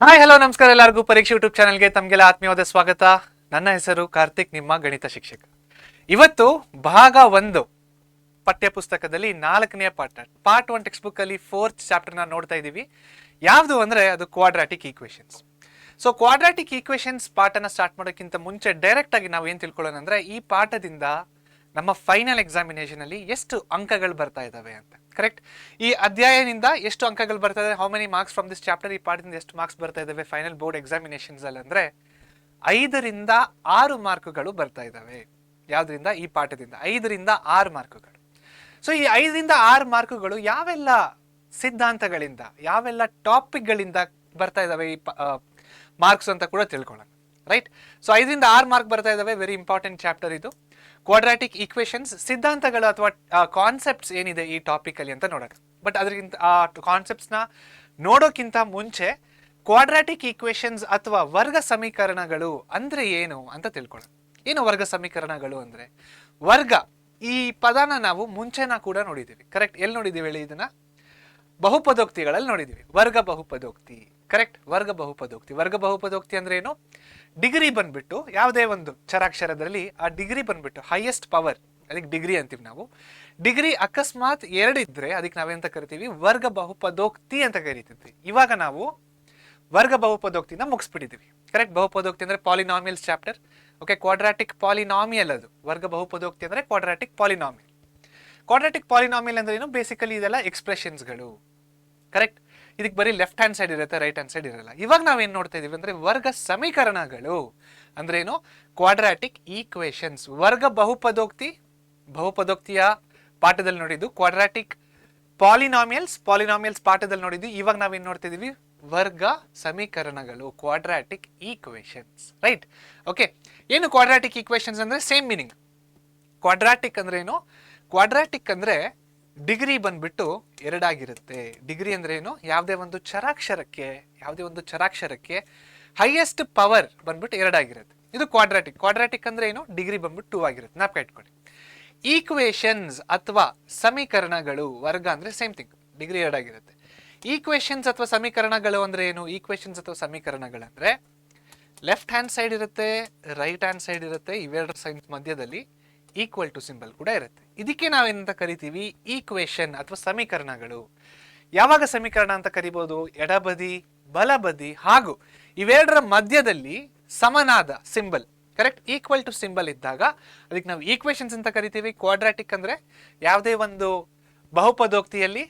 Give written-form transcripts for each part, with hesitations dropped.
Hi hello ನಮಸ್ಕಾರ ಎಲ್ಲರಿಗೂ ಪರೀಕ್ಷೆ ಯೂಟ್ಯೂಬ್ ಚಾನಲ್ಗೆ ತಮಗೆಲ್ಲ ಆತ್ಮೀಯವಾದ ಸ್ವಾಗತ. ನನ್ನ ಹೆಸರು ಕಾರ್ತಿಕ್, ನಿಮ್ಮ ಗಣಿತ ಶಿಕ್ಷಕ. ಇವತ್ತು ಭಾಗ 1 ಪಠ್ಯ ಪುಸ್ತಕದಲ್ಲಿ 4ನೇ ಪಾರ್ಟ್ 1 ಟೆಕ್ಸ್ಟ್ ಬುಕ್ ಅಲ್ಲಿ 4th ಚಾಪ್ಟರ್ನ ನೋಡ್ತಾ ಇದ್ದೀವಿ. ಯಾವುದು ಅಂದ್ರೆ ಅದು quadratic equations. So quadratic equations ಪಾಠನ ಸ್ಟಾರ್ಟ್ ಮಾಡೋಕ್ಕಿಂತ ಮುಂಚೆ ಡೈರೆಕ್ಟ್ ಆಗಿ ನಾವು ಏನ್ ತಿಳ್ಕೊಳ್ಳೋಣ ಅಂದ್ರೆ ಈ ಪಾಠದಿಂದ ನಮ್ಮ ಫೈನಲ್ ಎಕ್ಸಾಮಿನೇಷನ್ ಅಲ್ಲಿ ಎಷ್ಟು ಅಂಕಗಳು ಬರ್ತಾ ಇದಾವೆ ಅಂತ. ಕರೆಕ್ಟ್. ಈ ಅಧ್ಯಾಯದಿಂದ ಎಷ್ಟು ಅಂಕಗಳು ಬರ್ತಾ ಇದೆ, how many marks from this chapter, ಈ ಪಾಠದಿಂದ ಎಷ್ಟು ಮಾರ್ಕ್ಸ್ ಬರ್ತಾ ಇದಾವೆ ಫೈನಲ್ ಬೋರ್ಡ್ ಎಕ್ಸಾಮಿನೇಷನ್ಸ್ ಅಲ್ಲಿ ಅಂದ್ರೆ 5 ರಿಂದ 6 ಮಾರ್ಕ್ಗಳು ಬರ್ತಾ ಇದಾವೆ. ಯಾವ್ದ್ರಿಂದ? ಈ ಪಾಠದಿಂದ 5 ರಿಂದ 6 ಮಾರ್ಕ್ಗಳು. ಸೊ ಈ 5 ರಿಂದ 6 ಮಾರ್ಕ್ಗಳು ಯಾವೆಲ್ಲ ಸಿದ್ಧಾಂತಗಳಿಂದ, ಯಾವೆಲ್ಲ ಟಾಪಿಕ್ಗಳಿಂದ ಬರ್ತಾ ಇದಾವೆ ಈ ಮಾರ್ಕ್ಸ್ ಅಂತ ಕೂಡ ತಿಳ್ಕೊಳ್ಳೋಣ. ರೈಟ್. ಸೊ 5 ರಿಂದ 6 ಮಾರ್ಕ್ ಬರ್ತಾ ಇದಾವೆ. ವೆರಿ ಇಂಪಾರ್ಟೆಂಟ್ ಚಾಪ್ಟರ್ ಇದು. ಕ್ವಾಡ್ರಾಟಿಕ್ ಈಕ್ವೇಷನ್ಸ್ ಸಿದ್ಧಾಂತಗಳು ಅಥವಾ ಕಾನ್ಸೆಪ್ಟ್ಸ್ ಏನಿದೆ ಈ ಟಾಪಿಕ್ ಅಲ್ಲಿ ಅಂತ ನೋಡೋಣ. ಬಟ್ ಅದಕ್ಕಿಂತ ಆ ಕಾನ್ಸೆಪ್ಟ್ಸ್ ನ ನೋಡೋಕ್ಕಿಂತ ಮುಂಚೆ ಕ್ವಾಡ್ರಾಟಿಕ್ ಈಕ್ವೇಷನ್ಸ್ ಅಥವಾ ವರ್ಗ ಸಮೀಕರಣಗಳು ಅಂದ್ರೆ ಏನು ಅಂತ ತಿಳ್ಕೊಳ್ಳೋಣ. ಏನು ವರ್ಗ ಸಮೀಕರಣಗಳು ಅಂದ್ರೆ? ವರ್ಗ ಈ ಪದನ ನಾವು ಮುಂಚೆನ ಕೂಡ ನೋಡಿದ್ದೀವಿ. ಕರೆಕ್ಟ್. ಎಲ್ಲಿ ನೋಡಿದ್ದೀವಿ ಹೇಳಿ? ಇದನ್ನ ಬಹುಪದೋಕ್ತಿಗಳಲ್ಲಿ ನೋಡಿದ್ದೀವಿ. ವರ್ಗ ಬಹುಪದೋಕ್ತಿ. ಕರೆಕ್ಟ್. ವರ್ಗ ಬಹುಪದೋಕ್ತಿ. ವರ್ಗ ಬಹುಪದೋಕ್ತಿ ಅಂದ್ರೆ ಏನು? ಡಿಗ್ರಿ ಬಂದ್ಬಿಟ್ಟು ಯಾವುದೇ ಒಂದು ಚರಾಕ್ಷರದಲ್ಲಿ ಆ ಡಿಗ್ರಿ ಬಂದ್ಬಿಟ್ಟು ಹೈಯೆಸ್ಟ್ ಪವರ್, ಅದಕ್ಕೆ ಡಿಗ್ರಿ ಅಂತೀವಿ ನಾವು. ಡಿಗ್ರಿ ಅಕಸ್ಮಾತ್ 2 ಇದ್ರೆ ಅದಕ್ಕೆ ನಾವೇಂತ ಕರಿತೀವಿ? ವರ್ಗ ಬಹುಪದೋಕ್ತಿ ಅಂತ ಕರಿತಿದ್ವಿ. ಇವಾಗ ನಾವು ವರ್ಗ ಬಹುಪದೋಕ್ತಿನ ಮುಗಿಸ್ಬಿಟ್ಟಿದೀವಿ. ಕರೆಕ್ಟ್. ಬಹುಪದೋಕ್ತಿ ಅಂದ್ರೆ polynomials chapter. Okay. Quadratic polynomial ಅದು. ವರ್ಗ ಬಹುಪದೋಕ್ತಿ ಅಂದ್ರೆ ಕ್ವಾಡ್ರಾಟಿಕ್ ಪಾಲಿನಾಮಿಯಲ್. ಕ್ವಾಡ್ರಾಟಿಕ್ ಪಾಲಿನಾಮಿಯಲ್ ಅಂದ್ರೆ ಏನು? ಬೇಸಿಕಲಿ ಇದೆಲ್ಲ ಎಕ್ಸ್ಪ್ರೆಷನ್ಸ್ಗಳು. ಕರೆಕ್ಟ್. ಇದಕ್ಕೆ ಬರೀ ಲೆಫ್ಟ್ ಹ್ಯಾಂಡ್ ಸೈಡ್ ಇರುತ್ತೆ, ರೈಟ್ ಹ್ಯಾಂಡ್ ಸೈಡ್ ಇರಲ್ಲ. ಇವಾಗ ನಾವೇನ್ ನೋಡ್ತಾ ಇದೀವಿ ಅಂದ್ರೆ ವರ್ಗ ಸಮೀಕರಣಗಳು ಅಂದ್ರೆ ಏನು? Quadratic equations. ವರ್ಗ ಬಹುಪದೋಕ್ತಿಯ ಪಾಠದಲ್ಲಿ ನೋಡಿದ್ದು. ಕ್ವಾಡ್ರಾಟಿಕ್ ಪಾಲಿನಾಮಿಯಲ್ಸ್ ಪಾಠದಲ್ಲಿ ನೋಡಿದ್ವಿ. ಇವಾಗ ನಾವೇನ್ ನೋಡ್ತಾ ಇದೀವಿ? ವರ್ಗ ಸಮೀಕರಣಗಳು, ಕ್ವಾಡ್ರಾಟಿಕ್ ಈಕ್ವೇಷನ್ಸ್. ರೈಟ್. ಓಕೆ. ಏನು ಕ್ವಾಡ್ರಾಟಿಕ್ ಈಕ್ವೇಷನ್ಸ್ ಅಂದ್ರೆ? Same meaning. ಕ್ವಾಡ್ರಾಟಿಕ್ ಅಂದ್ರೆ ಏನು? ಕ್ವಾಡ್ರಾಟಿಕ್ ಅಂದ್ರೆ ಡಿಗ್ರಿ ಬಂದ್ಬಿಟ್ಟು 2 ಆಗಿರುತ್ತೆ. ಡಿಗ್ರಿ ಅಂದ್ರೆ ಏನು? ಯಾವುದೇ ಒಂದು ಚರಾಕ್ಷರಕ್ಕೆ ಹೈಯೆಸ್ಟ್ ಪವರ್ ಬಂದ್ಬಿಟ್ಟು 2 ಆಗಿರುತ್ತೆ. ಇದು ಕ್ವಾಡ್ರಾಟಿಕ್. ಕ್ವಾಡ್ರಾಟಿಕ್ ಅಂದ್ರೆ ಏನು? ಡಿಗ್ರಿ ಬಂದ್ಬಿಟ್ಟು 2 ಆಗಿರುತ್ತೆ. ಜ್ಞಾಪಕ ಇಟ್ಕೊಳ್ಳಿ. ಈಕ್ವೇಷನ್ಸ್ ಅಥವಾ ಸಮೀಕರಣಗಳು, ವರ್ಗ ಅಂದ್ರೆ ಸೇಮ್ ಥಿಂಗ್, ಡಿಗ್ರಿ 2 ಆಗಿರುತ್ತೆ. ಈಕ್ವೇಷನ್ಸ್ ಅಥವಾ ಸಮೀಕರಣಗಳು ಅಂದ್ರೆ ಏನು? ಈಕ್ವೇಷನ್ಸ್ ಅಥವಾ ಸಮೀಕರಣಗಳಂದ್ರೆ ಲೆಫ್ಟ್ ಹ್ಯಾಂಡ್ ಸೈಡ್ ಇರುತ್ತೆ, ರೈಟ್ ಹ್ಯಾಂಡ್ ಸೈಡ್ ಇರುತ್ತೆ. ಇವೆರಡರ ಸೈಡ್ ಮಧ್ಯದಲ್ಲಿ ಈಕ್ವಲ್ ಟು ಸಿಂಬಲ್ ಕೂಡ ಇರುತ್ತೆ. ಇದಕ್ಕೆ ನಾವೇನಂತ ಕರಿತೀವಿ? ಈಕ್ವೇಷನ್ ಅಥವಾ ಸಮೀಕರಣಗಳು. ಯಾವಾಗ ಸಮೀಕರಣ ಅಂತ ಕರಿಬಹುದು? ಎಡಬದಿ ಬಲಬದಿ ಹಾಗೂ ಇವೆರಡರ ಮಧ್ಯದಲ್ಲಿ ಸಮನಾದ symbol, correct, equal to symbol ಇದ್ದಾಗ ಅದಕ್ಕೆ ನಾವು ಈಕ್ವೇಷನ್ಸ್ ಅಂತ ಕರಿತೀವಿ. ಕ್ವಾಡ್ರಾಟಿಕ್ ಅಂದ್ರೆ ಯಾವುದೇ ಒಂದು ಬಹುಪದೋಕ್ತಿಯಲ್ಲಿ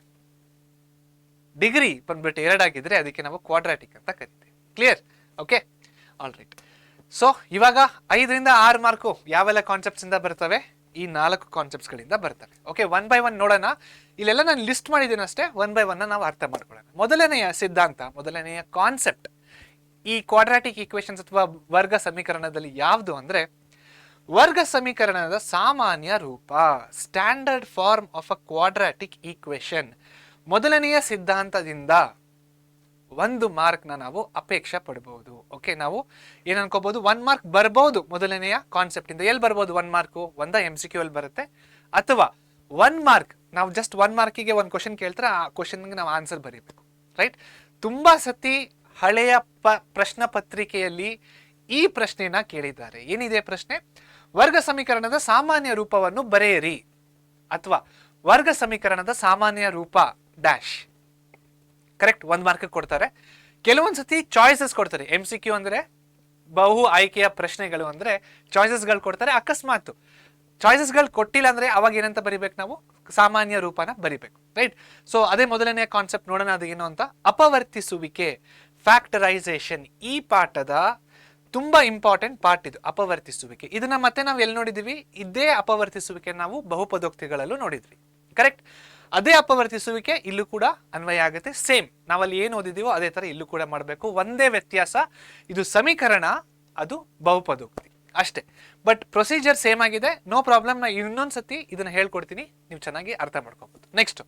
ಡಿಗ್ರಿ ಬಂದ್ಬಿಟ್ಟು 2 ಆಗಿದ್ರೆ ಅದಕ್ಕೆ ನಾವು ಕ್ವಾಡ್ರಾಟಿಕ್ ಅಂತ ಕರಿತೀವಿ. Clear? Okay. All right. So ಇವಾಗ 5 ರಿಂದ 6 ಮಾರ್ಕು ಯಾವೆಲ್ಲ ಕಾನ್ಸೆಪ್ಟ್ಸ್ ಇಂದ ಬರ್ತವೆ? ಈ 4 ಕಾನ್ಸೆಪ್ಟ್ಸ್ ಗಳಿಂದ ಬರ್ತವೆ. ಓಕೆ. 1 ಬೈ 1 ನೋಡೋಣ. ಇಲ್ಲೆಲ್ಲ ನಾನು ಲಿಸ್ಟ್ ಮಾಡಿದ್ದೀನಿ ಅಷ್ಟೇ. 1 ಬೈ 1 ನಾವು ಅರ್ಥ ಮಾಡ್ಕೊಳ್ಳೋಣ. ಮೊದಲನೆಯ ಸಿದ್ಧಾಂತ, ಮೊದಲನೆಯ ಕಾನ್ಸೆಪ್ಟ್ ಈ ಕ್ವಾಡ್ರಾಟಿಕ್ ಈಕ್ವೇಷನ್ಸ್ ಅಥವಾ ವರ್ಗ ಸಮೀಕರಣದಲ್ಲಿ ಯಾವುದು ಅಂದ್ರೆ ವರ್ಗ ಸಮೀಕರಣದ ಸಾಮಾನ್ಯ ರೂಪ, standard form of a quadratic equation. ಮೊದಲನೆಯ ಸಿದ್ಧಾಂತದಿಂದ 1 ಮಾರ್ಕ್ನ ನಾವು ಅಪೇಕ್ಷೆ ಪಡಬಹುದು. ಓಕೆ. ನಾವು ಏನ್ ಅನ್ಕೋಬಹುದು? 1 ಮಾರ್ಕ್ ಬರ್ಬಹುದು ಮೊದಲನೆಯ ಕಾನ್ಸೆಪ್ಟ್ ಇಂದ. ಎಲ್ಲಿ ಬರ್ಬೋದು 1 ಮಾರ್ಕು? ಒಂದ MCQ ಅಲ್ಲಿ ಬರುತ್ತೆ, ಅಥವಾ 1 ಮಾರ್ಕ್ ನಾವು ಜಸ್ಟ್ 1 ಮಾರ್ಕಿಗೆ ಒಂದು ಕ್ವಶನ್ ಕೇಳ್ತಾರೆ, ಆ ಕ್ವಶನ್ಗೆ ನಾವು ಆನ್ಸರ್ ಬರೀಬೇಕು. ರೈಟ್. ತುಂಬಾ ಸತಿ ಹಳೆಯ ಪ್ರಶ್ನೆ ಪತ್ರಿಕೆಯಲ್ಲಿ ಈ ಪ್ರಶ್ನೆನ ಕೇಳಿದ್ದಾರೆ. ಏನಿದೆ ಪ್ರಶ್ನೆ? ವರ್ಗ ಸಮೀಕರಣದ ಸಾಮಾನ್ಯ ರೂಪವನ್ನು ಬರೆಯಿರಿ, ಅಥವಾ ವರ್ಗ ಸಮೀಕರಣದ ಸಾಮಾನ್ಯ ರೂಪ ಡ್ಯಾಶ್. ಕರೆಕ್ಟ್. 1 ಮಾರ್ಕ್ ಕೊಡ್ತಾರೆ. ಕೆಲವೊಂದ್ಸತಿ ಚಾಯ್ಸಸ್ ಕೊಡ್ತಾರೆ. MCQ ಅಂದ್ರೆ ಬಹು ಆಯ್ಕೆಯ ಪ್ರಶ್ನೆಗಳು ಅಂದ್ರೆ ಚಾಯ್ಸಸ್ಗಳು ಕೊಡ್ತಾರೆ. ಅಕಸ್ಮಾತ್ ಚಾಯ್ಸಸ್ಗಳು ಕೊಟ್ಟಿಲ್ಲ ಅಂದ್ರೆ ಅವಾಗ ಏನಂತ ಬರಿಬೇಕು? ನಾವು ಸಾಮಾನ್ಯ ರೂಪನ ಬರಿಬೇಕು. ರೈಟ್. ಸೊ ಅದೇ ಮೊದಲನೆಯ ಕಾನ್ಸೆಪ್ಟ್ ನೋಡೋಣ. ಅದು ಏನು ಅಂತ? ಅಪವರ್ತಿಸುವಿಕೆ, ಫ್ಯಾಕ್ಟರೈಸೇಷನ್. ಈ ಪಾಠದ ತುಂಬಾ ಇಂಪಾರ್ಟೆಂಟ್ ಪಾರ್ಟ್ ಇದು, ಅಪವರ್ತಿಸುವಿಕೆ. ಇದನ್ನ ಮತ್ತೆ ನಾವು ಎಲ್ಲಿ ನೋಡಿದ್ವಿ? ಇದೇ ಅಪವರ್ತಿಸುವಿಕೆ ನಾವು ಬಹುಪದೋಕ್ತಿಗಳಲ್ಲೂ ನೋಡಿದ್ವಿ. ಕರೆಕ್ಟ್. ಅದೇ ಅಪವರ್ತಿಸುವಿಕೆ ಇಲ್ಲೂ ಕೂಡ ಅನ್ವಯ ಆಗುತ್ತೆ. ಸೇಮ್ ನಾವಲ್ಲಿ ಏನು ಓದಿದೀವೋ ಅದೇ ತರ ಇಲ್ಲೂ ಕೂಡ ಮಾಡಬೇಕು. ಒಂದೇ ವ್ಯತ್ಯಾಸ, ಇದು ಸಮೀಕರಣ, ಅದು ಬಹುಪದೋಕ್ತಿ ಅಷ್ಟೇ. ಬಟ್ ಪ್ರೊಸೀಜರ್ ಸೇಮ್ ಆಗಿದೆ. No problem. ನಾ ಇನ್ನೊಂದ್ಸತಿ ಇದನ್ನ ಹೇಳ್ಕೊಡ್ತೀನಿ, ನೀವು ಚೆನ್ನಾಗಿ ಅರ್ಥ ಮಾಡ್ಕೋಬಹುದು. ನೆಕ್ಸ್ಟ್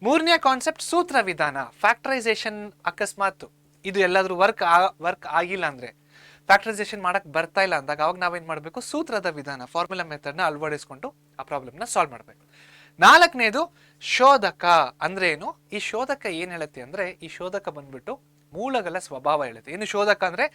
3ನೇ ಕಾನ್ಸೆಪ್ಟ್ ಸೂತ್ರ ವಿಧಾನ, ಫ್ಯಾಕ್ಟರೈಸೇಷನ್. ಅಕಸ್ಮಾತ್ ಇದು ಎಲ್ಲಾದ್ರೂ ವರ್ಕ್ ಆಗಿಲ್ಲ ಅಂದ್ರೆ, ಫ್ಯಾಕ್ಟರೈಸೇಷನ್ ಮಾಡಕ್ ಬರ್ತಾ ಇಲ್ಲ ಅಂದಾಗ ಅವಾಗ ನಾವೇನ್ ಮಾಡ್ಬೇಕು? ಸೂತ್ರದ ವಿಧಾನ, ಫಾರ್ಮುಲಾ ಮೆಥಡ್ ನ ಅಳವಡಿಸ್ಕೊಂಡು ಆ ಪ್ರಾಬ್ಲಮ್ ನ ಸಾಲ್ವ್ ಮಾಡ್ಬೇಕು. 4ನೇದು ಶೋಧಕ ಅಂದ್ರೆ ಏನು? ಈ ಶೋಧಕ ಏನ್ ಹೇಳುತ್ತೆ ಅಂದ್ರೆ, ಈ ಶೋಧಕ ಬಂದ್ಬಿಟ್ಟು ಮೂಲಗಳ ಸ್ವಭಾವ ಹೇಳುತ್ತೆ. ಏನು ಶೋಧಕ ಅಂದರೆ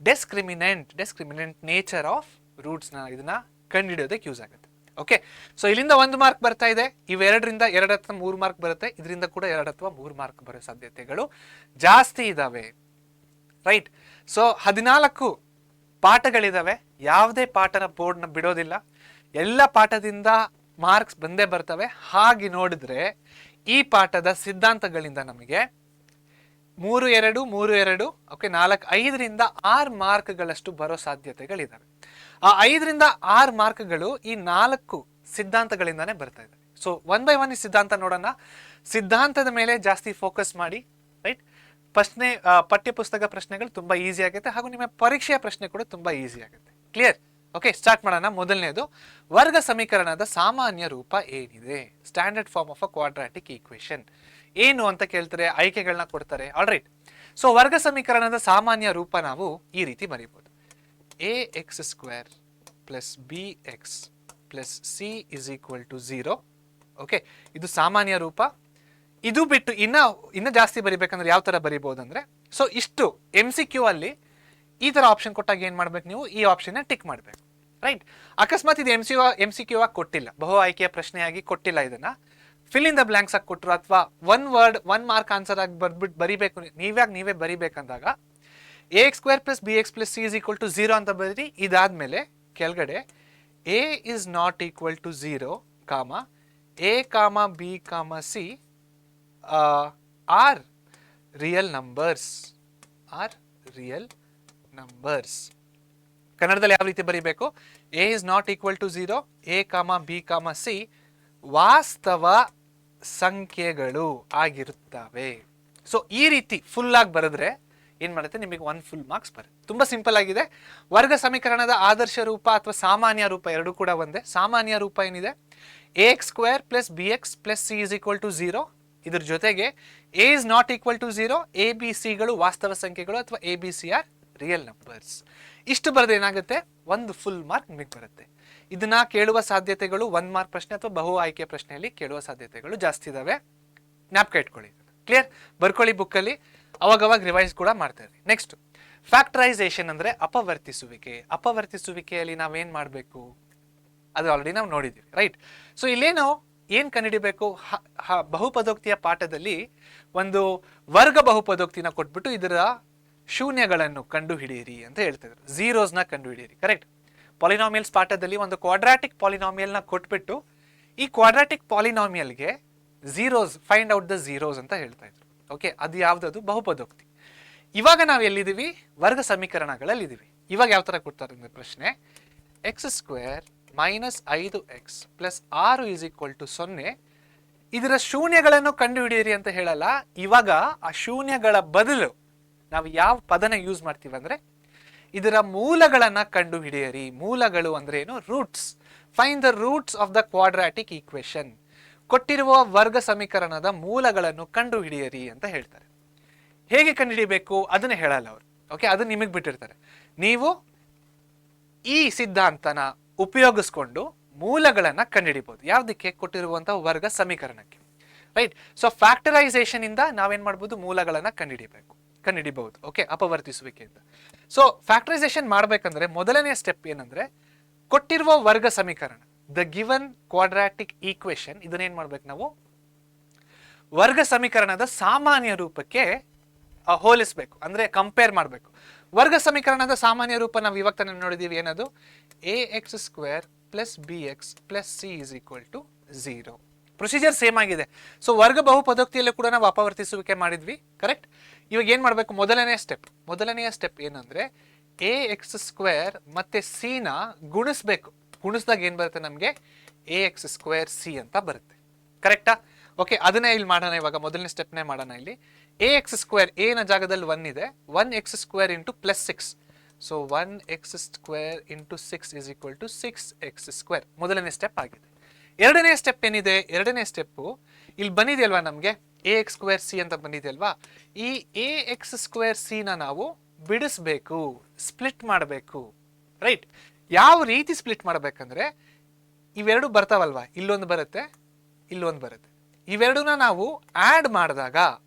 ಡಿಸ್ಕ್ರಿಮಿನೆಂಟ್ ನೇಚರ್ ಆಫ್ ರೂಟ್ಸ್ನ ಇದನ್ನ ಕಂಡುಹಿಡಿಯೋದಕ್ಕೆ ಯೂಸ್ ಆಗುತ್ತೆ. ಓಕೆ, ಸೊ ಇಲ್ಲಿಂದ 1 ಮಾರ್ಕ್ ಬರ್ತಾ ಇದೆ, ಇವೆರಡರಿಂದ 2 ಅಥವಾ 3 ಮಾರ್ಕ್ ಬರುತ್ತೆ, ಇದರಿಂದ ಕೂಡ 2 ಅಥವಾ 3 ಮಾರ್ಕ್ ಬರೋ ಸಾಧ್ಯತೆಗಳು ಜಾಸ್ತಿ ಇದ್ದಾವೆ. Right, so 14 ಪಾಠಗಳಿದಾವೆ. ಯಾವುದೇ ಪಾಠನ ಬೋರ್ಡ್ನ ಬಿಡೋದಿಲ್ಲ, ಎಲ್ಲ ಪಾಠದಿಂದ ಮಾರ್ಕ್ಸ್ ಬಂದೇ ಬರ್ತವೆ. ಹಾಗೆ ನೋಡಿದ್ರೆ ಈ ಪಾಠದ ಸಿದ್ಧಾಂತಗಳಿಂದ ನಮಗೆ 3-2 ಓಕೆ 5ರಿಂದ 6 ಮಾರ್ಕ್ಗಳಷ್ಟು ಬರೋ ಸಾಧ್ಯತೆಗಳಿದ್ದಾವೆ. ಆ 5ರಿಂದ 6 ಮಾರ್ಕ್ಗಳು ಈ 4 ಸಿದ್ಧಾಂತಗಳಿಂದಾನೇ ಬರ್ತಾ ಇದೆ. ಸೊ 1 by 1 ಈ ಸಿದ್ಧಾಂತ ನೋಡೋಣ. ಸಿದ್ಧಾಂತದ ಮೇಲೆ ಜಾಸ್ತಿ ಫೋಕಸ್ ಮಾಡಿ. ರೈಟ್, ಪಠ್ಯಪುಸ್ತಕ ಪ್ರಶ್ನೆಗಳು ತುಂಬಾ ಈಸಿ ಆಗುತ್ತೆ, ಹಾಗೂ ನಿಮ್ಮ ಪರೀಕ್ಷೆಯ ಪ್ರಶ್ನೆ ಕೂಡ ತುಂಬಾ ಈಸಿ ಆಗುತ್ತೆ. ಕ್ಲಿಯರ್? ಓಕೆ, ಸ್ಟಾರ್ಟ್ ಮಾಡೋಣ. ಮೊದಲನೇದು, ವರ್ಗ ಸಮೀಕರಣದ ಸಾಮಾನ್ಯ ರೂಪ ಏನಿದೆ? Standard form of a quadratic equation ಏನು ಅಂತ ಕೇಳ್ತಾರೆ, ಆಯ್ಕೆಗಳನ್ನ ಕೊಡ್ತಾರೆ. ಆಲ್ ರೈಟ್, ಸೊ ವರ್ಗ ಸಮೀಕರಣದ ಸಾಮಾನ್ಯ ರೂಪ ನಾವು ಈ ರೀತಿ ಬರೀಬಹುದು: ax² + bx + c = 0. ಓಕೆ, ಇದು ಸಾಮಾನ್ಯ ರೂಪ. ಇದು ಬಿಟ್ಟು ಇನ್ನ ಜಾಸ್ತಿ ಬರಿಬೇಕಂದ್ರೆ ಯಾವ ತರ ಬರಿಬಹುದು ಅಂದ್ರೆ, ಸೊ ಇಷ್ಟು MCQ ಅಲ್ಲಿ ಈ ತರ ಆಪ್ಷನ್ ಕೊಟ್ಟಾಗ ಏನ್ ಮಾಡ್ಬೇಕು ನೀವು, ಈ ಆಪ್ಷನ್ ಟಿಕ್ ಮಾಡ್ಬೇಕು. ರೈಟ್, ಅಕಸ್ಮಾತ್ ಇದು MCQ ಆಗಿ ಕೊಟ್ಟಿಲ್ಲ, ಬಹು ಆಯ್ಕೆಯ ಪ್ರಶ್ನೆಯಾಗಿ ಕೊಟ್ಟಿಲ್ಲ, ಇದನ್ನ ಫಿಲ್ ಇನ್ ದ ಬ್ಲಾಂಕ್ಸ್ ಆಗಿ ಕೊಟ್ಟರು, ಅಥವಾ 1 ಮಾರ್ಕ್ ಆನ್ಸರ್ ಆಗಿ ಬರಿಬೇಕು ನೀವೇ ಬರಿಬೇಕಂದಾಗ ax² + bx + c = 0 ಅಂತ ಬರೀರಿ. ಇದಾದ್ಮೇಲೆ ಕೆಳಗಡೆ a is not equal to 0, a, b, c are real numbers. ಕನ್ನಡದಲ್ಲಿ ಯಾವ ರೀತಿ ಬರೀಬೇಕು? a is not equal to 0, a, b, c ವಾಸ್ತವ ಸಂಖ್ಯೆಗಳು ಆಗಿರುತ್ತವೆ. ಸೊ ಈ ರೀತಿ ಫುಲ್ ಆಗಿ ಬರೆದ್ರೆ ಏನ್ ಮಾಡುತ್ತೆ, ನಿಮಗೆ 1 ಫುಲ್ ಮಾರ್ಕ್ಸ್ ಬರುತ್ತೆ. ತುಂಬಾ ಸಿಂಪಲ್ ಆಗಿದೆ. ವರ್ಗ ಸಮೀಕರಣದ ಆದರ್ಶ ರೂಪ ಅಥವಾ ಸಾಮಾನ್ಯ ರೂಪ ಎರಡು ಕೂಡ ಒಂದೇ. ಸಾಮಾನ್ಯ ರೂಪ ಏನಿದೆ, ax² + bx + c = 0. ಇದ್ರ ಜೊತೆಗೆ a is not equal to 0, a, b, c ಗಳು ವಾಸ್ತವ ಸಂಖ್ಯೆಗಳು ಅಥವಾ a, b, c are real numbers. ಇಷ್ಟು ಬರೆದ್ರೆ ಏನಾಗುತ್ತೆ, 1 ಫುಲ್ ಮಾರ್ಕ್ ನಿಮಗೆ ಬರುತ್ತೆ. ಇದನ್ನ ಕೇಳುವ ಸಾಧ್ಯತೆಗಳು 1 ಮಾರ್ಕ್ ಪ್ರಶ್ನೆ ಅಥವಾ ಬಹು ಆಯ್ಕೆ ಪ್ರಶ್ನೆಯಲ್ಲಿ ಕೇಳುವ ಸಾಧ್ಯತೆಗಳು ಜಾಸ್ತಿ ಇದಾವೆ. ಜ್ಞಾಪಕ ಇಟ್ಕೊಳ್ಳಿ. ಕ್ಲಿಯರ್? ಬರ್ಕೊಳ್ಳಿ ಬುಕ್ಕಲ್ಲಿ, ಅವಾಗವಾಗ ರಿವೈಸ್ ಕೂಡ ಮಾಡ್ತಾ ಇರಿ. ನೆಕ್ಸ್ಟ್, ಫ್ಯಾಕ್ಟರೈಸೇಷನ್ ಅಂದ್ರೆ ಅಪವರ್ತಿಸುವಿಕೆ. ಅಪವರ್ತಿಸುವಿಕೆಯಲ್ಲಿ ನಾವೇನ್ ಮಾಡಬೇಕು ಅದು ಆಲ್ರೆಡಿ ನಾವು ನೋಡಿದ್ದೀವಿ. ರೈಟ್, ಸೊ ಇಲ್ಲೇನು ಏನ್ ಕಂಡುಹಿಡಿಬೇಕು, ಬಹುಪದೋಕ್ತಿಯ ಪಾಠದಲ್ಲಿ ಒಂದು ವರ್ಗ ಬಹುಪದೋಕ್ತಿನ ಕೊಟ್ಬಿಟ್ಟು ಇದರ ಶೂನ್ಯಗಳನ್ನು ಕಂಡುಹಿಡಿಯಿರಿ ಅಂತ ಹೇಳ್ತಿದ್ರು, ಝೀರೋಸ್ನ ಕಂಡುಹಿಡಿಯಿರಿ. ಕರೆಕ್ಟ್? ಪಾಲಿನಾಮಿಯಲ್ಸ್ ಪಾಠದಲ್ಲಿ ಒಂದು ಕ್ವಾಡ್ರಾಟಿಕ್ ಪಾಲಿನಾಮಿಯಲ್ನ ಕೊಟ್ಬಿಟ್ಟು ಈ ಕ್ವಾಡ್ರಾಟಿಕ್ ಪಾಲಿನಾಮಿಯಲ್ಗೆ ಫೈಂಡ್ ಔಟ್ ದ ಝೀರೋಸ್ ಅಂತ ಹೇಳ್ತಾ ಇದ್ರು. ಓಕೆ, ಅದು ಯಾವ್ದದು? ಬಹುಪದೋಕ್ತಿ. ಇವಾಗ ನಾವು ಎಲ್ಲಿದ್ದೀವಿ? ವರ್ಗ ಸಮೀಕರಣಗಳಲ್ಲಿ ಇದೀವಿ. ಇವಾಗ ಯಾವ ತರ ಕೊಡ್ತಾರೆ ಅಂದ್ರೆ ಪ್ರಶ್ನೆ, x² - 5x + 6 = 0. ಇದರ ಶೂನ್ಯಗಳನ್ನು ಕಂಡುಹಿಡಿಯಿರಿ ಅಂತ ಹೇಳಲ್ಲ. ಇವಾಗ ಆ ಶೂನ್ಯಗಳ ಬದಲು ನಾವು ಯಾವ ಪದನ ಯೂಸ್ ಮಾಡ್ತೀವಿ ಅಂದ್ರೆ, ಇದರ ಮೂಲಗಳನ್ನ ಕಂಡುಹಿಡಿಯಿರಿ. ಮೂಲಗಳು ಅಂದ್ರೆ ಏನು? Roots. Find the roots of the quadratic equation. ಕೊಟ್ಟಿರುವ ವರ್ಗ ಸಮೀಕರಣದ ಮೂಲಗಳನ್ನು ಕಂಡುಹಿಡಿಯಿರಿ ಅಂತ ಹೇಳ್ತಾರೆ. ಹೇಗೆ ಕಂಡುಹಿಡಿಯಬೇಕು ಅದನ್ನ ಹೇಳಲ್ಲ ಅವರು. ಓಕೆ, ಅದು ನಿಮಗೆ ಬಿಟ್ಟಿರ್ತಾರೆ. ನೀವು ಈ ಸಿದ್ಧಾಂತನ ಉಪಯೋಗಿಸ್ಕೊಂಡು ಮೂಲಗಳನ್ನ ಕಂಡುಹಿಡಿಬಹುದು. ಯಾವುದಕ್ಕೆ? ಕೊಟ್ಟಿರುವಂತಹ ವರ್ಗ ಸಮೀಕರಣಕ್ಕೆ. ರೈಟ್, ಸೊ ಫ್ಯಾಕ್ಟರೈಸೇಷನ್ ಇಂದ ನಾವೇನ್ ಮಾಡ್ಬೋದು, ಮೂಲಗಳನ್ನ ಕಂಡುಹಿಡಿಬಹುದು. ಓಕೆ, ಅಪವರ್ತಿಸುವಿಕೆಯಿಂದ. ಸೊ ಫ್ಯಾಕ್ಟರೈಸೇಷನ್ ಮಾಡ್ಬೇಕಂದ್ರೆ ಮೊದಲನೇ ಸ್ಟೆಪ್ ಏನಂದ್ರೆ, ಕೊಟ್ಟಿರುವ ವರ್ಗ ಸಮೀಕರಣ, ದ ಗಿವನ್ ಕ್ವಾಡ್ರಾಟಿಕ್ ಈಕ್ವೇಶನ್, ಇದನ್ನೇನ್ ಮಾಡ್ಬೇಕು ನಾವು, ವರ್ಗ ಸಮೀಕರಣದ ಸಾಮಾನ್ಯ ರೂಪಕ್ಕೆ ಹೋಲಿಸಬೇಕು, ಅಂದ್ರೆ ಕಂಪೇರ್ ಮಾಡಬೇಕು. ವರ್ಗ ಸಮೀಕರಣದ ಸಾಮಾನ್ಯ ರೂಪ ನಾವು ಇವಾಗ ತಾನೇ ನೋಡಿದೀವಿ, ಏನದು? ax² + bx + c = 0. Procedure same ಆಗಿದೆ. ಸೊ ವರ್ಗ ಬಹುಪದೋಕ್ತಿಯಲ್ಲೂ ಕೂಡ ನಾವು ಅಪವರ್ತಿಸುವಿಕೆ ಮಾಡಿದ್ವಿ. ಕರೆಕ್ಟ್? ಇವಾಗ ಏನ್ ಮಾಡ್ಬೇಕು? ಮೊದಲನೆಯ ಸ್ಟೆಪ್ ಏನಂದ್ರೆ, ax² ಮತ್ತೆ c ನ ಗುಣಿಸ್ಬೇಕು. ಗುಣಿಸಿದಾಗ ಏನ್ ಬರುತ್ತೆ ನಮ್ಗೆ? ax² c ಅಂತ ಬರುತ್ತೆ. ಕರೆಕ್ಟಾ? ಓಕೆ, ಅದನ್ನೇ ಇಲ್ಲಿ ಮಾಡೋಣ. ಇವಾಗ ಮೊದಲನೇ ಸ್ಟೆಪ್ನೇ ಮಾಡೋಣ. ಇಲ್ಲಿ ax², a ನ ಜಾಗದಲ್ಲಿ 1 ಇದೆ, 1x² × +6. So 1x² × 6 = 6x². ಮೊದಲನೇ ಸ್ಟೆಪ್ ಆಗಿದೆ. ಎರಡನೇ ಸ್ಟೆಪ್ ಏನಿದೆ? ಎರಡನೇ ಸ್ಟೆಪ್ ಇಲ್ಲಿ ಬಂದಿದೆಯಲ್ವಾ ನಮ್ಗೆ, ax² c ಅಂತ ಬಂದಿದೆಯಲ್ವಾ. ಈ ax² c ನ ನಾವು ಬಿಡಿಸ್ಬೇಕು, ಸ್ಪ್ಲಿಟ್ ಮಾಡಬೇಕು. ರೈಟ್, ಯಾವ ರೀತಿ ಸ್ಪ್ಲಿಟ್ ಮಾಡ್ಬೇಕಂದ್ರೆ, ಇವೆರಡು ಬರ್ತಾವಲ್ವಾ, ಇಲ್ಲೊಂದು ಬರುತ್ತೆ, ಇಲ್ಲೊಂದು ಬರುತ್ತೆ. ಇವೆರಡನ್ನ ನಾವು ಆಡ್ ಮಾಡಿದಾಗ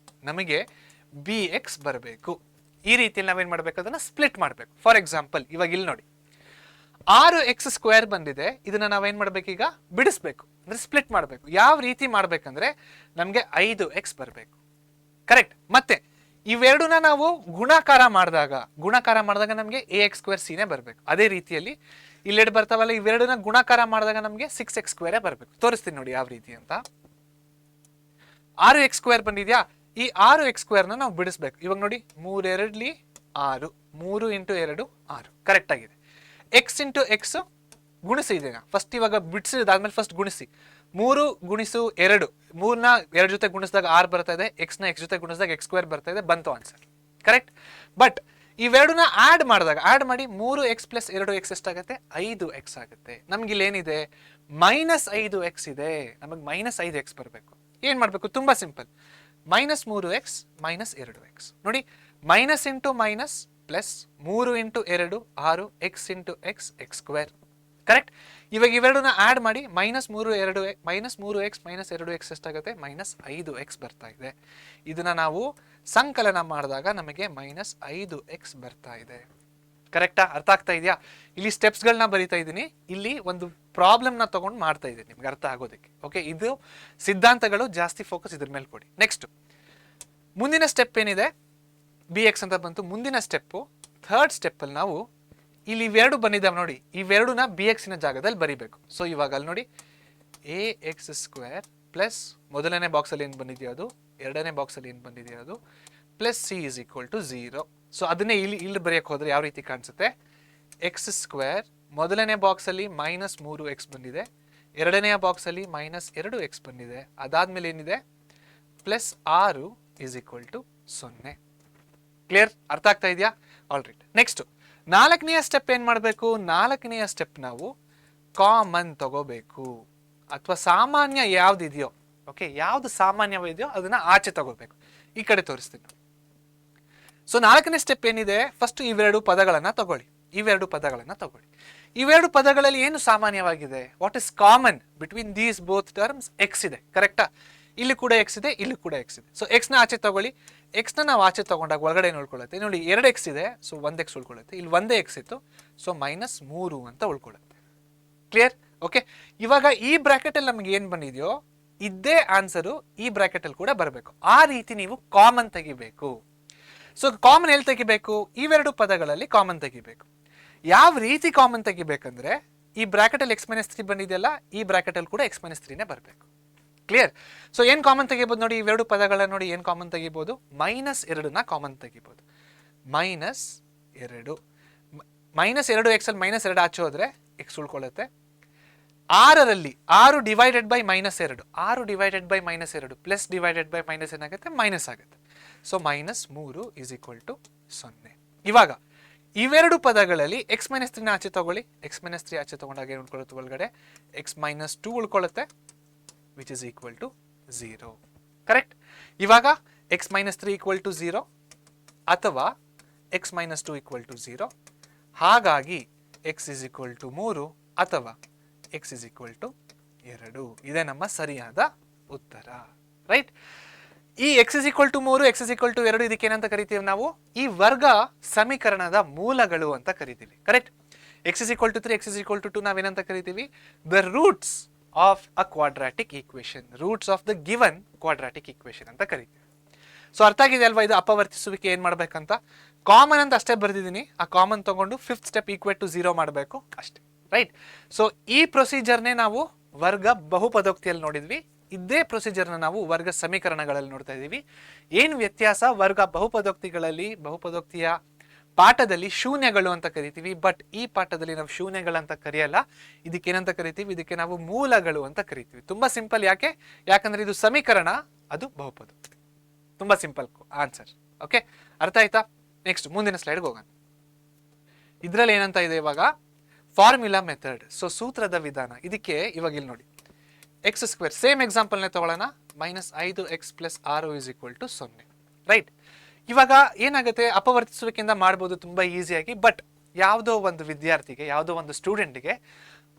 ನಮಗೆ ಬಿ ಎಕ್ಸ್ ಬರಬೇಕು. ಈ ರೀತಿಯಲ್ಲಿ ನಾವೇನ್ ಮಾಡ್ಬೇಕು, ಅದನ್ನ ಸ್ಪ್ಲಿಟ್ ಮಾಡ್ಬೇಕು. ಫಾರ್ ಎಕ್ಸಾಂಪಲ್ ಇವಾಗ ಇಲ್ಲಿ ನೋಡಿ 6x² ಬಂದಿದೆ, ಇದನ್ನ ನಾವೇನ್ ಮಾಡ್ಬೇಕೀಗ, ಬಿಡಿಸ್ಬೇಕು ಅಂದ್ರೆ ಸ್ಪ್ಲಿಟ್ ಮಾಡ್ಬೇಕು. ಯಾವ ರೀತಿ ಮಾಡ್ಬೇಕಂದ್ರೆ ನಮ್ಗೆ 5x ಬರಬೇಕು. ಕರೆಕ್ಟ್. ಮತ್ತೆ ಇವೆರಡನ್ನ ನಾವು ಗುಣಾಕಾರ ಮಾಡಿದಾಗ ನಮಗೆ ax² cನೇ ಬರಬೇಕು. ಅದೇ ರೀತಿಯಲ್ಲಿ ಇಲ್ಲೆರಡು ಬರ್ತಾವಲ್ಲ, ಇವೆರಡನ್ನ ಗುಣಾಕಾರ ಮಾಡಿದಾಗ ನಮಗೆ 6x² ಬರಬೇಕು. ತೋರಿಸ್ತೀನಿ ನೋಡಿ ಯಾವ ರೀತಿ ಅಂತ. 6x² ಬಂದಿದ್ಯಾ, ಈ 6x² ನಾವು ಬಿಡಿಸ್ಬೇಕು. ಇವಾಗ ನೋಡಿ 3 2 6, 3 × 2 6 ಕರೆಕ್ಟ್ ಆಗಿದೆ. x × x ಗುಣಿಸಿ ಇದೀಗ ಫಸ್ಟ್. ಇವಾಗ ಬಿಡಿಸಿದಾದ್ಮೇಲೆ ಫಸ್ಟ್ ಗುಣಿಸಿ. 3 × 2, 3ನ 2 ಜೊತೆ ಗುಣಿಸಿದಾಗ 6 ಬರ್ತಾ ಇದೆ, x ನ x ಜೊತೆ ಗುಣಿಸಿದಾಗ x² ಬರ್ತಾ ಇದೆ, ಬಂತು ಆನ್ಸರ್. ಕರೆಕ್ಟ್. ಬಟ್ ಇವೆರಡನ್ನ ಆಡ್ ಮಾಡಿ 3x + 2x ಎಷ್ಟಾಗುತ್ತೆ, 5x ಆಗುತ್ತೆ. ನಮ್ಗೆ ಇಲ್ಲಿ ಏನಿದೆ, -5x ಇದೆ, ನಮಗೆ -5x ಬರಬೇಕು. ಏನ್ ಮಾಡ್ಬೇಕು, ತುಂಬಾ ಸಿಂಪಲ್. -3x - 2x ನೋಡಿ, minus into minus plus 3 × 2 6, x × x x². Correct. ಇವಾಗ ಇವೆರಡನ್ನ ಆಡ್ ಮಾಡಿ -3x - 2x ಎಷ್ಟಾಗುತ್ತೆ, -5x ಬರ್ತಾ ಇದೆ. ಇದನ್ನ ನಾವು ಸಂಕಲನ ಮಾಡಿದಾಗ ನಮಗೆ -5x ಬರ್ತಾ ಇದೆ. ಕರೆಕ್ಟಾ? ಅರ್ಥ ಆಗ್ತಾ ಇದೆಯಾ? ಇಲ್ಲಿ ಸ್ಟೆಪ್ಸ್ಗಳನ್ನ ಬರಿತಾ ಇದ್ದೀನಿ, ಇಲ್ಲಿ ಒಂದು ಪ್ರಾಬ್ಲಮ್ನ ತಗೊಂಡು ಮಾಡ್ತಾ ಇದ್ದೀನಿ ನಿಮ್ಗೆ ಅರ್ಥ ಆಗೋದಕ್ಕೆ. ಓಕೆ, ಇದು ಸಿದ್ಧಾಂತಗಳು, ಜಾಸ್ತಿ ಫೋಕಸ್ ಇದ್ರ ಮೇಲೆ ಕೊಡಿ. ನೆಕ್ಸ್ಟ್ ಮುಂದಿನ ಸ್ಟೆಪ್ ಏನಿದೆ, bx ಅಂತ ಬಂತು. ಮುಂದಿನ ಸ್ಟೆಪ್ಪು, ಥರ್ಡ್ ಸ್ಟೆಪ್ಪಲ್ಲಿ ನಾವು ಇಲ್ಲಿ ಇವೆರಡು ಬಂದಿದ್ದಾವೆ ನೋಡಿ, ಇವೆರಡನ್ನ bx ನ ಜಾಗದಲ್ಲಿ ಬರಿಬೇಕು. ಸೊ ಇವಾಗ ಅಲ್ಲಿ ನೋಡಿ ax² ಪ್ಲಸ್ ಮೊದಲನೇ ಬಾಕ್ಸಲ್ಲಿ ಏನು ಬಂದಿದೆಯೋ ಅದು, ಎರಡನೇ ಬಾಕ್ಸಲ್ಲಿ ಏನು ಬಂದಿದೆಯೋ ಅದು, ಪ್ಲಸ್ c = 0. ಸೊ ಅದನ್ನೇ ಇಲ್ಲಿ ಬರೆಯಕ್ಕೆ ಹೋದ್ರೆ ಯಾವ ರೀತಿ ಕಾಣಿಸುತ್ತೆ, x² ಮೊದಲನೇ ಬಾಕ್ಸಲ್ಲಿ -3x ಬಂದಿದೆ, ಎರಡನೆಯ ಬಾಕ್ಸಲ್ಲಿ -2x ಬಂದಿದೆ. ಅದಾದ್ಮೇಲೆ ಏನಿದೆ, +6 = 0. ಕ್ಲಿಯರ್? ಅರ್ಥ ಆಗ್ತಾ ಇದೆಯಾ? ಆಲ್ರೈಟ್. ನೆಕ್ಸ್ಟ್ ನಾಲ್ಕನೆಯ ಸ್ಟೆಪ್ ಏನ್ ಮಾಡಬೇಕು, ನಾಲ್ಕನೆಯ ಸ್ಟೆಪ್ ನಾವು ಕಾಮನ್ ತಗೋಬೇಕು, ಅಥವಾ ಸಾಮಾನ್ಯ ಯಾವ್ದಿದೆಯೋ, ಓಕೆ, ಯಾವ್ದು ಸಾಮಾನ್ಯವಿದೆಯೋ ಅದನ್ನ ಆಚೆ ತಗೋಬೇಕು. ಈ ಕಡೆ ತೋರಿಸ್ತೀನಿ. ಸೊ ನಾಲ್ಕನೇ ಸ್ಟೆಪ್ ಏನಿದೆ, ಫಸ್ಟ್ ಇವೆರಡು ಪದಗಳನ್ನ ತಗೊಳ್ಳಿ. ಇವೆರಡು ಪದಗಳಲ್ಲಿ ಏನು ಸಾಮಾನ್ಯವಾಗಿದೆ, what is common between these both terms, X ಇದೆ. ಕರೆಕ್ಟಾ? ಇಲ್ಲಿ ಕೂಡ ಎಕ್ಸ್ ಇದೆ, ಇಲ್ಲಿ ಕೂಡ ಎಕ್ಸ್ ಇದೆ. ಸೊ ಎಕ್ಸ್ ನ ಆಚೆ ತಗೊಳ್ಳಿ. ಎಕ್ಸ್ ನ ನಾವು ಆಚೆ ತಗೊಂಡಾಗ ಒಳಗಡೆ ಏನು ಉಳ್ಕೊಳ್ಳುತ್ತೆ ನೋಡಿ, 2x ಇದೆ, ಸೊ 1x ಉಳ್ಕೊಳ್ಳುತ್ತೆ. ಇಲ್ಲಿ ಒಂದೇ ಎಕ್ಸ್ ಇತ್ತು, ಸೊ -3 ಅಂತ ಉಳ್ಕೊಳ್ಳುತ್ತೆ. ಕ್ಲಿಯರ್? ಓಕೆ. ಇವಾಗ ಈ ಬ್ರಾಕೆಟ್ ಅಲ್ಲಿ ನಮ್ಗೆ ಏನ್ ಬಂದಿದೆಯೋ ಇದೇ ಆನ್ಸರು ಈ ಬ್ರಾಕೆಟ್ ಅಲ್ಲಿ ಕೂಡ ಬರಬೇಕು. ಆ ರೀತಿ ನೀವು ಕಾಮನ್ ತೆಗಿಬೇಕು. ಸೊ ಕಾಮನ್ ಎಲ್ಲಿ ತೆಗಿಬೇಕು, ಇವೆರಡು ಪದಗಳಲ್ಲಿ ಕಾಮನ್ ತೆಗಿಬೇಕು. ಯಾವ ರೀತಿ ಕಾಮನ್ ತೆಗಿಬೇಕಂದ್ರೆ, ಈ ಬ್ರಾಕೆಟ್ ಅಲ್ಲಿ x-3 ಬಂದಿದೆಯಲ್ಲ, ಈ ಬ್ರಾಕೆಟ್ ಅಲ್ಲಿ ಕೂಡ x-3ನೇ ಬರಬೇಕು. ಕ್ಲಿಯರ್? ಸೊ ಏನ್ ಕಾಮನ್ ತೆಗಿಬಹುದು ನೋಡಿ, ಇವೆರಡು ಪದಗಳ ನೋಡಿ ಏನ್ ಕಾಮನ್ ತೆಗಿಬಹುದು, -2ನ ಕಾಮನ್ ತೆಗಿಬಹುದು. -2 -2x ಅಲ್ಲಿ -2 ಆಚೆ ಹೋದ್ರೆ x ಉಳ್ಕೊಳ್ಳುತ್ತೆ. 6ರಲ್ಲಿ 6 divided by -2, 6 divided by -2 plus divided by minus ಏನಾಗುತ್ತೆ, ಮೈನಸ್ ಆಗುತ್ತೆ. ಸೊ -3 = 0. ಇವಾಗ ಇವೆರಡು ಪದಗಳಲ್ಲಿ x-3ನ ಆಚೆ ತಗೊಳ್ಳಿ. x-3 ಆಚೆ ತಗೊಂಡಾಗ ಏನು ಉಳ್ಕೊಳ್ಳುತ್ತೆ, ಒಳಗಡೆ x-2 ಉಳ್ಕೊಳ್ಳುತ್ತೆ, which is equal to 0. Correct? ಇವಾಗ x-3 = 0 ಅಥವಾ x-2 = 0. ಹಾಗಾಗಿ x = 3 ಅಥವಾ x = 2. ಇದೇ ನಮ್ಮ ಸರಿಯಾದ ಉತ್ತರ. ರೈಟ್? ಈ x = 3, x = 2 ಇದಕ್ಕೆ ಏನಂತ ಕರಿತೀವಿ ನಾವು, ಈ ವರ್ಗ ಸಮೀಕರಣದ ಮೂಲಗಳು ಅಂತ ಕರಿತೀವಿ. ಕರೆಕ್ಟ್? x = 3, x = 2 ನಾವೇನಂತ ಕರಿತೀವಿ, the roots of a quadratic equation, roots of the given quadratic equation ಅಂತ ಕರಿತೀವಿ. ಸೊ ಅರ್ಥ ಆಗಿದೆ ಅಲ್ವಾ ಇದು ಅಪವರ್ತಿಸುವಿಕೆ ಏನ್ ಮಾಡ್ಬೇಕಂತ? ಕಾಮನ್ ಅಂತ ಅಷ್ಟೇ ಬರ್ದಿದ್ದೀನಿ. ಆ ಕಾಮನ್ ತಗೊಂಡು 5th ಸ್ಟೆಪ್ = 0 ಮಾಡಬೇಕು ಅಷ್ಟೇ. ರೈಟ್? ಸೊ ಈ ಪ್ರೊಸೀಜರ್ನೇ ನಾವು ವರ್ಗ ಬಹುಪದೋಕ್ತಿಯಲ್ಲಿ ನೋಡಿದ್ವಿ. ಇದೇ ಪ್ರೊಸೀಜರ್ನ ನಾವು ವರ್ಗ ಸಮೀಕರಣಗಳಲ್ಲಿ ನೋಡ್ತಾ ಇದ್ದೀವಿ. ಏನು ವ್ಯತ್ಯಾಸ, ವರ್ಗ ಬಹುಪದೋಕ್ತಿಗಳಲ್ಲಿ, ಬಹುಪದೋಕ್ತಿಯ ಪಾಠದಲ್ಲಿ ಶೂನ್ಯಗಳು ಅಂತ ಕರಿತೀವಿ, ಬಟ್ ಈ ಪಾಠದಲ್ಲಿ ನಾವು ಶೂನ್ಯಗಳಂತ ಕರೆಯಲ್ಲ. ಇದಕ್ಕೆ ಏನಂತ ಕರಿತೀವಿ, ಇದಕ್ಕೆ ನಾವು ಮೂಲಗಳು ಅಂತ ಕರಿತೀವಿ. ತುಂಬಾ ಸಿಂಪಲ್. ಯಾಕಂದ್ರೆ ಇದು ಸಮೀಕರಣ, ಅದು ಬಹುಪದೋಕ್ತಿ. ತುಂಬಾ ಸಿಂಪಲ್ ಆನ್ಸರ್. ಓಕೆ, ಅರ್ಥ ಆಯ್ತಾ? ನೆಕ್ಸ್ಟ್ ಮುಂದಿನ ಸ್ಲೈಡ್ಗೆ ಹೋಗೋಣ. ಇದ್ರಲ್ಲಿ ಏನಂತ ಇದೆ ಇವಾಗ, ಫಾರ್ಮುಲಾ ಮೆಥಡ್. ಸೊ ಸೂತ್ರದ ವಿಧಾನ. ಇದಕ್ಕೆ ಇವಾಗ ಇಲ್ಲಿ ನೋಡಿ, x² ಸೇಮ್ ಎಕ್ಸಾಂಪಲ್ನೇ ತಗೊಳ್ಳೋಣ. -5x + 6 = 0. ರೈಟ್? ಇವಾಗ ಏನಾಗುತ್ತೆ, ಅಪವರ್ತಿಸುವಿಕೆಯಿಂದ ಮಾಡ್ಬೋದು ತುಂಬಾ ಈಸಿಯಾಗಿ. ಬಟ್ ಯಾವುದೋ ಒಂದು ವಿದ್ಯಾರ್ಥಿಗೆ, ಯಾವುದೋ ಒಂದು ಸ್ಟೂಡೆಂಟ್ಗೆ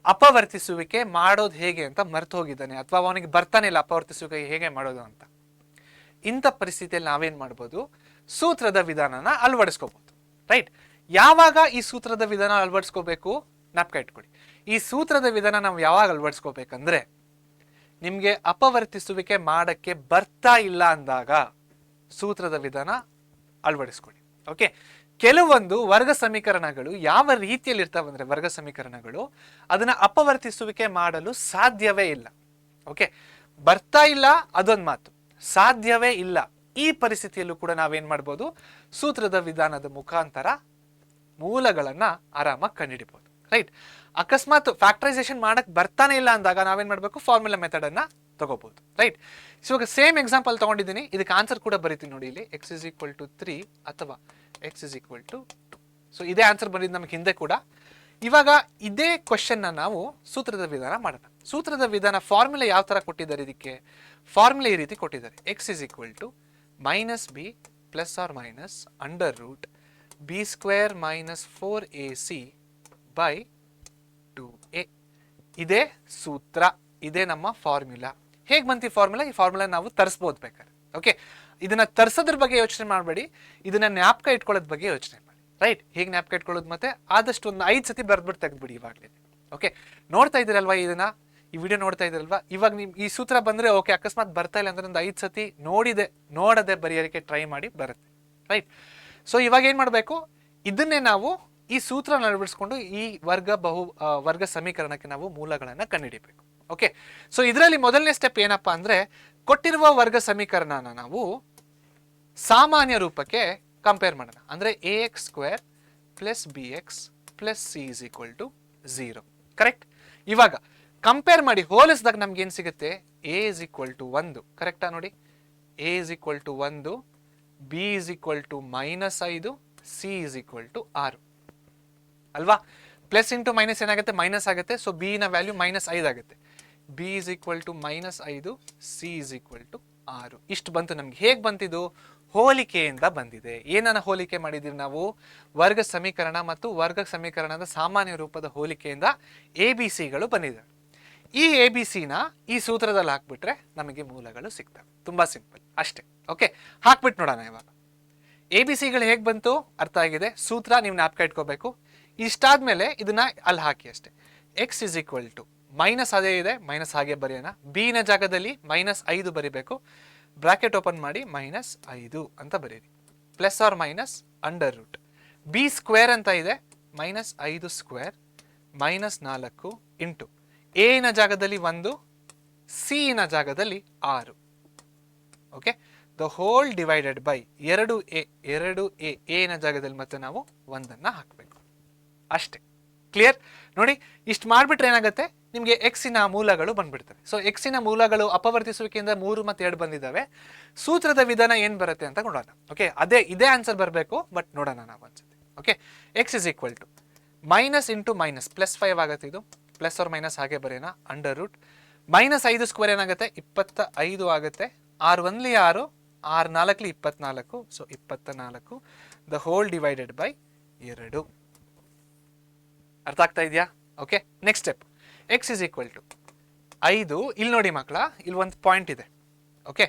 ಅಪವರ್ತಿಸುವಿಕೆ ಮಾಡೋದು ಹೇಗೆ ಅಂತ ಮರ್ತು ಹೋಗಿದ್ದಾನೆ, ಅಥವಾ ಅವನಿಗೆ ಬರ್ತಾನೆ ಇಲ್ಲ ಅಪವರ್ತಿಸುವಿಕೆ ಹೇಗೆ ಮಾಡೋದು ಅಂತ. ಇಂಥ ಪರಿಸ್ಥಿತಿಯಲ್ಲಿ ನಾವೇನ್ ಮಾಡ್ಬೋದು, ಸೂತ್ರದ ವಿಧಾನನ ಅಳವಡಿಸ್ಕೋಬಹುದು. ರೈಟ್? ಯಾವಾಗ ಈ ಸೂತ್ರದ ವಿಧಾನ ಅಳವಡಿಸ್ಕೋಬೇಕು, ಜ್ಞಾಪಕ ಇಟ್ಕೊಳ್ಳಿ. ಈ ಸೂತ್ರದ ವಿಧಾನ ನಾವು ಯಾವಾಗ ಅಳವಡಿಸ್ಕೋಬೇಕಂದ್ರೆ, ನಿಮ್ಗೆ ಅಪವರ್ತಿಸುವಿಕೆ ಮಾಡಕ್ಕೆ ಬರ್ತಾ ಇಲ್ಲ ಅಂದಾಗ ಸೂತ್ರದ ವಿಧಾನ ಅಳವಡಿಸ್ಕೊಳ್ಳಿ. ಓಕೆ, ಕೆಲವೊಂದು ವರ್ಗ ಸಮೀಕರಣಗಳು ಯಾವ ರೀತಿಯಲ್ಲಿ ಇರ್ತಾವಂದ್ರೆ, ವರ್ಗ ಸಮೀಕರಣಗಳು ಅದನ್ನ ಅಪವರ್ತಿಸುವಿಕೆ ಮಾಡಲು ಸಾಧ್ಯವೇ ಇಲ್ಲ. ಓಕೆ, ಬರ್ತಾ ಇಲ್ಲ ಅದೊಂದು ಮಾತು, ಸಾಧ್ಯವೇ ಇಲ್ಲ. ಈ ಪರಿಸ್ಥಿತಿಯಲ್ಲೂ ಕೂಡ ನಾವೇನ್ ಮಾಡ್ಬೋದು, ಸೂತ್ರದ ವಿಧಾನದ ಮುಖಾಂತರ ಮೂಲಗಳನ್ನ ಆರಾಮಾಗಿ ಕಂಡುಹಿಡಿಬಹುದು. ರೈಟ್? ಅಕಸ್ಮಾತ್ ಫ್ಯಾಕ್ಟರೈಸೇಷನ್ ಮಾಡಕ್ ಬರ್ತಾನೆ ಇಲ್ಲ ಅಂದಾಗ ನಾವೇನ್ ಮಾಡ್ಬೇಕು, ಫಾರ್ಮುಲಾ ಮೆಥಡ್ ಅನ್ನ ತಗೋಬಹುದು. ರೈಟ್? ಇವಾಗ ಸೇಮ್ ಎಕ್ಸಾಂಪಲ್ ತಗೊಂಡಿದ್ದೀನಿ, ಇದಕ್ಕೆ ಆನ್ಸರ್ ಕೂಡ ಬರೀತೀನಿ ನೋಡಿ ಇಲ್ಲಿ, x is equal to 3 ಅಥವಾ x is equal to 2. So ಇದೇ ಆನ್ಸರ್ ಬಂದಿದ್ದು ನಮಗೆ ಹಿಂದೆ ಕೂಡ. ಇವಾಗ ಇದೇ ಕ್ವಶನ್ ನಾವು ಸೂತ್ರದ ವಿಧಾನ ಮಾಡೋಣ. ಸೂತ್ರದ ವಿಧಾನ ಫಾರ್ಮುಲಾ ಯಾವ ತರ ಕೊಟ್ಟಿದ್ದಾರೆ, ಇದಕ್ಕೆ ಫಾರ್ಮುಲಾ ಈ ರೀತಿ ಕೊಟ್ಟಿದ್ದಾರೆ, x is equal to -b plus or minus under root b square minus 4ac by 2a. ಇದೇ ಸೂತ್ರ, ಇದೇ ನಮ್ಮ ಫಾರ್ಮುಲಾ. ಹೇಗೆ ಬಂತು ಈ ಫಾರ್ಮುಲಾ? ಈ ಫಾರ್ಮುಲಾ ನಾವು ತರಿಸ್ಬೋದು ಬೇಕಾದ್ರೆ. ಓಕೆ, ಇದನ್ನ ತರಿಸೋದ್ರ ಬಗ್ಗೆ ಯೋಚನೆ ಮಾಡಬೇಡಿ, ಇದನ್ನ ಜ್ಞಾಪಕ ಇಟ್ಕೊಳ್ಳೋದ್ ಬಗ್ಗೆ ಯೋಚನೆ ಮಾಡಿ. ರೈಟ್? ಹೇಗೆ ಜ್ಞಾಪಕ ಇಟ್ಕೊಳ್ಳೋದು, ಮತ್ತೆ ಆದಷ್ಟು ಒಂದು 5 ಸತಿ ಬರ್ದ್ಬಿಟ್ಟು ತೆಗೆದ್ಬಿಡಿ ಇವಾಗಲೇ. ಓಕೆ, ನೋಡ್ತಾ ಇದ್ದೀರಲ್ವಾ ಇದನ್ನ, ಈ ವಿಡಿಯೋ ನೋಡ್ತಾ ಇದ್ದೀರಲ್ವಾ, ಇವಾಗ ನಿಮ್ ಈ ಸೂತ್ರ ಬಂದ್ರೆ ಓಕೆ, ಅಕಸ್ಮಾತ್ ಬರ್ತಾ ಇಲ್ಲ ಅಂದ್ರೆ ಒಂದು 5 ಸತಿ ನೋಡದೆ ಬರೆಯೋಕ್ಕೆ ಟ್ರೈ ಮಾಡಿ, ಬರುತ್ತೆ. ರೈಟ್? ಸೊ ಇವಾಗ ಏನ್ ಮಾಡಬೇಕು, ಇದನ್ನೇ ನಾವು ಈ ಸೂತ್ರ ಅಳವಡಿಸ್ಕೊಂಡು ಈ ವರ್ಗ ಸಮೀಕರಣಕ್ಕೆ ನಾವು ಮೂಲಗಳನ್ನ ಕಂಡುಹಿಡಿಯಬೇಕು. ಓಕೆ, ಸೊ ಇದರಲ್ಲಿ ಮೊದಲನೇ ಸ್ಟೆಪ್ ಏನಪ್ಪಾ ಅಂದ್ರೆ, ಕೊಟ್ಟಿರುವ ವರ್ಗ ಸಮೀಕರಣನ ನಾವು ಸಾಮಾನ್ಯ ರೂಪಕ್ಕೆ ಕಂಪೇರ್ ಮಾಡೋಣ. ಅಂದ್ರೆ ax² + bx + c = 0. ಕರೆಕ್ಟ್? ಇವಾಗ ಕಂಪೇರ್ ಮಾಡಿ ಹೋಲಿಸಿದಾಗ ನಮ್ಗೆ ಏನ್ ಸಿಗುತ್ತೆ, a = 1. ಕರೆಕ್ಟಾ? ನೋಡಿ, a = 1, b = -5, c = 6 ಅಲ್ವಾ? ಪ್ಲಸ್ ಇಂಟು ಮೈನಸ್ ಏನಾಗುತ್ತೆ, ಮೈನಸ್ ಆಗುತ್ತೆ. ಸೊ ಬಿ ನ ವ್ಯಾಲ್ಯೂ -5 ಆಗುತ್ತೆ. b = -5, c = 6. ಇಷ್ಟು ಬಂತು ನಮ್ಗೆ. ಹೇಗೆ ಬಂತಿದ್ದು? ಹೋಲಿಕೆಯಿಂದ ಬಂದಿದೆ. ಏನನ್ನ ಹೋಲಿಕೆ ಮಾಡಿದೀವಿ ನಾವು? ವರ್ಗ ಸಮೀಕರಣ ಮತ್ತು ವರ್ಗ ಸಮೀಕರಣದ ಸಾಮಾನ್ಯ ರೂಪದ ಹೋಲಿಕೆಯಿಂದ ABC ಗಳು ಬಂದಿದೆ. ಈ ABC ನ ಈ ಸೂತ್ರದಲ್ಲಿ ಹಾಕ್ಬಿಟ್ರೆ ನಮಗೆ ಮೂಲಗಳು ಸಿಗ್ತವೆ. ತುಂಬಾ ಸಿಂಪಲ್ ಅಷ್ಟೇ. ಓಕೆ, ಹಾಕ್ಬಿಟ್ಟು ನೋಡೋಣ. ಇವಾಗ ABC ಗಳು ಹೇಗೆ ಬಂತು ಅರ್ಥ ಆಗಿದೆ. ಸೂತ್ರ ನೀವು ಜ್ಞಾಪಕ ಇಟ್ಕೋಬೇಕು. ಇಷ್ಟಾದ್ಮೇಲೆ ಇದನ್ನ ಅಲ್ಲಿ ಹಾಕಿ ಅಷ್ಟೇ. x is equal to minus ಅದೇ ಇದೆ, ಮೈನಸ್ ಹಾಗೆ ಬರೆಯೋಣ. ಬಿ ನ ಜಾಗದಲ್ಲಿ -5 ಬರಿಬೇಕು. ಬ್ರಾಕೆಟ್ ಓಪನ್ ಮಾಡಿ -5 ಅಂತ ಬರೀರಿ. Plus or minus under root b square ಅಂತ ಇದೆ, -5² -4 ಇಂಟು ಎ ನ ಜಾಗದಲ್ಲಿ 1, ಸಿ ನ ಜಾಗದಲ್ಲಿ 6. Okay, the whole divided by 2a A ನ ಜಾಗದಲ್ಲಿ ಮತ್ತೆ ನಾವು 1 ಹಾಕಬೇಕು ಅಷ್ಟೇ. ಕ್ಲಿಯರ್? ನೋಡಿ, ಇಷ್ಟು ಮಾಡಿಬಿಟ್ರೆ ಏನಾಗುತ್ತೆ, ನಿಮಗೆ ಎಕ್ಸಿನ ಮೂಲಗಳು ಬಂದ್ಬಿಡ್ತವೆ. ಸೊ ಎಕ್ಸಿನ ಮೂಲಗಳು ಅಪವರ್ತಿಸುವಿಕೆಯಿಂದ 3 ಮತ್ತು 2 ಬಂದಿದ್ದಾವೆ. ಸೂತ್ರದ ವಿಧಾನ ಏನ್ ಬರುತ್ತೆ ಅಂತ ನೋಡೋಣ. ಓಕೆ, ಇದೇ ಆನ್ಸರ್ ಬರಬೇಕು, ಬಟ್ ನೋಡೋಣ ನಾವು ಅನ್ಸುತ್ತೆ. Okay, x is equal to minus into minus +5 ಆಗುತ್ತೆ. ಇದು ಪ್ಲಸ್ ಆರ್ ಮೈನಸ್ ಹಾಗೆ ಬರೆಯೋಣ. ಅಂಡರ್ ರೂಟ್ -5² ಏನಾಗುತ್ತೆ, 25 ಆಗುತ್ತೆ. 6 1 6, 6 4 24, so 24. The whole divided by 2. ಅರ್ಥ ಆಗ್ತಾ ಇದೆಯಾ? Okay, next step. x is equal to 5. ಇಲ್ಲಿ ನೋಡಿ ಮಕ್ಕಳ, ಇಲ್ಲಿ ಒಂದು ಪಾಯಿಂಟ್ ಇದೆ. ಓಕೆ,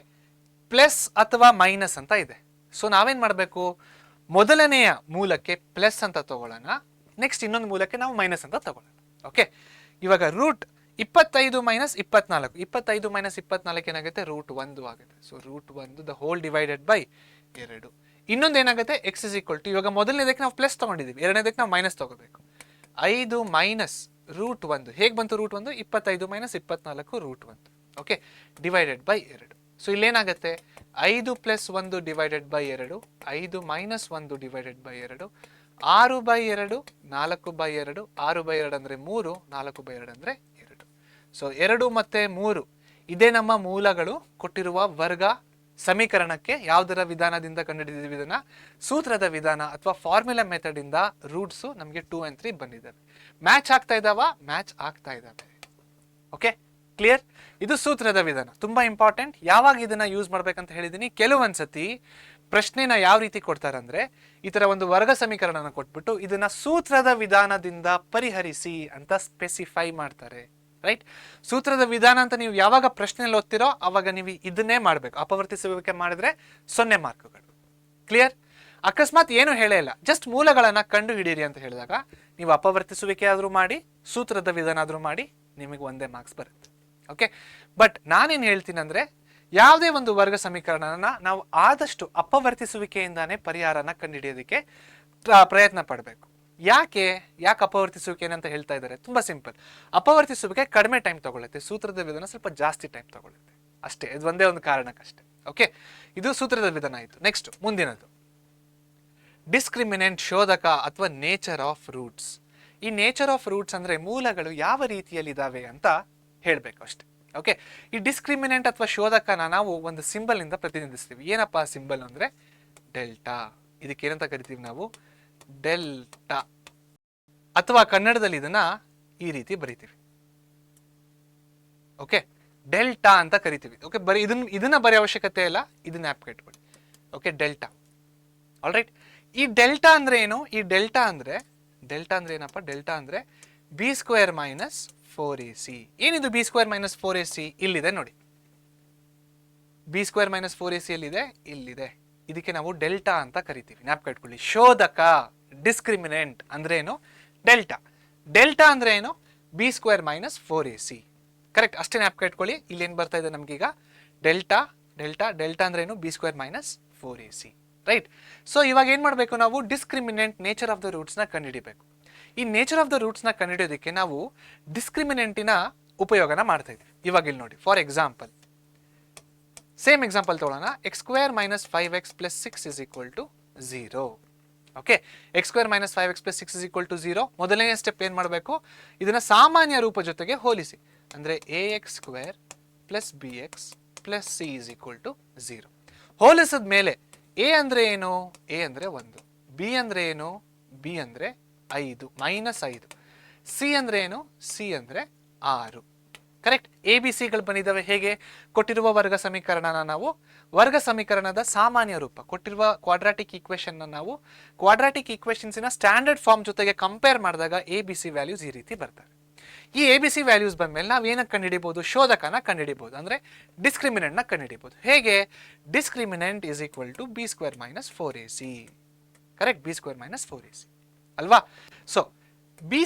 ಪ್ಲಸ್ ಅಥವಾ ಮೈನಸ್ ಅಂತ ಇದೆ. ಸೊ ನಾವೇನ್ ಮಾಡಬೇಕು, ಮೊದಲನೆಯ ಮೂಲಕ್ಕೆ ಪ್ಲಸ್ ಅಂತ ತಗೊಳ್ಳೋಣ, ನೆಕ್ಸ್ಟ್ ಇನ್ನೊಂದು ಮೂಲಕ್ಕೆ ನಾವು ಮೈನಸ್ ಅಂತ ತಗೊಳ್ಳೋಣ. ಓಕೆ, ಇವಾಗ ರೂಟ್ 25 - 24, 25 - 24 ಏನಾಗುತ್ತೆ, √1 ಆಗುತ್ತೆ. So √1 the whole divided by 2. ಇನ್ನೊಂದು ಏನಾಗುತ್ತೆ, x is equal to ಇವಾಗ ಮೊದಲನೇದಕ್ಕೆ ನಾವು ಪ್ಲಸ್ ತಗೊಂಡಿದ್ದೀವಿ, ಎರಡನೇದಕ್ಕೆ ನಾವು ಮೈನಸ್ ತಗೋಬೇಕು. 5 ಮೈನಸ್ √1 ಹೇಗೆ ಬಂತು, √1 25 - 24 √1. Okay, divided by 2. ಸೊ ಇಲ್ಲೇನಾಗುತ್ತೆ, 5 + 1 ಡಿವೈಡೆಡ್ ಬೈ 2, 5 - 1 ಡಿವೈಡೆಡ್ ಬೈ 2, 6/2, 4/2, 6/2 ಅಂದ್ರೆ 3, 4/2 ಅಂದ್ರೆ 2. ಸೊ 2 ಮತ್ತು 3 ಇದೇ ನಮ್ಮ ಮೂಲಗಳು. ಕೊಟ್ಟಿರುವ ವರ್ಗ ಸಮೀಕರಣಕ್ಕೆ ಯಾವುದರ ವಿಧಾನದಿಂದ ಕಂಡುಹಿಡಿದಿದ್ದೀವಿ, ಇದನ್ನ ಸೂತ್ರದ ವಿಧಾನ ಅಥವಾ ಫಾರ್ಮುಲಾ ಮೆಥಡ್ ಇಂದ ರೂಟ್ಸ್ ನಮಗೆ 2 and 3 ಬಂದಿದ್ದಾವೆ. ಮ್ಯಾಚ್ ಆಗ್ತಾ ಇದಾವ, ಮ್ಯಾಚ್ ಆಗ್ತಾ ಇದ್ದಾವೆ. Okay, clear? ಇದು ಸೂತ್ರದ ವಿಧಾನ, ತುಂಬಾ ಇಂಪಾರ್ಟೆಂಟ್. ಯಾವಾಗ ಇದನ್ನ ಯೂಸ್ ಮಾಡ್ಬೇಕಂತ ಹೇಳಿದೀನಿ, ಕೆಲವೊಂದ್ಸತಿ ಪ್ರಶ್ನೆನ ಯಾವ ರೀತಿ ಕೊಡ್ತಾರೆ ಅಂದ್ರೆ, ಈ ತರ ಒಂದು ವರ್ಗ ಸಮೀಕರಣನ ಕೊಟ್ಬಿಟ್ಟು ಇದನ್ನ ಸೂತ್ರದ ವಿಧಾನದಿಂದ ಪರಿಹರಿಸಿ ಅಂತ ಸ್ಪೆಸಿಫೈ ಮಾಡ್ತಾರೆ. ರೈಟ್. ಸೂತ್ರದ ವಿಧಾನ ಅಂತ ನೀವು ಯಾವಾಗ ಪ್ರಶ್ನೆಯಲ್ಲಿ ಓದ್ತಿರೋ ಅವಾಗ ನೀವು ಇದನ್ನೇ ಮಾಡಬೇಕು. ಅಪವರ್ತಿಸುವಿಕೆ ಮಾಡಿದ್ರೆ 0 ಮಾರ್ಕ್ಗಳು. ಕ್ಲಿಯರ್? ಅಕಸ್ಮಾತ್ ಏನು ಹೇಳೇ ಇಲ್ಲ, ಜಸ್ಟ್ ಮೂಲಗಳನ್ನ ಕಂಡು ಹಿಡೀರಿ ಅಂತ ಹೇಳಿದಾಗ ನೀವು ಅಪವರ್ತಿಸುವಿಕೆ ಆದ್ರೂ ಮಾಡಿ, ಸೂತ್ರದ ವಿಧಾನ ಆದ್ರೂ ಮಾಡಿ, ನಿಮಗೆ 1 ಮಾರ್ಕ್ಸ್ ಬರುತ್ತೆ. ಓಕೆ. ಬಟ್ ನಾನೇನು ಹೇಳ್ತೀನಿ ಅಂದ್ರೆ, ಯಾವುದೇ ಒಂದು ವರ್ಗ ಸಮೀಕರಣನ ನಾವು ಆದಷ್ಟು ಅಪವರ್ತಿಸುವಿಕೆಯಿಂದಾನೇ ಪರಿಹಾರನ ಕಂಡುಹಿಡಿಯೋದಕ್ಕೆ ಪ್ರಯತ್ನ ಪಡಬೇಕು. ಯಾಕೆ ಅಪವರ್ತಿಸುವಿಕೆ ಅಂತ ಹೇಳ್ತಾ ಇದ್ದಾರೆ? ತುಂಬಾ ಸಿಂಪಲ್. ಅಪವರ್ತಿಸುವಿಕೆ ಕಡಿಮೆ ಟೈಮ್ ತಗೊಳುತ್ತೆ, ಸೂತ್ರದ ವಿಧಾನ ಸ್ವಲ್ಪ ಜಾಸ್ತಿ ಟೈಮ್ ತಗೊಳುತ್ತೆ ಅಷ್ಟೇ. ಇದು ಒಂದೇ ಒಂದು ಕಾರಣಕ್ಕಷ್ಟೇ. ಓಕೆ, ಇದು ಸೂತ್ರದ ವಿಧಾನ ಆಯಿತು. ನೆಕ್ಸ್ಟ್ ಮುಂದಿನದು ಡಿಸ್ಕ್ರಿಮಿನೆಂಟ್, ಶೋಧಕ ಅಥವಾ ನೇಚರ್ ಆಫ್ ರೂಟ್ಸ್. ಈ ನೇಚರ್ ಆಫ್ ರೂಟ್ಸ್ ಅಂದ್ರೆ ಮೂಲಗಳು ಯಾವ ರೀತಿಯಲ್ಲಿ ಇದಾವೆ ಅಂತ ಹೇಳಬೇಕು ಅಷ್ಟೇ. ಓಕೆ, ಈ ಡಿಸ್ಕ್ರಿಮಿನೆಂಟ್ ಅಥವಾ ಶೋಧಕನ ನಾವು ಒಂದು ಸಿಂಬಲ್ ಇಂದ ಪ್ರತಿನಿಧಿಸ್ತೀವಿ. ಏನಪ್ಪಾ ಸಿಂಬಲ್ ಅಂದ್ರೆ ಡೆಲ್ಟಾ. ಇದಕ್ಕೆ ಏನಂತ ಕರಿತೀವಿ ನಾವು? ಡೆಲ್ಟಾ. ಅಥವಾ ಕನ್ನಡದಲ್ಲಿ ಇದನ್ನ ಈ ರೀತಿ ಬರಿತೀವಿ. ಓಕೆ, ಡೆಲ್ಟಾ ಅಂತ ಕರಿತೀವಿ. ಓಕೆ, ಬರೀ ಇದನ್ನ ಬರೀ ಅವಶ್ಯಕತೆ ಇಲ್ಲ, ಇದನ್ನ ಆ್ಯಪ್ ಇಟ್ಕೊಳ್ಳಿ. Okay, delta. All right. ಈ ಡೆಲ್ಟಾ ಅಂದ್ರೆ ಏನು? ಈ ಡೆಲ್ಟಾ ಅಂದ್ರೆ ಏನಪ್ಪ? ಡೆಲ್ಟಾ ಅಂದ್ರೆ b² - 4ac. ಏನಿದು b² - 4ac? ಇಲ್ಲಿದೆ ನೋಡಿ, b² - 4ac ಎಲ್ಲಿದೆ? ಇಲ್ಲಿದೆ. ಇದಕ್ಕೆ ನಾವು ಡೆಲ್ಟಾ ಅಂತ ಕರಿತೀವಿ. ಜ್ಞಾಪಕ ಇಟ್ಕೊಳ್ಳಿ. ಶೋಧಕ ಡಿಸ್ಕ್ರಿಮಿನೆಂಟ್ ಅಂದ್ರೆ ಏನು? ಡೆಲ್ಟಾ. ಡೆಲ್ಟಾ ಅಂದ್ರೆ ಏನು? b² - 4ac. ಕರೆಕ್ಟ್, ಅಷ್ಟೇ ಜ್ಞಾಪಕ ಇಟ್ಕೊಳ್ಳಿ. ಇಲ್ಲಿ ಏನ್ ಬರ್ತಾ ಇದೆ ನಮ್ಗೀಗ? ಡೆಲ್ಟಾ. ಡೆಲ್ಟಾ ಅಂದ್ರೆ ಏನು? b² - 4ac. ರೈಟ್. ಸೊ ಇವಾಗ ಏನ್ ಮಾಡಬೇಕು ನಾವು? Discriminant, nature of the roots ನ ಕಂಡುಹಿಡಿಬೇಕು. ಈ ನೇಚರ್ ಆಫ್ ದ ರೂಟ್ಸ್ ನ ಕಂಡುಹಿಡಿಯೋದಕ್ಕೆ ನಾವು ಡಿಸ್ಕ್ರಿಮಿನೆಂಟಿನ ಉಪಯೋಗನ ಮಾಡ್ತಾ ಇದ್ದೀವಿ. ಇವಾಗ ಇಲ್ಲಿ ನೋಡಿ, ಫಾರ್ ಎಕ್ಸಾಂಪಲ್, ಸೇಮ್ ಎಕ್ಸಾಂಪಲ್ ತಗೊಳ್ಳೋಣ. x² - 5x + 6 = 0. Okay, x² - 5x + 6 = 0. ಮೊದಲನೇ ಸ್ಟೆಪ್ ಏನ್ ಮಾಡಬೇಕು? ಇದನ್ನ ಸಾಮಾನ್ಯ ರೂಪ ಜೊತೆಗೆ ಹೋಲಿಸಿ. ಅಂದ್ರೆ ax² + bx + c = 0. ಹೋಲಿಸಿದ ಮೇಲೆ a ಅಂದ್ರೆ ಏನು? a ಅಂದ್ರೆ 1. b ಅಂದ್ರೆ ಏನು? b ಅಂದ್ರೆ 5 -5. c ಅಂದ್ರೆ ಏನು? c ಅಂದ್ರೆ 6. ಕರೆಕ್ಟ್. ಎ ಬಿ ಸಿಗಳು ಬಂದಿದ್ದಾವೆ. ಹೇಗೆ? ಕೊಟ್ಟಿರುವ ವರ್ಗ ಸಮೀಕರಣನ ನಾವು ವರ್ಗ ಸಮೀಕರಣದ ಸಾಮಾನ್ಯ ರೂಪ, ಕೊಟ್ಟಿರುವ ಕ್ವಾಡ್ರಾಟಿಕ್ ಈಕ್ವೇಷನ್ ನಾವು ಕ್ವಾಡ್ರಾಟಿಕ್ ಈಕ್ವೇಷನ್ಸಿನ ಸ್ಟ್ಯಾಂಡರ್ಡ್ ಫಾರ್ಮ್ ಜೊತೆಗೆ ಕಂಪೇರ್ ಮಾಡಿದಾಗ ಎ ಬಿ ಸಿ ವ್ಯಾಲ್ಯೂಸ್ ಈ ರೀತಿ ಬರ್ತವೆ. ಈ ಎ ಬಿ ಸಿ ವ್ಯಾಲ್ಯೂಸ್ ಬಂದ್ಮೇಲೆ ನಾವು ಏನಕ್ಕೆ ಕಂಡುಹಿಡಿಬಹುದು? ಶೋಧಕನ ಕಂಡುಹಿಡಿಬಹುದು, ಅಂದ್ರೆ ಡಿಸ್ಕ್ರಿಮಿನೆಂಟ್ ನ ಕಂಡುಹಿಡಿಬಹುದು. ಹೇಗೆ? Discriminant = b² - 4ac. Correct, b² - 4ac ಅಲ್ವಾ? ಸೊ b²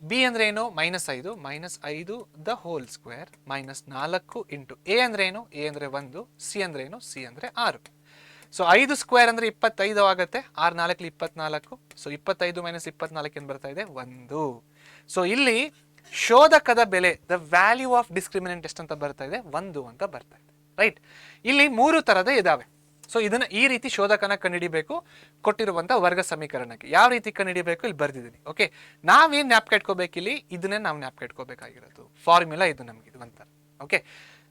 b ಅಂದ್ರೆ ಏನು? -5 -5 the whole square -4 into a ಅಂದ್ರೆ ಏನು? a ಅಂದ್ರೆ 1, c ಅಂದ್ರೆ ಏನು? c ಅಂದ್ರೆ 6. ಸೊ 5 ಸ್ಕ್ವೇರ್ ಅಂದ್ರೆ 25 ಆಗುತ್ತೆ. 6 4 24. ಸೊ 25 - 24 ಏನ್ ಬರ್ತಾ ಇದೆ? 1. ಸೊ ಇಲ್ಲಿ ಶೋಧಕದ ಬೆಲೆ, ದ ವ್ಯಾಲ್ಯೂ ಆಫ್ ಡಿಸ್ಕ್ರಿಮಿನೆಂಟ್ ಎಷ್ಟಂತ ಬರ್ತಾ ಇದೆ? 1 ಅಂತ ಬರ್ತಾ ಇದೆ. ರೈಟ್. ಇಲ್ಲಿ 3 ತರದ ಇದಾವೆ. ಸೊ ಇದನ್ನ ಈ ರೀತಿ ಶೋಧಕನ ಕಂಡುಹಿಡಿಬೇಕು ಕೊಟ್ಟಿರುವಂತಹ ವರ್ಗ ಸಮೀಕರಣಕ್ಕೆ. ಯಾವ ರೀತಿ ಕಂಡುಹಿಡಿಬೇಕು ಇಲ್ಲಿ ಬರ್ದಿದ್ದೀನಿ. ಓಕೆ, ನಾವೇನ್ ಜ್ಞಾಪಕ ಇಟ್ಕೋಬೇಕು ಇಲ್ಲಿ? ಇದನ್ನೇ ನಾವು ಜ್ಞಾಪಕ ಇಟ್ಕೋಬೇಕಾಗಿರೋದು. ಫಾರ್ಮುಲಾ ಇದು ನಮ್ಗೆ, ಇದು ಒಂಥರ.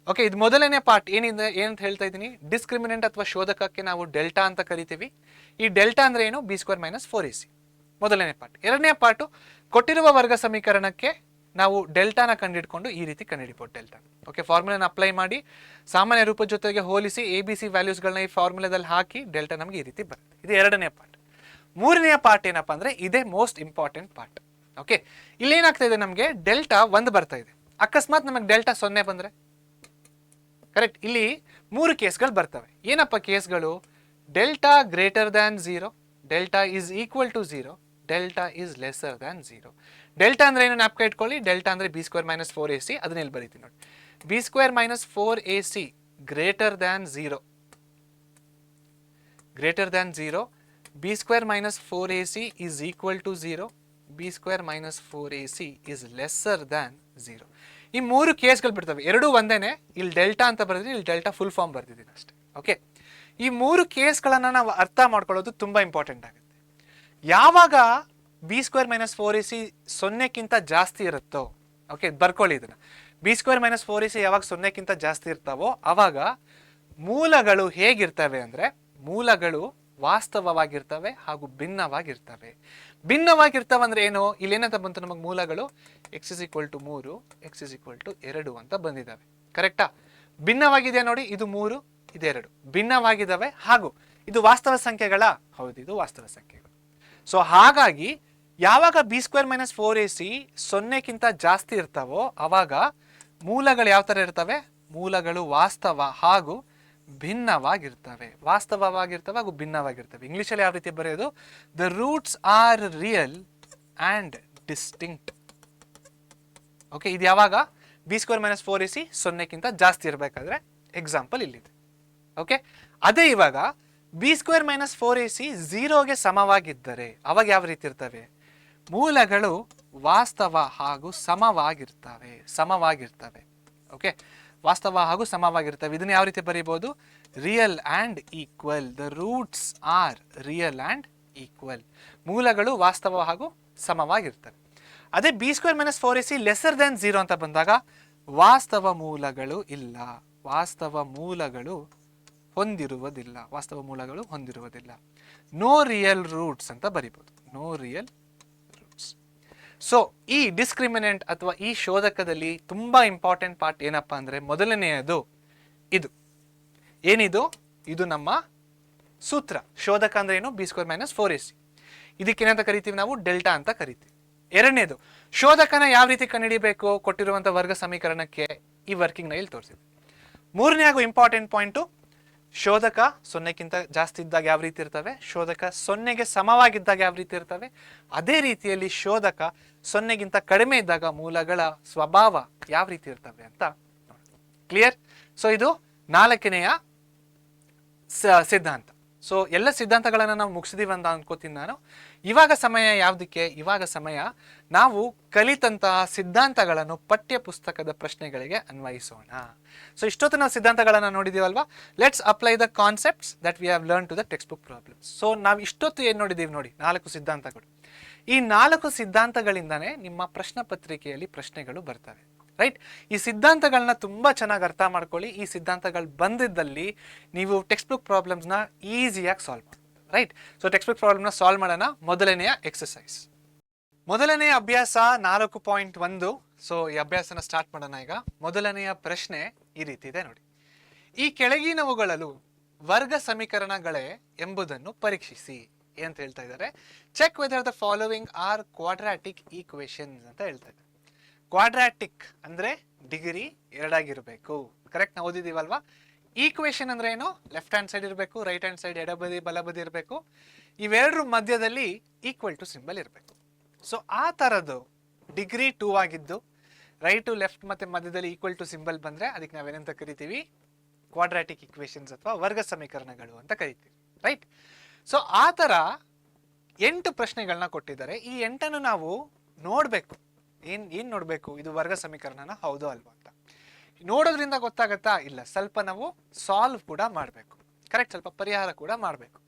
ಓಕೆ, ಇದು ಮೊದಲನೇ ಪಾರ್ಟ್. ಏನಿದೆ ಏನಂತ ಹೇಳ್ತಾ ಇದ್ದೀನಿ? ಡಿಸ್ಕ್ರಿಮಿನೆಂಟ್ ಅಥವಾ ಶೋಧಕಕ್ಕೆ ನಾವು ಡೆಲ್ಟಾ ಅಂತ ಕರಿತೀವಿ. ಈ ಡೆಲ್ಟಾ ಅಂದ್ರೆ ಏನು? b² - 4ac. ಮೊದಲನೇ ಪಾರ್ಟ್. ಎರಡನೇ ಪಾರ್ಟ್, ಕೊಟ್ಟಿರುವ ವರ್ಗ ಸಮೀಕರಣಕ್ಕೆ ನಾವು ಡೆಲ್ಟಾನ ಕಂಡುಹಿಡ್ಕೊಂಡು ಈ ರೀತಿ ಕಂಡುಹಿಡಿಬಹುದು ಡೆಲ್ಟಾ. ಓಕೆ, ಫಾರ್ಮುಲಾನ ಅಪ್ಲೈ ಮಾಡಿ ಸಾಮಾನ್ಯ ರೂಪದ ಜೊತೆಗೆ ಹೋಲಿಸಿ ಎ ಬಿ ಸಿ ವ್ಯಾಲ್ಯೂಸ್ಗಳನ್ನ ಈ ಫಾರ್ಮುಲಾದಲ್ಲಿ ಹಾಕಿ ಡೆಲ್ಟಾ ನಮಗೆ ಈ ರೀತಿ ಬರುತ್ತೆ. ಇದು ಎರಡನೇ ಪಾರ್ಟ್. ಮೂರನೇ ಪಾರ್ಟ್ ಏನಪ್ಪಾ ಅಂದ್ರೆ ಇದೇ ಮೋಸ್ಟ್ ಇಂಪಾರ್ಟೆಂಟ್ ಪಾರ್ಟ್. ಓಕೆ, ಇಲ್ಲೇನಾಗ್ತಾ ಇದೆ? ನಮಗೆ ಡೆಲ್ಟಾ 1 ಬರ್ತಾ ಇದೆ. ಅಕಸ್ಮಾತ್ ನಮಗೆ ಡೆಲ್ಟಾ 0 ಬಂದ್ರೆ? ಕರೆಕ್ಟ್, ಇಲ್ಲಿ 3 ಕೇಸ್ಗಳು ಬರ್ತವೆ. ಏನಪ್ಪ ಕೇಸ್ಗಳು? Delta >0, delta = 0, delta <0. ಡೆಲ್ಟಾ ಅಂದ್ರೆ ಏನು? ಜ್ಞಾಪಕ ಇಟ್ಕೊಳ್ಳಿ. ಡೆಲ್ಟಾ ಅಂದ್ರೆ b² - 4ac. ಅದನ್ನ ಇಲ್ಲಿ ಬರೀತೀನಿ ನೋಡಿ. b² - 4ac greater than 0, b² - 4ac is equal to 0, b² - 4ac is lesser than 0. ಈ 3 ಕೇಸ್ಗಳು ಬಿಡ್ತವೆ. ಎರಡೂ ಒಂದೇನೆ. ಇಲ್ಲಿ ಡೆಲ್ಟಾ ಅಂತ ಬರ್ದಿದ್ದೀನಿ, ಇಲ್ಲಿ ಡೆಲ್ಟಾ ಫುಲ್ ಫಾರ್ಮ್ ಬರ್ದಿದ್ದೀನಿ ಅಷ್ಟೇ. ಓಕೆ, ಈ 3 ಕೇಸ್ಗಳನ್ನ ನಾವು ಅರ್ಥ ಮಾಡ್ಕೊಳ್ಳೋದು ತುಂಬಾ ಇಂಪಾರ್ಟೆಂಟ್ ಆಗುತ್ತೆ. ಯಾವಾಗ b² - 4ac 0ಕ್ಕಿಂತ ಜಾಸ್ತಿ ಇರುತ್ತೋ, ಓಕೆ ಬರ್ಕೊಳ್ಳಿ ಇದನ್ನ, b² - 4ac ಯಾವಾಗ 0ಕ್ಕಿಂತ ಜಾಸ್ತಿ ಇರ್ತಾವೋ ಅವಾಗ ಮೂಲಗಳು ಹೇಗಿರ್ತವೆ ಅಂದ್ರೆ ಮೂಲಗಳು ವಾಸ್ತವವಾಗಿರ್ತವೆ ಹಾಗೂ ಭಿನ್ನವಾಗಿರ್ತವೆ. ಭಿನ್ನವಾಗಿರ್ತವೆ ಅಂದ್ರೆ ಏನು? ಇಲ್ಲಿ ಏನಂತ ಬಂತು ನಮಗೆ? ಮೂಲಗಳು x = 3, x = 2 ಅಂತ ಬಂದಿದ್ದಾವೆ. ಕರೆಕ್ಟಾ? ಭಿನ್ನವಾಗಿದೆ ನೋಡಿ, ಇದು 3, ಇದು 2 ಭಿನ್ನವಾಗಿದ್ದಾವೆ. ಹಾಗೂ ಇದು ವಾಸ್ತವ ಸಂಖ್ಯೆಗಳ? ಹೌದು, ಇದು ವಾಸ್ತವ ಸಂಖ್ಯೆಗಳು. ಸೊ ಹಾಗಾಗಿ ಯಾವಾಗ ಬಿ ಸ್ಕ್ವೇರ್ ಮೈನಸ್ 4ac 0ಕ್ಕಿಂತ ಜಾಸ್ತಿ ಇರ್ತಾವೋ ಅವಾಗ ಮೂಲಗಳು ಯಾವ ಥರ ಇರ್ತವೆ? ಮೂಲಗಳು ವಾಸ್ತವ ಹಾಗೂ ಭಿನ್ನವಾಗಿರ್ತವೆ. ವಾಸ್ತವವಾಗಿರ್ತವೆ ಹಾಗೂ ಭಿನ್ನವಾಗಿರ್ತವೆ. ಇಂಗ್ಲೀಷಲ್ಲಿ ಯಾವ ರೀತಿ ಬರೆಯೋದು? The roots are real and distinct. Okay, ಇದು ಯಾವಾಗ? ಬಿ ಸ್ಕ್ವೇರ್ ಮೈನಸ್ 4ac 0ಕ್ಕಿಂತ ಜಾಸ್ತಿ ಇರಬೇಕಾದ್ರೆ ಎಕ್ಸಾಂಪಲ್ ಇಲ್ಲಿದೆ. ಓಕೆ, ಅದೇ ಇವಾಗ ಬಿ ಸ್ಕ್ವೇರ್ ಮೈನಸ್ 4ac 0ಗೆ ಸಮವಾಗಿದ್ದರೆ ಅವಾಗ ಯಾವ ರೀತಿ ಇರ್ತವೆ? ಮೂಲಗಳು ವಾಸ್ತವ ಹಾಗೂ ಸಮವಾಗಿರ್ತವೆ. ಓಕೆ, ವಾಸ್ತವ ಹಾಗೂ ಸಮವಾಗಿರ್ತವೆ. ಇದನ್ನ ಯಾವ ರೀತಿ ಬರೀಬಹುದು? Real and equal. The roots are real and equal. ಮೂಲಗಳು ವಾಸ್ತವ ಹಾಗೂ ಸಮವಾಗಿರ್ತವೆ. ಅದೇ B square minus 4ac lesser than 0 ಅಂತ ಬಂದಾಗ ವಾಸ್ತವ ಮೂಲಗಳು ಇಲ್ಲ, ವಾಸ್ತವ ಮೂಲಗಳು ಹೊಂದಿರುವುದಿಲ್ಲ. ನೋ ರಿಯಲ್ ರೂಟ್ಸ್ ಅಂತ ಬರಿಬಹುದು. No real roots. ಸೊ ಈ ಡಿಸ್ಕ್ರಿಮಿನೆಂಟ್ ಅಥವಾ ಈ ಶೋಧಕದಲ್ಲಿ ತುಂಬಾ ಇಂಪಾರ್ಟೆಂಟ್ ಪಾರ್ಟ್ ಏನಪ್ಪಾ ಅಂದ್ರೆ, ಮೊದಲನೆಯದು ಏನಿದು? ಇದು ನಮ್ಮ ಸೂತ್ರ. ಶೋಧಕ ಅಂದ್ರೆ ಏನು? B square minus 4ac. ಇದಕ್ಕೇನಂತ ಕರಿತೀವಿ ನಾವು? ಡೆಲ್ಟಾ ಅಂತ ಕರಿತೀವಿ. ಎರಡನೇದು, ಶೋಧಕನ ಯಾವ ರೀತಿ ಕಂಡುಹಿಡಿಯಬೇಕು? ಕೊಟ್ಟಿರುವಂತಹ ವರ್ಗ ಸಮೀಕರಣಕ್ಕೆ ಈ ವರ್ಕಿಂಗ್ ನಲ್ಲಿ ತೋರಿಸಿದ್ವಿ. ಮೂರನೇ ಹಾಗೂ ಇಂಪಾರ್ಟೆಂಟ್ ಪಾಯಿಂಟು, ಶೋಧಕ 0ಕ್ಕಿಂತ ಜಾಸ್ತಿ ಇದ್ದಾಗ ಯಾವ ರೀತಿ ಇರ್ತವೆ, ಶೋಧಕ 0ಗೆ ಸಮವಾಗಿದ್ದಾಗ ಯಾವ ರೀತಿ ಇರ್ತವೆ, ಅದೇ ರೀತಿಯಲ್ಲಿ ಶೋಧಕ 0ಗಿಂತ ಕಡಿಮೆ ಇದ್ದಾಗ ಮೂಲಗಳ ಸ್ವಭಾವ ಯಾವ ರೀತಿ ಇರ್ತವೆ ಅಂತ ಕ್ಲಿಯರ್. ಸೊ ಇದು 4ನೆಯ ಸಿದ್ಧಾಂತ. ಸೊ ಎಲ್ಲ ಸಿದ್ಧಾಂತಗಳನ್ನು ನಾವು ಮುಗಿಸಿದೀವಿ ಅಂತ ಅನ್ಕೋತೀನಿ ನಾನು. ಇವಾಗ ಸಮಯ ಯಾವುದಕ್ಕೆ? ಇವಾಗ ಸಮಯ ನಾವು ಕಲಿತಂತಹ ಸಿದ್ಧಾಂತಗಳನ್ನು ಪಠ್ಯ ಪುಸ್ತಕದ ಪ್ರಶ್ನೆಗಳಿಗೆ ಅನ್ವಯಿಸೋಣ. ಸೊ ಇಷ್ಟೊತ್ತು ನಾವು ಸಿದ್ಧಾಂತಗಳನ್ನು ನೋಡಿದೀವಲ್ವಾ? Let's apply the concepts that we have learn to the textbook problems. So ನಾವು ಇಷ್ಟೊತ್ತು ಏನು ನೋಡಿದೀವಿ ನೋಡಿ, 4 ಸಿದ್ಧಾಂತಗಳು. ಈ 4 ಸಿದ್ಧಾಂತಗಳಿಂದಾನೇ ನಿಮ್ಮ ಪ್ರಶ್ನೆ ಪತ್ರಿಕೆಯಲ್ಲಿ ಪ್ರಶ್ನೆಗಳು ಬರ್ತವೆ. ರೈಟ್? ಈ ಸಿದ್ಧಾಂತಗಳನ್ನ ತುಂಬಾ ಚೆನ್ನಾಗಿ ಅರ್ಥ ಮಾಡ್ಕೊಳ್ಳಿ. ಈ ಸಿದ್ಧಾಂತಗಳು ಬಂದಿದ್ದಲ್ಲಿ ನೀವು ಟೆಕ್ಸ್ಟ್ ಬುಕ್ ಪ್ರಾಬ್ಲಮ್ಸ್ನ ಈಸಿಯಾಗಿ ಸಾಲ್ವ್ ಮಾಡಿ. ರೈಟ್? ಸೊ ಟೆಕ್ಸ್ಟ್ ಬುಕ್ ಪ್ರಾಬ್ಲಮ್ನ ಸಾಲ್ವ್ ಮಾಡೋಣ. ಮೊದಲನೆಯ ಎಕ್ಸಸೈಸ್, ಮೊದಲನೆಯ ಅಭ್ಯಾಸ 4.1. ಸೊ ಈ ಅಭ್ಯಾಸನ ಸ್ಟಾರ್ಟ್ ಮಾಡೋಣ ಈಗ. ಮೊದಲನೆಯ ಪ್ರಶ್ನೆ ಈ ರೀತಿ ಇದೆ ನೋಡಿ. ಈ ಕೆಳಗಿನವುಗಳಲ್ಲೂ ವರ್ಗ ಸಮೀಕರಣಗಳೇ ಎಂಬುದನ್ನು ಪರೀಕ್ಷಿಸಿ ಅಂತ ಹೇಳ್ತಾ ಇದ್ದಾರೆ. Check whether the following are quadratic equations ಅಂತ ಹೇಳ್ತಾ ಇದ್ದಾರೆ. ಕ್ವಾಡ್ರಾಟಿಕ್ ಅಂದ್ರೆ ಡಿಗ್ರಿ 2 ಆಗಿರಬೇಕು. ಕರೆಕ್ಟ್? ನಾವು ಓದಿದೀವಲ್ವಾ? ಈಕ್ವೇಶನ್ ಅಂದ್ರೆ ಏನು? ಲೆಫ್ಟ್ ಹ್ಯಾಂಡ್ ಸೈಡ್ ಇರಬೇಕು, ರೈಟ್ ಹ್ಯಾಂಡ್ ಸೈಡ್ ಎಡಬದಿ ಬಲಬದಿ ಇರಬೇಕು. ಇವೆರಡರ ಮಧ್ಯದಲ್ಲಿ ಈಕ್ವಲ್ ಟು ಸಿಂಬಲ್ ಇರಬೇಕು. ಸೊ ಆ ತರದ್ದು ಡಿಗ್ರಿ 2 ಆಗಿದ್ದು ರೈಟ್ ಟು ಲೆಫ್ಟ್ ಮತ್ತೆ ಮಧ್ಯದಲ್ಲಿ ಈಕ್ವಲ್ ಟು ಸಿಂಬಲ್ ಬಂದ್ರೆ ಅದಕ್ಕೆ ನಾವೇನಂತ ಕರಿತೀವಿ? ಕ್ವಾಡ್ರಾಟಿಕ್ ಈಕ್ವೇಶನ್ಸ್ ಅಥವಾ ವರ್ಗ ಸಮೀಕರಣಗಳು ಅಂತ ಕರಿತೀವಿ. ರೈಟ್? ಸೊ ಆ ತರ 8 ಪ್ರಶ್ನೆಗಳನ್ನ ಕೊಟ್ಟಿದ್ದಾರೆ. ಈ 8ಅನ್ನು ನಾವು ನೋಡ್ಬೇಕು. ಏನ್ ನೋಡ್ಬೇಕು? ಇದು ವರ್ಗ ಸಮೀಕರಣನ ಹೌದೋ ಅಲ್ವಾ ಅಂತ. ನೋಡೋದ್ರಿಂದ ಗೊತ್ತಾಗತ್ತಾ? ಇಲ್ಲ, ಸ್ವಲ್ಪ ನಾವು ಸಾಲ್ವ್ ಕೂಡ ಮಾಡಬೇಕು. ಕರೆಕ್ಟ್? ಸ್ವಲ್ಪ ಪರಿಹಾರ ಕೂಡ ಮಾಡಬೇಕು.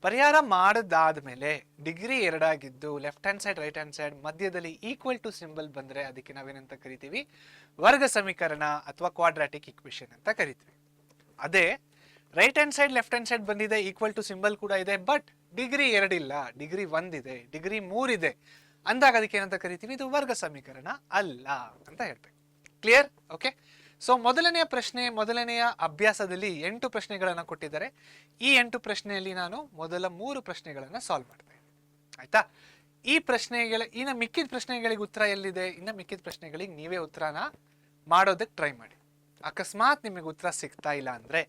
ಪರಿಹಾರ ಮಾಡಿದಾದ್ಮೇಲೆ ಡಿಗ್ರಿ 2 ಆಗಿದ್ದು left hand side right hand side ಮಧ್ಯದಲ್ಲಿ ಈಕ್ವಲ್ ಟು ಸಿಂಬಲ್ ಬಂದ್ರೆ ಅದಕ್ಕೆ ನಾವೇನಂತ ಕರಿತೀವಿ? ವರ್ಗ ಸಮೀಕರಣ ಅಥವಾ ಕ್ವಾಡ್ರಾಟಿಕ್ ಈಕ್ವೇಶನ್ ಅಂತ ಕರಿತೀವಿ. ಅದೇ right hand side left hand side ಬಂದಿದೆ, ಈಕ್ವಲ್ ಟು ಸಿಂಬಲ್ ಕೂಡ ಇದೆ, ಬಟ್ ಡಿಗ್ರಿ 2 ಇಲ್ಲ, ಡಿಗ್ರಿ 1 ಇದೆ, ಡಿಗ್ರಿ 3 ಇದೆ ಅಂದಾಗ ಅದಕ್ಕೆ ಏನಂತ ಕರಿತೀವಿ? ಇದು ವರ್ಗ ಸಮೀಕರಣ ಅಲ್ಲ ಅಂತ ಹೇಳ್ಬೇಕು. ಕ್ಲಿಯರ್? ಓಕೆ. ಸೊ ಮೊದಲನೆಯ ಪ್ರಶ್ನೆ, ಮೊದಲನೆಯ ಅಭ್ಯಾಸದಲ್ಲಿ 8 ಪ್ರಶ್ನೆಗಳನ್ನ ಕೊಟ್ಟಿದ್ದಾರೆ. ಈ 8 ಪ್ರಶ್ನೆಯಲ್ಲಿ ನಾನು ಮೊದಲ 3 ಪ್ರಶ್ನೆಗಳನ್ನ ಸಾಲ್ವ್ ಮಾಡ್ತೇನೆ. ಆಯ್ತಾ? ಈ ಪ್ರಶ್ನೆಗಳ ಇನ್ನು ಮಿಕ್ಕಿದ ಪ್ರಶ್ನೆಗಳಿಗೆ ಉತ್ತರ ಎಲ್ಲಿದೆ? ಇನ್ನು ಮಿಕ್ಕಿದ ಪ್ರಶ್ನೆಗಳಿಗೆ ನೀವೇ ಉತ್ತರನ ಮಾಡೋದಕ್ಕೆ ಟ್ರೈ ಮಾಡಿ. ಅಕಸ್ಮಾತ್ ನಿಮಗೆ ಉತ್ತರ ಸಿಗ್ತಾ ಇಲ್ಲ ಅಂದ್ರೆ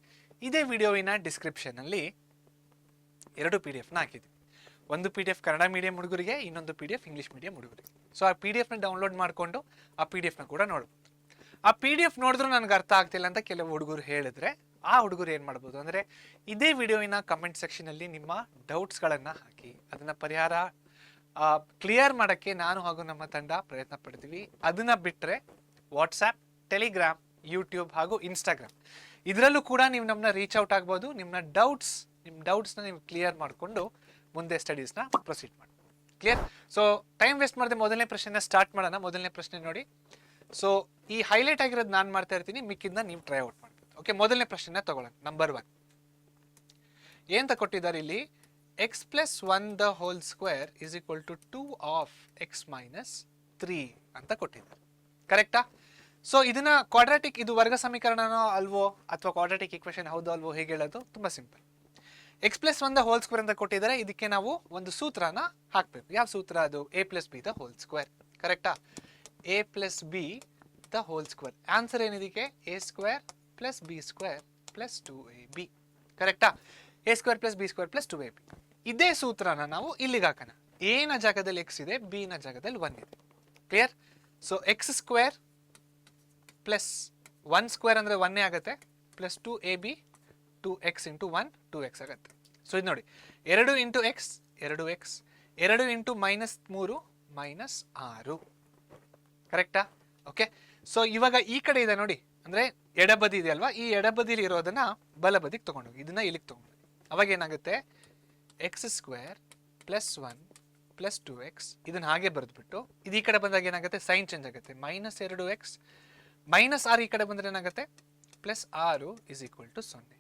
ಇದೇ ವಿಡಿಯೋವಿನ ಡಿಸ್ಕ್ರಿಪ್ಷನ್ ಅಲ್ಲಿ 2 PDF ನ ಹಾಕಿದ್ವಿ. ಒಂದು PDF ಕನ್ನಡ ಮೀಡಿಯಂ ಹುಡುಗರಿಗೆ, ಇನ್ನೊಂದು PDF ಇಂಗ್ಲಿಷ್ ಮೀಡಿಯಂ ಹುಡುಗರಿಗೆ. ಸೊ ಆ PDF ನ ಡೌನ್ಲೋಡ್ ಮಾಡ್ಕೊಂಡು ಆ PDF ನ ಕೂಡ ನೋಡ್ಬೋದು. ಆ PDF ನೋಡಿದ್ರು ನನಗೆ ಅರ್ಥ ಆಗ್ತಿಲ್ಲ ಅಂತ ಕೆಲವು ಹುಡುಗರು ಹೇಳಿದ್ರೆ ಆ ಹುಡುಗರು ಏನ್ ಮಾಡ್ಬೋದು ಅಂದ್ರೆ ಇದೇ ವಿಡಿಯೋವಿನ ಕಮೆಂಟ್ ಸೆಕ್ಷನ್ ಅಲ್ಲಿ ನಿಮ್ಮ ಡೌಟ್ಸ್ ಗಳನ್ನ ಹಾಕಿ ಅದನ್ನ ಪರಿಹಾರ ಕ್ಲಿಯರ್ ಮಾಡಕ್ಕೆ ನಾನು ಹಾಗೂ ನಮ್ಮ ತಂಡ ಪ್ರಯತ್ನ ಪಡ್ತೀವಿ. ಅದನ್ನ ಬಿಟ್ರೆ ವಾಟ್ಸ್ಆ್ಯಪ್, ಟೆಲಿಗ್ರಾಮ್, ಯೂಟ್ಯೂಬ್ ಹಾಗೂ ಇನ್ಸ್ಟಾಗ್ರಾಮ್ ಇದರಲ್ಲೂ ಕೂಡ ನೀವು ನಮ್ಮನ್ನ ರೀಚ್ ಔಟ್ ಆಗ್ಬೋದು. ನಿಮ್ಮ ಡೌಟ್ಸ್ನ ನೀವು ಕ್ಲಿಯರ್ ಮಾಡಿಕೊಂಡು ಮುಂದೆ ಸ್ಟಡೀಸ್ನ ಪ್ರೊಸೀಡ್ ಮಾಡಿ. ಕ್ಲಿಯರ್? ಸೊ ಟೈಮ್ ವೇಸ್ಟ್ ಮಾಡದೆ ಮೊದಲನೇ ಪ್ರಶ್ನೆನ ಸ್ಟಾರ್ಟ್ ಮಾಡೋಣ. ಮೊದಲನೇ ಪ್ರಶ್ನೆ ನೋಡಿ. ಸೊ ಈ ಹೈಲೈಟ್ ಆಗಿರೋದು ನಾನು ಮಾಡ್ತಾ ಇರ್ತೀನಿ, ಮಿಕ್ಕಿದ್ನ ನೀವು ಟ್ರೈ ಔಟ್ ಮಾಡ್ಬೋದು. ಓಕೆ, ಮೊದಲನೇ ಪ್ರಶ್ನೆನ ತಗೊಳ್ಳೋಣ. ನಂಬರ್ 1 ಏನ್ ಕೊಟ್ಟಿದ್ದಾರೆ ಇಲ್ಲಿ? x plus 1 the whole square is equal to 2 of x minus 3 ಅಂತ ಕೊಟ್ಟಿದ್ದಾರೆ. ಕರೆಕ್ಟಾ? ಸೊ ಇದನ್ನ ಕ್ವಾಡ್ರಾಟಿಕ್, ಇದು ವರ್ಗ ಸಮೀಕರಣನೋ ಅಲ್ವೋ ಅಥವಾ ಕ್ವಾಡ್ರಾಟಿಕ್ ಈಕ್ವೇಶನ್ ಹೌದೋ ಅಲ್ವೋ ಹೇಗೆ ಹೇಳೋದು? ತುಂಬಾ simple. X plus one the whole square ಅಂತ ಕೊಟ್ಟಿದ್ದಾರೆ, ಇದಕ್ಕೆ ನಾವು ಒಂದು ಸೂತ್ರನ ಹಾಕಬೇಕು. ಯಾವ ಸೂತ್ರ ಅದು? A plus B the whole square. ಕರೆಕ್ಟಾ? A plus B the whole square. Answer ಏನಿದಕ್ಕೆ? A square plus B square plus 2ab. ಕರೆಕ್ಟಾ? A square plus B square plus 2ab. ಇದೇ ಸೂತ್ರನ ನಾವು ಇಲ್ಲಿಗೆ ಹಾಕೋಣ. ಎ ನ ಜಾಗದಲ್ಲಿ ಎಕ್ಸ್ ಇದೆ, ಬಿ ನ ಜಾಗದಲ್ಲಿ 1 ಇದೆ. Clear? So X square plus 1 square ಅಂದರೆ 1 ಆಗುತ್ತೆ, plus 2ab 2x into 1 2x ಆಗುತ್ತೆ. ಸೊ ಇದು ನೋಡಿ, 2 ಇಂಟು ಎಕ್ಸ್ 2x, 2 ಇಂಟು -3 -6. ಕರೆಕ್ಟಾ? ಓಕೆ. ಸೊ ಇವಾಗ ಈ ಕಡೆ ಇದೆ ನೋಡಿ, ಅಂದರೆ ಎಡಬದಿ ಇದೆ ಅಲ್ವಾ, ಈ ಎಡಬದಿಲಿ ಇರೋದನ್ನ ಬಲಬದಿಗೆ ತೊಗೊಂಡೋಗಿ, ಇದನ್ನ ಇಲ್ಲಿಗೆ ತೊಗೊಂಡೋಗಿ. ಅವಾಗ ಏನಾಗುತ್ತೆ? X square plus 1 plus 2x, ಇದನ್ನ ಹಾಗೆ ಬರೆದ್ಬಿಟ್ಟು ಇದು ಈ ಕಡೆ ಬಂದಾಗ ಏನಾಗುತ್ತೆ? ಸೈನ್ ಚೇಂಜ್ ಆಗುತ್ತೆ, -2x -6 ಈ ಕಡೆ ಬಂದರೆ ಏನಾಗುತ್ತೆ? Plus 6 is equal to 0.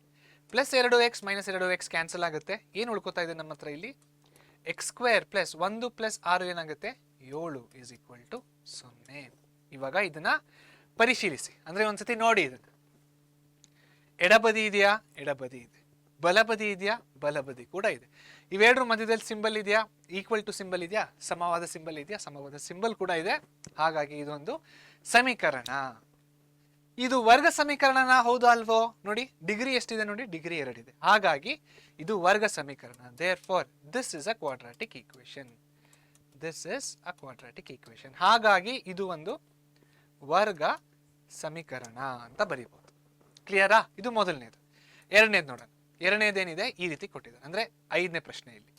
Plus 2x -2x cancel ಆಗುತ್ತೆ. ಏನು ಉಳ್ಕೋತಾ ಇದೆ ನಮ್ಮ ಹತ್ರ ಇಲ್ಲಿ? ಎಕ್ಸ್ ಸ್ಕ್ವೇರ್ ಪ್ಲಸ್ 1 ಪ್ಲಸ್ 6 ಏನಾಗುತ್ತೆ? 7 ಇಸ್ ಈಕ್ವಲ್ ಟು 0. ಇವಾಗ ಇದನ್ನ ಪರಿಶೀಲಿಸಿ, ಅಂದರೆ ಒಂದ್ಸತಿ ನೋಡಿ. ಇದನ್ನು ಎಡಬದಿ ಇದೆಯಾ? ಎಡಬದಿ ಇದೆ. ಬಲಬದಿ ಇದೆಯಾ? ಬಲಬದಿ ಕೂಡ ಇದೆ. ಇವೆರಡರ ಮಧ್ಯದಲ್ಲಿ ಸಿಂಬಲ್ ಇದೆಯಾ? ಈಕ್ವಲ್ ಟು ಸಿಂಬಲ್ ಇದೆಯಾ? ಸಮವಾದ ಸಿಂಬಲ್ ಇದೆಯಾ? ಸಮವಾದ ಸಿಂಬಲ್ ಕೂಡ ಇದೆ. ಹಾಗಾಗಿ ಇದೊಂದು ಸಮೀಕರಣ. ಇದು ವರ್ಗ ಸಮೀಕರಣನ? ಹೌದು ಅಲ್ವೋ? ನೋಡಿ ಡಿಗ್ರಿ ಎಷ್ಟಿದೆ ನೋಡಿ, ಡಿಗ್ರಿ 2 ಇದೆ. ಹಾಗಾಗಿ ಇದು ವರ್ಗ ಸಮೀಕರಣ. therefore this is a quadratic equation. this is a quadratic equation. ಹಾಗಾಗಿ ಇದು ಒಂದು ವರ್ಗ ಸಮೀಕರಣ ಅಂತ ಬರೀಬಹುದು. ಕ್ಲಿಯರಾ? ಇದು ಮೊದಲನೇದು. ಎರಡನೇದು ನೋಡೋಣ. ಎರಡನೇದೇನಿದೆ? ಈ ರೀತಿ ಕೊಟ್ಟಿದ್ದಾರೆ, ಅಂದರೆ 5ನೇ ಪ್ರಶ್ನೆಯಲ್ಲಿ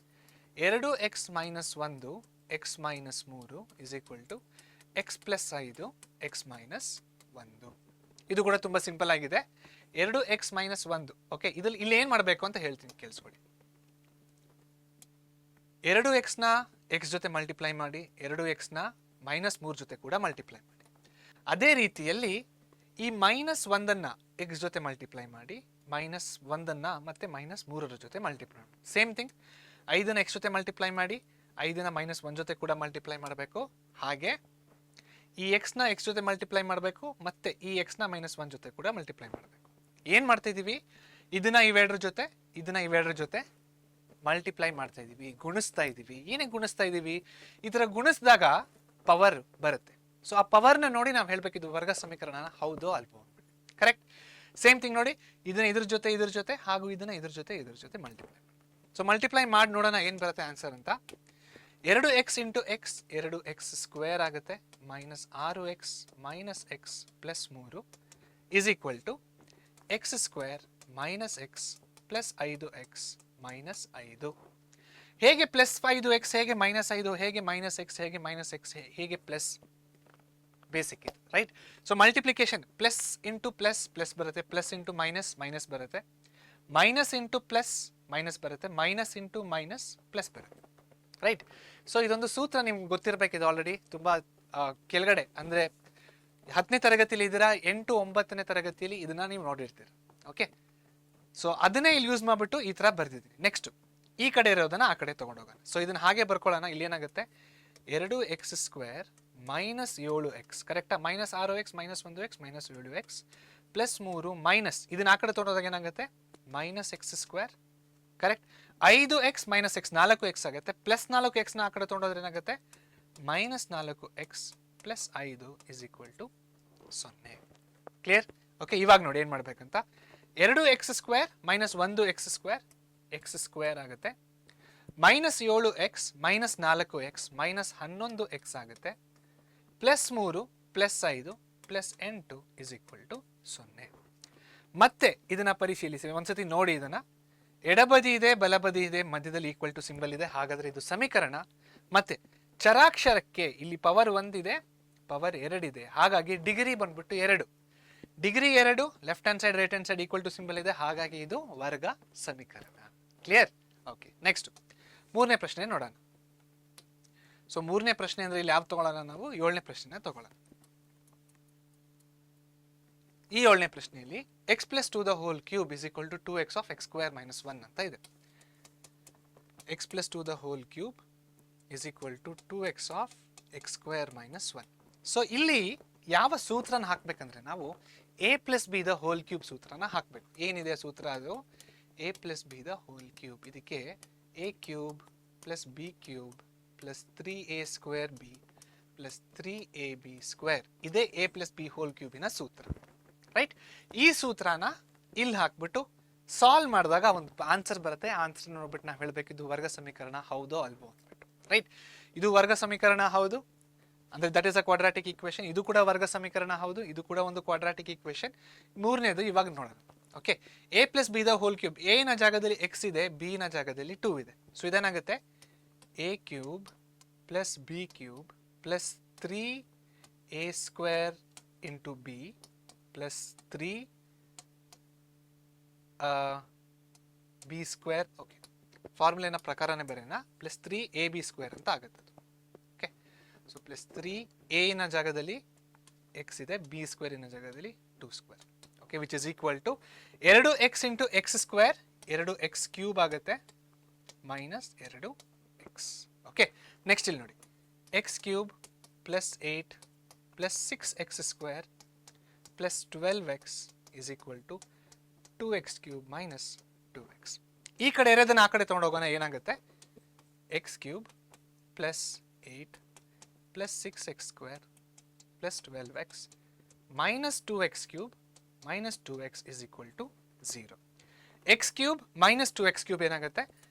2x - 1 x - 3 is equal to x plus 5 x - 1. ಇದು ಕೂಡ ತುಂಬ ಸಿಂಪಲ್ ಆಗಿದೆ. 2x - 1. ಓಕೆ, ಇದ್ರಲ್ಲಿ ಇಲ್ಲಿ ಏನು ಮಾಡಬೇಕು ಅಂತ ಹೇಳ್ತೀನಿ, ಕೇಳಿಸ್ಕೊಳ್ಳಿ. 2x ನ x ಜೊತೆ ಮಲ್ಟಿಪ್ಲೈ ಮಾಡಿ, 2x ನ -3 ಜೊತೆ ಕೂಡ ಮಲ್ಟಿಪ್ಲೈ ಮಾಡಿ. ಅದೇ ರೀತಿಯಲ್ಲಿ ಈ -1 x ಜೊತೆ ಮಲ್ಟಿಪ್ಲೈ ಮಾಡಿ, -1 ಮತ್ತೆ -3 ಜೊತೆ ಮಲ್ಟಿಪ್ಲೈ ಮಾಡಿ. ಸೇಮ್ ಥಿಂಗ್, 5ನ x ಜೊತೆ ಮಲ್ಟಿಪ್ಲೈ ಮಾಡಿ, 5ನ -1 ಜೊತೆ ಕೂಡ ಮಲ್ಟಿಪ್ಲೈ ಮಾಡಬೇಕು. ಹಾಗೆ ಈ ಎಕ್ಸ್ನ ಎಕ್ಸ್ ಜೊತೆ ಮಲ್ಟಿಪ್ಲೈ ಮಾಡಬೇಕು, ಮತ್ತೆ ಈ ಎಕ್ಸ್ನ -1 ಜೊತೆ ಕೂಡ ಮಲ್ಟಿಪ್ಲೈ ಮಾಡಬೇಕು. ಏನು ಮಾಡ್ತಾ ಇದ್ದೀವಿ? ಇದನ್ನ ಇವೆರಡರ ಜೊತೆ, ಇದನ್ನ ಇವೆರಡರ ಜೊತೆ ಮಲ್ಟಿಪ್ಲೈ ಮಾಡ್ತಾ ಇದ್ದೀವಿ, ಗುಣಿಸ್ತಾ ಇದ್ದೀವಿ. ಏನಕ್ಕೆ ಗುಣಿಸ್ತಾ ಇದ್ದೀವಿ? ಈ ಥರ ಗುಣಿಸಿದಾಗ ಪವರ್ ಬರುತ್ತೆ. ಸೊ ಆ ಪವರ್ನ ನೋಡಿ ನಾವು ಹೇಳಬೇಕು ಇದು ವರ್ಗ ಸಮೀಕರಣ ಹೌದೋ ಅಲ್ವೋ. ಕರೆಕ್ಟ್? ಸೇಮ್ ಥಿಂಗ್ ನೋಡಿ, ಇದನ್ನ ಇದ್ರ ಜೊತೆ ಹಾಗೂ ಇದನ್ನ ಇದ್ರ ಜೊತೆ ಮಲ್ಟಿಪ್ಲೈ. ಸೊ ಮಲ್ಟಿಪ್ಲೈ ಮಾಡಿ ನೋಡೋಣ ಏನು ಬರುತ್ತೆ ಆನ್ಸರ್ ಅಂತ. 2x into X 2x square ಆಗುತ್ತೆ, -6x - x plus 3 is equal to x square -x plus 5x -5. ಹೇಗೆ ಪ್ಲಸ್ 5x, ಹೇಗೆ -5, ಹೇಗೆ -x, ಹೇಗೆ -x, ಹೇಗೆ ಪ್ಲಸ್? ಬೇಸಿಕ್ ಇದು, right? So multiplication plus into plus plus ಬರುತ್ತೆ, ಪ್ಲಸ್ ಇಂಟು ಮೈನಸ್ ಮೈನಸ್ ಬರುತ್ತೆ, minus into plus minus ಬರುತ್ತೆ, minus into minus plus ಬರುತ್ತೆ, ರೈಟ್? ಸೊ ಇದೊಂದು ಸೂತ್ರ ನಿಮ್ಗೆ ಗೊತ್ತಿರಬೇಕಿದೆ ಆಲ್ರೆಡಿ. ತುಂಬ ಕೆಳಗಡೆ ಅಂದರೆ 10ನೇ ತರಗತಿಯಲ್ಲಿ ಇದ್ದೀರಾ, 8, 9ನೇ ತರಗತಿಯಲ್ಲಿ ಇದನ್ನ ನೀವು ನೋಡಿರ್ತೀರ. ಓಕೆ, ಸೊ ಅದನ್ನೇ ಇಲ್ಲಿ ಯೂಸ್ ಮಾಡಿಬಿಟ್ಟು ಈ ಥರ ಬರೆದಿದ್ದೀನಿ. ನೆಕ್ಸ್ಟ್ ಈ ಕಡೆ ಇರೋದನ್ನ ಆ ಕಡೆ ತೊಗೊಂಡೋಗೋಣ. ಸೊ ಇದನ್ನ ಹಾಗೆ ಬರ್ಕೊಳ್ಳೋಣ. ಇಲ್ಲಿ ಏನಾಗುತ್ತೆ? 2x ಸ್ಕ್ವೇರ್ -7x, ಕರೆಕ್ಟಾ? -6x -1x -7x plus 3 minus ಇದನ್ನ ಆ ಕಡೆ ತೊಗೊಂಡೋದಾಗ ಏನಾಗುತ್ತೆ? -x square, correct? 5x - x 4x ಆಗುತ್ತೆ, ಪ್ಲಸ್ 4x ನ ಆ ಕಡೆ ತೊಗೊಂಡೋದ್ರೆ ಏನಾಗುತ್ತೆ? -4x plus 5 is equal to 0. Clear? Okay, ಇವಾಗ ನೋಡಿ ಏನು ಮಾಡ್ಬೇಕಂತ. 2x square -1x square, x square ಆಗುತ್ತೆ, -7x -4x -11x ಆಗುತ್ತೆ, plus 3 plus 5 plus 8 is equal to 0. ಮತ್ತೆ ಇದನ್ನ ಪರಿಶೀಲಿಸಿ ಒಂದ್ಸತಿ ನೋಡಿ. ಇದನ್ನ ಎಡಬದಿ ಇದೆ, ಬಲಬದಿ ಇದೆ, ಮಧ್ಯದಲ್ಲಿ ಈಕ್ವಲ್ ಟು ಸಿಂಬಲ್ ಇದೆ. ಹಾಗಾದ್ರೆ ಇದು ಸಮೀಕರಣ. ಮತ್ತೆ ಚರಾಕ್ಷರಕ್ಕೆ ಇಲ್ಲಿ ಪವರ್ 1 ಇದೆ, ಪವರ್ 2 ಇದೆ. ಹಾಗಾಗಿ ಡಿಗ್ರಿ ಬಂದ್ಬಿಟ್ಟು 2. Degree 2, left hand side right hand side equal to symbol ಇದೆ. ಹಾಗಾಗಿ ಇದು ವರ್ಗ ಸಮೀಕರಣ. ಕ್ಲಿಯರ್? ಓಕೆ, ನೆಕ್ಸ್ಟ್ 3ನೇ ಪ್ರಶ್ನೆ ನೋಡೋಣ. ಸೊ 3ನೇ ಪ್ರಶ್ನೆ ಅಂದ್ರೆ ಇಲ್ಲಿ ಯಾವ್ದು ತಗೊಳ್ಳೋಣ ನಾವು? 7ನೇ ಪ್ರಶ್ನೆನ ತಗೊಳ್ಳೋಣ. ಈ 7ನೇ ಪ್ರಶ್ನೆಯಲ್ಲಿ x plus 2 the whole cube is equal to 2x of x square minus 1 ಅಂತ ಇದೆ. x plus 2 the whole cube is equal to 2x of x square minus 1. ಸೊ ಇಲ್ಲಿ ಯಾವ ಸೂತ್ರನ ಹಾಕ್ಬೇಕಂದ್ರೆ ನಾವು a plus B the whole cube ಸೂತ್ರನ ಹಾಕಬೇಕು. ಏನಿದೆ ಸೂತ್ರ? ಅದು A plus B the whole cube. ಇದಕ್ಕೆ A cube plus B cube plus 3a² B plus 3ab square ಇದೇ ಎ ಪ್ಲಸ್ ಬಿ ಹೋಲ್ ಕ್ಯೂಬಿನ ಸೂತ್ರ. ರೈಟ್, ಈ ಸೂತ್ರನ ಇಲ್ಲಿ ಹಾಕ್ಬಿಟ್ಟು ಸಾಲ್ವ್ ಮಾಡಿದಾಗ ಒಂದು ಆನ್ಸರ್ ಬರುತ್ತೆ. ಆನ್ಸರ್ ನೋಡ್ಬಿಟ್ಟು ನಾವು ಹೇಳಬೇಕಿದ್ದು ವರ್ಗ ಸಮೀಕರಣ ಹೌದೋ ಅಲ್ವೋ ಅಂದ್ಬಿಟ್ಟು. ರೈಟ್, ಇದು ವರ್ಗ ಸಮೀಕರಣ ಹೌದು ಅಂದ್ರೆ that is a quadratic equation. ಇದು ಕೂಡ ವರ್ಗ ಸಮೀಕರಣ ಹೌದು, ಇದು ಕೂಡ ಒಂದು ಕ್ವಾಡ್ರಾಟಿಕ್ ಈಕ್ವೇಶನ್. ಮೂರನೇದು ಇವಾಗ ನೋಡೋಣ. Okay, A plus B the whole cube. A ನ ಜಾಗದಲ್ಲಿ ಎಕ್ಸ್ ಇದೆ, ಬಿ ನ ಜಾಗದಲ್ಲಿ 2 ಇದೆ. ಸೊ ಇದೇನಾಗುತ್ತೆ, A cube plus B cube plus 3a² into B plus 3b². Okay, ಫಾರ್ಮುಲೆನ ಪ್ರಕಾರನೇ ಬರೋಣ. ಪ್ಲಸ್ 3ab² ಅಂತ ಆಗುತ್ತೆ. ಓಕೆ, ಸೊ ಪ್ಲಸ್ 3a ನ ಜಾಗದಲ್ಲಿ ಎಕ್ಸ್ ಇದೆ, b² ನ ಜಾಗದಲ್ಲಿ 2². Okay, which is equal to 2x into x², 2x³ ಆಗುತ್ತೆ ಮೈನಸ್ 2x. ಓಕೆ, ನೆಕ್ಸ್ಟ್ ಇಲ್ಲಿ ನೋಡಿ, x³ plus 8 plus 6x² plus 12x is equal to 2x³ minus 2x. ಈ ಕಡೆ ಇರೋದನ್ನ ಆ ಕಡೆ ತೊಗೊಂಡೋಗೋಣ. ಏನಾಗುತ್ತೆ, x³ plus 8 plus 6x² plus 12x minus 2x³ minus 2x is equal to 0. x³ minus 2x³ ಏನಾಗುತ್ತೆ,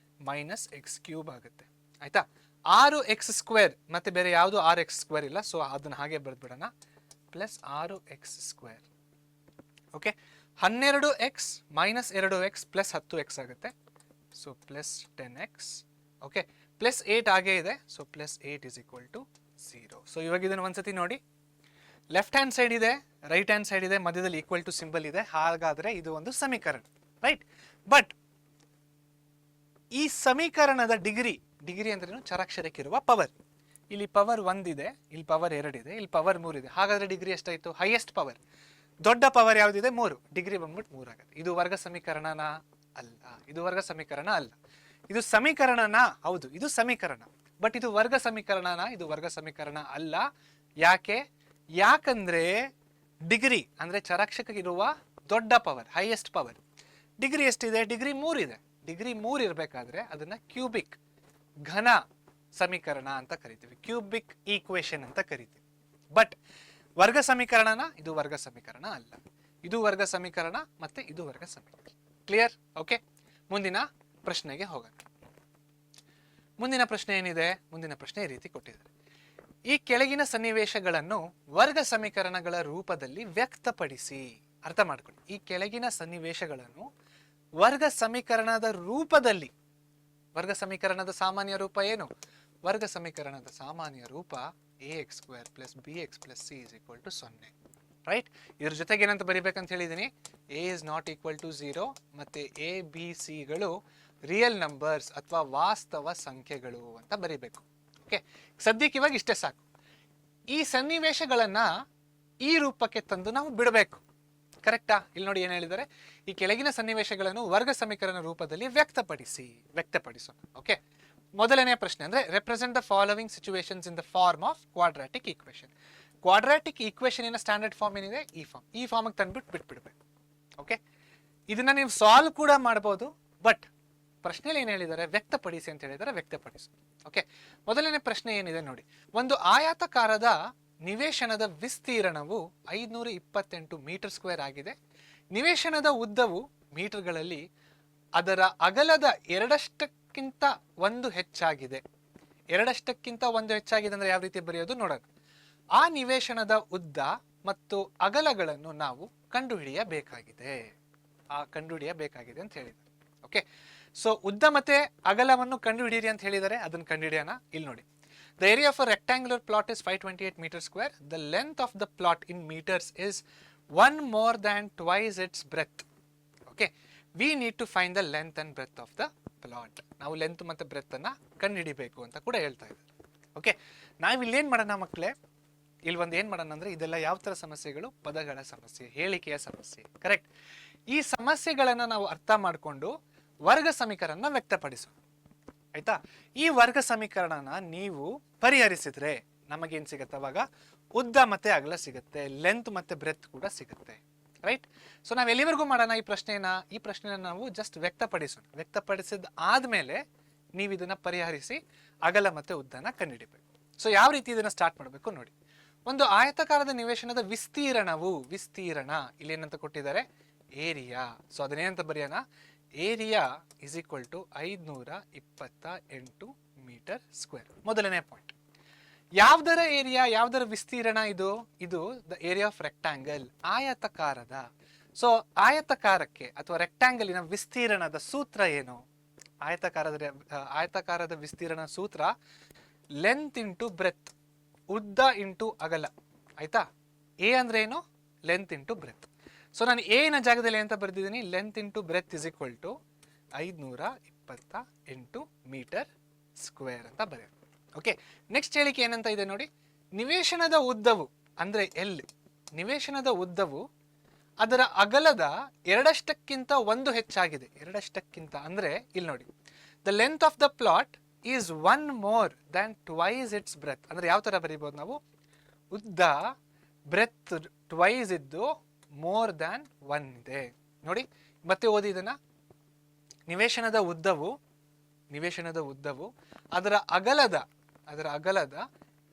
ಮೈನಸ್ x³ ಆಗುತ್ತೆ. ಆಯ್ತಾ, 6x² ಮತ್ತೆ ಬೇರೆ ಯಾವುದು 6x² ಇಲ್ಲ, ಸೊ ಅದನ್ನ ಹಾಗೆ ಬರೆದ್ಬಿಡೋಣ. Plus 6x². Okay, 12x minus 2x plus 10x ಆಗುತ್ತೆ. So plus 10x. Okay, plus 8 ಆಗೇ ಇದೆ, so plus 8 is equal to 0. So ಇವಾಗ ಇದನ್ನು ಒಂದ್ಸತಿ ನೋಡಿ. ಲೆಫ್ಟ್ ಹ್ಯಾಂಡ್ ಸೈಡ್ ಇದೆ, ರೈಟ್ ಹ್ಯಾಂಡ್ ಸೈಡ್ ಇದೆ, ಮಧ್ಯದಲ್ಲಿ ಈಕ್ವಲ್ ಟು ಸಿಂಬಲ್ ಇದೆ. ಹಾಗಾದ್ರೆ ಇದು ಒಂದು ಸಮೀಕರಣ. ರೈಟ್, ಬಟ್ ಈ ಸಮೀಕರಣದ ಡಿಗ್ರಿ ಅಂದ್ರೇನು, ಚರಾಕ್ಷರಕ್ಕಿರುವ ಪವರ್. ಇಲ್ಲಿ ಪವರ್ 1 ಇದೆ, ಇಲ್ಲಿ ಪವರ್ 2 ಇದೆ, ಇಲ್ಲಿ ಪವರ್ 3 ಇದೆ. ಹಾಗಾದ್ರೆ ಡಿಗ್ರಿ ಎಷ್ಟಾಯ್ತು, ಹೈಯೆಸ್ಟ್ ಪವರ್, ದೊಡ್ಡ ಪವರ್ ಯಾವ್ದಿದೆ, 3. ಡಿಗ್ರಿ ಬಂದ್ಬಿಟ್ಟು 3 ಆಗುತ್ತೆ. ಇದು ವರ್ಗ ಸಮೀಕರಣನ ಅಲ್ಲ, ಇದು ವರ್ಗ ಸಮೀಕರಣ ಅಲ್ಲ. ಇದು ಸಮೀಕರಣನ ಹೌದು, ಇದು ಸಮೀಕರಣ, ಬಟ್ ಇದು ವರ್ಗ ಸಮೀಕರಣನ, ಇದು ವರ್ಗ ಸಮೀಕರಣ ಅಲ್ಲ. ಯಾಕಂದ್ರೆ ಡಿಗ್ರಿ ಅಂದ್ರೆ ಚರಾಕ್ಷರಕ್ಕಿರುವ ದೊಡ್ಡ ಪವರ್, ಹೈಯೆಸ್ಟ್ ಪವರ್. ಡಿಗ್ರಿ ಎಷ್ಟಿದೆ, ಡಿಗ್ರಿ 3 ಇದೆ. ಡಿಗ್ರಿ 3 ಇರಬೇಕಾದ್ರೆ ಅದನ್ನ ಕ್ಯೂಬಿಕ್ ಘನ ಸಮೀಕರಣ ಅಂತ ಕರಿತೀವಿ, ಕ್ಯೂಬಿಕ್ ಈಕ್ವೇಶನ್ ಅಂತ ಕರಿತೀವಿ. ಬಟ್ ವರ್ಗ ಸಮೀಕರಣನ, ಇದು ವರ್ಗ ಸಮೀಕರಣ ಅಲ್ಲ. ಇದು ವರ್ಗ ಸಮೀಕರಣ ಮತ್ತೆ ಇದು ವರ್ಗ ಸಮೀಕರಣ. ಕ್ಲಿಯರ್? ಓಕೆ, ಮುಂದಿನ ಪ್ರಶ್ನೆಗೆ ಹೋಗೋಣ. ಮುಂದಿನ ಪ್ರಶ್ನೆ ಏನಿದೆ, ಮುಂದಿನ ಪ್ರಶ್ನೆ ಈ ರೀತಿ ಕೊಟ್ಟಿದ್ದಾರೆ. ಈ ಕೆಳಗಿನ ಸನ್ನಿವೇಶಗಳನ್ನು ವರ್ಗ ಸಮೀಕರಣಗಳ ರೂಪದಲ್ಲಿ ವ್ಯಕ್ತಪಡಿಸಿ. ಅರ್ಥ ಮಾಡ್ಕೊಳ್ಳಿ, ಈ ಕೆಳಗಿನ ಸನ್ನಿವೇಶಗಳನ್ನು ವರ್ಗ ಸಮೀಕರಣದ ರೂಪದಲ್ಲಿ. ವರ್ಗ ಸಮೀಕರಣದ ಸಾಮಾನ್ಯ ರೂಪ ಏನು, ವರ್ಗ ಸಮೀಕರಣದ ಸಾಮಾನ್ಯ ರೂಪ ax² plus bx plus c is equal to 0. Right, ಇದ್ರ ಜೊತೆಗೆ ಏನಂತ ಬರಿಬೇಕಂತ ಹೇಳಿದೀನಿ, a is not equal to 0 ಮತ್ತೆ a b c ಗಳು ರಿಯಲ್ ನಂಬರ್ಸ್ ಅಥವಾ ವಾಸ್ತವ ಸಂಖ್ಯೆಗಳು ಅಂತ ಬರಿಬೇಕು. ಓಕೆ, ಸದ್ಯಕ್ಕೆ ಇವಾಗ ಇಷ್ಟೇ ಸಾಕು. ಈ ಸನ್ನಿವೇಶಗಳನ್ನ ಈ ರೂಪಕ್ಕೆ ತಂದು ನಾವು ಬಿಡಬೇಕು. ಕರೆಕ್ಟಾ? ಇಲ್ಲಿ ನೋಡಿ ಏನ್ ಹೇಳಿದ್ದಾರೆ, ಈ ಕೆಳಗಿನ ಸನ್ನಿವೇಶಗಳನ್ನು ವರ್ಗ ಸಮೀಕರಣ ರೂಪದಲ್ಲಿ ವ್ಯಕ್ತಪಡಿಸೋಣ. ಓಕೆ, ಮೊದಲನೇ ಪ್ರಶ್ನೆ ಅಂದ್ರೆ represent the following situations in the form of quadratic equation. Quadratic equation standard form ಏನಿದೆ, ಈ ಫಾರ್ಮ್ ತಂದ್ಬಿಟ್ಟು ಬಿಟ್ಬಿಡ್ಬೇಕು. ಓಕೆ, ಇದನ್ನ ನೀವು ಸಾಲ್ವ್ ಕೂಡ ಮಾಡಬಹುದು, ಬಟ್ ಪ್ರಶ್ನೆಯಲ್ಲಿ ಏನ್ ಹೇಳಿದ್ದಾರೆ, ವ್ಯಕ್ತಪಡಿಸಿ ಅಂತ ಹೇಳಿದ್ದಾರೆ, ವ್ಯಕ್ತಪಡಿಸಿ. ಓಕೆ, ಮೊದಲನೇ ಪ್ರಶ್ನೆ ಏನಿದೆ ನೋಡಿ, ಒಂದು ಆಯಾತಕಾರದ ನಿವೇಶನದ ವಿಸ್ತೀರ್ಣವು 528 ಮೀಟರ್ ಸ್ಕ್ವೇರ್ ಆಗಿದೆ. ನಿವೇಶನದ ಉದ್ದವು ಮೀಟರ್ಗಳಲ್ಲಿ, ಅದರ ಅಗಲದ 2ಕ್ಕಿಂತ 1 ಹೆಚ್ಚಾಗಿದೆ. 2ಕ್ಕಿಂತ 1 ಹೆಚ್ಚಾಗಿದೆ ಅಂದ್ರೆ ಯಾವ ರೀತಿ ಬರೆಯೋದು ನೋಡೋಣ. ಆ ನಿವೇಶನದ ಉದ್ದ ಮತ್ತು ಅಗಲಗಳನ್ನು ನಾವು ಕಂಡುಹಿಡಿಯಬೇಕಾಗಿದೆ ಅಂತ ಹೇಳಿದ್ದಾರೆ. ಓಕೆ, ಸೊ ಉದ್ದ ಮತ್ತೆ ಅಗಲವನ್ನು ಕಂಡುಹಿಡಿಯಿರಿ ಅಂತ ಹೇಳಿದ್ದಾರೆ, ಅದನ್ನು ಕಂಡುಹಿಡಿಯೋಣ. ಇಲ್ಲಿ ನೋಡಿ, the area of a rectangular plot is 528 meters square. The length of the plot in meters is 1 more than twice its breadth. Okay, we need to find the length and breadth of the plot. ನಾವು length ಮತ್ತೆ breath ಅನ್ನ ಕಂಡುಹಿಡಿಬೇಕು ಅಂತ ಕೂಡ ಹೇಳ್ತಾ ಇದ್ದಾರೆ. Okay, ನಾವು ಇಲ್ಲಿ ಏನ್ ಮಾಡೋಣ ಮಕ್ಕಳೇ, ಇಲ್ಲಿ ಒಂದು ಏನ್ ಮಾಡೋಣ ಅಂದ್ರೆ, ಇದೆಲ್ಲ ಯಾವ ತರ ಸಮಸ್ಯೆಗಳು, ಪದಗಳ ಸಮಸ್ಯೆ, ಹೇಳಿಕೆಯ ಸಮಸ್ಯೆ. ಕರೆಕ್ಟ್, ಈ ಸಮಸ್ಯೆಗಳನ್ನ ನಾವು ಅರ್ಥ ಮಾಡಿಕೊಂಡು ವರ್ಗ ಸಮೀಕರಣ ವ್ಯಕ್ತಪಡಿಸೋಣ. ಆಯ್ತಾ, ಈ ವರ್ಗ ಸಮೀಕರಣನ ನೀವು ಪರಿಹರಿಸಿದ್ರೆ ನಮಗೇನ್ ಸಿಗತ್ತೆ, ಅವಾಗ ಉದ್ದ ಮತ್ತೆ ಅಗಲ ಸಿಗುತ್ತೆ, ಲೆಂತ್ ಮತ್ತೆ ಬ್ರೆತ್ ಕೂಡ ಸಿಗುತ್ತೆ. ರೈಟ್. ಸೊ ನಾವು ಎಲ್ಲಿವರೆಗೂ ಮಾಡೋಣ ಈ ಪ್ರಶ್ನೆನ ನಾವು ಜಸ್ಟ್ ವ್ಯಕ್ತಪಡಿಸೋಣ. ವ್ಯಕ್ತಪಡಿಸಿದ ಆದ್ಮೇಲೆ ನೀವು ಇದನ್ನ ಪರಿಹರಿಸಿ ಅಗಲ ಮತ್ತೆ ಉದ್ದನ ಕಂಡುಹಿಡಿಬೇಕು. ಸೊ ಯಾವ ರೀತಿ ಇದನ್ನ ಸ್ಟಾರ್ಟ್ ಮಾಡಬೇಕು ನೋಡಿ. ಒಂದು ಆಯತಾಕಾರದ ನಿವೇಶನದ ವಿಸ್ತೀರ್ಣ ಇಲ್ಲಿ ಏನಂತ ಕೊಟ್ಟಿದ್ದಾರೆ, ಏರಿಯಾ. ಸೊ ಅದನ್ನೇನಂತ ಬರೆಯೋಣ, area is equal to 528 metre square. ಮೊದಲನೇ ಪಾಯಿಂಟ್. ಯಾವ್ದರ ಏರಿಯಾ, ಯಾವ್ದರ ವಿಸ್ತೀರ್ಣ ಇದು ದ ಏರಿಯಾ ಆಫ್ ರೆಕ್ಟಾಂಗಲ್, ಆಯತಕಾರದ. ಸೊ ಆಯತಕಾರಕ್ಕೆ ಅಥವಾ ರೆಕ್ಟಾಂಗಲಿನ ವಿಸ್ತೀರ್ಣದ ಸೂತ್ರ ಏನು? ಆಯತಕಾರದ ವಿಸ್ತೀರ್ಣ ಸೂತ್ರ ಲೆಂತ್ ಇಂಟು ಬ್ರೆತ್, ಉದ್ದ ಇಂಟು ಅಗಲ. ಆಯ್ತಾ? ಎ ಅಂದ್ರೆ ಏನು? Length into breadth. ಸೊ ನಾನು ಎ ನ ಜಾಗದಲ್ಲಿ ಅಂತ ಬರೆದಿದ್ದೀನಿ, length into breadth is equal to 528 metre square ಅಂತ ಬರೆಯೋದು. ಓಕೆ, ನೆಕ್ಸ್ಟ್ ಹೇಳಿಕೆ ಏನಂತ ಇದೆ ನೋಡಿ, ನಿವೇಶನದ ಉದ್ದವು ಅಂದ್ರೆ ಎಲ್, ನಿವೇಶನದ ಉದ್ದವು ಅದರ ಅಗಲದ 2ಕ್ಕಿಂತ 1 ಹೆಚ್ಚಾಗಿದೆ. 2ಕ್ಕಿಂತ ಅಂದ್ರೆ ಇಲ್ಲಿ ನೋಡಿ, the length of the plot is 1 more than twice its breadth. ಅಂದ್ರೆ ಯಾವ ತರ ಬರೀಬಹುದು ನಾವು, ಉದ್ದ ಬ್ರೆತ್ ಟ್ವೈಸ್ ಇದ್ದು ಮೋರ್ ದ್ಯಾನ್ 1 ಇದೆ. ನೋಡಿ ಮತ್ತೆ ಓದಿ ಇದನ್ನ, ನಿವೇಶನದ ಉದ್ದವು ಅದರ ಅಗಲದ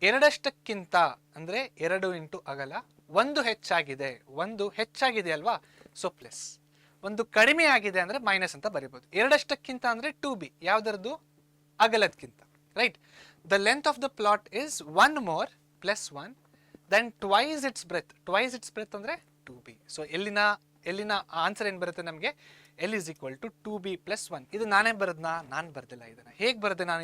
2ಕ್ಕಿಂತ ಅಂದ್ರೆ 2 ಇಂಟು ಅಗಲ 1 ಹೆಚ್ಚಾಗಿದೆ. 1 ಹೆಚ್ಚಾಗಿದೆ ಅಲ್ವಾ, ಸೊ ಪ್ಲಸ್. 1 ಕಡಿಮೆ ಆಗಿದೆ ಅಂದ್ರೆ ಮೈನಸ್ ಅಂತ ಬರೀಬಹುದು. 2ಕ್ಕಿಂತ ಅಂದ್ರೆ 2b, ಯಾವ್ದರದ್ದು? ಅಗಲದ್ಕಿಂತ. Right. The length of the plot is 1 more plus 1 than twice its breadth. Twice its breadth ಅಂದ್ರೆ 2b. ಸೊ ಎಲ್ಲಿನ ಆನ್ಸರ್ ಏನ್ ಬರುತ್ತೆ ನಮಗೆ, L is equal to 2b plus 1. ಇದು ನಾನೇ ಬರೆದ್ನಾ? ನಾನು ಬರ್ದಿಲ್ಲ. ಇದನ್ನ ಹೇಗೆ ಬರೆದೆ ನಾನು?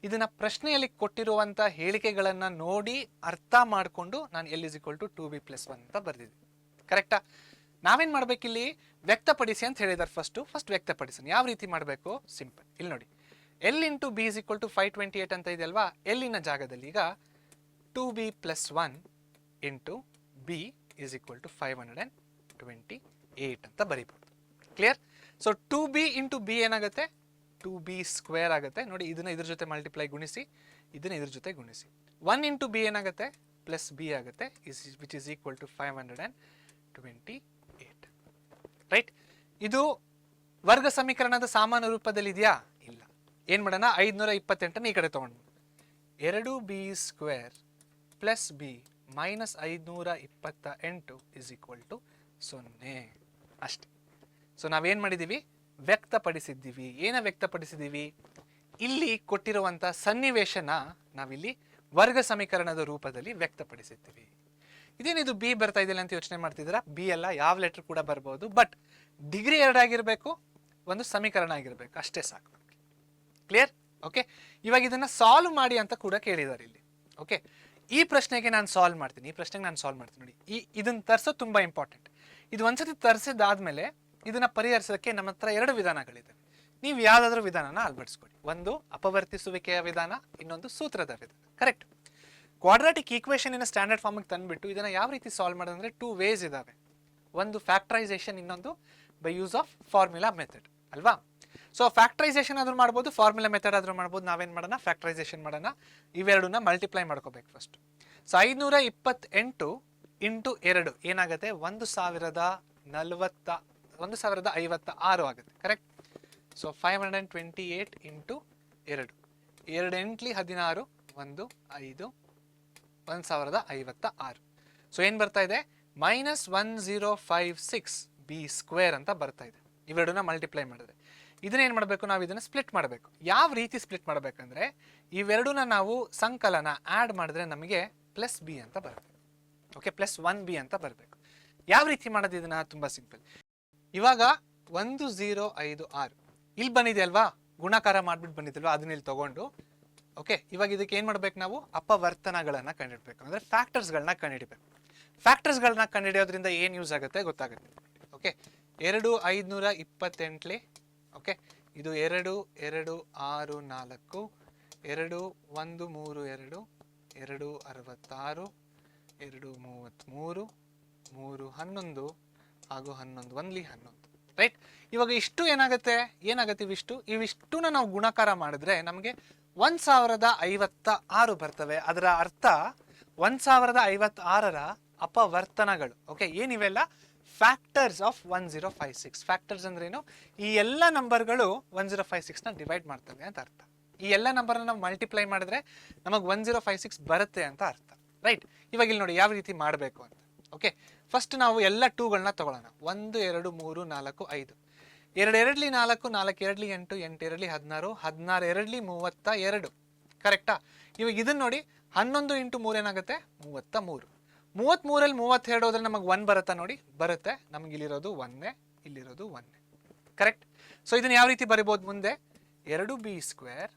ಇದನ್ನ ಪ್ರಶ್ನೆಯಲ್ಲಿ ಕೊಟ್ಟಿರುವಂತ ಹೇಳಿಕೆಗಳನ್ನ ನೋಡಿ ಅರ್ಥ ಮಾಡಿಕೊಂಡು ನಾನು l is equal to 2b plus 1 ಅಂತ ಬರ್ದಿದ್ದೆ. ಕರೆಕ್ಟಾ? ನಾವೇನ್ ಮಾಡ್ಬೇಕಿಲ್ಲಿ, ವ್ಯಕ್ತಪಡಿಸಿ ಅಂತ ಹೇಳಿದಾರೆ. ಫಸ್ಟ್ ವ್ಯಕ್ತಪಡಿಸಿ. ಯಾವ ರೀತಿ ಮಾಡಬೇಕು? ಸಿಂಪಲ್. ಇಲ್ಲಿ ನೋಡಿ, l into B is equal to 528 ಅಂತ ಇದೆ ಅಲ್ವಾ. ಎಲ್ಲಿನ ಜಾಗದಲ್ಲಿ ಈಗ 2b plus 1 into B is equal to 528 ಅಂತ ಬರೀಬಹುದು. Clear? So 2b into B ಏನಾಗುತ್ತೆ, 2b ಸ್ಕ್ವೇರ್ ಆಗುತ್ತೆ. ನೋಡಿ, ಇದನ್ನ ಇದ್ರ ಜೊತೆ ಮಲ್ಟಿಪ್ಲೈ ಗುಣಿಸಿ, ಇದನ್ನ ಇದ್ರ ಜೊತೆ ಗುಣಿಸಿ. 1 ಇಂಟು ಬಿ ಏನಾಗುತ್ತೆ, ಪ್ಲಸ್ ಬಿ ಆಗುತ್ತೆ, which is equal to 528. Right. ಇದು ವರ್ಗ ಸಮೀಕರಣದ ಸಾಮಾನ್ಯ ರೂಪದಲ್ಲಿ ಇದೆಯಾ? ಇಲ್ಲ. ಏನ್ ಮಾಡೋಣ, 528 ಈ ಕಡೆ ತಗೊಂಡು 2b square plus b minus 528 is equal to 0 ಅಷ್ಟೇ. ಸೊ ನಾವೇನ್ ಮಾಡಿದೀವಿ, ವ್ಯಕ್ತಪಡಿಸಿದ್ದೀವಿ. ವ್ಯಕ್ತಪಡಿಸಿದ್ದೀವಿ? ಇಲ್ಲಿ ಕೊಟ್ಟಿರುವಂತ ಸನ್ನಿವೇಶನ ನಾವಿಲ್ಲಿ ವರ್ಗ ಸಮೀಕರಣದ ರೂಪದಲ್ಲಿ ವ್ಯಕ್ತಪಡಿಸಿದ್ದೀವಿ. ಇದೇನಿದು ಬಿ ಬರ್ತಾ ಇದೆಯಲ್ಲ ಅಂತ ಯೋಚನೆ ಮಾಡ್ತಿದ್ದೀರಾ? ಬಿ ಅಲ್ಲ, ಯಾವ ಲೆಟರ್ ಕೂಡ ಬರ್ಬೋದು, ಬಟ್ ಡಿಗ್ರಿ 2 ಆಗಿರ್ಬೇಕು, ಒಂದು ಸಮೀಕರಣ ಆಗಿರ್ಬೇಕು, ಅಷ್ಟೇ ಸಾಕು. ಕ್ಲಿಯರ್? ಓಕೆ, ಇವಾಗ ಇದನ್ನ ಸಾಲ್ವ್ ಮಾಡಿ ಅಂತ ಕೂಡ ಕೇಳಿದ್ದಾರೆ ಇಲ್ಲಿ. ಓಕೆ, ಈ ಪ್ರಶ್ನೆಗೆ ನಾನು ಸಾಲ್ವ್ ಮಾಡ್ತೀನಿ. ನೋಡಿ, ಇದನ್ನ ತರಿಸೋದು ತುಂಬಾ ಇಂಪಾರ್ಟೆಂಟ್. ಇದು ಒಂದ್ಸತಿ ತರಿಸಿದಾದ್ಮೇಲೆ ಇದನ್ನ ಪರಿಹರಿಸೋದಕ್ಕೆ ನಮ್ಮ ಹತ್ರ 2 ವಿಧಾನಗಳಿದೆ. ನೀವು ಯಾವ್ದಾದ್ರು ವಿಧಾನನ ಅಳವಡಿಸ್ಕೊಳ್ಳಿ. ಒಂದು ಅಪವರ್ತಿಸುವಿಕೆಯ ವಿಧಾನ, ಇನ್ನೊಂದು ಸೂತ್ರದ ವಿಧಾನ. ಕರೆಕ್ಟ್? ಕ್ವಾಡ್ರಾಟಿಕ್ ಈಕ್ವೇಷನ್ ಇನ ಸ್ಟ್ಯಾಂಡರ್ಡ್ ಫಾರ್ಮ್ಗೆ ತಂದ್ಬಿಟ್ಟು ಇದನ್ನ ಯಾವ ರೀತಿ ಸಾಲ್ವ್ ಮಾಡೋದಂದ್ರೆ 2 ways ಇದಾವೆ. ಒಂದು ಫ್ಯಾಕ್ಟರೈಸೇಷನ್, ಇನ್ನೊಂದು by use of formula method ಅಲ್ವಾ. ಸೊ ಫ್ಯಾಕ್ಟರೈಸೇಷನ್ ಆದ್ರೂ ಮಾಡ್ಬೋದು, ಫಾರ್ಮುಲಾ ಮೆಥಡ್ ಆದ್ರೂ ಮಾಡ್ಬೋದು. ನಾವೇನ್ ಮಾಡೋಣ, ಫ್ಯಾಕ್ಟರೈಸೇಷನ್ ಮಾಡೋಣ. ಇವೆರಡನ್ನ ಮಲ್ಟಿಪ್ಲೈ ಮಾಡ್ಕೋಬೇಕು ಫಸ್ಟ್. ಸೊ 528 ಇಂಟು 2 ಏನಾಗುತ್ತೆ, 1056 ಆಗುತ್ತೆ. ಕರೆಕ್ಟ್? So 528 into 2, 2 ಎಂಟ್ಲಿ 16, 1 5, 1056. ಸೊ ಏನ್ ಬರ್ತಾ ಇದೆ, ಮೈನಸ್ 1056 ಬಿ ಸ್ಕ್ವೇರ್ ಅಂತ ಬರ್ತಾ ಇದೆ. ಇವೆರಡನ್ನ ಮಲ್ಟಿಪ್ಲೈ ಮಾಡಿದ್ರೆ ಇದನ್ನ ಏನ್ ಮಾಡಬೇಕು, ನಾವು ಇದನ್ನ ಸ್ಪ್ಲಿಟ್ ಮಾಡಬೇಕು. ಯಾವ ರೀತಿ ಸ್ಪ್ಲಿಟ್ ಮಾಡಬೇಕಂದ್ರೆ, ಇವೆರಡನ್ನ ನಾವು ಸಂಕಲನ ಆಡ್ ಮಾಡಿದ್ರೆ ನಮಗೆ ಪ್ಲಸ್ ಬಿ ಅಂತ ಬರುತ್ತೆ. ಓಕೆ, ಪ್ಲಸ್ 1b ಅಂತ ಬರಬೇಕು. ಯಾವ ರೀತಿ ಮಾಡೋದು ಇದನ್ನ? ತುಂಬಾ ಸಿಂಪಲ್. ಇವಾಗ 1056 ಇಲ್ಲಿ ಬಂದಿದೆ ಅಲ್ವಾ, ಗುಣಾಕಾರ ಮಾಡ್ಬಿಟ್ಟು ಬಂದಿದ್ದಲ್ವಾ, ಅದನ್ನ ಇಲ್ಲಿ ತಗೊಂಡು ಓಕೆ, ಇವಾಗ ಇದಕ್ಕೆ ಏನ್ ಮಾಡ್ಬೇಕು, ನಾವು ಅಪವರ್ತನಗಳನ್ನ ಕಂಡುಹಿಡಬೇಕು, ಅಂದ್ರೆ ಫ್ಯಾಕ್ಟರ್ಸ್ಗಳನ್ನ ಕಂಡುಹಿಡಬೇಕು. ಫ್ಯಾಕ್ಟರ್ಸ್ಗಳನ್ನ ಕಂಡುಹಿಡಿಯೋದ್ರಿಂದ ಏನ್ ಯೂಸ್ ಆಗುತ್ತೆ ಗೊತ್ತಾಗುತ್ತೆ. ಓಕೆ, 2 528, ಓಕೆ, ಇದು 2 2 6 4, 2 1 3 2, 2 66, 2 33, 3 11 ಹಾಗೂ 11 1 11. ರೈಟ್? ಇವಾಗ ಇಷ್ಟು ಏನಾಗುತ್ತೆ ಇವಿಷ್ಟುನ ನಾವು ಗುಣಾಕಾರ ಮಾಡಿದ್ರೆ ನಮಗೆ 1056 ಬರ್ತವೆ. ಅದರ ಅರ್ಥ 1056ರ ಅಪವರ್ತನಗಳು. ಓಕೆ, ಏನಿವೆಲ್ಲ ಫ್ಯಾಕ್ಟರ್ಸ್ ಆಫ್ 1056. ಫ್ಯಾಕ್ಟರ್ಸ್ ಅಂದ್ರೇನು? ಈ ಎಲ್ಲ ನಂಬರ್ಗಳು 1056ನ ಡಿವೈಡ್ ಮಾಡ್ತವೆ ಅಂತ ಅರ್ಥ. ಈ ಎಲ್ಲ ನಂಬರ್ನ ನಾವು ಮಲ್ಟಿಪ್ಲೈ ಮಾಡಿದ್ರೆ ನಮಗೆ 1056 ಬರುತ್ತೆ ಅಂತ ಅರ್ಥ, ರೈಟ್? ಇವಾಗ ಇಲ್ಲಿ ನೋಡಿ ಯಾವ ರೀತಿ ಮಾಡಬೇಕು ಅಂತ. ಓಕೆ, ಫಸ್ಟ್ ನಾವು ಎಲ್ಲ ಟೂಗಳನ್ನ ತಗೊಳ್ಳೋಣ. 1 2 3 4 5. 2 2 4, 4 2 8, 8 2 16, 16 2 32. ಕರೆಕ್ಟಾ? ಇವಾಗ ಇದನ್ನ ನೋಡಿ, 11 ಇಂಟು 3 ಏನಾಗುತ್ತೆ? 33. 33ರಲ್ಲಿ 32 ಹೋದ್ರೆ ನಮಗೆ 1 ಬರುತ್ತಾ? ನೋಡಿ, ಬರುತ್ತೆ. ನಮ್ಗೆ ಇಲ್ಲಿರೋದು 1, ಇಲ್ಲಿರೋದು 1. ಕರೆಕ್ಟ್? ಸೊ ಇದನ್ನ ಯಾವ ರೀತಿ ಬರಿಬೋದು ಮುಂದೆ? 2b².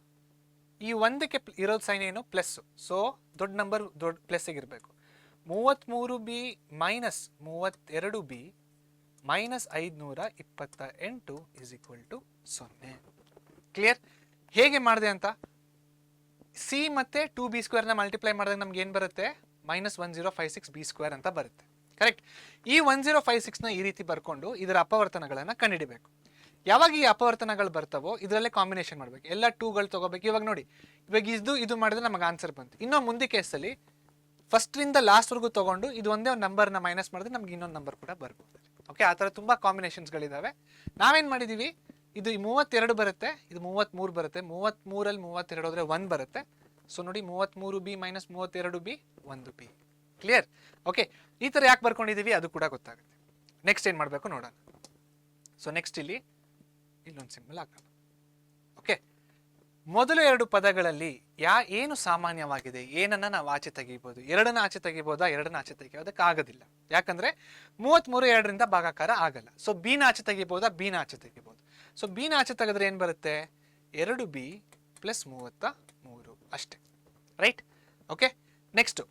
ಈ 1ಕ್ಕೆ ಇರೋದು ಸೈನ್ ಏನು? ಪ್ಲಸ್. ಸೊ ದೊಡ್ಡ ನಂಬರ್ ದೊಡ್ಡ ಪ್ಲಸ್ಸಿಗೆ ಇರಬೇಕು. 33b minus 32b minus 528 is equal to 0. Clear? ಹೇಗೆ ಮಾಡಿದೆ ಅಂತ? ಸಿ ಮತ್ತೆ 2b² ಮಲ್ಟಿಪ್ಲೈ ಮಾಡಿದಾಗ ನಮ್ಗೆ ಏನು ಬರುತ್ತೆ? -1056b² ಅಂತ ಬರುತ್ತೆ. ಕರೆಕ್ಟ್? ಈ 1056ನ ಈ ರೀತಿ ಬರ್ಕೊಂಡು ಇದರ ಅಪವರ್ತನಗಳನ್ನು ಕಂಡುಹಿಡಿಬೇಕು. ಯಾವಾಗ ಈ ಅಪವರ್ತನಗಳು ಬರ್ತಾವೋ ಇದರಲ್ಲೇ ಕಾಂಬಿನೇಷನ್ ಮಾಡಬೇಕು. ಎಲ್ಲ ಟೂಗಳು ತಗೋಬೇಕು. ಇವಾಗ ನೋಡಿ, ಇವಾಗ ಇದು ಮಾಡಿದ್ರೆ ನಮಗೆ ಆನ್ಸರ್ ಬಂತು. ಇನ್ನೂ ಮುಂದೆ ಕೇಸಲ್ಲಿ ಫಸ್ಟ್ರಿಂದ ಲಾಸ್ಟ್ವರೆಗೂ ತೊಗೊಂಡು ಇದು ಒಂದೇ ಒಂದು ನಂಬರ್ನ ಮೈನಸ್ ಮಾಡಿದ್ರೆ ನಮ್ಗೆ ಇನ್ನೊಂದು ನಂಬರ್ ಕೂಡ ಬರ್ಬೋದು. ಓಕೆ, ಆ ಥರ ತುಂಬ ಕಾಂಬಿನೇಷನ್ಸ್ಗಳಿದ್ದಾವೆ. ನಾವೇನು ಮಾಡಿದ್ದೀವಿ, ಇದು 32 ಬರುತ್ತೆ, ಇದು 33 ಬರುತ್ತೆ. 33ರಲ್ಲಿ 32 ಹೋದರೆ 1 ಬರುತ್ತೆ. ಸೊ ನೋಡಿ, 33b minus 32b 1b. Clear? Okay, ಈ ಥರ ಯಾಕೆ ಬರ್ಕೊಂಡಿದ್ದೀವಿ ಅದು ಕೂಡ ಗೊತ್ತಾಗುತ್ತೆ. ನೆಕ್ಸ್ಟ್ ಏನು ಮಾಡಬೇಕು ನೋಡೋಣ. ಸೊ ನೆಕ್ಸ್ಟ್ ಇಲ್ಲೊಂದು ಸಿಂಬಲ್ ಹಾಕೋಣ. ಓಕೆ, ಮೊದಲು 2 ಪದಗಳಲ್ಲಿ ಏನು ಸಾಮಾನ್ಯವಾಗಿದೆ? ಏನನ್ನ ನಾವು ಆಚೆ ತೆಗಿಬೋದು? 2ನ್ನ ಆಚೆ ತೆಗಿಬೋದಾ? 2ನ್ನ ಆಚೆ ತೆಗಿಯೋದಕ್ಕೆ ಆಗೋದಿಲ್ಲ. ಯಾಕಂದ್ರೆ 33 2ರಿಂದ ಭಾಗಾಕಾರ ಆಗಲ್ಲ. ಸೊ ಬಿನ ಆಚೆ ತೆಗಿಬೋದಾ? ಬಿನ ಆಚೆ ತೆಗಿಬೋದು. ಸೊ ಬಿನ ಆಚೆ ತೆಗೆದ್ರೆ ಏನು ಬರುತ್ತೆ? 2b ಪ್ಲಸ್ 33 ಅಷ್ಟೇ, ರೈಟ್? ಓಕೆ, ನೆಕ್ಸ್ಟ್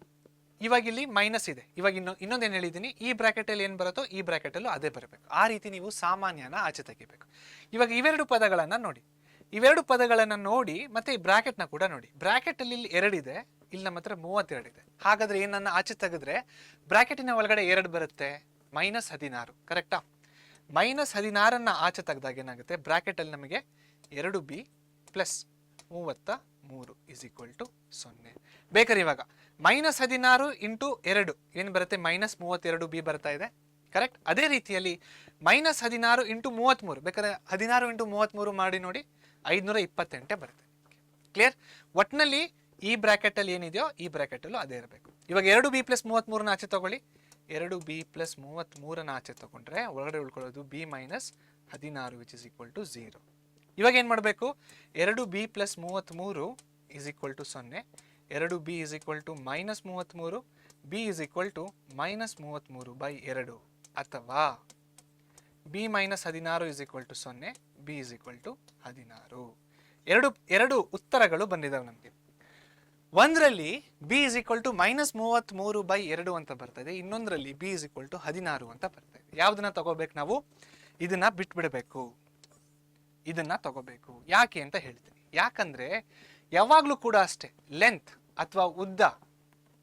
ಇವಾಗ ಇಲ್ಲಿ ಮೈನಸ್ ಇದೆ. ಇವಾಗ ಇನ್ನೊಂದು ಏನು ಹೇಳಿದ್ದೀನಿ, ಈ ಬ್ರಾಕೆಟಲ್ಲಿ ಏನು ಬರುತ್ತೋ ಈ ಬ್ರಾಕೆಟಲ್ಲೂ ಅದೇ ಬರಬೇಕು. ಆ ರೀತಿ ನೀವು ಸಾಮಾನ್ಯನ ಆಚೆ ತೆಗಿಬೇಕು. ಇವಾಗ ಇವೆರಡು ಪದಗಳನ್ನು ನೋಡಿ, ಇವೆರಡು ಪದಗಳನ್ನು ನೋಡಿ ಮತ್ತೆ ಈ ಬ್ರಾಕೆಟ್ನ ಕೂಡ ನೋಡಿ. ಬ್ರಾಕೆಟಲ್ಲಿ ಇಲ್ಲಿ 2 ಇದೆ, ಇಲ್ಲಿ ನಮ್ಮ ಹತ್ರ 32 ಇದೆ. ಹಾಗಾದ್ರೆ ಏನನ್ನ ಆಚೆ ತೆಗೆದ್ರೆ ಬ್ರಾಕೆಟಿನ ಒಳಗಡೆ 2 ಬರುತ್ತೆ, -16. ಕರೆಕ್ಟಾ? -16 ಆಚೆ ತೆಗೆದಾಗ ಏನಾಗುತ್ತೆ? ಬ್ರಾಕೆಟಲ್ಲಿ ನಮಗೆ 2b plus 33 is equal to 0. ಬೇಕಾದ್ರೆ ಇವಾಗ -16 ಇಂಟು 2 ಏನು ಬರುತ್ತೆ? -32b ಬರ್ತಾ ಇದೆ. ಕರೆಕ್ಟ್? ಅದೇ ರೀತಿಯಲ್ಲಿ -16 ಇಂಟು 33 ಬೇಕಾದ್ರೆ 16 ಇಂಟು 33 ಮಾಡಿ ನೋಡಿ, 528 ಬರುತ್ತೆ. ಕ್ಲಿಯರ್? ಒಟ್ಟಿನಲ್ಲಿ ಈ ಬ್ರಾಕೆಟಲ್ಲಿ ಏನಿದೆಯೋ ಈ ಬ್ರಾಕೆಟಲ್ಲೂ ಅದೇ ಇರಬೇಕು. ಇವಾಗ 2b ಪ್ಲಸ್ 33ನ ಆಚೆ ತಗೊಳ್ಳಿ. 2b ಪ್ಲಸ್ 33ನ ಆಚೆ ತಗೊಂಡ್ರೆ ಒಳಗಡೆ ಉಳ್ಕೊಳ್ಳೋದು b minus 16 which is equal to 0. ಇವಾಗ ಏನು ಮಾಡಬೇಕು? 2b plus 33 is equal to 0. 2b is equal to -33, b is equal to -33/2, ಅಥವಾ b minus 16 is equal to 0, b is equal to 16. ಎರಡು ಉತ್ತರಗಳು ಬಂದಿದ್ದಾವೆ ನಮಗೆ. ಒಂದರಲ್ಲಿ b ಇಸ್ ಈಕ್ವಲ್ ಟು -33/2 ಅಂತ ಬರ್ತದೆ, ಇನ್ನೊಂದರಲ್ಲಿ b ಇಸ್ ಈಕ್ವಲ್ ಟು 16 ಅಂತ ಬರ್ತದೆ. ಯಾವುದನ್ನ ತಗೋಬೇಕು ನಾವು? ಇದನ್ನ ಬಿಟ್ಬಿಡಬೇಕು, ಇದನ್ನ ತಗೋಬೇಕು. ಯಾಕೆ ಅಂತ ಹೇಳ್ತೀನಿ. ಯಾಕಂದ್ರೆ ಯಾವಾಗಲೂ ಕೂಡ ಅಷ್ಟೇ ಲೆಂತ್ ಅಥವಾ ಉದ್ದ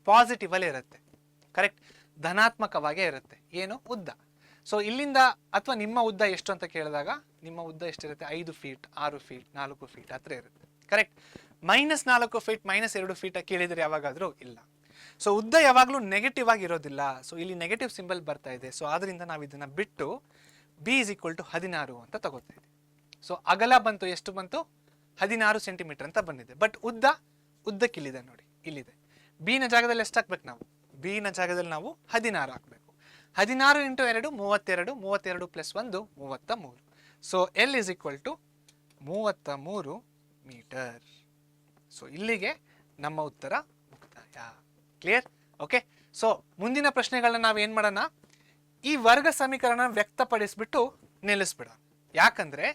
ಪಾಸಿಟಿವ್ ಅಲ್ಲೇ ಇರುತ್ತೆ. ಕರೆಕ್ಟ್? ಧನಾತ್ಮಕವಾಗೇ ಇರುತ್ತೆ. ಏನು? ಉದ್ದ. ಸೊ ಇಲ್ಲಿಂದ ಅಥವಾ ನಿಮ್ಮ ಉದ್ದ ಎಷ್ಟು ಅಂತ ಕೇಳಿದಾಗ ನಿಮ್ಮ ಉದ್ದ ಎಷ್ಟಿರುತ್ತೆ? 5 ಫೀಟ್, 6 ಫೀಟ್, 4 ಫೀಟ್ ಹತ್ರ ಇರುತ್ತೆ. ಕರೆಕ್ಟ್? -4 ಫೀಟ್, -2 ಫೀಟ್ ಕೇಳಿದ್ರೆ ಯಾವಾಗಾದ್ರೂ ಇಲ್ಲ. ಸೊ ಉದ್ದ ಯಾವಾಗಲೂ ನೆಗೆಟಿವ್ ಆಗಿ ಇರೋದಿಲ್ಲ. ಸೊ ಇಲ್ಲಿ ನೆಗೆಟಿವ್ ಸಿಂಬಲ್ ಬರ್ತಾ ಇದೆ. ಸೊ ಆದ್ರಿಂದ ನಾವು ಇದನ್ನ ಬಿಟ್ಟು b ಇಸ್ ಈಕ್ವಲ್ ಟು 16 ಅಂತ ತಗೋತಾ ಇದ್ದೀವಿ. ಸೊ ಅಗಲ ಬಂತು, ಎಷ್ಟು ಬಂತು? 16 ಸೆಂಟಿಮೀಟರ್ ಅಂತ ಬಂದಿದೆ. ಬಟ್ ಉದ್ದಕ್ಕಿಲ್ಲಿದೆ ನೋಡಿ, ಇಲ್ಲಿದೆ. ಬಿ ನ ಜಾಗದಲ್ಲಿ ಎಷ್ಟು ಹಾಕ್ಬೇಕು ನಾವು? ಬಿ ನ ಜಾಗದಲ್ಲಿ ನಾವು 16 ಹಾಕಬೇಕು. 16 into 2 32, 32 plus 1 33. So l is equal to 33 metre. So ಇಲ್ಲಿಗೆ ನಮ್ಮ ಉತ್ತರ ಮುಕ್ತಾಯ. ಕ್ಲಿಯರ್? ಓಕೆ. ಸೊ ಮುಂದಿನ ಪ್ರಶ್ನೆಗಳನ್ನ ನಾವು ಏನು ಮಾಡೋಣ? ಈ ವರ್ಗ ಸಮೀಕರಣ ವ್ಯಕ್ತಪಡಿಸ್ಬಿಟ್ಟು ನಿಲ್ಲಿಸ್ಬಿಡೋಣ. ಯಾಕಂದ್ರೆ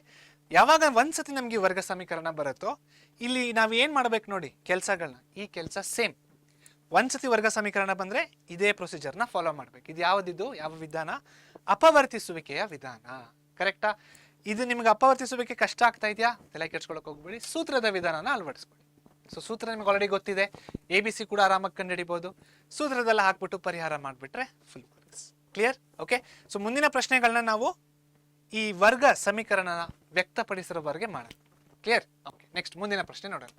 ಯಾವಾಗ ಒಂದ್ಸತಿ ನಮ್ಗೆ ವರ್ಗ ಸಮೀಕರಣ ಬರುತ್ತೋ ಇಲ್ಲಿ ನಾವು ಏನು ಮಾಡ್ಬೇಕು ನೋಡಿ ಕೆಲಸಗಳನ್ನ, ಈ ಕೆಲಸ ಸೇಮ್. ಒಂದ್ಸತಿ ವರ್ಗ ಸಮೀಕರಣ ಬಂದ್ರೆ ಇದೇ ಪ್ರೊಸೀಜರ್ನ ಫಾಲೋ ಮಾಡ್ಬೇಕು. ಇದು ಯಾವುದಿದು? ಯಾವ ವಿಧಾನ? ಅಪವರ್ತಿಸುವಿಕೆಯ ವಿಧಾನ. ಕರೆಕ್ಟಾ? ಇದು ನಿಮ್ಗೆ ಅಪವರ್ತಿಸುವಿಕೆ ಕಷ್ಟ ಆಗ್ತಾ ಇದೆಯಾ? ತಲೆ ಕೆಡ್ಸ್ಕೊಳಕ್ ಹೋಗ್ಬೇಡಿ, ಸೂತ್ರದ ವಿಧಾನನ ಅಳವಡಿಸ್ಕೊಳ್ಳಿ. ಸೊ ಸೂತ್ರ ನಿಮ್ಗೆ ಆಲ್ರೆಡಿ ಗೊತ್ತಿದೆ, ABC ಕೂಡ ಆರಾಮಾಗಿ ಕಂಡುಹಿಡಿಬಹುದು. ಸೂತ್ರದೆಲ್ಲ ಹಾಕ್ಬಿಟ್ಟು ಪರಿಹಾರ ಮಾಡಿಬಿಟ್ರೆ full marks. Clear? Okay. So ಮುಂದಿನ ಪ್ರಶ್ನೆಗಳನ್ನ ನಾವು ಈ ವರ್ಗ ಸಮೀಕರಣನ ವ್ಯಕ್ತಪಡಿಸಿರೋವರೆಗೆ ಮಾಡೋಣ. ಕ್ಲಿಯರ್? ಓಕೆ. ನೆಕ್ಸ್ಟ್ ಮುಂದಿನ ಪ್ರಶ್ನೆ ನೋಡೋಣ.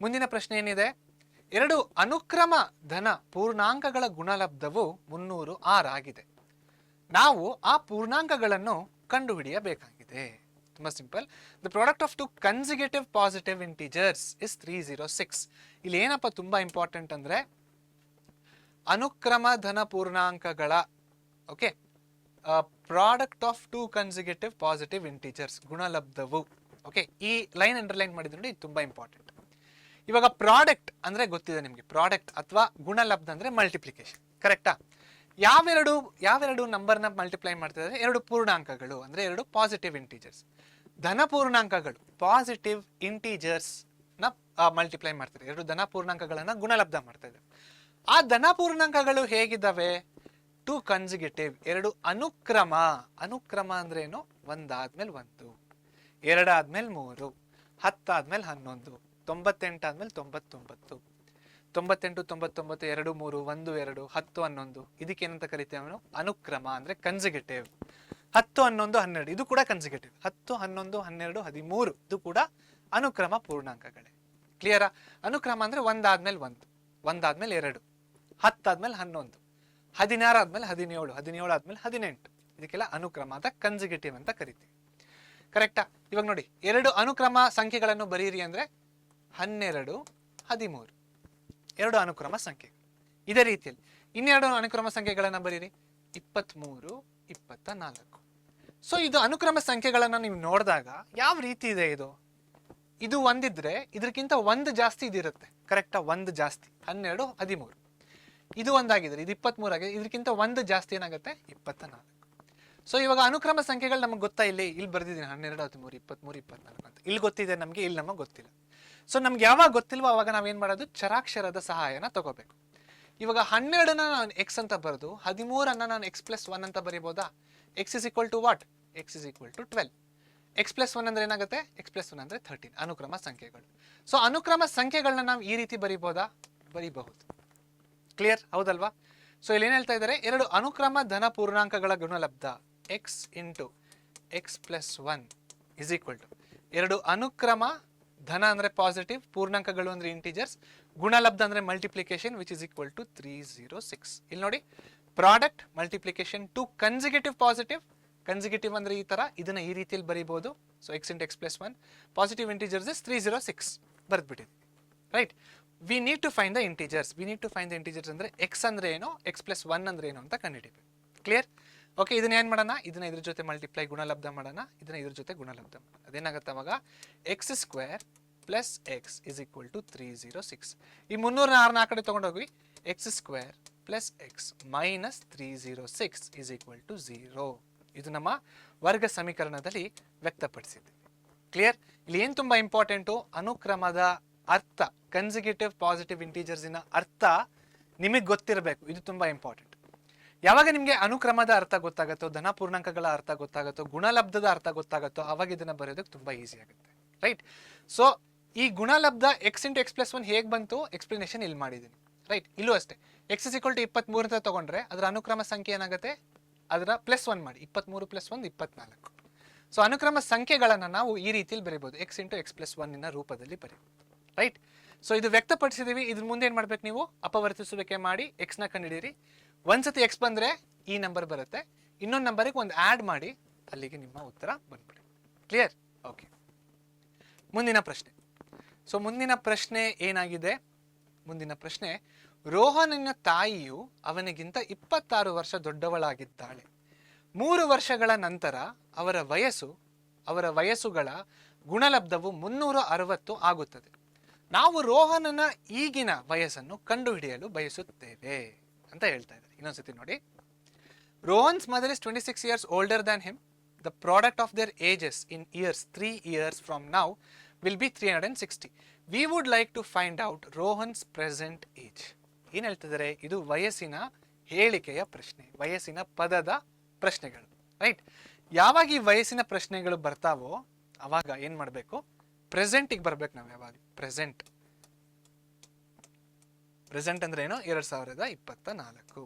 ಮುಂದಿನ ಪ್ರಶ್ನೆ ಏನಿದೆ? 2 ಅನುಕ್ರಮ ಧನ ಪೂರ್ಣಾಂಕಗಳ ಗುಣಲಬ್ಧವು 306 ಆಗಿದೆ. ನಾವು ಆ ಪೂರ್ಣಾಂಕಗಳನ್ನು ಕಂಡುಹಿಡಿಯಬೇಕಾಗಿದೆ. ತುಂಬಾ simple. The product of two consecutive positive integers is 306. ಇಲ್ಲಿ ಏನಪ್ಪ ತುಂಬಾ ಇಂಪಾರ್ಟೆಂಟ್ ಅಂದ್ರೆ ಅನುಕ್ರಮ ಧನ ಪೂರ್ಣಾಂಕಗಳ okay product of two consecutive positive integers ಗುಣಲಬ್ಧವು. ಓಕೆ, ಈ ಲೈನ್ ಅಂಡರ್ಲೈನ್ ಮಾಡಿದ್ರೆ ನೋಡಿ, ಇದು ತುಂಬಾ ಇಂಪಾರ್ಟೆಂಟ್. ಇವಾಗ ಪ್ರಾಡಕ್ಟ್ ಅಂದ್ರೆ ಗೊತ್ತಿದೆ ನಿಮಗೆ, ಪ್ರಾಡಕ್ಟ್ ಅಥವಾ ಗುಣಲಬ್ಧ ಅಂದ್ರೆ ಮಲ್ಟಿಪ್ಲಿಕೇಶನ್, ಕರೆಕ್ಟಾ? ಯಾವೆರಡು ನಂಬರ್ನ ಮಲ್ಟಿಪ್ಲೈ ಮಾಡ್ತಿದ್ದಾರೆ? ಎರಡು ಪೂರ್ಣಾಂಕಗಳು ಅಂದ್ರೆ ಎರಡು ಪಾಸಿಟಿವ್ ಇಂಟೀಜರ್ಸ್. ಧನ ಪೂರ್ಣಾಂಕಗಳು ಪಾಸಿಟಿವ್ ಇಂಟೀಜರ್ಸ್ ನ ಮಲ್ಟಿಪ್ಲೈ ಮಾಡ್ತಾರೆ. ಎರಡು ಧನ ಪೂರ್ಣಾಂಕಗಳನ್ನ ಗುಣಲಬ್ಧ ಮಾಡ್ತಾ ಇದ್ದಾರೆ. ಆ ಧನ ಪೂರ್ಣಾಂಕಗಳು ಹೇಗಿದ್ದಾವೆ? ಟು ಕನ್ಸಿಕ್ಯೂಟಿವ್, ಎರಡು ಅನುಕ್ರಮ. ಅನುಕ್ರಮ ಅಂದ್ರೆ ಏನು? ಒಂದಾದ್ಮೇಲೆ ಒಂದು, ಎರಡಾದ್ಮೇಲೆ ಮೂರು, 10 ಆದ್ಮೇಲೆ 11, 98 ಆದ್ಮೇಲೆ 99, 98, 99, 2, 3, 1, 2, 10, 11. ಇದಕ್ಕೇನಂತ ಕರಿತೇವೆ ನಾವು? ಅನುಕ್ರಮ ಅಂದ್ರೆ ಕನ್ಸಿಕ್ಯೂಟಿವ್. 10, 11, 12 ಇದು ಕೂಡ ಕನ್ಸಿಕ್ಯೂಟಿವ್. 10, 11, 12, 13 ಇದು ಕೂಡ ಅನುಕ್ರಮ ಪೂರ್ಣಾಂಕಗಳೇ. ಕ್ಲಿಯರಾ? ಅನುಕ್ರಮ ಅಂದ್ರೆ ಒಂದಾದ್ಮೇಲೆ ಒಂದು, ಒಂದಾದ್ಮೇಲೆ ಎರಡು, 10 ಆದ್ಮೇಲೆ 11, 16 ಆದ್ಮೇಲೆ 17, 17 ಆದ್ಮೇಲೆ 18. ಇದಕ್ಕೆಲ್ಲ ಅನುಕ್ರಮ ಅಂತ ಕನ್ಸಿಕ್ಯೂಟಿವ್ ಅಂತ ಕರಿತೀವಿ. ಕರೆಕ್ಟಾ? ಇವಾಗ ನೋಡಿ, ಎರಡು ಅನುಕ್ರಮ ಸಂಖ್ಯೆಗಳನ್ನು ಬರೀರಿ ಅಂದ್ರೆ 12, 13 ಎರಡು ಅನುಕ್ರಮ ಸಂಖ್ಯೆ. ಇದೇ ರೀತಿಯಲ್ಲಿ ಇನ್ನೆರಡು ಅನುಕ್ರಮ ಸಂಖ್ಯೆಗಳನ್ನ ಬರೀರಿ, 23, 24. ಸೊ ಇದು ಅನುಕ್ರಮ ಸಂಖ್ಯೆಗಳನ್ನ ನೀವು ನೋಡಿದಾಗ ಯಾವ ರೀತಿ ಇದೆ ಇದು? ಇದು ಒಂದಿದ್ರೆ ಇದಕ್ಕಿಂತ ಒಂದು ಜಾಸ್ತಿ ಇದಿರುತ್ತೆ, ಕರೆಕ್ಟಾ? ಒಂದು ಜಾಸ್ತಿ 12, 13. ಇದು ಒಂದಾಗಿದ್ರೆ ಇದು 23 ಆಗಿದೆ, ಇದಕ್ಕಿಂತ ಒಂದು ಜಾಸ್ತಿ ಏನಾಗುತ್ತೆ? 24. ಸೊ ಇವಾಗ ಅನುಕ್ರಮ ಸಂಖ್ಯೆಗಳು ನಮಗೆ ಗೊತ್ತಾ? ಇಲ್ಲಿ ಬರ್ದಿದ್ದೀನಿ 12, 13, 23, 24 ಅಂತ. ಇಲ್ಲಿ ಗೊತ್ತಿದೆ ನಮಗೆ, ಇಲ್ಲಿ ನಮಗೆ ಗೊತ್ತಿಲ್ಲ. ಸೊ ನಮ್ಗೆ ಯಾವಾಗ ಗೊತ್ತಿಲ್ವೋ ಅವಾಗ ನಾವೇನ್ ಮಾಡೋದು? ಚರಾಕ್ಷರದ ಸಹಾಯನ ತಗೋಬೇಕು. ಇವಾಗ 12ನ ನಾನು ಎಕ್ಸ್ ಅಂತ ಬರೆದು 13ಅನ್ನ ನಾನು x+1 ಅಂತ ಬರೀಬೋದಾ? x is equal to what? x is equal to 12. x+1 ಅಂದ್ರೆ ಏನಾಗುತ್ತೆ? x+1 ಅಂದ್ರೆ 13 ಅನುಕ್ರಮ ಸಂಖ್ಯೆಗಳು. ಸೊ ಅನುಕ್ರಮ ಸಂಖ್ಯೆಗಳನ್ನ ನಾವು ಈ ರೀತಿ ಬರೀಬೋದಾ? ಬರೀಬಹುದು. ಕ್ಲಿಯರ್? ಹೌದಲ್ವಾ? ಸೊ ಇಲ್ಲಿ ಏನ್ ಹೇಳ್ತಾ ಇದ್ದಾರೆ? ಎರಡು ಅನುಕ್ರಮ ಧನ ಪೂರ್ಣಾಂಕಗಳ ಗುಣಲಬ್ಧ x into x+1 is equal to ಎರಡು ಅನುಕ್ರಮ ಧನ ಅಂದ್ರೆ ಪಾಸಿಟಿವ್, ಪೂರ್ಣಾಂಕಗಳು ಅಂದ್ರೆ ಇಂಟಿಜರ್ಸ್, ಗುಣಲಬ್ಧ ಅಂದ್ರೆ multiplication which is equal to 306. ಇಲ್ಲಿ ನೋಡಿ, product multiplication two consecutive positive. Consecutive ಅಂದ್ರೆ ಈ ತರ, ಇದನ್ನ ಈ ರೀತಿಯಲ್ಲಿ ಬರೀಬಹುದು. So x into x+1 positive integers is 306 ಬರ್ದ್ಬಿಟ್ಟಿದೆ. Right? We need to find the integers. We need to find the integers ಅಂದ್ರೆ x ಅಂದ್ರೆ ಏನು, x+1 ಅಂದ್ರೆ ಏನು ಅಂತ ಕಂಡುಹಿಡಿಬೇಕು. ಕ್ಲಿಯರ್? ಓಕೆ, ಇದನ್ನ ಏನ್ ಮಾಡೋಣ? ಇದನ್ನ ಇದ್ರ ಜೊತೆ ಮಲ್ಟಿಪ್ಲೈ ಗುಣಲಬ್ಧ ಮಾಡೋಣ, ಇದನ್ನ ಇದ್ರ ಜೊತೆ ಗುಣಲಬ್ಧ ಮಾಡೋಣ. ಅದೇನಾಗುತ್ತೆ ಅವಾಗ? x² plus x is equal to 306. ಈ 306 ಆ ಕಡೆ ತಗೊಂಡೋಗಿ x² plus x minus 306 is equal to 0. ಇದು ನಮ್ಮ ವರ್ಗ ಸಮೀಕರಣದಲ್ಲಿ ವ್ಯಕ್ತಪಡಿಸಿದೆ. ಕ್ಲಿಯರ್? ಇಲ್ಲಿ ಏನ್ ತುಂಬಾ ಇಂಪಾರ್ಟೆಂಟು? ಅನುಕ್ರಮದ ಅರ್ಥ, ಕನ್ಸಿಕ್ಯೂಟಿವ್ ಪಾಸಿಟಿವ್ ಇಂಟೀಜರ್ಸಿನ ಅರ್ಥ ನಿಮಗೆ ಗೊತ್ತಿರಬೇಕು. ಇದು ತುಂಬಾ ಇಂಪಾರ್ಟೆಂಟ್. ಯಾವಾಗ ನಿಮಗೆ ಅನುಕ್ರಮದ ಅರ್ಥ ಗೊತ್ತಾಗುತ್ತೋ, ಧನ ಪೂರ್ಣಾಂಕಗಳ ಅರ್ಥ ಗೊತ್ತಾಗುತ್ತೋ, ಗುಣಲಬ್ಧದ ಅರ್ಥ ಗೊತ್ತಾಗುತ್ತೋ, ಅವಾಗ ಇದನ್ನ ಬರೆಯೋದಕ್ಕೆ ತುಂಬಾ ಈಸಿ ಆಗುತ್ತೆ. ರೈಟ್? ಸೊ ಈ ಗುಣಲಬ್ಧ x ಇಂಟು x+1 ಹೇಗೆ ಬಂತು? ಎಕ್ಸ್ಪ್ಲನೇಷನ್ ಇಲ್ಲಿ ಮಾಡಿದ್ದೀನಿ. ರೈಟ್? ಇಲ್ಲೂ ಅಷ್ಟೇ, x is equal to 23 ಅಂತ ತಗೊಂಡ್ರೆ ಅದರ ಅನುಕ್ರಮ ಸಂಖ್ಯೆ ಏನಾಗುತ್ತೆ? ಅದರ +1 ಮಾಡಿ, 23 + 1 24. ಸೊ ಅನುಕ್ರಮ ಸಂಖ್ಯೆಗಳನ್ನ ನಾವು ಈ ರೀತಿಯಲ್ಲಿ ಬರೀಬಹುದು, x ಇಂಟು x+1 ರೂಪದಲ್ಲಿ ಬರೀಬಹುದು. ರೈಟ್? ಸೊ ಇದು ವ್ಯಕ್ತಪಡಿಸಿದೀವಿ. ಇದ್ರ ಮುಂದೆ ಏನ್ ಮಾಡ್ಬೇಕು ನೀವು? ಅಪವರ್ತಿಸುವಿಕೆ ಮಾಡಿ x ನ ಕಂಡುಹಿಡಿಯಿರಿ. ಒಂದ್ಸತಿ x ಬಂದ್ರೆ ಈ ನಂಬರ್ ಬರುತ್ತೆ, ಇನ್ನೊಂದು ನಂಬರಿಗೆ ಒಂದು ಆಡ್ ಮಾಡಿ, ಅಲ್ಲಿಗೆ ನಿಮ್ಮ ಉತ್ತರ ಬಂದ್ಬಿಡಿ. ಕ್ಲಿಯರ್? ಓಕೆ, ಮುಂದಿನ ಪ್ರಶ್ನೆ. ಸೊ ಮುಂದಿನ ಪ್ರಶ್ನೆ ಏನಾಗಿದೆ? ಮುಂದಿನ ಪ್ರಶ್ನೆ, ರೋಹನನ ತಾಯಿಯು ಅವನಿಗಿಂತ 26 ವರ್ಷ ದೊಡ್ಡವಳಾಗಿದ್ದಾಳೆ. 3 ವರ್ಷಗಳ ನಂತರ ಅವರ ವಯಸ್ಸುಗಳ ಗುಣಲಬ್ಧವು 360 ಆಗುತ್ತದೆ. ನಾವು ರೋಹನನ ಈಗಿನ ವಯಸ್ಸನ್ನು ಕಂಡುಹಿಡಿಯಲು ಬಯಸುತ್ತೇವೆ ಅಂತ ಹೇಳ್ತಾ ಇದ್ದಾರೆ. ಇನ್ನೊಂದ್ಸತಿ ನೋಡಿ. Rohan's mother is 26 years older than him. The product of their ages in years 3 years from now will be 360. We would like to find out Rohan's present age. ಏನ್ ಹೇಳ್ತಿದ್ದಾರೆ? ಇದು ವಯಸ್ಸಿನ ಹೇಳಿಕೆಯ ಪ್ರಶ್ನೆ, ವಯಸ್ಸಿನ ಪದದ ಪ್ರಶ್ನೆಗಳು. ರೈಟ್? ಯಾವಾಗ ಈ ವಯಸ್ಸಿನ ಪ್ರಶ್ನೆಗಳು ಬರ್ತಾವೋ ಅವಾಗ ಏನ್ ಮಾಡ್ಬೇಕು? ಪ್ರೆಸೆಂಟಿಗೆ ಬರ್ಬೇಕು ನಾವು. ಯಾವಾಗ? ಪ್ರೆಸೆಂಟ್. ಪ್ರೆಸೆಂಟ್ ಅಂದ್ರೆ ಏನು? 2024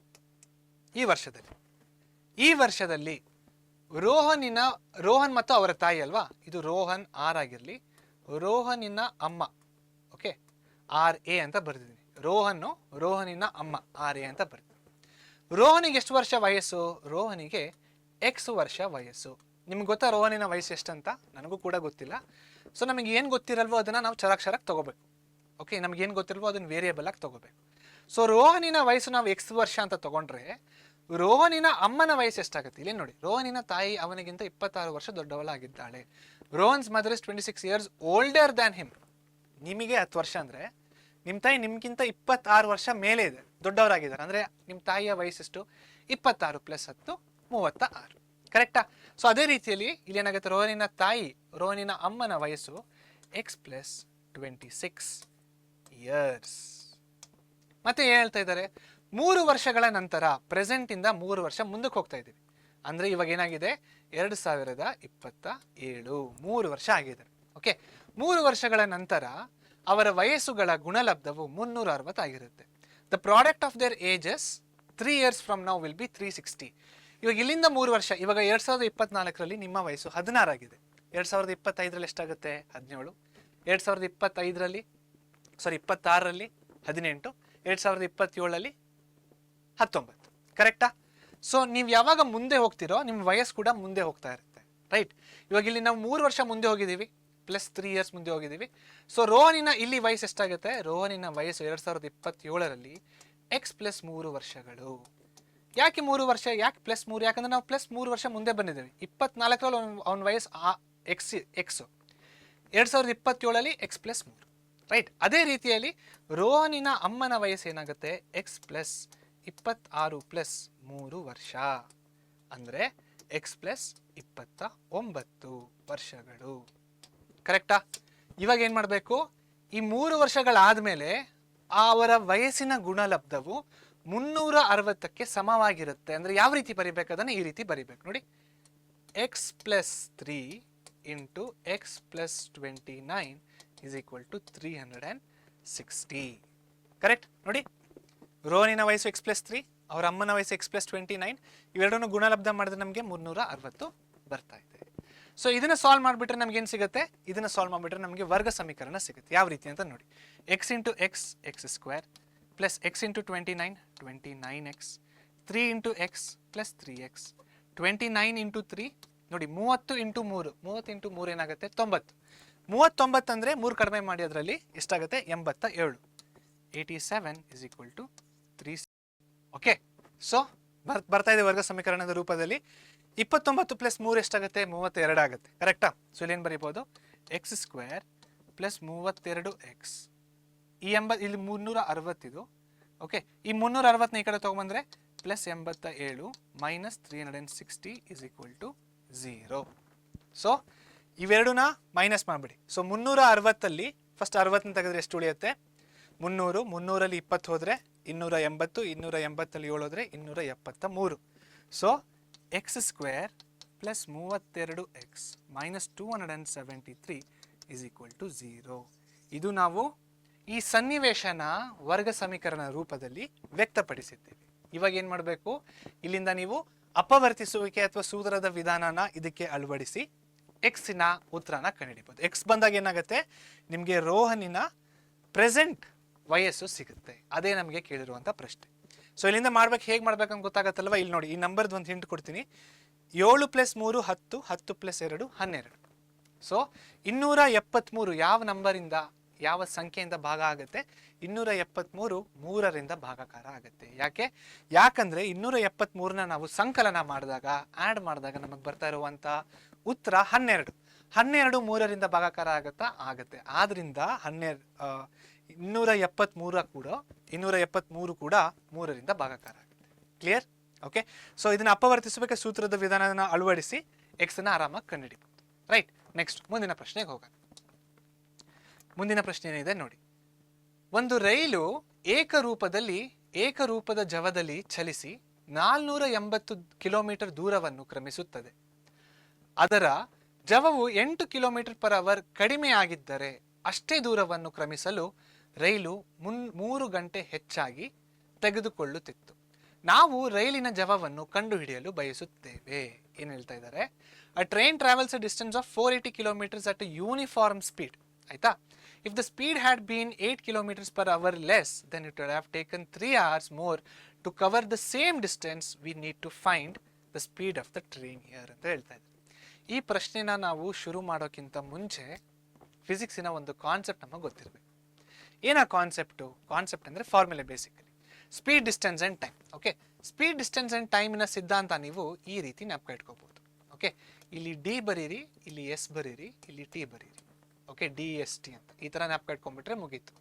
ಈ ವರ್ಷದಲ್ಲಿ ರೋಹನ್ ಮತ್ತು ಅವರ ತಾಯಿ ಅಲ್ವಾ, ಇದು ರೋಹನ್ ಆರ್ ಆಗಿರ್ಲಿ, ರೋಹನಿನ ಅಮ್ಮ, ಓಕೆ, RA ಅಂತ ಬರ್ದಿದ್ದೀನಿ. ರೋಹನಿನ ಅಮ್ಮ RA ಅಂತ ಬರ್ದಿದ್ದೀನಿ. ರೋಹನಿಗೆ ಎಷ್ಟು ವರ್ಷ ವಯಸ್ಸು? ರೋಹನಿಗೆ ಎಕ್ಸ್ ವರ್ಷ ವಯಸ್ಸು. ನಿಮ್ಗೆ ಗೊತ್ತಾ ರೋಹನಿನ ವಯಸ್ಸು ಎಷ್ಟಂತ? ನನಗೂ ಕೂಡ ಗೊತ್ತಿಲ್ಲ. ಸೊ ನಮಗೆ ಏನು ಗೊತ್ತಿರಲ್ವೋ ಅದನ್ನು ನಾವು ಚರಾಕ್ಷರಕ್ಕೆ ತಗೋಬೇಕು. ಓಕೆ, ನಮಗೇನು ಗೊತ್ತಿರಲ್ವೋ ಅದನ್ನು ವೇರಿಯಬಲ್ ಆಗಿ ತಗೋಬೇಕು. ಸೊ ರೋಹನಿನ ವಯಸ್ಸು ನಾವು ಎಕ್ಸ್ ವರ್ಷ ಅಂತ ತಗೊಂಡ್ರೆ ರೋಹನಿನ ಅಮ್ಮನ ವಯಸ್ಸು ಎಷ್ಟಾಗುತ್ತೆ? ಇಲ್ಲಿ ನೋಡಿ, ರೋಹನಿನ ತಾಯಿ ಅವನಿಗಿಂತ 26 ವರ್ಷ ದೊಡ್ಡವಳಾಗಿದ್ದಾಳೆ. Rohan's mother is 26 years older than him. ನಿಮಗೆ 10 ವರ್ಷ ಅಂದರೆ ನಿಮ್ಮ ತಾಯಿ ನಿಮ್ಗಿಂತ 26 ವರ್ಷ ಮೇಲೆ ಇದೆ, ದೊಡ್ಡವರಾಗಿದ್ದಾರೆ. ಅಂದರೆ ನಿಮ್ಮ ತಾಯಿಯ ವಯಸ್ಸೆಷ್ಟು? 26 + 10 36. ಕರೆಕ್ಟಾ? ಸೊ ಅದೇ ರೀತಿಯಲ್ಲಿ ಇಲ್ಲಿ ಏನಾಗುತ್ತೆ, ರೋಹನಿನ ತಾಯಿ, ರೋಹನಿನ ಅಮ್ಮನ ವಯಸ್ಸು ಎಕ್ಸ್ ಪ್ಲಸ್ 26 years. ಮತ್ತೆ ಏನು ಹೇಳ್ತಾ ಇದ್ದಾರೆ? 3 ವರ್ಷಗಳ ನಂತರ, ಪ್ರೆಸೆಂಟಿಂದ 3 ವರ್ಷ ಮುಂದಕ್ಕೆ ಹೋಗ್ತಾ ಇದ್ದೀವಿ. ಅಂದರೆ ಇವಾಗ ಏನಾಗಿದೆ, 2027, 3 ವರ್ಷ ಆಗಿದೆ. ಓಕೆ, 3 ವರ್ಷಗಳ ನಂತರ ಅವರ ವಯಸ್ಸುಗಳ ಗುಣಲಬ್ಧವು 360 ಆಗಿರುತ್ತೆ. The product of their ages 3 years from now will be 360. ಇವಾಗ ಇಲ್ಲಿಂದ 3 ವರ್ಷ, ಇವಾಗ 2024ರಲ್ಲಿ ನಿಮ್ಮ ವಯಸ್ಸು 16 ಆಗಿದೆ. 2025ರಲ್ಲಿ ಎಷ್ಟಾಗುತ್ತೆ? 17. 2026ರಲ್ಲಿ 18, 2027ರಲ್ಲಿ 19. ಕರೆಕ್ಟಾ? ಸೊ ನೀವು ಯಾವಾಗ ಮುಂದೆ ಹೋಗ್ತಿರೋ ನಿಮ್ಮ ವಯಸ್ಸು ಕೂಡ ಮುಂದೆ ಹೋಗ್ತಾ ಇರುತ್ತೆ. ರೈಟ್? ಇವಾಗ ಇಲ್ಲಿ ನಾವು 3 ವರ್ಷ ಮುಂದೆ ಹೋಗಿದ್ದೀವಿ, ಪ್ಲಸ್ 3 years ಮುಂದೆ ಹೋಗಿದ್ದೀವಿ. ಸೊ ರೋಹನಿನ ಇಲ್ಲಿ ವಯಸ್ಸು ಎಷ್ಟಾಗುತ್ತೆ? ರೋಹನಿನ ವಯಸ್ಸು 2027ರಲ್ಲಿ ಎಕ್ಸ್ ಪ್ಲಸ್ 3 ವರ್ಷಗಳು. ಯಾಕೆ 3 ವರ್ಷ? ಯಾಕೆ ಪ್ಲಸ್ 3? ಯಾಕಂದ್ರೆ ನಾವು ಪ್ಲಸ್ 3 ವರ್ಷ ಮುಂದೆ ಬಂದಿದ್ದೀವಿ. 24ರಲ್ಲಿ ಅವನ ವಯಸ್ಸು ಎಕ್ಸ್ 2027ರಲ್ಲಿ ಎಕ್ಸ್ ಪ್ಲಸ್ 3. ರೈಟ್? ಅದೇ ರೀತಿಯಲ್ಲಿ ರೋಹನಿನ ಅಮ್ಮನ ವಯಸ್ಸು ಏನಾಗುತ್ತೆ? ಎಕ್ಸ್ ಪ್ಲಸ್ 26 + 3 ವರ್ಷ, ಅಂದರೆ ಎಕ್ಸ್ ಪ್ಲಸ್ 29 ವರ್ಷಗಳು. ಕರೆಕ್ಟಾ? ಇವಾಗ ಏನು ಮಾಡಬೇಕು? ಈ 3 ವರ್ಷಗಳಾದಮೇಲೆ ಅವರ ವಯಸ್ಸಿನ ಗುಣಲಬ್ಧವು 360ಕ್ಕೆ ಸಮವಾಗಿರುತ್ತೆ. ಅಂದರೆ ಯಾವ ರೀತಿ ಬರಿಬೇಕು? ಅದನ್ನು ಈ ರೀತಿ ಬರಿಬೇಕು ನೋಡಿ. X plus 3 into X plus 29 is equal to 360. Correct? ನೋಡಿ, ರೋಹನಿನ ವಯಸ್ಸು ಎಕ್ಸ್ ಪ್ಲಸ್ 3, ಅವರ ಅಮ್ಮನ ವಯಸ್ಸು ಎಕ್ಸ್ ಪ್ಲಸ್ 29, ಇವೆರಡನ್ನು ಗುಣಲಬ್ಧ ಮಾಡಿದ್ರೆ ನಮಗೆ 360 ಬರ್ತಾ ಇದೆ. ಸೊ ಇದನ್ನು ಸಾಲ್ವ್ ಮಾಡಿಬಿಟ್ರೆ ನಮ್ಗೆ ಏನು ಸಿಗುತ್ತೆ? ಇದನ್ನು ಸಾಲ್ವ್ ಮಾಡಿಬಿಟ್ರೆ ನಮಗೆ ವರ್ಗ ಸಮೀಕರಣ ಸಿಗುತ್ತೆ. ಯಾವ ರೀತಿ ಅಂತ ನೋಡಿ. X into X, X square, plus X into 29, 29x, 3 into X plus 3x, 29 into 3 ನೋಡಿ, 30 ಇಂಟು 3, 30 ಇಂಟು 3 ಏನಾಗುತ್ತೆ? 90. 39 ಅಂದರೆ 3 ಕಡಿಮೆ ಮಾಡಿ ಅದರಲ್ಲಿ ಎಷ್ಟಾಗುತ್ತೆ? 87. 87 is equal to 3. Okay, so ಬರ್ತಾ ಇದೆ ವರ್ಗ ಸಮೀಕರಣದ ರೂಪದಲ್ಲಿ. 29 + 3 ಎಷ್ಟಾಗುತ್ತೆ? 32 ಆಗುತ್ತೆ. ಕರೆಕ್ಟಾ? ಸೊ ಇಲ್ಲಿ ಏನು ಬರೀಬೋದು? ಎಕ್ಸ್ ಸ್ಕ್ವೇರ್ ಪ್ಲಸ್ 32x, ಇಲ್ಲಿ 360 ಇದು. ಓಕೆ, ಈ 360ನ ಈ ಕಡೆ ತೊಗೊಂಬಂದರೆ plus 87 minus 360 is equal to 0. So ಇವೆರಡನ್ನ ಮೈನಸ್ ಮಾಡಿಬಿಡಿ. ಸೊ 360ಅಲ್ಲಿ ಫಸ್ಟ್ 60ನ ತೆಗೆದ್ರೆ ಎಷ್ಟು ಉಳಿಯುತ್ತೆ? 300. 300ರಲ್ಲಿ 20 ಹೋದರೆ 280, 280ಲ್ಲಿ 7 ಹೋದರೆ 273. So X square plus 32x minus 273 is equal to 0. ಇದು ನಾವು ಈ ಸನ್ನಿವೇಶನ ವರ್ಗ ಸಮೀಕರಣ ರೂಪದಲ್ಲಿ ವ್ಯಕ್ತಪಡಿಸಿದ್ದೇವೆ. ಇವಾಗ ಏನು ಮಾಡಬೇಕು? ಇಲ್ಲಿಂದ ನೀವು ಅಪವರ್ತಿಸುವಿಕೆ ಅಥವಾ ಸೂತ್ರದ ವಿಧಾನನ ಇದಕ್ಕೆ ಅಳವಡಿಸಿ ಎಕ್ಸಿನ ಉತ್ತರನ ಕಂಡುಹಿಡಿಬೋದು. ಎಕ್ಸ್ ಬಂದಾಗ ಏನಾಗುತ್ತೆ? ನಿಮಗೆ ರೋಹನಿನ ಪ್ರೆಸೆಂಟ್ ವಯಸ್ಸು ಸಿಗುತ್ತೆ. ಅದೇ ನಮಗೆ ಕೇಳಿರುವಂಥ ಪ್ರಶ್ನೆ. ಸೊ ಇಲ್ಲಿಂದ ಮಾಡ್ಬೇಕು, ಹೇಗೆ ಮಾಡ್ಬೇಕಂತ ಗೊತ್ತಾಗತ್ತಲ್ವ? ಇಲ್ಲಿ ನೋಡಿ, ಈ ನಂಬರ್ದು ಒಂದು ಹಿಂಟ್ ಕೊಡ್ತೀನಿ. 7 + 3 10, 10 + 2 12. ಸೊ 273 ಯಾವ ನಂಬರಿಂದ, ಯಾವ ಸಂಖ್ಯೆಯಿಂದ ಭಾಗ ಆಗುತ್ತೆ? 273 3ರಿಂದ ಭಾಗಾಕಾರ ಆಗುತ್ತೆ. ಯಾಕಂದರೆ 273ನ ನಾವು ಸಂಕಲನ ಮಾಡಿದಾಗ, ಆ್ಯಡ್ ಮಾಡಿದಾಗ ನಮಗೆ ಬರ್ತಾ ಇರುವಂಥ ಉತ್ತರ 12. 12 3ರಿಂದ ಭಾಗಾಕಾರ ಆಗುತ್ತೆ. ಆದ್ದರಿಂದ 273 ಕೂಡ 3ರಿಂದ ಭಾಗಾಕಾರ ಆಗುತ್ತೆ. ಕ್ಲಿಯರ್? ಓಕೆ, ಸೊ ಇದನ್ನು ಅಪವರ್ತಿಸಬೇಕು, ಸೂತ್ರದ ವಿಧಾನನ ಅಳವಡಿಸಿ ಎಕ್ಸ್ನ ಆರಾಮಾಗಿ ಕಂಡುಹಿಡಿಬಹುದು. ರೈಟ್? ನೆಕ್ಸ್ಟ್ ಮುಂದಿನ ಪ್ರಶ್ನೆಗೆ ಹೋಗೋಣ. ಮುಂದಿನ ಪ್ರಶ್ನೆ ಏನಿದೆ ನೋಡಿ. ಒಂದು ರೈಲು ಏಕರೂಪದ ಜವದಲ್ಲಿ ಚಲಿಸಿ 480 ಕಿಲೋಮೀಟರ್ ದೂರವನ್ನು ಕ್ರಮಿಸುತ್ತದೆ. ಅದರ ಜವವು 8 km/h ಕಡಿಮೆ ಆಗಿದ್ದರೆ ಅಷ್ಟೇ ದೂರವನ್ನು ಕ್ರಮಿಸಲು ರೈಲು 3 ಗಂಟೆ ಹೆಚ್ಚಾಗಿ ತೆಗೆದುಕೊಳ್ಳುತ್ತಿತ್ತು. ನಾವು ರೈಲಿನ ಜವವನ್ನು ಕಂಡುಹಿಡಿಯಲು ಬಯಸುತ್ತೇವೆ. ಏನು ಹೇಳ್ತಾ ಇದ್ದಾರೆ? A train travels a distance of 480 km at a uniform speed. ಆಯ್ತಾ? If the speed had been 8 kilometers per hour less, then it would have taken 3 hours more to cover the same distance. We need to find the speed of the train here ಅಂತ ಹೇಳ್ತಾ ಇದ್ದಾರೆ. ಈ ಪ್ರಶ್ನೆನ ನಾವು ಶುರು ಮಾಡೋಕ್ಕಿಂತ ಮುಂಚೆ ಫಿಸಿಕ್ಸಿನ ಒಂದು ಕಾನ್ಸೆಪ್ಟ್ ನಮಗೆ ಗೊತ್ತಿರಬೇಕು. ಏನಾ ಕಾನ್ಸೆಪ್ಟು? ಕಾನ್ಸೆಪ್ಟ್ ಅಂದರೆ formulae basically speed, distance and time. Okay, speed, distance and ಟೈಮಿನ ಸಿದ್ಧಾಂತ ನೀವು ಈ ರೀತಿ ಜ್ಞಾಪಕ ಇಟ್ಕೋಬಹುದು. ಓಕೆ, ಇಲ್ಲಿ ಡಿ ಬರೀರಿ, ಇಲ್ಲಿ ಎಸ್ ಬರೀರಿ, ಇಲ್ಲಿ ಟಿ ಬರೀರಿ. ಓಕೆ, ಡಿ ಎಸ್ ಟಿ ಅಂತ ಈ ಥರ ಜ್ಞಾಪಕ ಇಟ್ಕೊಂಡ್ಬಿಟ್ರೆ ಮುಗೀತು.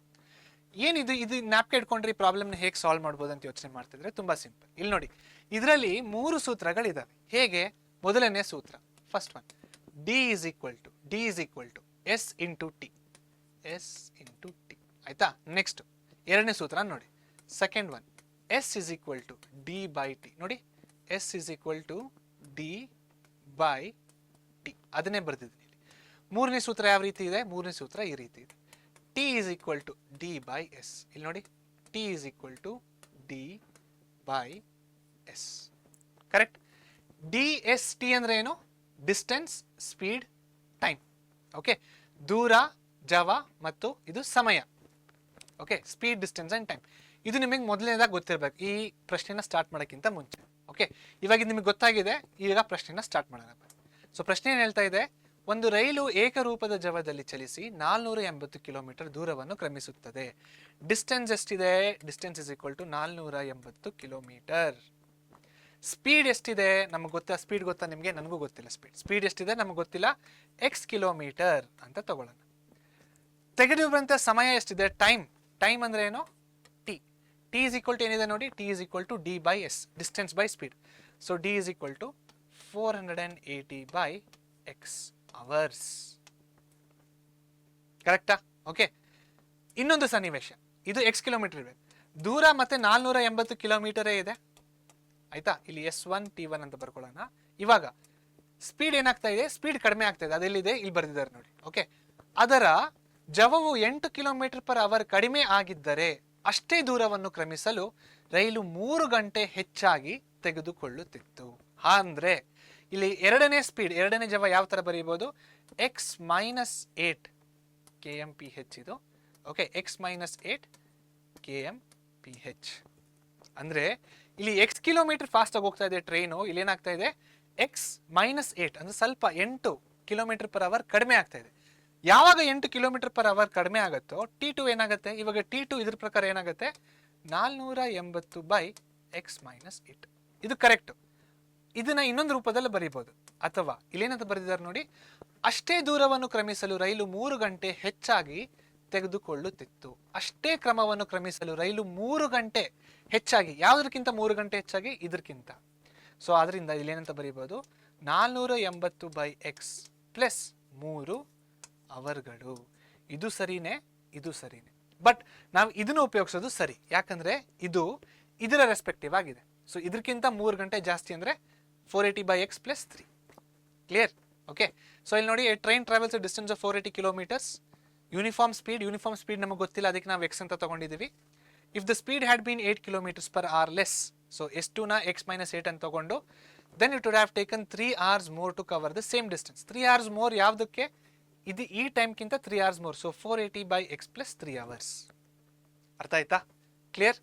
ಏನಿದು ಇದು ಜ್ಞಾಪಕ ಇಟ್ಕೊಂಡ್ರೆ ಈ ಪ್ರಾಬ್ಲಮ್ನ ಹೇಗೆ ಸಾಲ್ವ್ ಮಾಡ್ಬೋದು ಅಂತ ಯೋಚನೆ ಮಾಡ್ತಿದ್ರೆ ತುಂಬ ಸಿಂಪಲ್. ಇಲ್ಲಿ ನೋಡಿ, ಇದರಲ್ಲಿ 3 ಸೂತ್ರಗಳಿದ್ದಾವೆ. ಹೇಗೆ? ಮೊದಲನೇ ಸೂತ್ರ, first one, D is equal to S into T, S into T. ಆಯ್ತಾ? ನೆಕ್ಸ್ಟ್ ಎರಡನೇ ಸೂತ್ರ ನೋಡಿ, second one, S is equal to D by T. ನೋಡಿ, S is equal to D by T, ಅದನ್ನೇ ಬರ್ತಿದ್ದೀನಿ ಇಲ್ಲಿ. ಮೂರನೇ ಸೂತ್ರ ಯಾವ ರೀತಿ ಇದೆ? ಮೂರನೇ ಸೂತ್ರ ಈ ರೀತಿ ಇದೆ, t is equal to D by s. ಇಲ್ಲಿ ನೋಡಿ, t is equal to D by s. Correct? D s t ಅಂದರೆ ಏನು? Distance, speed, time. ಓಕೆ, ದೂರ, ಜವ ಮತ್ತು ಇದು ಸಮಯ. Okay, speed, distance and time. ಇದು ನಿಮಗೆ ಮೊದಲನೇದಾಗಿ ಗೊತ್ತಿರಬೇಕು ಈ ಪ್ರಶ್ನೆನ ಸ್ಟಾರ್ಟ್ ಮಾಡೋಕ್ಕಿಂತ ಮುಂಚೆ. ಓಕೆ, ಇವಾಗ ನಿಮಗೆ ಗೊತ್ತಾಗಿದೆ, ಈಗ ಪ್ರಶ್ನೆನ ಸ್ಟಾರ್ಟ್ ಮಾಡೋಣ. ಸೊ ಪ್ರಶ್ನೆ ಏನು ಹೇಳ್ತಾ ಇದೆ? ಒಂದು ರೈಲು ಏಕರೂಪದ ಜವದಲ್ಲಿ ಚಲಿಸಿ 480 ಕಿಲೋಮೀಟರ್ ದೂರವನ್ನು ಕ್ರಮಿಸುತ್ತದೆ. ಡಿಸ್ಟೆನ್ಸ್ ಎಷ್ಟಿದೆ? Distance is equal to 480 kilometre. Speed ಎಷ್ಟಿದೆ? ನಮಗೆ ಗೊತ್ತಾ? ಸ್ಪೀಡ್ ಗೊತ್ತಾ ನಿಮಗೆ? ನನಗೂ ಗೊತ್ತಿಲ್ಲ. ಸ್ಪೀಡ್ ಎಷ್ಟಿದೆ ನಮಗೆ ಗೊತ್ತಿಲ್ಲ. ಎಕ್ಸ್ ಕಿಲೋಮೀಟರ್ ಅಂತ ತಗೊಳ್ಳೋಣ. ತೆಗೆದುಬಂತ ಸಮಯ ಎಷ್ಟಿದೆ? ಟೈಮ್ ಅಂದರೆ ಏನು? T. T is equal to ಏನಿದೆ ನೋಡಿ, t is equal to D by s, distance by speed. So d is equal to 480 by x hours. ಕರೆಕ್ಟಾ? ಓಕೆ, ಇನ್ನೊಂದು ಸನ್ನಿವೇಶ, ಇದು ಎಕ್ಸ್ ಕಿಲೋಮೀಟರ್ ಇದೆ, ದೂರ ಮತ್ತೆ 480 ಕಿಲೋಮೀಟರೇ ಇದೆ. ಆಯ್ತಾ? ಇಲ್ಲಿ S1 T1 ಅಂತ ಬರ್ಕೊಳ್ಳೋಣ. ಇವಾಗ ಸ್ಪೀಡ್ ಏನಾಗ್ತಾ ಇದೆ? ಸ್ಪೀಡ್ ಕಡಿಮೆ ಆಗ್ತಾ ಇದೆ. ಅದೆಲ್ಲಿದೆ? ಇಲ್ಲಿ ಬರೆದಿದ್ದಾರೆ ನೋಡಿ. ಓಕೆ, ಅದರ ಜವವು 8 ಕಿಲೋಮೀಟರ್ ಪರ್ ಅವರ್ ಕಡಿಮೆ ಆಗಿದ್ದರೆ ಅಷ್ಟೇ ದೂರವನ್ನು ಕ್ರಮಿಸಲು ರೈಲು 3 ಗಂಟೆ ಹೆಚ್ಚಾಗಿ ತೆಗೆದುಕೊಳ್ಳುತ್ತಿತ್ತು. ಅಂದ್ರೆ ಇಲ್ಲಿ ಎರಡನೇ ಸ್ಪೀಡ್, ಎರಡನೇ ಜವ ಯಾವ ತರ ಬರೀಬಹುದು? ಎಕ್ಸ್ ಮೈನಸ್ 8 kmph ಇದು. ಓಕೆ, ಎಕ್ಸ್ ಮೈನಸ್ 8 kmph ಅಂದ್ರೆ ಇಲ್ಲಿ ಎಕ್ಸ್ ಕಿಲೋಮೀಟರ್ ಫಾಸ್ಟ್ ಆಗಿ ಹೋಗ್ತಾ ಇದೆ ಟ್ರೈನು. ಇಲ್ಲಿ ಏನಾಗ್ತಾ ಇದೆ? ಎಕ್ಸ್ ಮೈನಸ್ 8 ಅಂದ್ರೆ ಸ್ವಲ್ಪ 8 ಕಿಲೋಮೀಟರ್ ಪರ್ ಅವರ್ ಕಡಿಮೆ ಆಗ್ತಾ ಇದೆ. ಯಾವಾಗ 8 ಕಿಲೋಮೀಟರ್ ಪರ್ ಅವರ್ ಕಡಿಮೆ ಆಗುತ್ತೋ T2 ಏನಾಗುತ್ತೆ? ಇವಾಗ T2 ಇದ್ರ ಪ್ರಕಾರ ಏನಾಗುತ್ತೆ? 480 ಬೈ ಎಕ್ಸ್ ಮೈನಸ್ 8. ಇದು ಕರೆಕ್ಟ್. ಇದನ್ನ ಇನ್ನೊಂದು ರೂಪದಲ್ಲಿ ಬರೀಬಹುದು. ಅಥವಾ ಇಲ್ಲೇನಂತ ಬರೆದಿದ್ದಾರೆ ನೋಡಿ, ಅಷ್ಟೇ ದೂರವನ್ನು ಕ್ರಮಿಸಲು ರೈಲು 3 ಗಂಟೆ ಹೆಚ್ಚಾಗಿ ತೆಗೆದುಕೊಳ್ಳುತ್ತಿತ್ತು. ಅಷ್ಟೇ ಕ್ರಮವನ್ನು ಕ್ರಮಿಸಲು ರೈಲು 3 ಗಂಟೆ ಹೆಚ್ಚಾಗಿ, ಯಾವುದಕ್ಕಿಂತ 3 ಗಂಟೆ ಹೆಚ್ಚಾಗಿ? ಇದಕ್ಕಿಂತ. ಸೊ ಅದರಿಂದ ಇಲ್ಲೇನಂತ ಬರೀಬಹುದು? 480 ಬೈ ಎಕ್ಸ್ ಪ್ಲಸ್ 3 ಅವರ್ಗಳು. ಇದು ಸರಿನೇ, ಇದು ಸರಿನೇ. ಬಟ್ ನಾವು ಇದನ್ನು ಉಪಯೋಗಿಸೋದು ಸರಿ, ಯಾಕಂದ್ರೆ ಇದು ಇದರ ರೆಸ್ಪೆಕ್ಟಿವ್ ಆಗಿದೆ. ಸೊ ಇದಕ್ಕಿಂತ 3 ಗಂಟೆ ಜಾಸ್ತಿ ಅಂದ್ರೆ 480 by X plus 3. Clear? Okay, so ಇಲ್ಲಿ ನೋಡಿ, train travels distance of 480 kilometres. Uniform speed ನಮಗೆ ಗೊತ್ತಿಲ್ಲ, ಅದಕ್ಕೆ ನಾವು ಎಕ್ಸ್ ಅಂತ ತಗೊಂಡಿದ್ದೀವಿ. If the speed had been 8 kilometres per hour less, so S2 ನ ಎಕ್ಸ್ ಮೈನಸ್ 8 ಅಂತ ತಗೊಂಡು, then it would have taken 3 hours more to cover the same distance. 3 hours more ಯಾವುದಕ್ಕೆ? ಇದು ಈ ಟೈಮ್ಗಿಂತ 3 hours more. So 480 by X plus 3 hours. ಅರ್ಥ ಆಯ್ತಾ? Clear?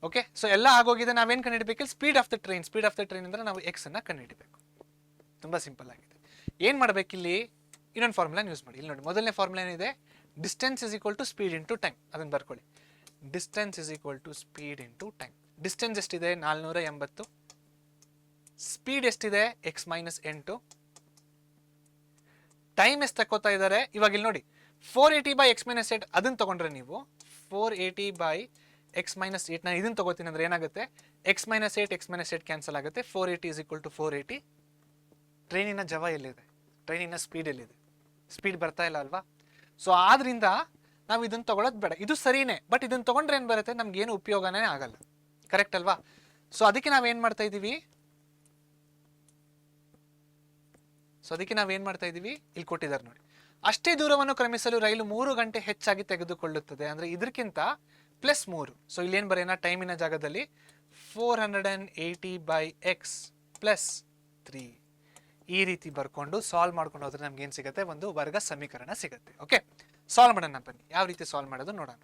Okay, so ಎಲ್ಲ ಆಗೋಗಿದೆ. ನಾವೇನು ಕಂಡುಹಿಡಬೇಕು? Speed of the train. Speed of the train ಅಂದ್ರೆ ನಾವು ಎಕ್ಸ್ ಅನ್ನ ಕಂಡುಹಿಡಬೇಕು. ತುಂಬಾ ಸಿಂಪಲ್ ಆಗಿದೆ. ಏನು ಮಾಡಬೇಕು ಇಲ್ಲಿ? ಇನ್ನೊಂದು ಫಾರ್ಮುಲಾ ಯೂಸ್ ಮಾಡಿ. ಇಲ್ಲಿ ನೋಡಿ, ಮೊದಲನೇ ಫಾರ್ಮುಲಾ ಏನಿದೆ? Distance is equal to speed into time. ಅದನ್ನು ಬರ್ಕೊಳ್ಳಿ. Distance is equal to speed into time. Distance ಎಷ್ಟಿದೆ? 480. ಸ್ಪೀಡ್ ಎಷ್ಟಿದೆ? X minus 8. ಟೈಮ್ ಎಷ್ಟು ತಗೋತಾ ಇದ್ದಾರೆ? ಇವಾಗ ಇಲ್ಲಿ ನೋಡಿ, 480 ಬೈ ಎಕ್ಸ್ ಮೈನಸ್ 8 ಅದನ್ನ ತಗೊಂಡ್ರೆ ನೀವು 480 ಬೈ ಎಕ್ಸ್ ಮೈನಸ್ 8 ನಾನು ಇದನ್ನು ತಗೋತೀನಿ ಅಂದ್ರೆ ಏನಾಗುತ್ತೆ? ಎಕ್ಸ್ ಮೈನಸ್ 8 ಕ್ಯಾನ್ಸಲ್ ಆಗುತ್ತೆ. 480 ಇಸ್ ಈಕ್ವಲ್ ಟು 480. ಟ್ರೈನಿನ ಜವ ಎಲ್ಲಿದೆ? ಟ್ರೈನಿನ ಸ್ಪೀಡ್ ಎಲ್ಲಿದೆ? ಸ್ಪೀಡ್ ಬರ್ತಾ ಇಲ್ಲ ಅಲ್ವಾ? ಸೊ ಆದ್ರಿಂದ ನಾವು ಇದನ್ನು ತಗೊಳ್ಳೋದು ಬೇಡ. ಇದು ಸರಿನೇ, ಬಟ್ ಇದನ್ನು ತಗೊಂಡ್ರೆ ಏನು ಬರುತ್ತೆ? ನಮ್ಗೆ ಏನು ಉಪಯೋಗನೇ ಆಗಲ್ಲ. ಕರೆಕ್ಟ್ ಅಲ್ವಾ? ಸೊ ಅದಕ್ಕೆ ನಾವೇನು ಮಾಡ್ತಾ ಇದ್ದೀವಿ? ಇಲ್ಲಿ ಕೊಟ್ಟಿದ್ದಾರೆ ನೋಡಿ, ಅಷ್ಟೇ ದೂರವನ್ನು ಕ್ರಮಿಸಲು ರೈಲು 3 ಗಂಟೆ ಹೆಚ್ಚಾಗಿ ತೆಗೆದುಕೊಳ್ಳುತ್ತದೆ. ಅಂದ್ರೆ ಇದಕ್ಕಿಂತ ಪ್ಲಸ್ 3. ಸೊ ಇಲ್ಲೇನು ಬರೆಯೋಣ? ಟೈಮಿನ ಜಾಗದಲ್ಲಿ 480 ಬೈ ಎಕ್ಸ್ ಪ್ಲಸ್ 3. ಈ ರೀತಿ ಬರ್ಕೊಂಡು ಸಾಲ್ವ್ ಮಾಡ್ಕೊಂಡು ಹೋದ್ರೆ ನಮ್ಗೆ ಏನು ಸಿಗುತ್ತೆ? ಒಂದು ವರ್ಗ ಸಮೀಕರಣ ಸಿಗುತ್ತೆ. ಓಕೆ, ಸಾಲ್ವ್ ಮಾಡೋಣ ಬನ್ನಿ. ಯಾವ ರೀತಿ ಸಾಲ್ವ್ ಮಾಡೋದು ನೋಡೋಣ.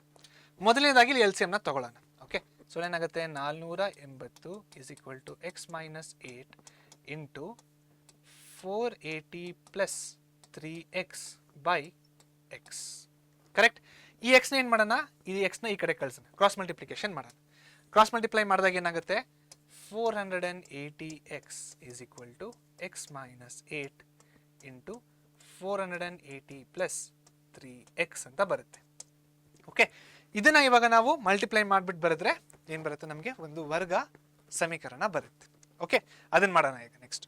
ಮೊದಲನೇದಾಗಿ ಇಲ್ಲಿ ಎಲ್ ಸಿ ಎಮ್ನ ತಗೊಳ್ಳೋಣ. ಓಕೆ, ಸೊ ಏನಾಗುತ್ತೆ 480 is equal to x minus 8 into 480 plus 3x by x. Correct. ಈ ಎಕ್ಸ್ನ ಏನು ಮಾಡೋಣ, ಈ ಎಕ್ಸ್ನ ಈ ಕಡೆ ಕಳ್ಸೋಣ, ಕ್ರಾಸ್ ಮಲ್ಟಿಪ್ಲಿಕೇಶನ್ ಮಾಡೋಣ. ಕ್ರಾಸ್ ಮಲ್ಟಿಪ್ಲೈ ಮಾಡಿದಾಗ ಏನಾಗುತ್ತೆ 480x is equal to x minus 8 into 480 plus 3x ಅಂತ ಬರುತ್ತೆ. ಓಕೆ, ಇದನ್ನ ಇವಾಗ ನಾವು ಮಲ್ಟಿಪ್ಲೈ ಮಾಡಿಬಿಟ್ಟು ಬರೆದ್ರೆ ಏನು ಬರುತ್ತೆ, ನಮಗೆ ಒಂದು ವರ್ಗ ಸಮೀಕರಣ ಬರುತ್ತೆ. ಓಕೆ, ಅದನ್ನ ಮಾಡೋಣ ಈಗ ನೆಕ್ಸ್ಟ್.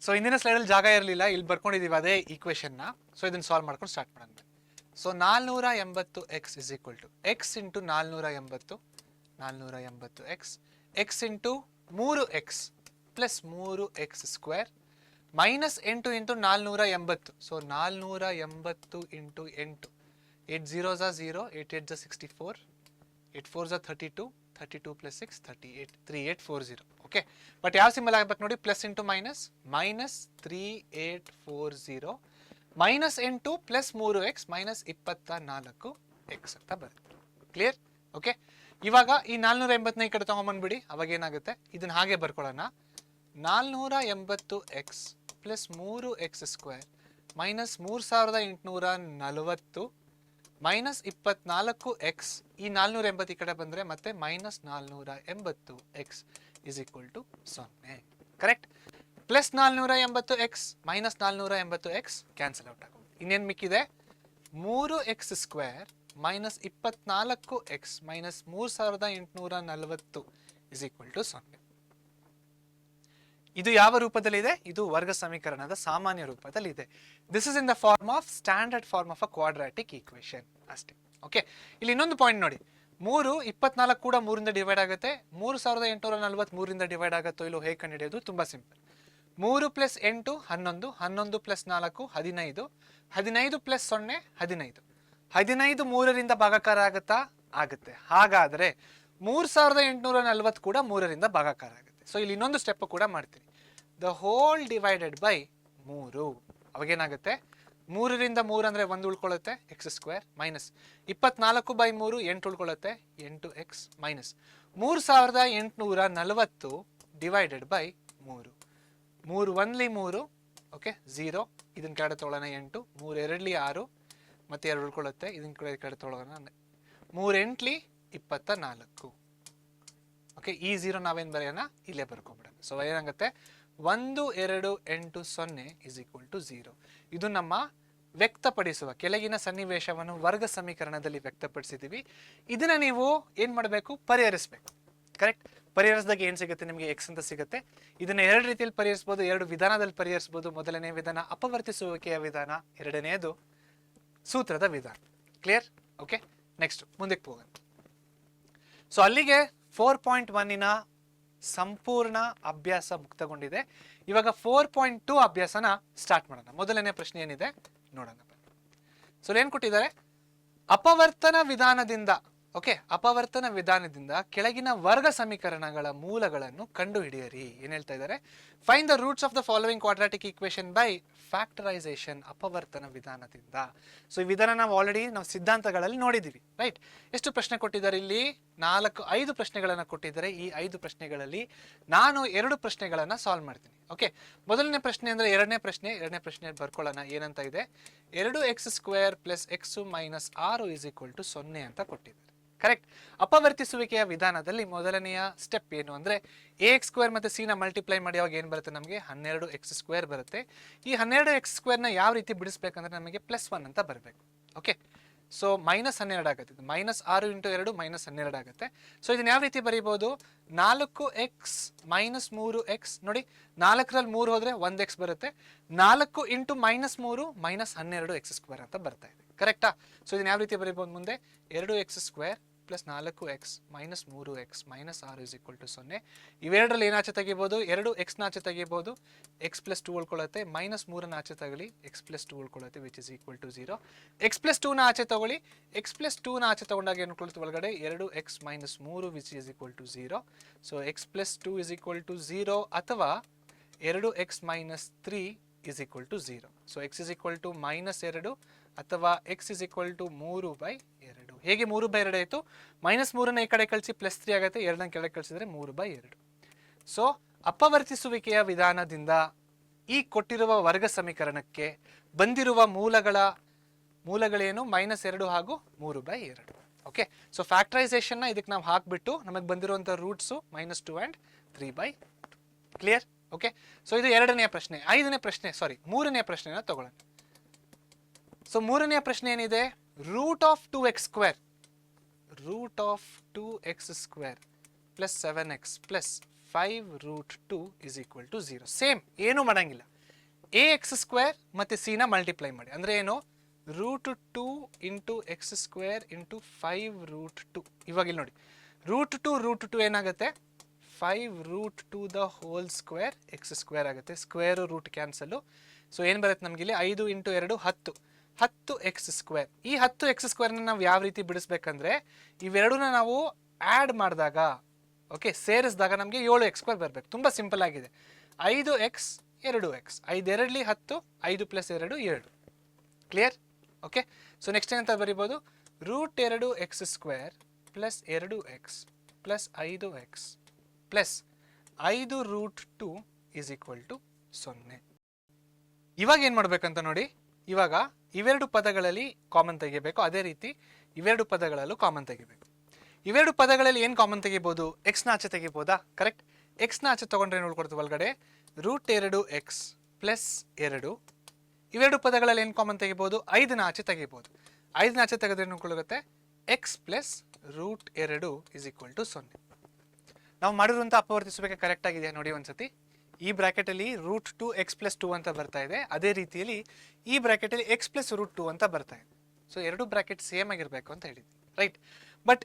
ಸೊ ಇಂದಿನ ಸ್ಲೈಡಲ್ಲಿ ಜಾಗ ಇರಲಿಲ್ಲ, ಇಲ್ಲಿ ಬರ್ಕೊಂಡಿದ್ದೀವಿ ಅದೇ ಈಕ್ವೇಷನ್ನ. ಸೊ ಇದನ್ನ ಸಾಲ್ವ್ ಮಾಡ್ಕೊಂಡು ಸ್ಟಾರ್ಟ್ ಮಾಡೋಣ. So 480x is equal to x into 480 480x x into 3x plus 3x square minus 8 into 480. So 480 into 8, 8 zeros are 0, 8 8s are 64, 8 4s are 32, 32 plus 6 38, 3840. Okay, but ಯಾವ symbol ಆಗ್ಬೇಕು ನೋಡಿ, plus into minus, minus 3840 minus 8 plus 3x minus 24x ಅಂತ ಬರುತ್ತೆ. Clear? Okay, ಇವಾಗ ಈ 480ನ ಈ ಕಡೆ ತಗೊಂಡ್ಬಂದ್ಬಿಡಿ. ಅವಾಗ ಏನಾಗುತ್ತೆ, ಇದನ್ನ ಹಾಗೆ ಬರ್ಕೊಳ್ಳೋಣ. 480x plus 3x square minus 3840 minus 24x. ಈ 480 ಈ ಕಡೆ ಬಂದರೆ ಮತ್ತೆ minus 480x is equal to 0. Correct. Plus 480x minus 480x cancel out ಆಗುತ್ತೆ. ಇನ್ನೇನು ಮಿಕ್ಕಿದೆ 3x square minus 24x minus 3840 is equal to 0. ಇದು ಯಾವ ರೂಪದಲ್ಲಿದೆ? ಇದು ವರ್ಗ ಸಮೀಕರಣದ ಸಾಮಾನ್ಯ ರೂಪದಲ್ಲಿದೆ. This is in the form of standard form of a quadratic equation ಅಷ್ಟೇ. ಓಕೆ, ಇಲ್ಲಿ ಇನ್ನೊಂದು ಪಾಯಿಂಟ್ ನೋಡಿ, 24 ಕೂಡ 3ರಿಂದ ಡಿವೈಡ್ ಆಗುತ್ತೆ. 3840 3ರಿಂದ ಡಿವೈಡ್ ಆಗುತ್ತೋ ಇಲ್ಲೋ ಹೇಗೆ ಕಂಡುಹಿಡಿಯೋದು? ತುಂಬಾ ಸಿಂಪಲ್. 3 ಪ್ಲಸ್ 8 11, 11 ಪ್ಲಸ್ 4 15, 15 ಪ್ಲಸ್ 0 15, 15 3ರಿಂದ ಭಾಗಾಕಾರ ಆಗುತ್ತಾ? ಆಗುತ್ತೆ. ಹಾಗಾದರೆ 3840 ಕೂಡ 3ರಿಂದ ಭಾಗಾಕಾರ ಆಗುತ್ತೆ. ಸೊ ಇಲ್ಲಿ ಇನ್ನೊಂದು ಸ್ಟೆಪ್ ಕೂಡ ಮಾಡ್ತೀನಿ, ದ ಹೋಲ್ ಡಿವೈಡೆಡ್ ಬೈ 3. ಅವಾಗೇನಾಗುತ್ತೆ, 3ರಿಂದ 3 ಅಂದರೆ 1 ಉಳ್ಕೊಳ್ಳುತ್ತೆ, ಎಕ್ಸ್ ಸ್ಕ್ವೇರ್ ಮೈನಸ್ 24 ಬೈ 3 8 ಉಳ್ಕೊಳ್ಳುತ್ತೆ, 8x ಮೈನಸ್ 3840 ಡಿವೈಡೆಡ್ ಬೈ 3. 3 1ಲಿ 3, ಓಕೆ 0, ಇದನ್ನ ಕಡೆ ತೊಗೊಳ್ಳೋಣ 8, 3 2ಲಿ 6 ಮತ್ತೆ 2 ಉಳ್ಕೊಳ್ಳುತ್ತೆ, ಇದನ್ನ ಕಡೆ ತೊಗೊಳ್ಳೋಣ 3 8ಲಿ 24. ಓಕೆ, ಈ 0 ನಾವೇನು ಬರೆಯೋಣ, ಇಲ್ಲೇ ಬರ್ಕೊಂಬಿಡೋಣ. ಸೊ ಏನಾಗುತ್ತೆ 1 2 8 0 ಇಸ್ ಈಕ್ವಲ್ ಟು 0. ಇದು ನಮ್ಮ ವ್ಯಕ್ತಪಡಿಸುವ ಕೆಳಗಿನ ಸನ್ನಿವೇಶವನ್ನು ವರ್ಗ ಸಮೀಕರಣದಲ್ಲಿ ವ್ಯಕ್ತಪಡಿಸಿದ್ದೀವಿ. ಇದನ್ನ ನೀವು ಏನು ಮಾಡಬೇಕು, ಪರಿಹರಿಸಬೇಕು. ಕರೆಕ್ಟ್. ಪರಿಹರಿಸಿದಾಗ ಏನು ಸಿಗುತ್ತೆ ನಿಮಗೆ, ಎಕ್ಸ್ ಅಂತ ಸಿಗುತ್ತೆ. ಇದನ್ನ 2 ರೀತಿಯಲ್ಲಿ ಪರಿಹರಿಸಬಹುದು, 2 ವಿಧಾನದಲ್ಲಿ ಪರಿಹರಿಸಬಹುದು. ಮೊದಲನೇ ವಿಧಾನ ಅಪವರ್ತಿಸುವಿಕೆಯ ವಿಧಾನ, ಎರಡನೆಯದು ಸೂತ್ರದ ವಿಧಾನ. ಕ್ಲಿಯರ್? ಓಕೆ, ನೆಕ್ಸ್ಟ್ ಮುಂದಕ್ಕೆ ಹೋಗೋಣ. ಸೊ ಅಲ್ಲಿಗೆ 4.1ನ ಸಂಪೂರ್ಣ ಅಭ್ಯಾಸ ಮುಕ್ತಗೊಂಡಿದೆ. ಇವಾಗ 4.2 ಅಭ್ಯಾಸನ ಸ್ಟಾರ್ಟ್ ಮಾಡೋಣ. ಮೊದಲನೇ ಪ್ರಶ್ನೆ ಏನಿದೆ ನೋಡೋಣ. ಸೊ ಏನು ಕೊಟ್ಟಿದ್ದಾರೆ, ಅಪವರ್ತನ ವಿಧಾನದಿಂದ, ಓಕೆ, ಅಪವರ್ತನ ವಿಧಾನದಿಂದ ಕೆಳಗಿನ ವರ್ಗ ಸಮೀಕರಣಗಳ ಮೂಲಗಳನ್ನು ಕಂಡುಹಿಡಿಯಿರಿ. ಏನ್ ಹೇಳ್ತಾ ಇದ್ದಾರೆ, find the roots of the following quadratic equation by factorisation, ಅಪವರ್ತನ ವಿಧಾನದಿಂದ. ಸೊ ಈ ವಿಧಾನ ನಾವು ಆಲ್ರೆಡಿ ನಾವು ಸಿದ್ಧಾಂತಗಳಲ್ಲಿ ನೋಡಿದ್ದೀವಿ, ರೈಟ್. ಎಷ್ಟು ಪ್ರಶ್ನೆ ಕೊಟ್ಟಿದ್ದಾರೆ ಇಲ್ಲಿ, 5 ಪ್ರಶ್ನೆಗಳನ್ನು ಕೊಟ್ಟಿದ್ದಾರೆ. ಈ 5 ಪ್ರಶ್ನೆಗಳಲ್ಲಿ ನಾನು 2 ಪ್ರಶ್ನೆಗಳನ್ನು ಸಾಲ್ವ್ ಮಾಡ್ತೀನಿ. ಓಕೆ, ಮೊದಲನೇ ಪ್ರಶ್ನೆ ಅಂದರೆ ಎರಡನೇ ಪ್ರಶ್ನೆ ಬರ್ಕೊಳ್ಳೋಣ. ಏನಂತ ಇದೆ, 2x square plus x minus 6 is equal to 0 ಅಂತ ಕೊಟ್ಟಿದ್ದಾರೆ. ಕರೆಕ್ಟ್. ಅಪವರ್ತಿಸುವಿಕೆಯ ವಿಧಾನದಲ್ಲಿ ಮೊದಲನೆಯ ಸ್ಟೆಪ್ ಏನು ಅಂದರೆ ax ಸ್ಕ್ವೇರ್ ಮತ್ತು ಸಿ ನ ಮಲ್ಟಿಪ್ಲೈ ಮಾಡಿಯಾಗ ಏನು ಬರುತ್ತೆ, ನಮಗೆ 12x ಸ್ಕ್ವೇರ್ ಬರುತ್ತೆ. ಈ 12x ಸ್ಕ್ವೇರ್ನ ಯಾವ ರೀತಿ ಬಿಡಿಸ್ಬೇಕಂದ್ರೆ ನಮಗೆ +1 ಅಂತ ಬರಬೇಕು. ಓಕೆ, ಸೊ -12 ಆಗುತ್ತೆ. ಇದು -6 × 2 -12 ಆಗುತ್ತೆ. ಸೊ ಇದನ್ನ ಯಾವ ರೀತಿ ಬರೀಬಹುದು, 4x - 3x ನೋಡಿ, 4ರಲ್ಲಿ 3 ಹೋದ್ರೆ 1x ಬರುತ್ತೆ. 4 × -3 -12x ಸ್ಕ್ವೇರ್ ಅಂತ ಬರ್ತಾ ಇದೆ. ಕರೆಕ್ಟಾ? ಸೊ ಇದನ್ನ ಯಾವ ರೀತಿ ಬರೀಬಹುದು ಮುಂದೆ, 2x square plus 4x minus 3x minus 6 is equal to 0. ಇವೆರಡರಲ್ಲಿ ಏನಾಚೆ ತೆಗಿಬೋದು, 2x ಆಚೆ ತೆಗಿಬೋದು, x ಪ್ಲಸ್ 2 ಉಳ್ಕೊಳ್ಳುತ್ತೆ, ಮೈನಸ್ 3 ಆಚೆ ತಗೊಳ್ಳಿ, x ಪ್ಲಸ್ 2 ಉಳ್ಕೊಳ್ಳುತ್ತೆ, which is equal to 0. x plus 2 ಆಚೆ ತಗೊಳ್ಳಿ, x ಪ್ಲಸ್ 2 ಆಚೆ ತಗೊಂಡಾಗ ಏನು ಉಳ್ಕೊಳ್ಳುತ್ತೆ ಒಳಗಡೆ, 2x minus 3 which is equal to 0. So x plus 2 is equal to 0 ಅಥವಾ 2x minus 3 is equal to 0. So x is equal to -2 ಅಥವಾ ಎಕ್ಸ್ ಇಸ್ ಈಕ್ವಲ್ ಟು 3/2. ಹೇಗೆ 3/2 ಆಯಿತು? -3 ಈ ಕಡೆ ಕಳಿಸಿ +3 ಆಗುತ್ತೆ, 2 ಕೆಳಗೆ ಕಳಿಸಿದ್ರೆ 3/2. ಸೊ ಅಪವರ್ತಿಸುವಿಕೆಯ ವಿಧಾನದಿಂದ ಈ ಕೊಟ್ಟಿರುವ ವರ್ಗ ಸಮೀಕರಣಕ್ಕೆ ಬಂದಿರುವ ಮೂಲಗಳೇನು? -2 ಹಾಗೂ 3/2. ಓಕೆ, ಸೊ ಫ್ಯಾಕ್ಟರೈಸೇಷನ್ನ ಇದಕ್ಕೆ ನಾವು ಹಾಕ್ಬಿಟ್ಟು ನಮಗೆ ಬಂದಿರುವಂಥ roots -2 and 3/2. Clear? Okay, so ಇದು ಎರಡನೆಯ ಪ್ರಶ್ನೆ. ಮೂರನೆಯ ಪ್ರಶ್ನೆನ ತಗೊಳ್ಳೋಣ. ಸೊ ಮೂರನೆಯ ಪ್ರಶ್ನೆ ಏನಿದೆ? Root of 2x² plus 7x plus 5√2 is equal to 0. Same, ಏನು ಮಾಡಂಗಿಲ್ಲ. ax² ಮತ್ತು c ನ ಮಲ್ಟಿಪ್ಲೈ ಮಾಡಿ. ಅಂದರೆ ಏನು? √2 × x² × 5√2. ಇವಾಗ ಇಲ್ಲಿ ನೋಡಿ, √2 ಏನಾಗುತ್ತೆ? 5√2² x² ಆಗುತ್ತೆ. Square root cancel. ಸೊ ಏನು ಬರುತ್ತೆ ನಮಗೆ ಇಲ್ಲಿ? 5 × 2 10x². ಈ 10x² ನಾವು ಯಾವ ರೀತಿ ಬಿಡಿಸ್ಬೇಕಂದ್ರೆ ಇವೆರಡನ್ನ ನಾವು ಆ್ಯಡ್ ಮಾಡಿದಾಗ, ಓಕೆ, ಸೇರಿಸಿದಾಗ ನಮಗೆ 7x² ಬರಬೇಕು. ತುಂಬ ಸಿಂಪಲ್ ಆಗಿದೆ. 5x 2x, 5 2 10, 5 + 2 7. Clear? Okay, so next ಏನಂತ ಬರಿಬೋದು? √2x² plus 2x plus 5x plus 5√2 is equal to 0. ಇವಾಗ ಏನು ಮಾಡಬೇಕಂತ ನೋಡಿ. ಇವಾಗ ಇವೆರಡು ಪದಗಳಲ್ಲಿ ಕಾಮನ್ ತೆಗಿಬೇಕು. ಅದೇ ರೀತಿ ಇವೆರಡು ಪದಗಳಲ್ಲೂ ಕಾಮನ್ ತೆಗಿಬೇಕು. ಇವೆರಡು ಪದಗಳಲ್ಲಿ ಏನು ಕಾಮನ್ ತೆಗಿಬೋದು? ಎಕ್ಸ್ನ ಆಚೆ ತೆಗಿಬೋದಾ? ಕರೆಕ್ಟ್. ಎಕ್ಸ್ನ ಆಚೆ ತೊಗೊಂಡ್ರೆ ಏನು ಉಳ್ಕೊಡ್ತೀವಿ ಒಳಗಡೆ? √2x plus 2. ಇವೆರಡು ಪದಗಳಲ್ಲಿ ಏನು ಕಾಮನ್ ತೆಗಿಬೋದು? 5ನ ಆಚೆ ತೆಗಿಬೋದು. 5ನ ಆಚೆ ತೆಗೆದ್ರೆ ಏನು ಉಳ್ಕೊಳ್ಳುತ್ತೆ? x plus √2 is equal to 0. ನಾವು ಮಾಡಿರುವಂಥ ಅಪವರ್ತಿಸುವಿಕೆ ಕರೆಕ್ಟ್ ಆಗಿದೆಯಾ ನೋಡಿ ಒಂದ್ಸತಿ. ಈ ಬ್ರ್ಯಾಕೆಟಲ್ಲಿ √2x + 2 ಅಂತ ಬರ್ತಾ ಇದೆ. ಅದೇ ರೀತಿಯಲ್ಲಿ ಈ ಬ್ರ್ಯಾಕೆಟಲ್ಲಿ x + √2 ಅಂತ ಬರ್ತಾ ಇದೆ. ಸೊ ಎರಡು ಬ್ರ್ಯಾಕೆಟ್ ಸೇಮ್ ಆಗಿರಬೇಕು ಅಂತ ಹೇಳಿದ್ವಿ, ರೈಟ್? ಬಟ್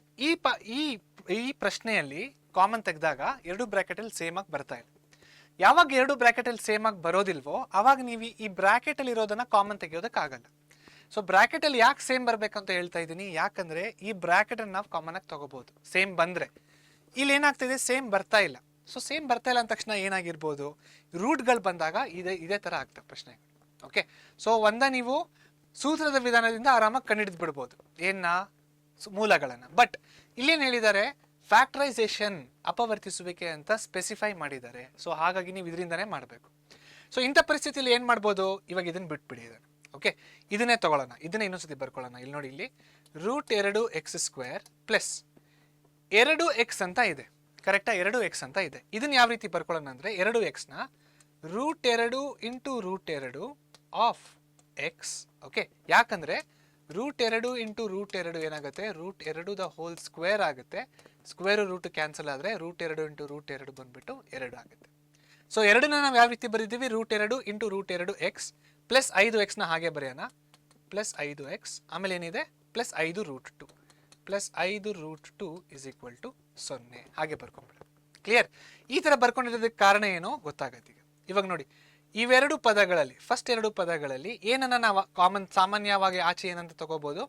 ಈ ಪ್ರಶ್ನೆಯಲ್ಲಿ ಕಾಮನ್ ತೆಗೆದಾಗ ಎರಡು ಬ್ರ್ಯಾಕೆಟಲ್ಲಿ ಸೇಮ್ ಆಗಿ ಬರ್ತಾ ಇದೆ. ಯಾವಾಗ ಎರಡು ಬ್ರ್ಯಾಕೆಟಲ್ಲಿ ಸೇಮ್ ಆಗಿ ಬರೋದಿಲ್ವೋ ಆವಾಗ ನೀವು ಈ ಬ್ರ್ಯಾಕೆಟಲ್ಲಿ ಇರೋದನ್ನ ಕಾಮನ್ ತೆಗೆಯೋದಕ್ಕಾಗಲ್ಲ. ಸೊ ಬ್ರ್ಯಾಕೆಟಲ್ಲಿ ಯಾಕೆ ಸೇಮ್ ಬರಬೇಕಂತ ಹೇಳ್ತಾ ಇದ್ದೀನಿ? ಯಾಕಂದರೆ ಈ ಬ್ರ್ಯಾಕೆಟನ್ನು ನಾವು ಕಾಮನ್ ಆಗಿ ತೊಗೋಬೋದು ಸೇಮ್ ಬಂದರೆ. ಇಲ್ಲಿ ಏನಾಗ್ತಿದೆ? ಸೇಮ್ ಬರ್ತಾ ಇಲ್ಲ. ಸೊ ಸೇಮ್ ಬರ್ತಾ ಇಲ್ಲ ಅಂದ ತಕ್ಷಣ ಏನಾಗಿರ್ಬೋದು? ರೂಟ್ಗಳು ಬಂದಾಗ ಇದೇ ಥರ ಆಗ್ತವೆ ಪ್ರಶ್ನೆಗಳು. ಓಕೆ, ಸೊ ನೀವು ಸೂತ್ರದ ವಿಧಾನದಿಂದ ಆರಾಮಾಗಿ ಕಂಡುಹಿಡಿದು ಬಿಡ್ಬೋದು ಮೂಲಗಳನ್ನು. ಬಟ್ ಇಲ್ಲೇನು ಹೇಳಿದ್ದಾರೆ? ಫ್ಯಾಕ್ಟರೈಸೇಷನ್, ಅಪವರ್ತಿಸುವಿಕೆ ಅಂತ ಸ್ಪೆಸಿಫೈ ಮಾಡಿದ್ದಾರೆ. ಸೊ ಹಾಗಾಗಿ ನೀವು ಇದರಿಂದನೇ ಮಾಡಬೇಕು. ಸೊ ಇಂಥ ಪರಿಸ್ಥಿತಿಯಲ್ಲಿ ಏನು ಮಾಡ್ಬೋದು? ಇವಾಗ ಇದನ್ನು ಬಿಟ್ಬಿಡಿ. ಓಕೆ, ಇದನ್ನೇ ತಗೊಳ್ಳೋಣ. ಇದನ್ನೇ ಇನ್ನೊಂದ್ಸತಿ ಬರ್ಕೊಳ್ಳೋಣ. ಇಲ್ಲಿ ನೋಡಿ, ಇಲ್ಲಿ √2x² ಪ್ಲಸ್ 2x ಅಂತ ಇದೆ. ಕರೆಕ್ಟಾ? 2x ಅಂತ ಇದೆ. ಇದನ್ನ ಯಾವ ರೀತಿ ಬರ್ಕೊಳ್ಳೋಣ ಅಂದರೆ 2xನ √2 × √2 ಆಫ್ x. ಓಕೆ, ಯಾಕಂದರೆ √2 × √2 ಏನಾಗುತ್ತೆ? √2² ಆಗುತ್ತೆ. ಸ್ಕ್ವೇರು ರೂಟ್ ಕ್ಯಾನ್ಸಲ್ ಆದರೆ √2 × √2 ಬಂದುಬಿಟ್ಟು 2 ಆಗುತ್ತೆ. ಸೊ ಎರಡನ್ನ ನಾವು ಯಾವ ರೀತಿ ಬರೀತೀವಿ? √2 × √2x ಪ್ಲಸ್ 5xನ ಹಾಗೆ ಬರೆಯೋಣ. ಪ್ಲಸ್ 5x, ಆಮೇಲೆ ಏನಿದೆ? Plus 5√2 plus 5√2 is equal to 0. ಹಾಗೆ ಬರ್ಕೊಂಬಿಡ. ಕ್ಲಿಯರ್? ಈ ಥರ ಬರ್ಕೊಂಡಿರೋದಕ್ಕೆ ಕಾರಣ ಏನೋ ಗೊತ್ತಾಗತ್ತೆ. ಇವಾಗ ನೋಡಿ, ಇವೆರಡು ಪದಗಳಲ್ಲಿ, ಫಸ್ಟ್ ಎರಡು ಪದಗಳಲ್ಲಿ ಏನನ್ನ ನಾವು ಸಾಮಾನ್ಯವಾಗಿ ಆಚೆ ಏನಂತ ತಗೋಬೋದು?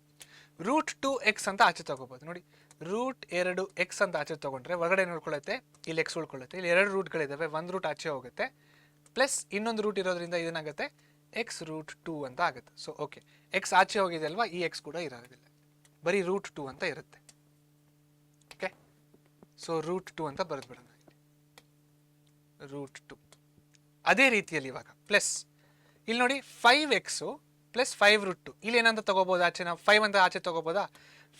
√2x ಅಂತ ಆಚೆ ತಗೋಬೋದು. ನೋಡಿ, √2x ಅಂತ ಆಚೆ ತೊಗೊಂಡ್ರೆ ಹೊರಗಡೆ ಉಳ್ಕೊಳ್ಳುತ್ತೆ, ಇಲ್ಲಿ x ಉಳ್ಕೊಳ್ಳುತ್ತೆ. ಇಲ್ಲಿ ಎರಡು ರೂಟ್ಗಳಿದ್ದಾವೆ, ಒಂದು ರೂಟ್ ಆಚೆ ಹೋಗುತ್ತೆ, ಪ್ಲಸ್ ಇನ್ನೊಂದು ರೂಟ್ ಇರೋದ್ರಿಂದ ಇದೇನಾಗುತ್ತೆ? x√2 ಅಂತ ಆಗುತ್ತೆ. ಸೊ ಓಕೆ, x ಆಚೆ ಹೋಗಿದೆ ಅಲ್ವಾ? ಈ x ಕೂಡ ಇರೋದಿಲ್ಲ, ಬರೀ √2 ಅಂತ ಇರುತ್ತೆ. ಓಕೆ, ಸೊ √2 ಅಂತ ಬರೆದ್ಬಿಡೋಣ. √2. ಅದೇ ರೀತಿಯಲ್ಲಿ ಇವಾಗ ಪ್ಲಸ್ ಇಲ್ಲಿ ನೋಡಿ 5x ಪ್ಲಸ್ 5√2. ಇಲ್ಲಿ ಏನಂತ ತಗೋಬೋದು ಆಚೆ? ನಾವು 5 ಅಂತ ಆಚೆ ತಗೋಬೋದಾ?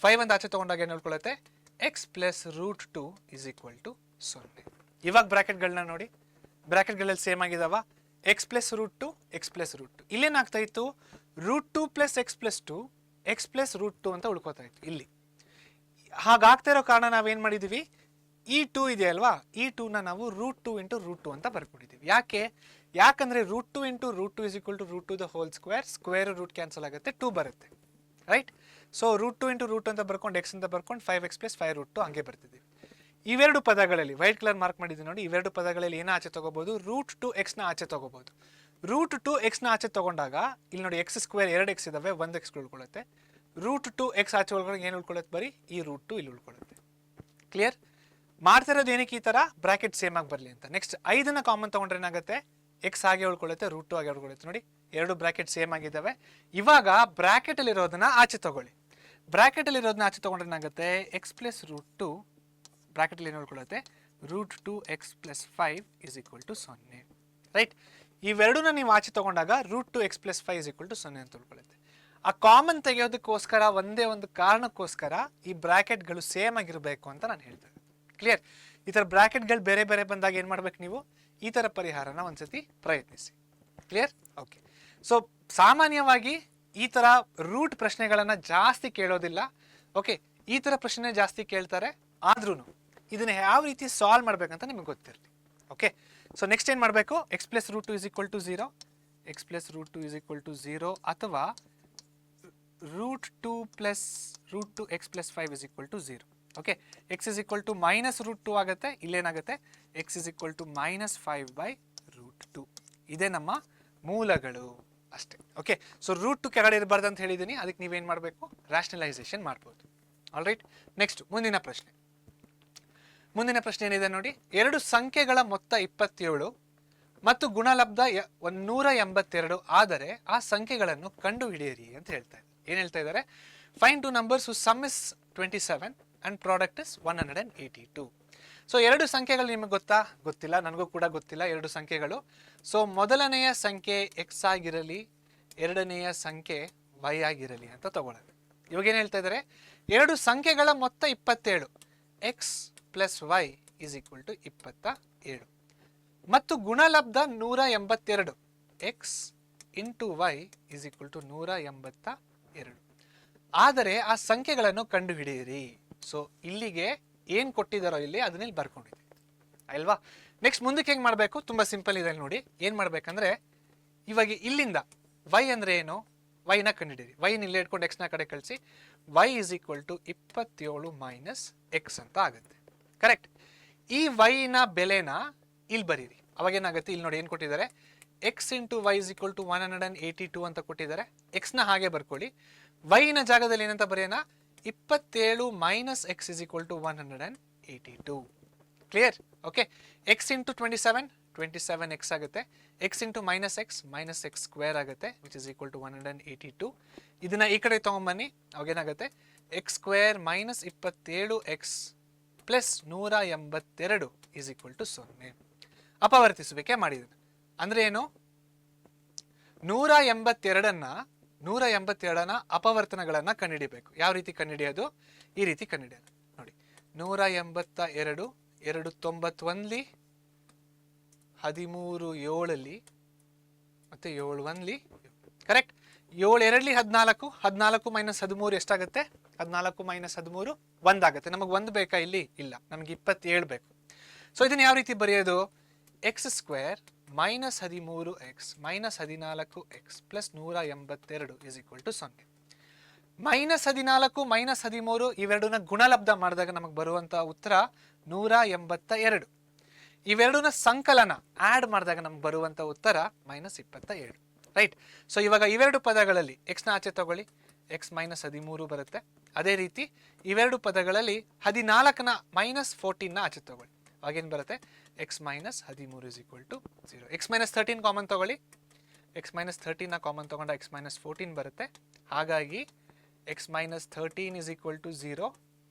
5 ಅಂತ ಆಚೆ ತೊಗೊಂಡಾಗ ಏನು ಹೇಳ್ಕೊಳ್ಳುತ್ತೆ? x plus √2 is equal to 0. ಇವಾಗ ಬ್ರ್ಯಾಕೆಟ್ಗಳನ್ನ ನೋಡಿ, ಬ್ರ್ಯಾಕೆಟ್ಗಳಲ್ಲಿ ಸೇಮ್ ಆಗಿದಾವ? x plus √2 x plus √2. ಇಲ್ಲೇನಾಗ್ತಾ ಇತ್ತು? √2 plus x plus 2 x plus √2 ಅಂತ ಉಳ್ಕೋತಾ ಇತ್ತು. ಇಲ್ಲಿ ಹಾಗಾಗ್ತಾ ಇರೋ ಕಾರಣ ನಾವೇನು ಮಾಡಿದ್ದೀವಿ? ಈ 2 ಇದೆ ಅಲ್ವಾ? ಈ 2ನ ನಾವು √2 × √2 ಅಂತ ಬರ್ಕೊಂಡಿದ್ದೀವಿ. ಯಾಕಂದರೆ √2 × √2 is equal to √2² square root cancel ಆಗುತ್ತೆ, 2 ಬರುತ್ತೆ, ರೈಟ್? ಸೊ √2 × √2 ಅಂತ ಬರ್ಕೊಂಡು x ಅಂತ ಬರ್ಕೊಂಡು 5x ಪ್ಲಸ್ 5√2 ಹಂಗೆ ಬರ್ತಿದ್ದೀವಿ. ಇವೆರಡು ಪದಗಳಲ್ಲಿ ವೈಟ್ ಕಲರ್ ಮಾರ್ಕ್ ಮಾಡಿದ್ದೀವಿ ನೋಡಿ. ಇವೆರಡು ಪದಗಳಲ್ಲಿ ಏನೋ ಆಚೆ ತೊಗೋಬೋದು? √2x ನ ಆಚೆ ತೊಗೋಬೋದು. √2x ನ ಆಚೆ ತೊಗೊಂಡಾಗ ಇಲ್ಲಿ ನೋಡಿ, x² 2x ಇದಾವೆ, 1x ಉಳ್ಕೊಳ್ಳುತ್ತೆ. √2x ಆಚೆ ಒಳಗಡೆ ಏನು ಉಳ್ಕೊಳ್ಳುತ್ತೆ? ಬರೀ ಈ √2 ಇಲ್ಲಿ ಉಳ್ಕೊಳ್ಳುತ್ತೆ. ಕ್ಲಿಯರ್? ಮಾಡ್ತಿರೋದು ಏನಕ್ಕೆ? ಈ ಥರ ಬ್ರ್ಯಾಕೆಟ್ ಸೇಮ್ ಆಗಿ ಬರಲಿ ಅಂತ. ನೆಕ್ಸ್ಟ್ 5ನ ಕಾಮನ್ ತೊಗೊಂಡ್ರೆ ಏನಾಗುತ್ತೆ? x ಹಾಗೆ ಉಳ್ಕೊಳ್ಳುತ್ತೆ, √2 ಹಾಗೆ ಉಳ್ಕೊಳ್ಳುತ್ತೆ. ನೋಡಿ, ಎರಡು ಬ್ರಾಕೆಟ್ ಸೇಮ್ ಆಗಿದ್ದಾವೆ. ಇವಾಗ ಬ್ರಾಕೆಟಲ್ಲಿ ಇರೋದನ್ನ ಆಚೆ ತಗೊಳ್ಳಿ. ಬ್ರಾಕೆಟಲ್ಲಿ ಇರೋದನ್ನ ಆಚೆ ತಗೊಂಡ್ರೆ ಏನಾಗುತ್ತೆ, ಎಕ್ಸ್ ಪ್ಲಸ್ ರೂಟ್ ಟು ಬ್ರಾಕೆಟಲ್ಲಿ ಏನು ನೋಡ್ಕೊಳ್ಳುತ್ತೆ, root two X plus 5 is equal to 0. Right, ಇವೆರಡನ್ನ ನೀವು ಆಚೆ ತಗೊಂಡಾಗ root two X plus 5 is equal to 0 ಅಂತ ತಿಳ್ಕೊಳ್ಳುತ್ತೆ. ಆ ಕಾಮನ್ ತೆಗೆಯೋದಕ್ಕೋಸ್ಕರ ಒಂದೇ ಒಂದು ಕಾರಣಕ್ಕೋಸ್ಕರ ಈ ಬ್ರಾಕೆಟ್ಗಳು ಸೇಮ್ ಆಗಿರಬೇಕು ಅಂತ ನಾನು ಹೇಳ್ತೇನೆ. ಕ್ಲಿಯರ್? ಈ ಥರ ಬ್ರಾಕೆಟ್ಗಳು ಬೇರೆ ಬೇರೆ ಬಂದಾಗ ಏನು ಮಾಡ್ಬೇಕು ನೀವು, ಈ ಥರ ಪರಿಹಾರನ ಒಂದ್ಸತಿ ಪ್ರಯತ್ನಿಸಿ. ಕ್ಲಿಯರ್? ಓಕೆ. ಸೊ ಸಾಮಾನ್ಯವಾಗಿ ಈ ಥರ ರೂಟ್ ಪ್ರಶ್ನೆಗಳನ್ನು ಜಾಸ್ತಿ ಕೇಳೋದಿಲ್ಲ. ಓಕೆ, ಈ ಥರ ಪ್ರಶ್ನೆ ಜಾಸ್ತಿ ಕೇಳ್ತಾರೆ. ಆದ್ರೂ ಇದನ್ನ ಯಾವ ರೀತಿ ಸಾಲ್ವ್ ಮಾಡ್ಬೇಕಂತ ನಿಮಗೆ ಗೊತ್ತಿರಲಿ. ಓಕೆ, ಸೊ ನೆಕ್ಸ್ಟ್ ಏನು ಮಾಡಬೇಕು, x plus root two is equal to 0, x plus root two is equal to 0 ಅಥವಾ root two X plus 5 is equal to 0. Okay, x is equal to minus root 2 ಆಗುತ್ತೆ. ಇಲ್ಲೇನಾಗುತ್ತೆ, x is equal to minus 5 by root 2. ಇದೇ ನಮ್ಮ ಮೂಲಗಳು ಅಷ್ಟೇ. Okay, so root 2 ಕೆಳಗಡೆ ಇರಬಾರ್ದು ಅಂತ ಹೇಳಿದ್ದೀನಿ. ಅದಕ್ಕೆ ನೀವೇನು ಮಾಡಬೇಕು, ರ್ಯಾಷನಲೈಸೇಷನ್ ಮಾಡ್ಬೋದು. ಆಲ್ ರೈಟ್, ನೆಕ್ಸ್ಟ್ ಮುಂದಿನ ಪ್ರಶ್ನೆ. ಮುಂದಿನ ಪ್ರಶ್ನೆ ಏನಿದೆ ನೋಡಿ, ಎರಡು ಸಂಖ್ಯೆಗಳ ಮೊತ್ತ 27 ಮತ್ತು ಗುಣಲಬ್ಧ 182 ಆದರೆ ಆ ಸಂಖ್ಯೆಗಳನ್ನು ಕಂಡು ಹಿಡಿಯಿರಿ ಅಂತ ಹೇಳ್ತಾ ಇದ್ದಾರೆ. ಏನು ಹೇಳ್ತಾ ಇದ್ದಾರೆ, find two numbers who sum is 27 and product is 182. So ಎರಡು ಸಂಖ್ಯೆಗಳು ನಿಮಗೆ ಗೊತ್ತಿಲ್ಲ, ನನಗೂ ಕೂಡ ಗೊತ್ತಿಲ್ಲ ಎರಡು ಸಂಖ್ಯೆಗಳು. ಸೊ ಮೊದಲನೆಯ ಸಂಖ್ಯೆ ಎಕ್ಸ್ ಆಗಿರಲಿ, ಎರಡನೆಯ ಸಂಖ್ಯೆ ವೈ ಆಗಿರಲಿ ಅಂತ ತಗೊಳ್ಳೋದು. ಇವಾಗ ಏನು ಹೇಳ್ತಾ ಇದ್ದಾರೆ, ಎರಡು ಸಂಖ್ಯೆಗಳ ಮೊತ್ತ 27, x plus y is equal to 27 ಮತ್ತು ಗುಣಲಬ್ಧ 182, x into y is equal to 182. ಆದರೆ ಆ ಸಂಖ್ಯೆಗಳನ್ನು ಕಂಡುಹಿಡಿಯಿರಿ. ಸೊ ಇಲ್ಲಿಗೆ ಏನು ಕೊಟ್ಟಿದ್ದಾರೋ ಇಲ್ಲಿ ಅದನ್ನ ಇಲ್ಲಿ ಬರ್ಕೊಂಡಿದೆ ಅಲ್ವಾ. ನೆಕ್ಸ್ಟ್ ಮುಂದಕ್ಕೆ ಹೆಂಗೆ ಮಾಡಬೇಕು, ತುಂಬ ಸಿಂಪಲ್ ಇದೆ ನೋಡಿ. ಏನು ಮಾಡಬೇಕಂದ್ರೆ ಇವಾಗ ಇಲ್ಲಿಂದ ವೈ ಅಂದರೆ ಏನು, ವೈನ ಕಂಡುಹಿಡಿಯಿರಿ. ವೈನ ಇಲ್ಲೇ ಇಟ್ಕೊಂಡು ಎಕ್ಸ್ನ ಕಡೆ ಕಳಿಸಿ, y is equal to 27 minus x ಅಂತ ಆಗುತ್ತೆ. ಕರೆಕ್ಟ್? ಈ ವೈನ ಬೆಲೆನ ಇಲ್ಲಿ ಬರೀರಿ. ಅವಾಗ ಏನಾಗುತ್ತೆ, ಇಲ್ಲಿ ನೋಡಿ ಏನು ಕೊಟ್ಟಿದ್ದಾರೆ, x into y is equal to 182 ಅಂತ ಕೊಟ್ಟಿದ್ದಾರೆ. ಎಕ್ಸ್ನ ಹಾಗೆ ಬರ್ಕೊಳ್ಳಿ. ವೈನ ಜಾಗದಲ್ಲಿ ಏನಂತ ಬರೆಯೋಣ, 27 minus x is equal to 182. Clear? Okay, x into 27 x ಆಗುತ್ತೆ. X into minus x square ಆಗುತ್ತೆ, ವಿಚ್ ಇಸ್ ಈಕ್ವಲ್ ಟು 182. ಇದನ್ನ ಈ ಕಡೆ ತೊಗೊಂಬನ್ನಿ, ಅವಾಗೇನಾಗುತ್ತೆ, x square minus 27 x plus 182 is equal to 0. ಅಪವರ್ತಿಸುವಿಕೆ ಮಾಡಿದ್ದಾನೆ ಅಂದ್ರೆ ಏನು, 182ನ ಅಪವರ್ತನಗಳನ್ನ ಕಂಡುಹಿಡಿಬೇಕು. ಯಾವ ರೀತಿ ಕಂಡುಹಿಡಿಯೋದು, ಈ ರೀತಿ ಕಂಡುಹಿಡಿಯೋದು ನೋಡಿ. 182 291ಲಿ 13 7ಲಿ ಮತ್ತೆ 7 1ಲಿ ಕರೆಕ್ಟ್. 7 2ಲಿ 14, 14 ಮೈನಸ್ 13 ಎಷ್ಟಾಗುತ್ತೆ, 14 ಮೈನಸ್ 13 1 ಆಗುತ್ತೆ. ನಮಗೆ 1 ಬೇಕಾ ಇಲ್ಲಿ, ಇಲ್ಲ, ನಮಗೆ 27 ಬೇಕು. ಸೊ ಇದನ್ನ ಯಾವ ರೀತಿ ಬರೆಯೋದು, x square minus 13 x minus 14 x plus 182 is equal to 0. Minus 14 minus 13 ಇವೆರಡನ್ನ ಗುಣಲಬ್ಧ ಮಾಡಿದಾಗ ನಮಗೆ ಬರುವಂಥ ಉತ್ತರ 182. ಇವೆರಡನ್ನ ಸಂಕಲನ ಆ್ಯಡ್ ಮಾಡಿದಾಗ ನಮ್ಗೆ ಬರುವಂಥ ಉತ್ತರ ಮೈನಸ್ 27. ರೈಟ್? ಸೊ ಇವಾಗ ಇವೆರಡು ಪದಗಳಲ್ಲಿ ಎಕ್ಸ್ನ ಆಚೆ ತಗೊಳ್ಳಿ, ಎಕ್ಸ್ ಮೈನಸ್ 13 ಬರುತ್ತೆ. ಅದೇ ರೀತಿ ಇವೆರಡು ಪದಗಳಲ್ಲಿ 14ನ ಮೈನಸ್ 14ನ ಆಚೆ ತಗೊಳ್ಳಿ, ಅವಾಗೇನು ಬರುತ್ತೆ, x minus 13 is equal to 0. X minus 13 common ತಗೊಳ್ಳಿ, ಎಕ್ಸ್ ಮೈನಸ್ 13ನ ಕಾಮನ್ ತಗೊಂಡ ಎಕ್ಸ್ ಮೈನಸ್ 14 ಬರುತ್ತೆ. ಹಾಗಾಗಿ x minus 13 is equal to 0,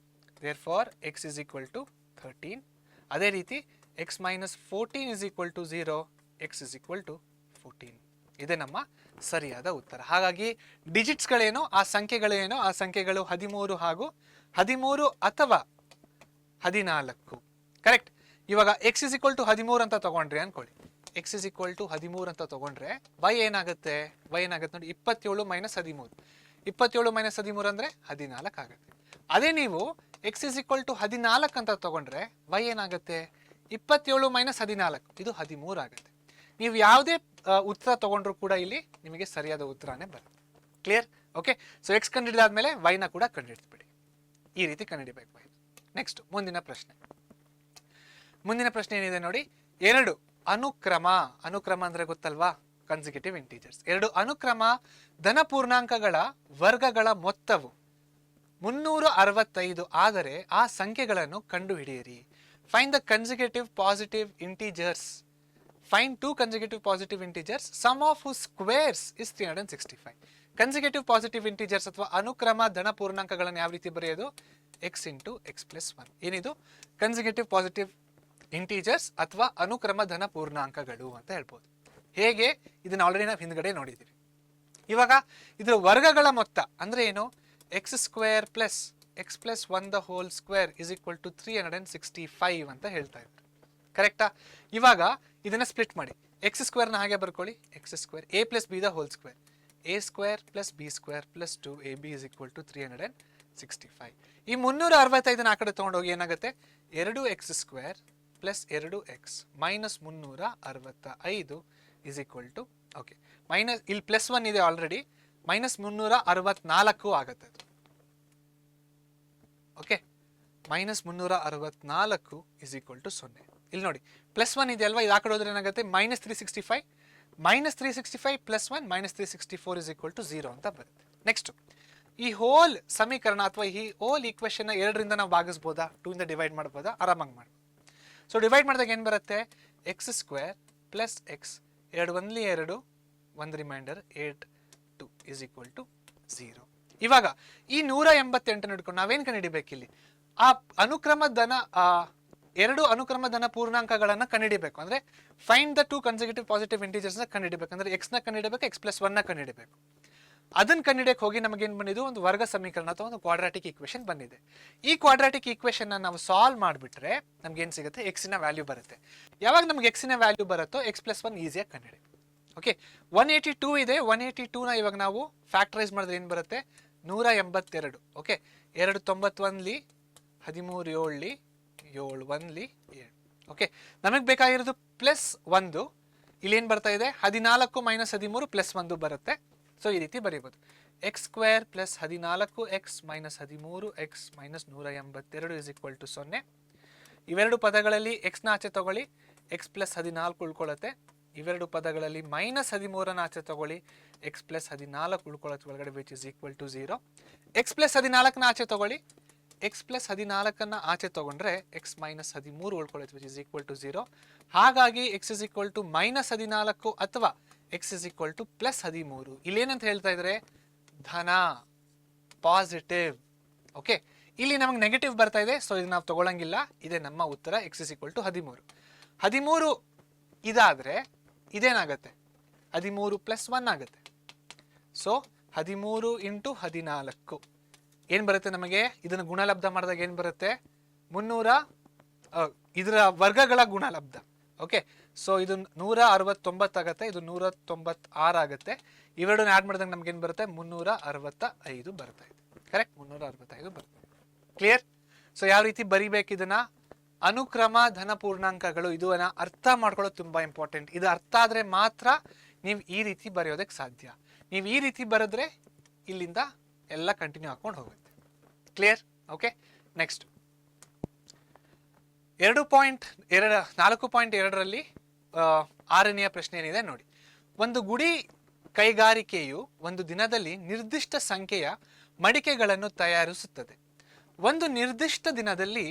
therefore x is equal to 13. ಅದೇ ರೀತಿ x minus 14 is equal to 0, x is equal to 14. ಇದೇ ನಮ್ಮ ಸರಿಯಾದ ಉತ್ತರ. ಹಾಗಾಗಿ ಡಿಜಿಟ್ಸ್ಗಳೇನೋ ಆ ಸಂಖ್ಯೆಗಳೇನೋ ಆ ಸಂಖ್ಯೆಗಳು 13 ಹಾಗೂ 13 ಅಥವಾ 14. ಕರೆಕ್ಟ್? ಇವಾಗ ಎಕ್ಸ್ ಇಸ್ ಈಕ್ವಲ್ ಟು 13 ಅಂತ ತಗೊಂಡ್ರಿ ಅನ್ಕೊಳ್ಳಿ, ಎಕ್ಸ್ ಇಸ್ ಈಕ್ವಲ್ ಟು 13 ಅಂತ ತಗೊಂಡ್ರೆ ವೈ ಏನಾಗುತ್ತೆ, ನೋಡಿ 27 ಮೈನಸ್ 13. 27 ಮೈನಸ್ 13 ಅಂದರೆ 14 ಆಗುತ್ತೆ. ಅದೇ ನೀವು ಎಕ್ಸ್ ಇಸ್ ಈಕ್ವಲ್ ಟು 14 ಅಂತ ತಗೊಂಡ್ರೆ ವೈ ಏನಾಗುತ್ತೆ, 27 ಮೈನಸ್ 14 ಇದು 13 ಆಗುತ್ತೆ. ನೀವು ಯಾವುದೇ ಉತ್ತರ ತಗೊಂಡ್ರು ಕೂಡ ಇಲ್ಲಿ ನಿಮಗೆ ಸರಿಯಾದ ಉತ್ತರನೇ ಬರುತ್ತೆ. ಕ್ಲಿಯರ್? ಓಕೆ, ಸೊ ಎಕ್ಸ್ ಕಂಡುಹಿಡಿದಾದ್ಮೇಲೆ ವೈನ ಕೂಡ ಕಂಡುಹಿಡಿದ್ಬಿಡಿ. ಈ ರೀತಿ ಕಂಡುಹಿಡಿಬೇಕು ವೈ. ನೆಕ್ಸ್ಟ್ ಮುಂದಿನ ಪ್ರಶ್ನೆ. ಮುಂದಿನ ಪ್ರಶ್ನೆ ಏನಿದೆ ನೋಡಿ, ಎರಡು ಅನುಕ್ರಮ ಅಂದ್ರೆ ಗೊತ್ತಲ್ವಾ, ಕನ್ಸಿಕ್ಯೂಟಿವ್ ಇಂಟೀಜರ್ಸ್. ಎರಡು ಅನುಕ್ರಮ ಧನಪೂರ್ಣಾಂಕಗಳ ವರ್ಗಗಳ ಮೊತ್ತವು 365 ಆದರೆ ಆ ಸಂಖ್ಯೆಗಳನ್ನು ಕಂಡುಹಿಡಿಯಿರಿ. Find the consecutive positive integers Find two consecutive positive integers, sum of whose squares is 365. Consecutive positive integers ಅಥವಾ ಅನುಕ್ರಮ ಧನ ಪೂರ್ಣಾಂಕಗಳನ್ನು ಯಾವ ರೀತಿ ಬರೆಯೋದು? x into x plus 1. ಏನಿದು? Consecutive positive integers ಅಥವಾ ಅನುಕ್ರಮ ಧನ ಪೂರ್ಣಾಂಕಗಳು ಅಂತ ಹೇಳ್ಬೋದು. ಹೇಗೆ? ಇದನ್ನ ಆಲ್ರೆಡಿ ನಾವು ಹಿಂದ್ಗಡೆ ನೋಡಿದ್ದೀವಿ. ಇವಾಗ ಇದರ ವರ್ಗಗಳ ಮೊತ್ತ ಅಂದ್ರೆ ಏನು? x square plus x plus 1 the whole square is equal to 365 ಅಂತ ಹೇಳ್ತಾ ಇದ್ದಾರೆ. ಕರೆಕ್ಟಾ? ಇವಾಗ ಇದನ್ನ ಸ್ಪ್ಲಿಟ್ ಮಾಡಿ. ಎಕ್ಸ್ ಸ್ಕ್ವೇರ್ನ ಹಾಗೆ ಬರ್ಕೊಳ್ಳಿ. X square A plus B the whole square, A square plus B square plus 2ab is equal to 365. ಈ 365 ಆ ಕಡೆ ತೊಗೊಂಡೋಗಿ ಏನಾಗುತ್ತೆ? 2x square plus 2x minus 365 is equal to, okay, minus ಇಲ್ಲಿ ಪ್ಲಸ್ 1 ಇದೆ ಆಲ್ರೆಡಿ, ಮೈನಸ್ 364 ಆಗುತ್ತೆ ಅದು. Okay, minus 364 is equal to 0. ಇಲ್ಲಿ ನೋಡಿ ಪ್ಲಸ್ 1 ಇದೆ ಅಲ್ವಾ, ಇದು ಆ ಕಡೆ ಹೋದ್ರೆ ಏನಾಗುತ್ತೆ? Minus 365 minus 365 plus 1 minus 364 is equal to 0 ಅಂತ ಬರುತ್ತೆ. ನೆಕ್ಸ್ಟ್, ಈ ಹೋಲ್ ಸಮೀಕರಣ ಅಥವಾ ಈ ಹೋಲ್ ಈಕ್ವೇಶನ್ 2ರಿಂದ ನಾವು ಭಾಗಿಸ್ಬೋದಾ? 2 ಇಂದ ಡಿವೈಡ್ ಮಾಡ್ಬೋದಾ? ಆರಾಮಾಗಿ ಮಾಡ್ಬೋದು. ಸೊ ಡಿವೈಡ್ ಮಾಡಿದಾಗ ಏನು ಬರುತ್ತೆ? X square plus x, 2 1 2, 1 remainder 8 2 is equal to 0. ಇವಾಗ ಈ 188 ಹಿಡ್ಕೊಂಡು ನಾವೇನು ಕಂಡುಹಿಡಿಬೇಕಿಲ್ಲಿ? ಆ ಅನುಕ್ರಮ ಧನ ಎರಡು ಅನುಕ್ರಮ ಧನ ಪೂರ್ಣಾಂಕಗಳನ್ನು ಕಂಡುಹಿಡಿಬೇಕು. ಅಂದ್ರೆ find the two consecutive positive integers ನ ಕಂಡುಹಿಡಿಬೇಕು. ಅಂದ್ರೆ ಎಕ್ಸ್ ನ ಕಂಡುಹಿಡಿಬೇಕು, ಎಕ್ಸ್ ಪ್ಲಸ್ 1 ನ ಕಂಡುಹಿಡಿಬೇಕು. ಅದನ್ನ ಕಂಡುಹಿಡಿಯಕ್ಕೆ ಹೋಗಿ ನಮಗೇನು ಬಂದಿದ್ದು? ಒಂದು ವರ್ಗ ಸಮೀಕರಣ ಅಥವಾ ಒಂದು ಕ್ವಾಡ್ರಾಟಿಕ್ ಈಕ್ವೇಶನ್ ಬಂದಿದೆ. ಈ ಕ್ವಾಡ್ರಾಟಿಕ್ ಈಕ್ವೇಶನ್ ನಾವು ಸಾಲ್ವ್ ಮಾಡಿಬಿಟ್ರೆ ನಮ್ಗೆ ಏನು ಸಿಗುತ್ತೆ? ಎಕ್ಸಿನ ವ್ಯಾಲ್ಯೂ ಬರುತ್ತೆ. ಯಾವಾಗ ನಮ್ಗೆ ಎಕ್ಸಿನ ವ್ಯಾಲ್ಯೂ ಬರುತ್ತೋ ಎಕ್ಸ್ ಪ್ಲಸ್ 1 ಈಸಿಯಾಗಿ ಕಂಡುಹಿಡಿಬೇಕು. ಓಕೆ, 182 ಇದೆ. 182 ನ ಇವಾಗ ನಾವು ಫ್ಯಾಕ್ಟರೈಸ್ ಮಾಡಿದ್ರೆ ಏನು ಬರುತ್ತೆ? 182. ಓಕೆ, 2 91 13 7 7 1 7. ಓಕೆ, ನಮಗೆ ಬೇಕಾಗಿರೋದು ಪ್ಲಸ್ 1. ಇಲ್ಲಿ ಏನು ಬರ್ತಾ ಇದೆ? 14 ಮೈನಸ್ 13 ಪ್ಲಸ್ 1 ಬರುತ್ತೆ. ಸೊ ಈ ರೀತಿ ಬರೀಬೋದು. X square plus 14x minus 13x minus 182 is equal to 0. ಇವೆರಡು ಪದಗಳಲ್ಲಿ ಎಕ್ಸ್ನ ಆಚೆ ತಗೊಳ್ಳಿ, ಎಕ್ಸ್ ಪ್ಲಸ್ 14 ಉಳ್ಕೊಳ್ಳುತ್ತೆ. ಇವೆರಡು ಪದಗಳಲ್ಲಿ ಮೈನಸ್ 13ನ ಆಚೆ ತಗೊಳ್ಳಿ, ಎಕ್ಸ್ ಪ್ಲಸ್ 14 ಉಳ್ಕೊಳ್ಳುತ್ತೆ ಒಳಗಡೆ, which is equal to 0. X plus 14ನ ಆಚೆ ತಗೊಳ್ಳಿ, ಎಕ್ಸ್ ಪ್ಲಸ್ 14ನ್ನ ಆಚೆ ತಗೊಂಡ್ರೆ ಎಕ್ಸ್ ಮೈನಸ್ 13 ಉಳ್ಕೊಳ್ಳುತ್ತೆ, ವಿಚ್ ಇಸ್ ಈಕ್ವಲ್ ಟು 0. ಹಾಗಾಗಿ x is equal to minus 14 ಅಥವಾ x is equal to plus 13. ಇಲ್ಲೇನಂತ ಹೇಳ್ತಾ ಇದ್ದಾರೆ? ಧನ, ಪಾಸಿಟಿವ್. ಓಕೆ, ಇಲ್ಲಿ ನಮಗೆ ನೆಗೆಟಿವ್ ಬರ್ತಾ ಇದೆ, ಸೊ ಇದು ನಾವು ತಗೊಳ್ಳಂಗಿಲ್ಲ. ಇದೆ ನಮ್ಮ ಉತ್ತರ, ಎಕ್ಸ್ ಇಸ್ ಈಕ್ವಲ್ ಟು 13. 13 ಇದಾದ್ರೆ ಇದೇನಾಗತ್ತೆ? 13 ಪ್ಲಸ್ 1 ಆಗುತ್ತೆ. ಸೊ 13 ಇಂಟು 14 ಏನು ಬರುತ್ತೆ ನಮಗೆ? ಇದನ್ನು ಗುಣಲಬ್ಧ ಮಾಡಿದಾಗ ಏನು ಬರುತ್ತೆ? 300, ಇದರ ವರ್ಗಗಳ ಗುಣಲಬ್ಧ. ಓಕೆ, ಸೊ ಇದು 169 ಆಗುತ್ತೆ, ಇದು 196 ಆಗುತ್ತೆ. ಇವೆರಡನ್ನ ಆ್ಯಡ್ ಮಾಡಿದಾಗ ನಮ್ಗೆ ಏನು ಬರುತ್ತೆ? 365 ಬರ್ತಾ ಇದೆ. ಕರೆಕ್ಟ್, 365 ಬರುತ್ತೆ. ಕ್ಲಿಯರ್? ಸೊ ಯಾವ ರೀತಿ ಬರಿಬೇಕು ಇದನ್ನ? ಅನುಕ್ರಮ ಧನ ಪೂರ್ಣಾಂಕಗಳು, ಇದನ್ನ ಅರ್ಥ ಮಾಡ್ಕೊಳ್ಳೋದು ತುಂಬಾ ಇಂಪಾರ್ಟೆಂಟ್. ಇದು ಅರ್ಥ ಆದ್ರೆ ಮಾತ್ರ ನೀವು ಈ ರೀತಿ ಬರೆಯೋದಕ್ಕೆ ಸಾಧ್ಯ. ನೀವು ಈ ರೀತಿ ಬರೆದ್ರೆ ಇಲ್ಲಿಂದ ಎಲ್ಲ ಕಂಟಿನ್ಯೂ ಹಾಕೊಂಡು ಹೋಗುತ್ತೆ. ಕ್ಲಿಯರ್? ಓಕೆ, ನೆಕ್ಸ್ಟ್ 4.2ರಲ್ಲಿ 6ನೆಯ ಪ್ರಶ್ನೆ ಏನಿದೆ ನೋಡಿ. ಒಂದು ಗುಡಿ ಕೈಗಾರಿಕೆಯು ಒಂದು ದಿನದಲ್ಲಿ ನಿರ್ದಿಷ್ಟ ಸಂಖ್ಯೆಯ ಮಡಿಕೆಗಳನ್ನು ತಯಾರಿಸುತ್ತದೆ. ಒಂದು ನಿರ್ದಿಷ್ಟ ದಿನದಲ್ಲಿ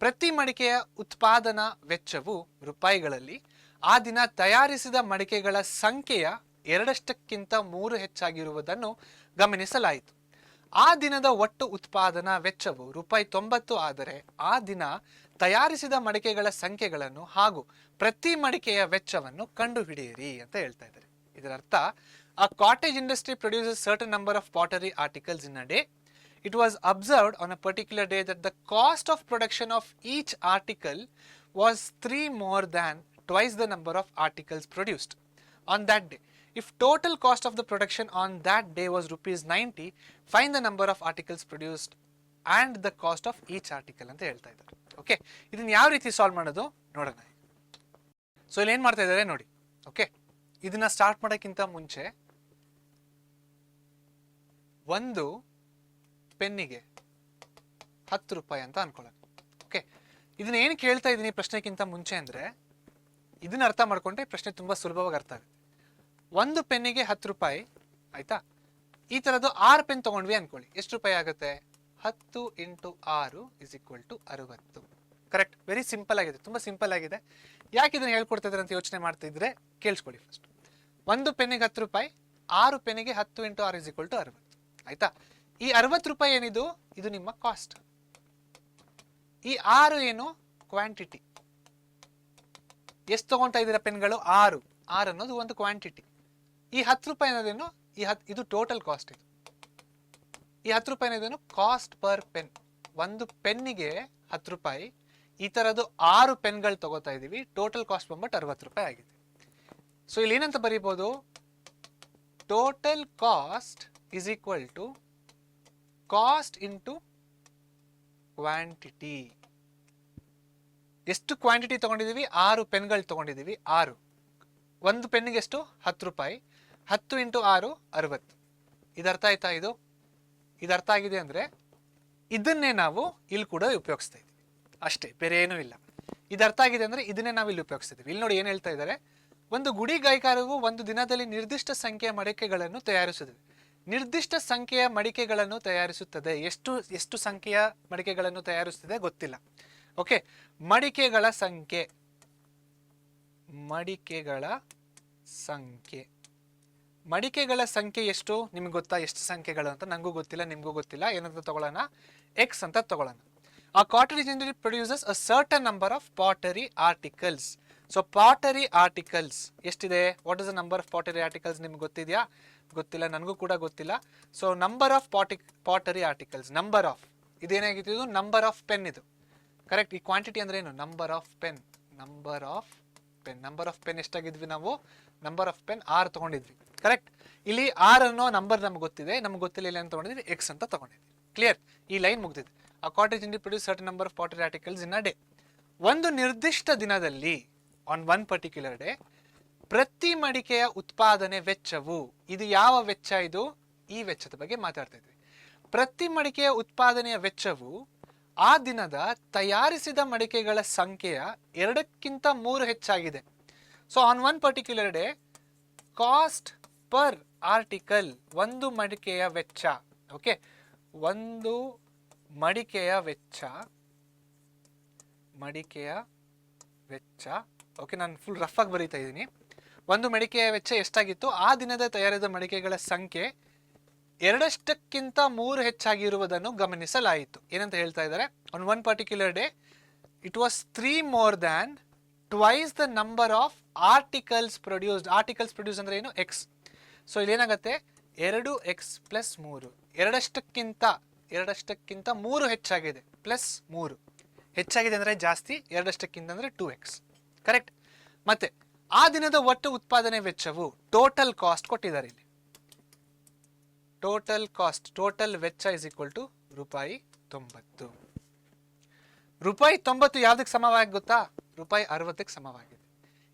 ಪ್ರತಿ ಮಡಿಕೆಯ ಉತ್ಪಾದನಾ ವೆಚ್ಚವು ರೂಪಾಯಿಗಳಲ್ಲಿ ಆ ದಿನ ತಯಾರಿಸಿದ ಮಡಿಕೆಗಳ ಸಂಖ್ಯೆಯ 2ಕ್ಕಿಂತ 3 ಹೆಚ್ಚಾಗಿರುವುದನ್ನು ಗಮನಿಸಲಾಯಿತು. ಆ ದಿನದ ಒಟ್ಟು ಉತ್ಪಾದನಾ ವೆಚ್ಚವು ರೂಪಾಯಿ 90 ಆದರೆ ಆ ದಿನ ತಯಾರಿಸಿದ ಮಡಿಕೆಗಳ ಸಂಖ್ಯೆಗಳನ್ನು ಹಾಗೂ ಪ್ರತಿ ಮಡಿಕೆಯ ವೆಚ್ಚವನ್ನು ಕಂಡುಹಿಡಿಯಿರಿ ಅಂತ ಹೇಳ್ತಾ ಇದ್ದಾರೆ. ಇದರ ಅರ್ಥ, a cottage industry produces certain number of pottery articles in a day. It was observed on a particular day that the cost of production of each article was 3 more than twice the number of articles produced on that day. If total cost of the production on that day was rupees 90, find the number of articles produced and the cost of each article ಅಂತ ಹೇಳ್ತಾ ಇದ್ದಾರೆ. Okay, ಇದನ್ನ ಯಾವ ರೀತಿ solve ಮಾಡೋದು ನೋಡೋಣ. So ಇಲ್ಲಿ ಏನ್ ಮಾಡ್ತಾ ಇದ್ದಾರೆ ನೋಡಿ. ಓಕೆ, ಇದನ್ನ ಸ್ಟಾರ್ಟ್ ಮಾಡೋಕ್ಕಿಂತ ಮುಂಚೆ ಒಂದು ಪೆನ್ನಿಗೆ 10 ರೂಪಾಯಿ ಅಂತ ಅನ್ಕೊಳ್ಳೋಣ. ಓಕೆ, ಇದನ್ನ ಏನು ಕೇಳ್ತಾ ಇದ್ದೀನಿ ಪ್ರಶ್ನೆಗಿಂತ ಮುಂಚೆ ಅಂದ್ರೆ ಇದನ್ನ ಅರ್ಥ ಮಾಡ್ಕೊಂಡ್ರೆ ಪ್ರಶ್ನೆ ತುಂಬಾ ಸುಲಭವಾಗಿ ಅರ್ಥ ಆಗುತ್ತೆ. ಒಂದು ಪೆನ್ನಿಗೆ 10 ರೂಪಾಯಿ ಆಯ್ತಾ? ಈ ತರದ್ದು 6 ಪೆನ್ ತಗೊಂಡ್ವಿ ಅನ್ಕೊಳ್ಳಿ, ಎಷ್ಟು ರೂಪಾಯಿ ಆಗುತ್ತೆ? 10 × 6 is equal to 60. Correct. Very simple ಆಗಿದೆ, ತುಂಬ ಸಿಂಪಲ್ ಆಗಿದೆ. ಯಾಕೆ ಇದನ್ನು ಹೇಳ್ಕೊಡ್ತಾ ಇದ್ದಾರೆ ಅಂತ ಯೋಚನೆ ಮಾಡ್ತಿದ್ರೆ ಕೇಳಿಸ್ಕೊಳ್ಳಿ. ಫಸ್ಟ್ ಒಂದು ಪೆನ್ನಿಗೆ 10 ರೂಪಾಯಿ, 6 ಪೆನ್ನಿಗೆ 10 × 6 = 60. ಆಯ್ತಾ? ಈ 60 ರೂಪಾಯಿ ಏನಿದು, ಇದು ನಿಮ್ಮ ಕಾಸ್ಟ್. ಈ 6 ಏನು, ಕ್ವಾಂಟಿಟಿ. ಎಷ್ಟು ತಗೊಳ್ತಾ ಇದ್ದೀರಾ ಪೆನ್ಗಳು? 6 ಅನ್ನೋದು ಒಂದು ಕ್ವಾಂಟಿಟಿ. ಈ 10 ರೂಪಾಯಿ ಅನ್ನೋದೇನು, ಇದು ಟೋಟಲ್ ಕಾಸ್ಟ್. ಈ 10 ರೂಪಾಯಿ ಅನ್ನೋದೇನು, ಕಾಸ್ಟ್ ಪರ್ ಪೆನ್. ಒಂದು ಪೆನ್ನಿಗೆ 10 ರೂಪಾಯಿ. ಈ ಥರದ್ದು 6 ಪೆನ್ಗಳು ತಗೋತಾ ಇದ್ದೀವಿ. ಟೋಟಲ್ ಕಾಸ್ಟ್ ಬಂದ್ಬಿಟ್ಟು 60 ರೂಪಾಯಿ ಆಗಿದೆ. ಸೊ ಇಲ್ಲಿ ಏನಂತ ಬರೀಬೋದು, total cost is equal to cost into quantity. ಎಷ್ಟು ಕ್ವಾಂಟಿಟಿ ತಗೊಂಡಿದ್ದೀವಿ? 6 ಪೆನ್ಗಳು ತಗೊಂಡಿದ್ದೀವಿ. 6 ಒಂದು ಪೆನ್ನಿಗೆ ಎಷ್ಟು? 10 ರೂಪಾಯಿ. 10 × 6 60. ಇದು ಅರ್ಥ ಆಯ್ತಾ? ಇದು ಅರ್ಥ ಆಗಿದೆ ಅಂದರೆ ಇದನ್ನೇ ನಾವು ಇಲ್ಲಿ ಕೂಡ ಉಪಯೋಗಿಸ್ತಾ ಇದ್ದೀವಿ ಅಷ್ಟೇ, ಬೇರೆ ಏನೂ ಇಲ್ಲ. ಇದು ಅರ್ಥ ಆಗಿದೆ ಅಂದರೆ ಇದನ್ನೇ ನಾವು ಇಲ್ಲಿ ಉಪಯೋಗಿಸ್ತಿದ್ದೀವಿ. ಇಲ್ಲಿ ನೋಡಿ ಏನು ಹೇಳ್ತಾ ಇದ್ದಾರೆ, ಒಂದು ಗುಡಿ ಗೈಕಾರವು ಒಂದು ದಿನದಲ್ಲಿ ನಿರ್ದಿಷ್ಟ ಸಂಖ್ಯೆಯ ಮಡಿಕೆಗಳನ್ನು ತಯಾರಿಸುತ್ತದೆ. ನಿರ್ದಿಷ್ಟ ಸಂಖ್ಯೆಯ ಮಡಿಕೆಗಳನ್ನು ತಯಾರಿಸುತ್ತದೆ. ಎಷ್ಟು ಸಂಖ್ಯೆಯ ಮಡಿಕೆಗಳನ್ನು ತಯಾರಿಸುತ್ತದೆ ಗೊತ್ತಿಲ್ಲ. ಓಕೆ, ಮಡಿಕೆಗಳ ಸಂಖ್ಯೆ ಎಷ್ಟು ನಿಮ್ಗೆ ಗೊತ್ತಾ? ಎಷ್ಟು ಸಂಖ್ಯೆಗಳು ಅಂತ ನನಗೂ ಗೊತ್ತಿಲ್ಲ, ನಿಮಗೂ ಗೊತ್ತಿಲ್ಲ. ಏನಂತ ತಗೊಳ್ಳೋಣ? ಎಕ್ಸ್ ಅಂತ ತಗೊಳ್ಳೋಣ. A cottage industry produces a certain number of pottery articles. So pottery articles ಎಷ್ಟಿದೆ? What is the number of pottery articles? ನಿಮ್ಗೆ ಗೊತ್ತಿದೆಯಾ? ಗೊತ್ತಿಲ್ಲ, ನನಗೂ ಕೂಡ ಗೊತ್ತಿಲ್ಲ. So number of pottery articles, number of, ಇದೇನಾಗಿತ್ತು? ಇದು ನಂಬರ್ ಆಫ್ ಪೆನ್. ಇದು ಕರೆಕ್ಟ್. ಈ ಕ್ವಾಂಟಿಟಿ ಅಂದ್ರೆ ಏನು? Number of pen. Number of pen ಎಷ್ಟಾಗಿದ್ವಿ ನಾವು? ನಂಬರ್ ಆಫ್ ಪೆನ್ 6 ತಗೊಂಡಿದ್ವಿ. ಕರೆಕ್ಟ್. ಇಲ್ಲಿ 6 ಅನ್ನೋ ನಂಬರ್ ನಮ್ಗೆ ಗೊತ್ತಿದೆ, ನಮ್ಗೆ ಗೊತ್ತಿಲ್ಲ ಇಲ್ಲ ಅಂತ ತಗೊಂಡಿದ್ವಿ, ಎಕ್ಸ್ ಅಂತ ತಗೊಂಡಿದ್ವಿ. ಕ್ಲಿಯರ್? ಈ ಲೈನ್ ಮುಗ್ದಿದೆ. A cottage industry produces certain number of pottery articles in a day. ಒಂದು ನಿರ್ದಿಷ್ಟ ದಿನದಲ್ಲಿ, ಆನ್ ಒನ್ ಪರ್ಟಿಕ್ಯುಲರ್ ಡೇ, ಪ್ರತಿ ಮಡಿಕೆಯ ಉತ್ಪಾದನೆ ವೆಚ್ಚವು, ಇದು ಯಾವ ವೆಚ್ಚ? ಇದು ಈ ವೆಚ್ಚದ ಬಗ್ಗೆ ಮಾತಾಡ್ತಾ ಇದ್ವಿ. ಪ್ರತಿ ಮಡಿಕೆಯ ಉತ್ಪಾದನೆಯ ವೆಚ್ಚವು ಆ ದಿನದ ತಯಾರಿಸಿದ ಮಡಿಕೆಗಳ ಸಂಖ್ಯೆಯ 2ಕ್ಕಿಂತ 3 ಹೆಚ್ಚಾಗಿದೆ. So on one particular day, cost per article, ಒಂದು ಮಡಿಕೆಯ ವೆಚ್ಚ. ಓಕೆ, ಒಂದು ಮಡಿಕೆಯ ವೆಚ್ಚ. ಓಕೆ, ನಾನು ಫುಲ್ ರಫ್ ಆಗಿ ಬರೀತಾ ಇದ್ದೀನಿ. ಒಂದು ಮಡಿಕೆಯ ವೆಚ್ಚ ಎಷ್ಟಾಗಿತ್ತು? ಆ ದಿನದ ತಯಾರಿಸಿದ ಮಡಿಕೆಗಳ ಸಂಖ್ಯೆ 2ಕ್ಕಿಂತ 3 ಹೆಚ್ಚಾಗಿರುವುದನ್ನು ಗಮನಿಸಲಾಯಿತು. ಏನಂತ ಹೇಳ್ತಾ ಇದ್ದಾರೆ? On one particular day it was 3 more than twice the number of articles produced. Articles produce ಅಂದ್ರೆ ಏನು? ಎಕ್ಸ್. ಸೊ ಇಲ್ಲಿ ಏನಾಗುತ್ತೆ? 2x + 3. 2ಕ್ಕಿಂತ 3 ಹೆಚ್ಚಾಗಿದೆ. +3 ಹೆಚ್ಚಾಗಿದೆ ಅಂದರೆ ಜಾಸ್ತಿ, 2ಕ್ಕಿಂತ ಅಂದರೆ 2x. ಕರೆಕ್ಟ್. ಮತ್ತೆ ಆ ದಿನದ ಒಟ್ಟು ಉತ್ಪಾದನೆ ವೆಚ್ಚವು, ಟೋಟಲ್ ಕಾಸ್ಟ್ ಕೊಟ್ಟಿದ್ದಾರೆ ಇಲ್ಲಿ. ಟೋಟಲ್ ವೆಚ್ಚ ಇಸ್ ಈಕ್ವಲ್ ಟು ರೂಪಾಯಿ 90. ರೂಪಾಯಿ 90 ಯಾವ್ದಕ್ಕೆ ಸಮವಾಗಿ ಗೊತ್ತಾ? ರೂಪಾಯಿ 60ಕ್ಕೆ ಸಮವಾಗಿದೆ.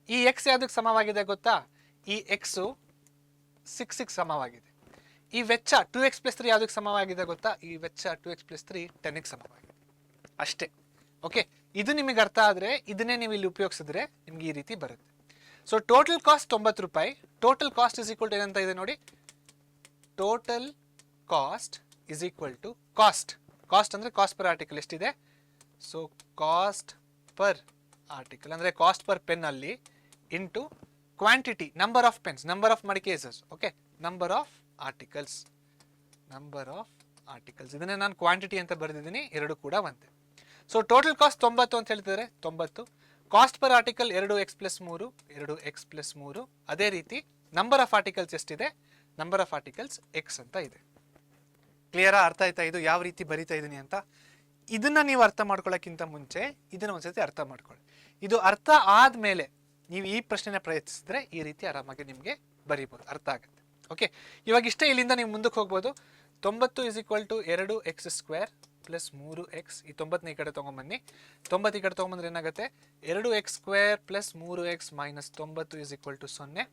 ಈ ಎಕ್ಸ್ ಯಾವ್ದಕ್ಕೆ ಸಮವಾಗಿದೆ ಗೊತ್ತಾ? ಈ ಎಕ್ಸು 6ಗೆ ಸಮವಾಗಿದೆ. ಈ ವೆಚ್ಚ 2x + 3 ಯಾವುದಕ್ಕೆ ಸಮವಾಗಿದೆ ಗೊತ್ತಾ? ಈ ವೆಚ್ಚ 2x + 3 10ಕ್ಕೆ ಸಮವಾಗಿದೆ. ಅಷ್ಟೇ. ಓಕೆ, ಇದು ನಿಮಗೆ ಅರ್ಥ ಆದರೆ ಇದನ್ನೇ ನೀವು ಇಲ್ಲಿ ಉಪಯೋಗಿಸಿದ್ರೆ ನಿಮ್ಗೆ ಈ ರೀತಿ ಬರುತ್ತೆ. ಸೊ ಟೋಟಲ್ ಕಾಸ್ಟ್ 90 ರೂಪಾಯಿ. Total cost is equal to ಏನಂತ ಇದೆ ನೋಡಿ? Total cost is equal to cost ಅಂದರೆ ಕಾಸ್ಟ್ ಪರ್ ಆರ್ಟಿಕಲ್ ಎಷ್ಟಿದೆ? ಸೊ ಕಾಸ್ಟ್ ಪರ್ ಆರ್ಟಿಕಲ್ ಅಂದರೆ ಕಾಸ್ಟ್ ಪರ್ ಪೆನ್ ಅಲ್ಲಿ into quantity, number of pens, number of ಮಡಿಕೇಸಸ್. Okay, number of articles. ಇದನ್ನೇ ನಾನು ಕ್ವಾಂಟಿಟಿ ಅಂತ ಬರೆದಿದ್ದೀನಿ, ಎರಡು ಕೂಡ ಒಂದೇ. ಸೊ ಟೋಟಲ್ ಕಾಸ್ಟ್ 90 ಅಂತ ಹೇಳ್ತಿದ್ದಾರೆ, 90. Cost per article 2x + 3, 2x + 3. ಅದೇ ರೀತಿ ನಂಬರ್ ಆಫ್ ಆರ್ಟಿಕಲ್ಸ್ ಎಷ್ಟಿದೆ? ನಂಬರ್ ಆಫ್ ಆರ್ಟಿಕಲ್ಸ್ ಎಕ್ಸ್ ಅಂತ ಇದೆ. ಕ್ಲಿಯರಾ? ಅರ್ಥ ಆಯ್ತಾ ಇದು ಯಾವ ರೀತಿ ಬರಿತಾ ಇದ್ದೀನಿ ಅಂತ? ಇದನ್ನ ನೀವು ಅರ್ಥ ಮಾಡ್ಕೊಳ್ಳೋಕ್ಕಿಂತ ಮುಂಚೆ ಇದನ್ನ ಒಂದ್ಸತಿ ಅರ್ಥ ಮಾಡ್ಕೊಳ್ಳಿ. ಇದು ಅರ್ಥ ಆದ್ಮೇಲೆ ನೀವು ಈ ಪ್ರಶ್ನೆನ ಪ್ರಯತ್ನಿಸಿದ್ರೆ ಈ ರೀತಿ ಆರಾಮಾಗಿ ನಿಮಗೆ ಬರೀಬಹುದು, ಅರ್ಥ ಆಗುತ್ತೆ. ಓಕೆ, ಇವಾಗ ಇಷ್ಟೇ. ಇಲ್ಲಿಂದ ನೀವು ಮುಂದಕ್ಕೆ ಹೋಗ್ಬೋದು. 90 = 2x² + 3x. ಈ 90ನ ಈ ಕಡೆ ತೊಗೊಂಬನ್ನಿ. 90 ಈ ಕಡೆ ತೊಗೊಂಬಂದ್ರೆ ಏನಾಗುತ್ತೆ? 2x² + 3x - 90 = 0.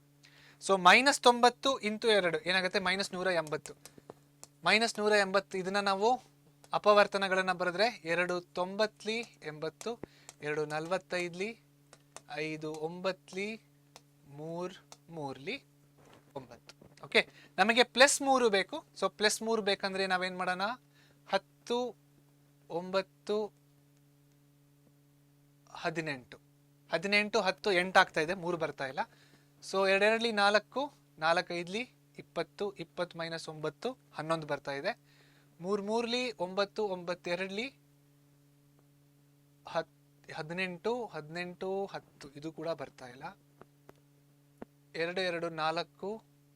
ಸೊ -90 × 2 ಏನಾಗುತ್ತೆ? -180. -180 ಇದನ್ನ ನಾವು ಅಪವರ್ತನಗಳನ್ನ ಬರೆದ್ರೆ 2 90 80, 2 45, 5 9, 3 3 9. ಓಕೆ, ನಮಗೆ +3 ಬೇಕು. ಸೊ +3 ಬೇಕಂದ್ರೆ ನಾವೇನ್ ಮಾಡೋಣ? 10 9 18. 18 10 8 ಆಗ್ತಾ ಇದೆ, 3 ಬರ್ತಾ ಇಲ್ಲ. ಸೊ 2 2 4, 4 5 20, 20 ಮೈನಸ್ 9 11 ಬರ್ತಾ ಇದೆ. 3 3 9, 9 2 18, 18 10 ಇದು ಕೂಡ ಬರ್ತಾ ಇಲ್ಲ. 2 2 4,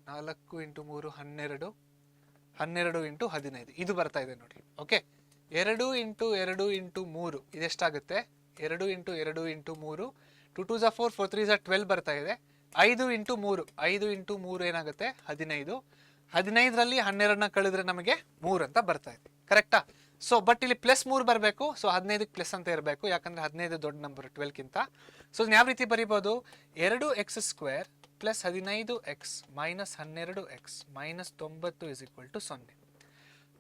4 ಇಂಟು 3 12, 12 ಇಂಟು 15 ಇದು ಬರ್ತಾ ಇದೆ ನೋಡಿ. Okay, 2 into 2 into 3 ಇದೆಷ್ಟಾಗುತ್ತೆ? 2 into 2 into 3 2 2 4 4 3 12 ಬರ್ತಾ ಇದೆ. 5 ಇಂಟು 3 5 ಇಂಟು 3 ಏನಾಗುತ್ತೆ? 15. 15ರಲ್ಲಿ 12ನ ಕಳೆದ್ರೆ ನಮಗೆ 3 ಅಂತ ಬರ್ತಾ ಇದೆ. ಕರೆಕ್ಟಾ? ಸೊ ಬಟ್ ಇಲ್ಲಿ ಪ್ಲಸ್ 3 ಬರಬೇಕು. ಸೊ 15ಕ್ಕೆ ಪ್ಲಸ್ ಅಂತ ಇರಬೇಕು, ಯಾಕಂದ್ರೆ 15 ದೊಡ್ಡ ನಂಬರ್ 12ಗಿಂತ. ಸೊ ಯಾವ ರೀತಿ ಬರೀಬೋದು? 2x² plus 15x minus 12x minus 90 is equal to 0.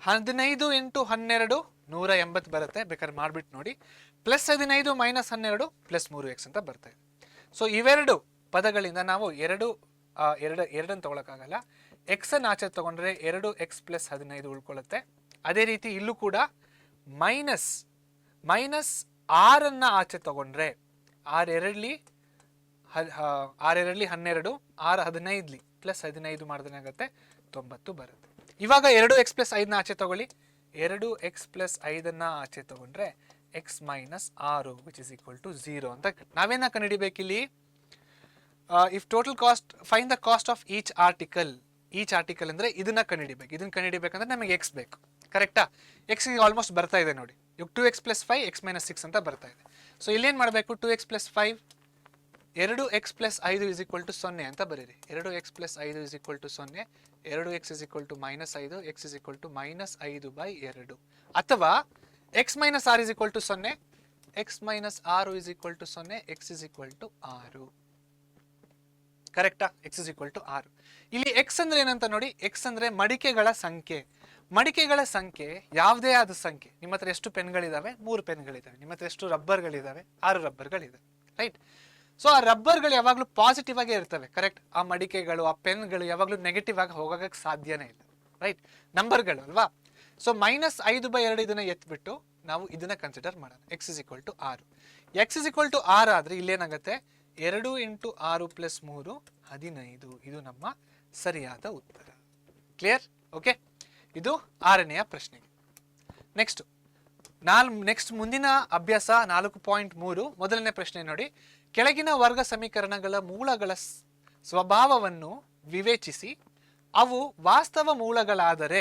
15 into 12 180 ಬರುತ್ತೆ, ಬೇಕಾದ್ರೆ ಮಾಡ್ಬಿಟ್ಟು ನೋಡಿ. ಪ್ಲಸ್ 15 ಮೈನಸ್ 12 ಪ್ಲಸ್ 3x ಅಂತ ಬರ್ತಾ ಇದೆ. ಸೊ ಇವೆರಡು ಪದಗಳಿಂದ ನಾವು ಎರಡನ್ನು ತಗೊಳಕ್ಕಾಗಲ್ಲ. ಎಕ್ಸ್ ಅನ್ನು ಆಚೆ ತಗೊಂಡ್ರೆ 2x ಪ್ಲಸ್ 15 ಉಳ್ಕೊಳ್ಳುತ್ತೆ. ಅದೇ ರೀತಿ ಇಲ್ಲೂ ಕೂಡ ಮೈನಸ್ 6 ಆಚೆ ತಗೊಂಡ್ರೆ 6 2 12, 6 15 ಪ್ಲಸ್ 15 ಮಾಡಿದ್ರೆ ಆಗುತ್ತೆ 90 ಬರುತ್ತೆ. ಇವಾಗ 2x ಪ್ಲಸ್ 5ನ ಆಚೆ ತಗೊಳ್ಳಿ. 2x ಪ್ಲಸ್ 5ನ್ನ ಆಚೆ ತಗೊಂಡ್ರೆ x minus 6 which is equal to 0 ಅಂತ ನಾವೇನ ಕಂಡುಹಿಡಿಬೇಕಿಲ್ಲಿ? If total cost find the cost of each article ಅಂದ್ರೆ ಇದನ್ನ ಕಂಡುಹಿಡಿಬೇಕು. ಇದನ್ನ ಕಂಡುಹಿಡಿಬೇಕಂದ್ರೆ ನಮಗೆ x ಬೇಕು. ಕರೆಕ್ಟಾ? x ಆಲ್ಮೋಸ್ಟ್ ಬರ್ತಾ ಇದೆ ನೋಡಿ. ಇವಾಗ 2x ಪ್ಲಸ್ 5 x ಮೈನಸ್ 6 ಅಂತ ಬರ್ತಾ ಇದೆ. ಸೊ ಇಲ್ಲೇನು ಮಾಡಬೇಕು? 2x plus 5 2x plus 5 is equal to 0 ಅಂತ ಬರೀರಿ. 2x plus 5 is equal to 0, 2x is equal to minus 5, x is equal to minus 5/2. ಅಥವಾ x minus 6 is equal to 0, x minus 6 is equal to 0, x is equal to 6. ಕರೆಕ್ಟಾ? x is equal to 6. ಇಲ್ಲಿ x ಅಂದ್ರೆ ಏನಂತ ನೋಡಿ. x ಅಂದ್ರೆ ಮಡಿಕೆಗಳ ಸಂಖ್ಯೆ. ಮಡಿಕೆಗಳ ಸಂಖ್ಯೆ ಯಾವುದೇ ಆದ ಸಂಖ್ಯೆ. ನಿಮ್ಮ ಹತ್ರ ಎಷ್ಟು ಪೆನ್ಗಳಿದಾವೆ? 3 ಪೆನ್ಗಳಿದಾವೆ. ನಿಮ್ಮ ಹತ್ರ ಎಷ್ಟು ರಬ್ಬರ್ಗಳಿದಾವೆ? 6 ರಬ್ಬರ್ಗಳಿದಾವೆ. ರೈಟ್? ಸೊ ಆ ರಬ್ಬರ್ಗಳು ಯಾವಾಗಲೂ ಪಾಸಿಟಿವ್ ಆಗೇ ಇರ್ತವೆ. ಕರೆಕ್ಟ್? ಆ ಮಡಿಕೆಗಳು, ಆ ಪೆನ್ಗಳು ಯಾವಾಗಲೂ ನೆಗೆಟಿವ್ ಆಗಿ ಹೋಗೋಕ್ಕೆ ಸಾಧ್ಯನೇ ಇಲ್ಲ. ರೈಟ್? ನಂಬರ್ಗಳು ಅಲ್ವಾ? ಸೊ ಮೈನಸ್ 5/2 ಇದನ್ನ ಎತ್ಬಿಟ್ಟು ನಾವು ಇದನ್ನ ಕನ್ಸಿಡರ್ ಮಾಡೋಣ. x is equal to 6. x is equal to 6 ಆದ್ರೆ ಇಲ್ಲೇನಾಗುತ್ತೆ? 2 ಇಂಟು 6 ಪ್ಲಸ್ 3 15. ಇದು ನಮ್ಮ ಸರಿಯಾದ ಉತ್ತರ. ಕ್ಲಿಯರ್? ಓಕೆ, ಇದು 6ನೆಯ ಪ್ರಶ್ನೆಗೆ. ನೆಕ್ಸ್ಟ್ ಮುಂದಿನ ಅಭ್ಯಾಸ 4.3 ಮೊದಲನೇ ಪ್ರಶ್ನೆ ನೋಡಿ. ಕೆಳಗಿನ ವರ್ಗ ಸಮೀಕರಣಗಳ ಮೂಲಗಳ ಸ್ವಭಾವವನ್ನು ವಿವೇಚಿಸಿ ಅವು ವಾಸ್ತವ ಮೂಲಗಳಾದರೆ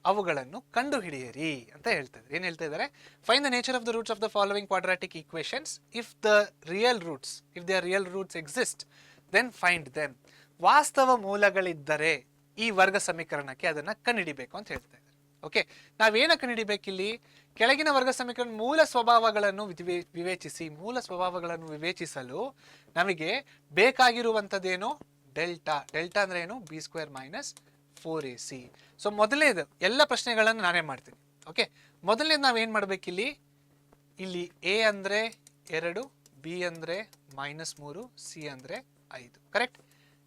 ಅವುಗಳನ್ನು ಕಂಡುಹಿಡಿಯಿರಿ ಅಂತ ಹೇಳ್ತಾ ಇದ್ದಾರೆ. ಏನ್ ಹೇಳ್ತಾ ಇದ್ದಾರೆ? Find the nature of the roots of the following quadratic equations if there real roots exist then find them. ವಾಸ್ತವ ಮೂಲಗಳಿದ್ದರೆ ಈ ವರ್ಗ ಸಮೀಕರಣಕ್ಕೆ ಅದನ್ನ ಕಂಡುಹಿಡಿಬೇಕು ಅಂತ ಹೇಳ್ತಾ ಇದ್ದಾರೆ. ಓಕೆ, ನಾವೇನ ಕಂಡುಹಿಡಿಬೇಕಿಲ್ಲಿ? ಕೆಳಗಿನ ವರ್ಗ ಸಮೀಕರಣ ಮೂಲ ಸ್ವಭಾವಗಳನ್ನು ವಿವೇಚಿಸಲು ನಮಗೆ ಬೇಕಾಗಿರುವಂಥದ್ದೇನು? ಡೆಲ್ಟಾ. ಡೆಲ್ಟಾ ಅಂದ್ರೆ ಏನು? b² minus 4ac. ಸೊ ಮೊದಲನೇದು ಎಲ್ಲ ಪ್ರಶ್ನೆಗಳನ್ನು ನಾನೇ ಮಾಡ್ತೀನಿ. ಓಕೆ, ಮೊದಲನೇದು ನಾವೇನ್ ಮಾಡ್ಬೇಕಿಲ್ಲಿ? ಇಲ್ಲಿ a ಅಂದ್ರೆ 2, b ಅಂದ್ರೆ -3, c ಅಂದ್ರೆ 5. ಕರೆಕ್ಟ್?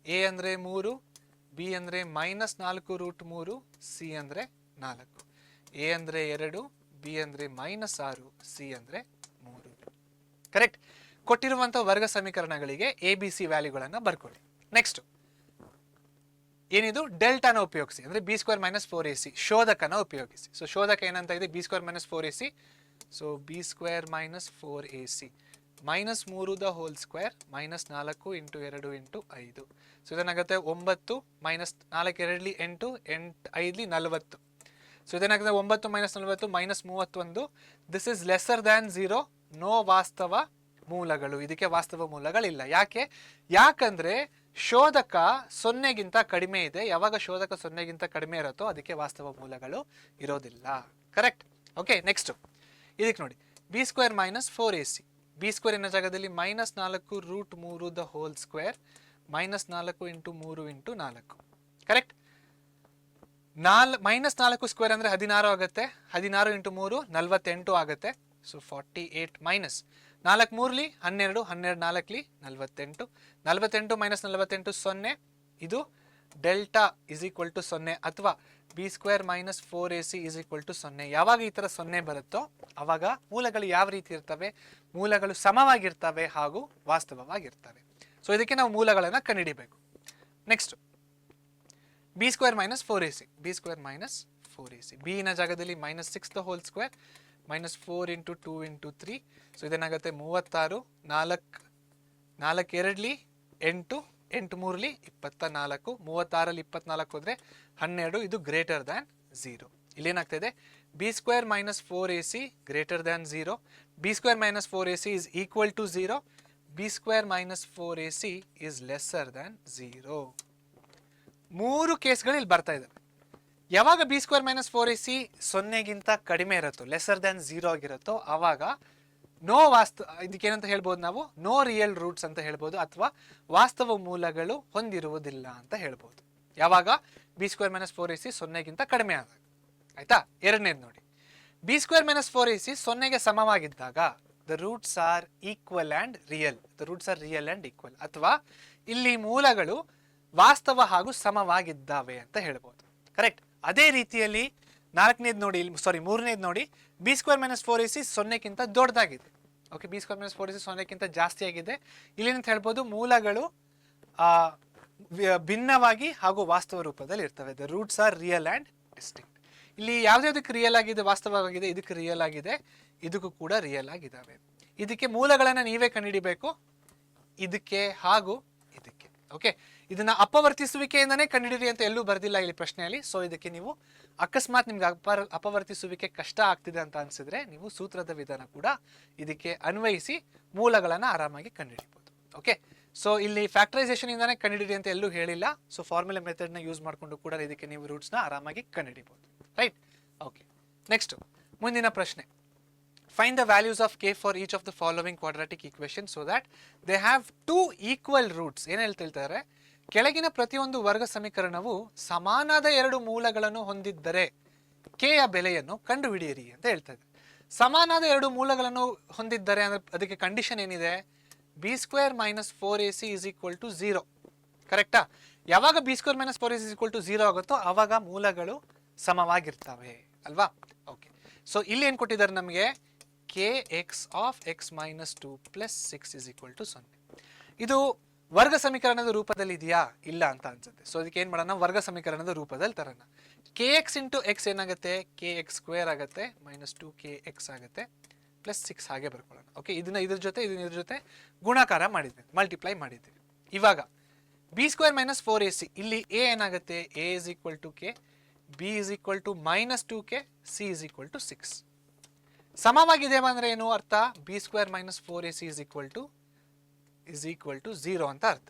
a ಅಂದ್ರೆ 3, b ಅಂದ್ರೆ -4√3, c ಅಂದ್ರೆ 4. a ಅಂದ್ರೆ 2, b ಅಂದ್ರೆ -6, c ಅಂದ್ರೆ 3. ಕರೆಕ್ಟ್? ಕೊಟ್ಟಿರುವಂತಹ ವರ್ಗ ಸಮೀಕರಣಗಳಿಗೆ ABC ವ್ಯಾಲ್ಯೂಗಳನ್ನ ಬರ್ಕೊಳ್ಳಿ. ನೆಕ್ಸ್ಟ್ ಏನಿದು? ಡೆಲ್ಟಾನ ಉಪಯೋಗಿಸಿ, ಅಂದ್ರೆ b² ಮೈನಸ್ 4ac ಶೋಧಕನ ಉಪಯೋಗಿಸಿ. ಸೊ ಶೋಧಕ ಏನಂತ ಇದೆ? b² minus 4ac. So b² minus 4ac -3 the whole square -4 into 2 into 5. So ಇದೇನಾಗುತ್ತೆ? 9 ಮೈನಸ್ 4 2 8 8 5 40. ಸೊ ಇದೇನಾಗುತ್ತೆ? 9 minus 40 minus 31. This is lesser than 0. No ವಾಸ್ತವ ಮೂಲಗಳು. ಇದಕ್ಕೆ ವಾಸ್ತವ ಮೂಲಗಳಿಲ್ಲ. ಯಾಕಂದ್ರೆ ಶೋಧಕ 0ಗಿಂತ ಕಡಿಮೆ ಇದೆ. ಯಾವಾಗ ಶೋಧಕ 0ಗಿಂತ ಕಡಿಮೆ ಇರುತ್ತೋ ಅದಕ್ಕೆ ವಾಸ್ತವ ಮೂಲಗಳು ಇರೋದಿಲ್ಲ. ಕರೆಕ್ಟ್? ಓಕೆ, ನೆಕ್ಸ್ಟ್ ಇದಕ್ಕೆ ನೋಡಿ. b² minus 4ac. b² ಎನ್ನ ಜಾಗದಲ್ಲಿ -4√3 the whole square -4 into 3 into 4. Correct? -4 square ಅಂದ್ರೆ 16 ಆಗುತ್ತೆ. 16 ಇಂಟು 3 48 ಆಗುತ್ತೆ. ಸೊ 48 ಮೈನಸ್ 4 3 12, 12 4 48. 48 ಮೈನಸ್ 48 0. ಇದು ಡೆಲ್ಟಾ ಇಸ್ ಈಕ್ವಲ್ ಟು 0 ಅಥವಾ b square minus 4ac is equal to 0. ಯಾವಾಗ ಈ ಥರ 0 ಬರುತ್ತೋ ಅವಾಗ ಮೂಲಗಳು ಯಾವ ರೀತಿ ಇರ್ತವೆ? ಮೂಲಗಳು ಸಮವಾಗಿರ್ತವೆ ಹಾಗೂ ವಾಸ್ತವವಾಗಿರ್ತವೆ. ಸೊ ಇದಕ್ಕೆ ನಾವು ಮೂಲಗಳನ್ನು ಕಂಡುಹಿಡಿಬೇಕು. Next b square minus 4ac, b square minus 4ac, b ನ ಜಾಗದಲ್ಲಿ -6 ದ ಹೋಲ್ ಸ್ಕ್ವೇರ್ -4 × 2 × 3. ಸೊ ಇದೇನಾಗುತ್ತೆ 36, 4 2 8, 8 3 24, 36ರಲ್ಲಿ 24 ಹೋದರೆ 12, ಇದು ಗ್ರೇಟರ್ ದ್ಯಾನ್ 0. ಇಲ್ಲೇನಾಗ್ತಾ ಇದೆ? B square minus 4ac greater than 0, b square minus 4ac is equal to 0, b square minus 4ac is lesser than 0. 3 ಕೇಸ್ಗಳು ಇಲ್ಲಿ ಬರ್ತಾ ಇದ್ದಾವೆ. ಯಾವಾಗ ಬಿ ಸ್ಕ್ವೇರ್ ಮೈನಸ್ 4ac 0ಗಿಂತ ಕಡಿಮೆ ಇರುತ್ತೋ, ಲೆಸರ್ ದ್ಯಾನ್ 0 ಆಗಿರುತ್ತೋ, ಆವಾಗ ಇದಕ್ಕೇನಂತ ಹೇಳ್ಬೋದು ನಾವು? ನೋ ರಿಯಲ್ ರೂಟ್ಸ್ ಅಂತ ಹೇಳ್ಬೋದು, ಅಥವಾ ವಾಸ್ತವ ಮೂಲಗಳು ಹೊಂದಿರುವುದಿಲ್ಲ ಅಂತ ಹೇಳ್ಬೋದು. ಯಾವಾಗ ಬಿ ಸ್ಕ್ವೇರ್ ಮೈನಸ್ 4ac 0ಗಿಂತ ಕಡಿಮೆ ಆದಾಗ. ಆಯ್ತಾ? ಎರಡನೇದು ನೋಡಿ, ಬಿ ಸ್ಕ್ವೇರ್ ಮೈನಸ್ 4ac 0ಗೆ ಸಮವಾಗಿದ್ದಾಗ the roots are equal and real, the roots are real and equal, ಅಥವಾ ಇಲ್ಲಿ ಮೂಲಗಳು ವಾಸ್ತವ ಹಾಗೂ ಸಮವಾಗಿದ್ದಾವೆ ಅಂತ ಹೇಳ್ಬೋದು. ಕರೆಕ್ಟ್? ಅದೇ ರೀತಿಯಲ್ಲಿ ಮೂರನೇದು ನೋಡಿ, ಬಿ ಸ್ಕ್ವೇರ್ ಮೈನಸ್ 4ac 0ಗಿಂತ ದೊಡ್ಡದಾಗಿದೆ. Okay, B square minus 4ac 0ಗಿಂತ ಜಾಸ್ತಿ ಆಗಿದೆ. ಇಲ್ಲೇನಂತ ಹೇಳ್ಬೋದು? ಮೂಲಗಳು ಭಿನ್ನವಾಗಿ ಹಾಗೂ ವಾಸ್ತವ ರೂಪದಲ್ಲಿ ಇರ್ತವೆ. The roots are real and distinct. ಇಲ್ಲಿ ಯಾವುದಕ್ಕೆ ರಿಯಲ್ ಆಗಿದೆ, ವಾಸ್ತವವಾಗಿದೆ, ಇದಕ್ಕೆ ರಿಯಲ್ ಆಗಿದೆ, ಇದಕ್ಕೂ ಕೂಡ ರಿಯಲ್ ಆಗಿದ್ದಾವೆ. ಇದಕ್ಕೆ ಮೂಲಗಳನ್ನು ನೀವೇ ಕಂಡುಹಿಡಿಬೇಕು, ಇದಕ್ಕೆ ಹಾಗೂ ಇದಕ್ಕೆ. ಓಕೆ, ಇದನ್ನ ಅಪವರ್ತಿಸುವಿಕೆಯಿಂದನೇ ಕಂಡುಹಿಡಿರಿ ಅಂತ ಎಲ್ಲೂ ಬರ್ದಿಲ್ಲ ಇಲ್ಲಿ ಪ್ರಶ್ನೆಯಲ್ಲಿ. ಸೊ ಇದಕ್ಕೆ ನೀವು ಅಕಸ್ಮಾತ್ ನಿಮ್ಗೆ ಅಪವರ್ತಿಸುವಿಕೆ ಕಷ್ಟ ಆಗ್ತಿದೆ ಅಂತ ಅನ್ಸಿದ್ರೆ ನೀವು ಸೂತ್ರದ ವಿಧಾನ ಕೂಡ ಇದಕ್ಕೆ ಅನ್ವಯಿಸಿ ಮೂಲಗಳನ್ನು ಆರಾಮಾಗಿ ಕಂಡುಹಿಡಿಬಹುದು. ಓಕೆ, ಸೊ ಇಲ್ಲಿ ಫ್ಯಾಕ್ಟರೈಸೇಷನ್ ಇಂದಾನೆ ಕಂಡುಹಿಡಿರಿ ಅಂತ ಎಲ್ಲೂ ಹೇಳಿಲ್ಲ. ಸೊ ಫಾರ್ಮುಲಾ ಮೆಥಡ್ ನ ಯೂಸ್ ಮಾಡಿಕೊಂಡು ಕೂಡ ಇದಕ್ಕೆ ನೀವು ರೂಟ್ಸ್ ನ ಆರಾಮಾಗಿ ಕಂಡುಹಿಡಿಬಹುದು. ರೈಟ್? ಓಕೆ, ನೆಕ್ಸ್ಟ್ ಮುಂದಿನ ಪ್ರಶ್ನೆ. Find the values of k for each of the following quadratic equations so that they have two equal roots. ಏನು ಹೇಳ್ತಿರ್ತಾರೆ? ಕೆಳಗಿನ ಪ್ರತಿಯೊಂದು ವರ್ಗ ಸಮೀಕರಣವು ಸಮಾನವಾದ 2 ಮೂಲಗಳನ್ನು ಹೊಂದಿದ್ದರೆ k ಯ ಬೆಲೆಯನ್ನು ಕಂಡುಹಿಡಿಯಿರಿ ಅಂತ ಹೇಳ್ತಾ ಇದೆ. ಸಮಾನವಾದ 2 ಮೂಲಗಳನ್ನು ಹೊಂದಿದ್ದರೆ ಅಂದ್ರೆ ಅದಕ್ಕೆ ಕಂಡೀಷನ್ ಏನಿದೆ? B square minus 4ac is equal to 0. ಕರೆಕ್ಟಾ? ಯಾವಾಗ b square minus 4ac is equal to 0 ಆಗುತ್ತೋ ಆವಾಗ ಮೂಲಗಳು ಸಮವಾಗಿರ್ತವೆ ಅಲ್ವಾ? ಓಕೆ, ಸೊ ಇಲ್ಲಿ ಏನು ಕೊಟ್ಟಿದ್ದಾರೆ ನಮಗೆ? kx of x minus 2 plus 6 is equal to 0. ಇದು ವರ್ಗ ಸಮೀಕರಣದ ರೂಪದಲ್ಲಿ ಇದೆಯಾ? ಇಲ್ಲ ಅಂತ ಅನ್ಸುತ್ತೆ. ಸೊ ಅದಕ್ಕೆ ಏನು ಮಾಡೋಣ? ವರ್ಗ ಸಮೀಕರಣದ ರೂಪದಲ್ಲಿ ತರೋಣ. kx ಇಂಟು ಎಕ್ಸ್ ಏನಾಗುತ್ತೆ? kx ಸ್ಕ್ವೇರ್ ಆಗುತ್ತೆ, ಮೈನಸ್ 2kx ಆಗುತ್ತೆ, ಪ್ಲಸ್ 6 ಹಾಗೆ ಬರ್ಕೊಳ್ಳೋಣ. ಓಕೆ, ಇದ್ರ ಜೊತೆ ಗುಣಾಕಾರ ಮಾಡಿದ್ವಿ, ಮಲ್ಟಿಪ್ಲೈ ಮಾಡಿದ್ವಿ. ಇವಾಗ ಬಿ ಸ್ಕ್ವೇರ್ ಮೈನಸ್ 4ac, ಇಲ್ಲಿ a ಏನಾಗುತ್ತೆ? a is equal to k, b is equal to minus 2k, c is equal to 6. ಸಮವಾಗಿದೆ ಅಂದ್ರೆ ಏನು ಅರ್ಥ? B square minus 4ac is equal to 0 ಅಂತ ಅರ್ಥ.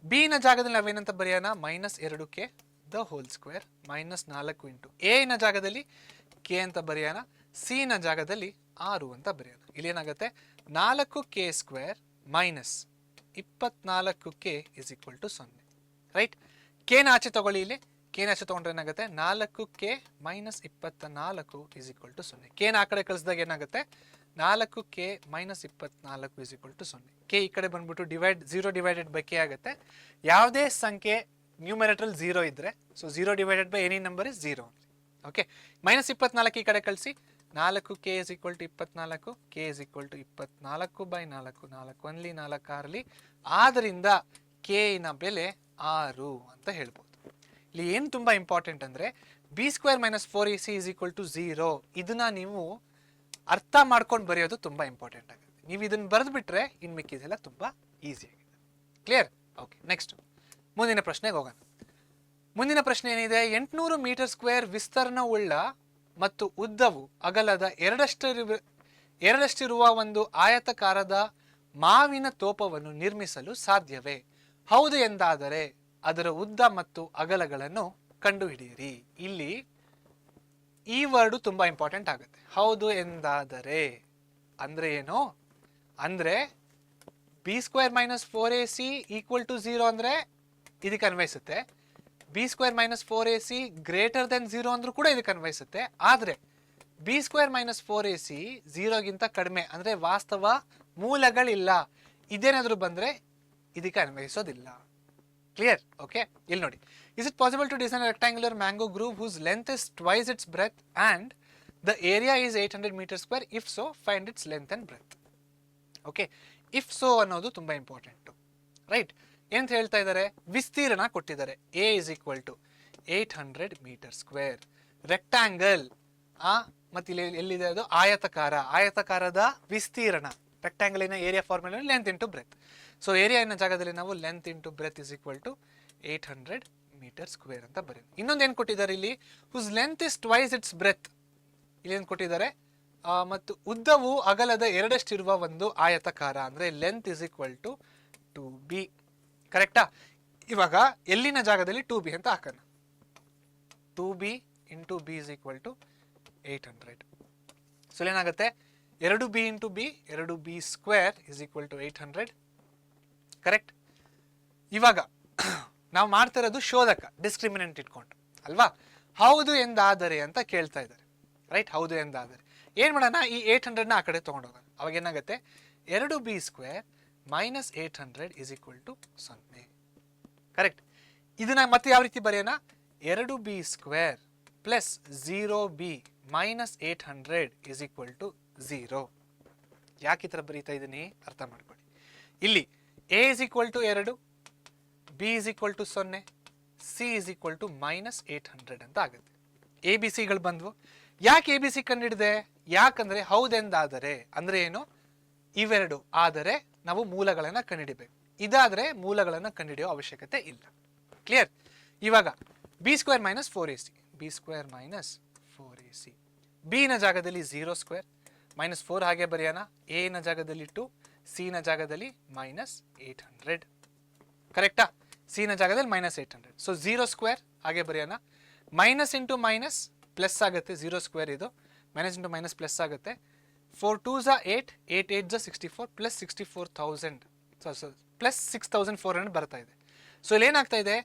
ಬಿ ನ ಜಾಗದಲ್ಲಿ ನಾವೇನಂತ ಬರೆಯೋಣ? -2k the whole square minus 4 into a ನ ಜಾಗದಲ್ಲಿ k ಅಂತ ಬರೆಯೋಣ, ಸಿ ನ ಜಾಗದಲ್ಲಿ 6 ಅಂತ ಬರೆಯೋಣ. ಇಲ್ಲಿ ಏನಾಗುತ್ತೆ? 4k square minus 24k is equal to 0. Right? K ನ ಆಚೆ ತಗೊಳ್ಳಿ. ಇಲ್ಲಿ ಕೆ ನ ಆಚೆ ತಗೊಂಡ್ರೆ ಏನಾಗುತ್ತೆ? 4k minus 24 is equal to 0. K ನ ಆ ಕಡೆ ಕಳಿಸಿದಾಗ ಏನಾಗುತ್ತೆ? 4k minus 24 is equal to 0. K ಈ ಕಡೆ ಬಂದ್ಬಿಟ್ಟು 0 ಡಿವೈಡೆಡ್ ಬೈ ಕೆ ಆಗುತ್ತೆ. ಯಾವುದೇ ಸಂಖ್ಯೆ ನ್ಯೂಮರೇಟರ್ 0 ಇದ್ರೆ, so 0 divided by any number is 0. Okay, minus 24 ಈ ಕಡೆ ಕಳಿಸಿ, 4k is equal to 24, k is equal to 24 by 4, 4 1 4 6. ಆದ್ದರಿಂದ k ನ ಬೆಲೆ 6 ಅಂತ ಹೇಳ್ಬೋದು. ಇಲ್ಲಿ ಏನು ತುಂಬ ಇಂಪಾರ್ಟೆಂಟ್ ಅಂದರೆ b square minus 4ac is equal to 0. ಇದನ್ನ ನೀವು ಅರ್ಥ ಮಾಡ್ಕೊಂಡು ಬರೆಯೋದು ತುಂಬ ಇಂಪಾರ್ಟೆಂಟ್ ಆಗುತ್ತೆ. ನೀವು ಇದನ್ನು ಬರೆದುಬಿಟ್ರೆ ಇನ್ನು ಮಿಕ್ಕಿದೆಲ್ಲ ತುಂಬ ಈಸಿ ಆಗಿದೆ. ಕ್ಲಿಯರ್? ಓಕೆ, ನೆಕ್ಸ್ಟ್ ಮುಂದಿನ ಪ್ರಶ್ನೆಗೆ ಹೋಗೋಣ. ಮುಂದಿನ ಪ್ರಶ್ನೆ ಏನಿದೆ? 800 ಮೀಟರ್ ಸ್ಕ್ವೇರ್ ವಿಸ್ತರಣವುಳ್ಳ ಮತ್ತು ಉದ್ದವು ಅಗಲದ ಎರಡಷ್ಟಿರುವ ಒಂದು ಆಯತಾಕಾರದ ಮಾವಿನ ತೋಪವನ್ನು ನಿರ್ಮಿಸಲು ಸಾಧ್ಯವೇ? ಹೌದು ಎಂದಾದರೆ ಅದರ ಉದ್ದ ಮತ್ತು ಅಗಲಗಳನ್ನು ಕಂಡುಹಿಡಿಯಿರಿ. ಇಲ್ಲಿ ಈ ವರ್ಡು ತುಂಬಾ ಇಂಪಾರ್ಟೆಂಟ್ ಆಗುತ್ತೆ. ಹೌದು ಎಂದಾದರೆ ಅಂದ್ರೆ ಏನು? ಅಂದ್ರೆ b square minus 4ac equal to 0 ಅಂದ್ರೆ ಇದಕ್ಕೆ ಅನ್ವಯಿಸುತ್ತೆ. B square minus 4ac greater than 0 ಅಂದ್ರೂ ಕೂಡ ಇದಕ್ಕೆ ಅನ್ವಯಿಸುತ್ತೆ. ಆದ್ರೆ ಬಿ ಸ್ಕ್ವೇರ್ ಮೈನಸ್ 4ac 0ಗಿಂತ ಕಡಿಮೆ ಅಂದ್ರೆ ವಾಸ್ತವ ಮೂಲಗಳಿಲ್ಲ, ಇದೇನಾದ್ರೂ ಬಂದ್ರೆ ಇದಕ್ಕೆ ಅನ್ವಯಿಸೋದಿಲ್ಲ. ಕ್ಲಿಯರ್? ಓಕೆ, ಇಲ್ಲಿ ನೋಡಿ, Is it possible to design a rectangular mango grove whose length is twice its breadth and the area is 800 meters square? If so, find its length and breadth. Okay, if so ಅನ್ನೋದು ತುಂಬ important, right? ಏನಂತ ಹೇಳ್ತಾ ಇದ್ದಾರೆ, ವಿಸ್ತೀರ್ಣ ಕೊಟ್ಟಿದ್ದಾರೆ. A is equal to 800 meter square. Rectangle ಮತ್ತು ಇಲ್ಲಿ ಎಲ್ಲಿದೆ ಅದು ಆಯತಕಾರ. ಆಯತಕಾರದ ವಿಸ್ತೀರ್ಣ, ರೆಕ್ಟ್ಯಾಂಗಲಿನ area formula length into breadth. So area ಎನ್ನ ಜಾಗದಲ್ಲಿ ನಾವು length into breadth is equal to 800 meter square ಅಂತ ಬರೀತೀವಿ. ಇನ್ನೊಂದು ಏನು ಕೊಟ್ಟಿದ್ದಾರೆ ಇಲ್ಲಿ, whose length is twice its breadth. ಇಲ್ಲಿ ಏನು ಕೊಟ್ಟಿದ್ದಾರೆ, ಮತ್ತು ಉದ್ದವು ಅಗಲದ ಎರಡಷ್ಟಿರುವ ಒಂದು ಆಯತಕಾರ, ಅಂದರೆ length is equal to 2b. ಕರೆಕ್ಟಾ? ಇವಾಗ ಎಲ್ಲಿನ ಜಾಗದಲ್ಲಿ 2b ಅಂತ ಹಾಕೋಣ. 2b into B is equal to 800. So ಏನಾಗುತ್ತೆ, 2b into b, 2b square is equal to 800. Correct? ಇವಾಗ ನಾವು ಮಾಡ್ತಾ ಇರೋದು ಶೋಧಕ, ಡಿಸ್ಕ್ರಿಮಿನೆಂಟ್ ಇಟ್ಕೊಂಡು ಅಲ್ವಾ. ಹೌದು ಎಂದಾದರೆ ಅಂತ ಕೇಳ್ತಾ ಇದ್ದಾರೆ, ರೈಟ್? ಹೌದು ಎಂದಾದರೆ ಏನು ಮಾಡೋಣ, ಈ 800ನ ಆ ಕಡೆ ತೊಗೊಂಡೋಗೋಣ. ಅವಾಗ ಏನಾಗುತ್ತೆ, 2b square minus 800 is equal to 0. Correct? ಇದನ್ನ ಮತ್ತೆ ಯಾವ ರೀತಿ ಬರೆಯೋಣ, 2b square plus 0b minus 800 is equal to 0. ಯಾಕೆ ಈ ಥರ ಬರೀತಾ ಇದ್ದೀನಿ ಅರ್ಥ ಮಾಡ್ಕೊಳ್ಳಿ. ಇಲ್ಲಿ a is equal to 2, b is equal to 0, c is equal to minus 800 ಅಂತ ಆಗುತ್ತೆ. ಎ ಬಿ ಸಿಗಳು ಬಂದ್ವು. ಯಾಕೆ ಎ ಬಿ ಸಿ ಕಂಡಿಡಿದೆ? ಯಾಕಂದ್ರೆ ಹೌದೆಂದಾದರೆ ಅಂದ್ರೆ ಏನು, ಇವೆರಡು ಆದರೆ ನಾವು ಮೂಲಗಳನ್ನು ಕಂಡುಹಿಡಿಬೇಕು. ಇದಾದ್ರೆ ಮೂಲಗಳನ್ನು ಕಂಡುಹಿಡಿಯೋ ಅವಶ್ಯಕತೆ ಇಲ್ಲ. ಕ್ಲಿಯರ್? ಇವಾಗ B square minus 4ac, b square minus 4ac, b ನ ಜಾಗದಲ್ಲಿ 0 ಸ್ಕ್ವೇರ್ ಮೈನಸ್ 4 ಹಾಗೆ ಬರೆಯೋಣ, ಎ ನ ಜಾಗದಲ್ಲಿ 2, ಸಿ ನ ಜಾಗದಲ್ಲಿ ಮೈನಸ್ 800. ಕರೆಕ್ಟಾ? ಸಿ ನ ಜಾಗದಲ್ಲಿ ಮೈನಸ್ 800. ಸೊ 0 ಸ್ಕ್ವೇರ್ ಹಾಗೆ ಬರೆಯೋಣ, ಮೈನಸ್ ಇಂಟು ಮೈನಸ್ ಪ್ಲಸ್ ಆಗುತ್ತೆ, 0 ಸ್ಕ್ವೇರ್ ಇದು ಮೈನಸ್ ಇಂಟು ಮೈನಸ್ ಪ್ಲಸ್ ಆಗುತ್ತೆ. 4 2s 8, 8 8s 64 ಪ್ಲಸ್ 64,000, ಪ್ಲಸ್ 6,400 ಬರ್ತಾ ಇದೆ. ಸೊ ಇಲ್ಲಿ ಏನಾಗ್ತಾ ಇದೆ,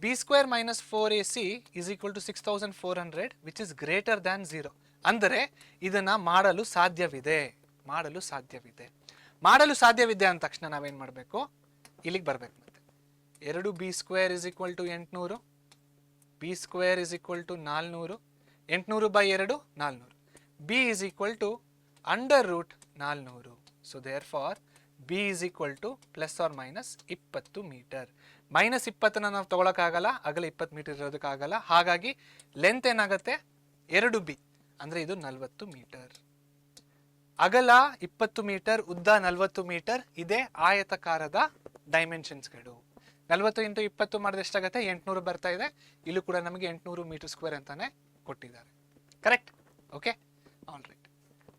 b square minus 4ac is equal to 6,400 which is greater than 0. ಅಂದರೆ ಇದನ್ನ ಮಾಡಲು ಸಾಧ್ಯವಿದೆ, ಮಾಡಲು ಸಾಧ್ಯವಿದೆ. ಮಾಡಲು ಸಾಧ್ಯವಿದೆ ಅಂದ ತಕ್ಷಣ ನಾವೇನು ಮಾಡಬೇಕು, ಇಲ್ಲಿಗೆ ಬರಬೇಕು. ಮತ್ತೆ 2b square is equal to 800, b square is equal to 400, 800 by 2 400, b is equal to under root 400. So therefore b is equal to plus or minus 20 meter. Minus 20ನ ನಾವು ತಗೊಳಕ್ಕಾಗಲ್ಲ, ಅಗಲ 20 ಮೀಟರ್ ಇರೋದಕ್ಕಾಗಲ್ಲ. ಹಾಗಾಗಿ ಲೆಂತ್ ಏನಾಗುತ್ತೆ, 2b ಅಂದರೆ ಇದು 40 metre. ಅಗಲ 20 metre, ಉದ್ದ 40 ಮೀಟರ್. ಇದೇ ಆಯತಕಾರದ ಡೈಮೆನ್ಷನ್ಸ್ಗಳು. 40 ಇಂಟು 20 ಮಾಡಿದ್ರೆ ಎಷ್ಟಾಗುತ್ತೆ, 800 ಬರ್ತಾ ಇದೆ. ಇಲ್ಲೂ ಕೂಡ ನಮಗೆ 800 ಮೀಟರ್ ಸ್ಕ್ವೇರ್ ಅಂತಾನೆ ಕೊಟ್ಟಿದ್ದಾರೆ. Correct? Okay, all right.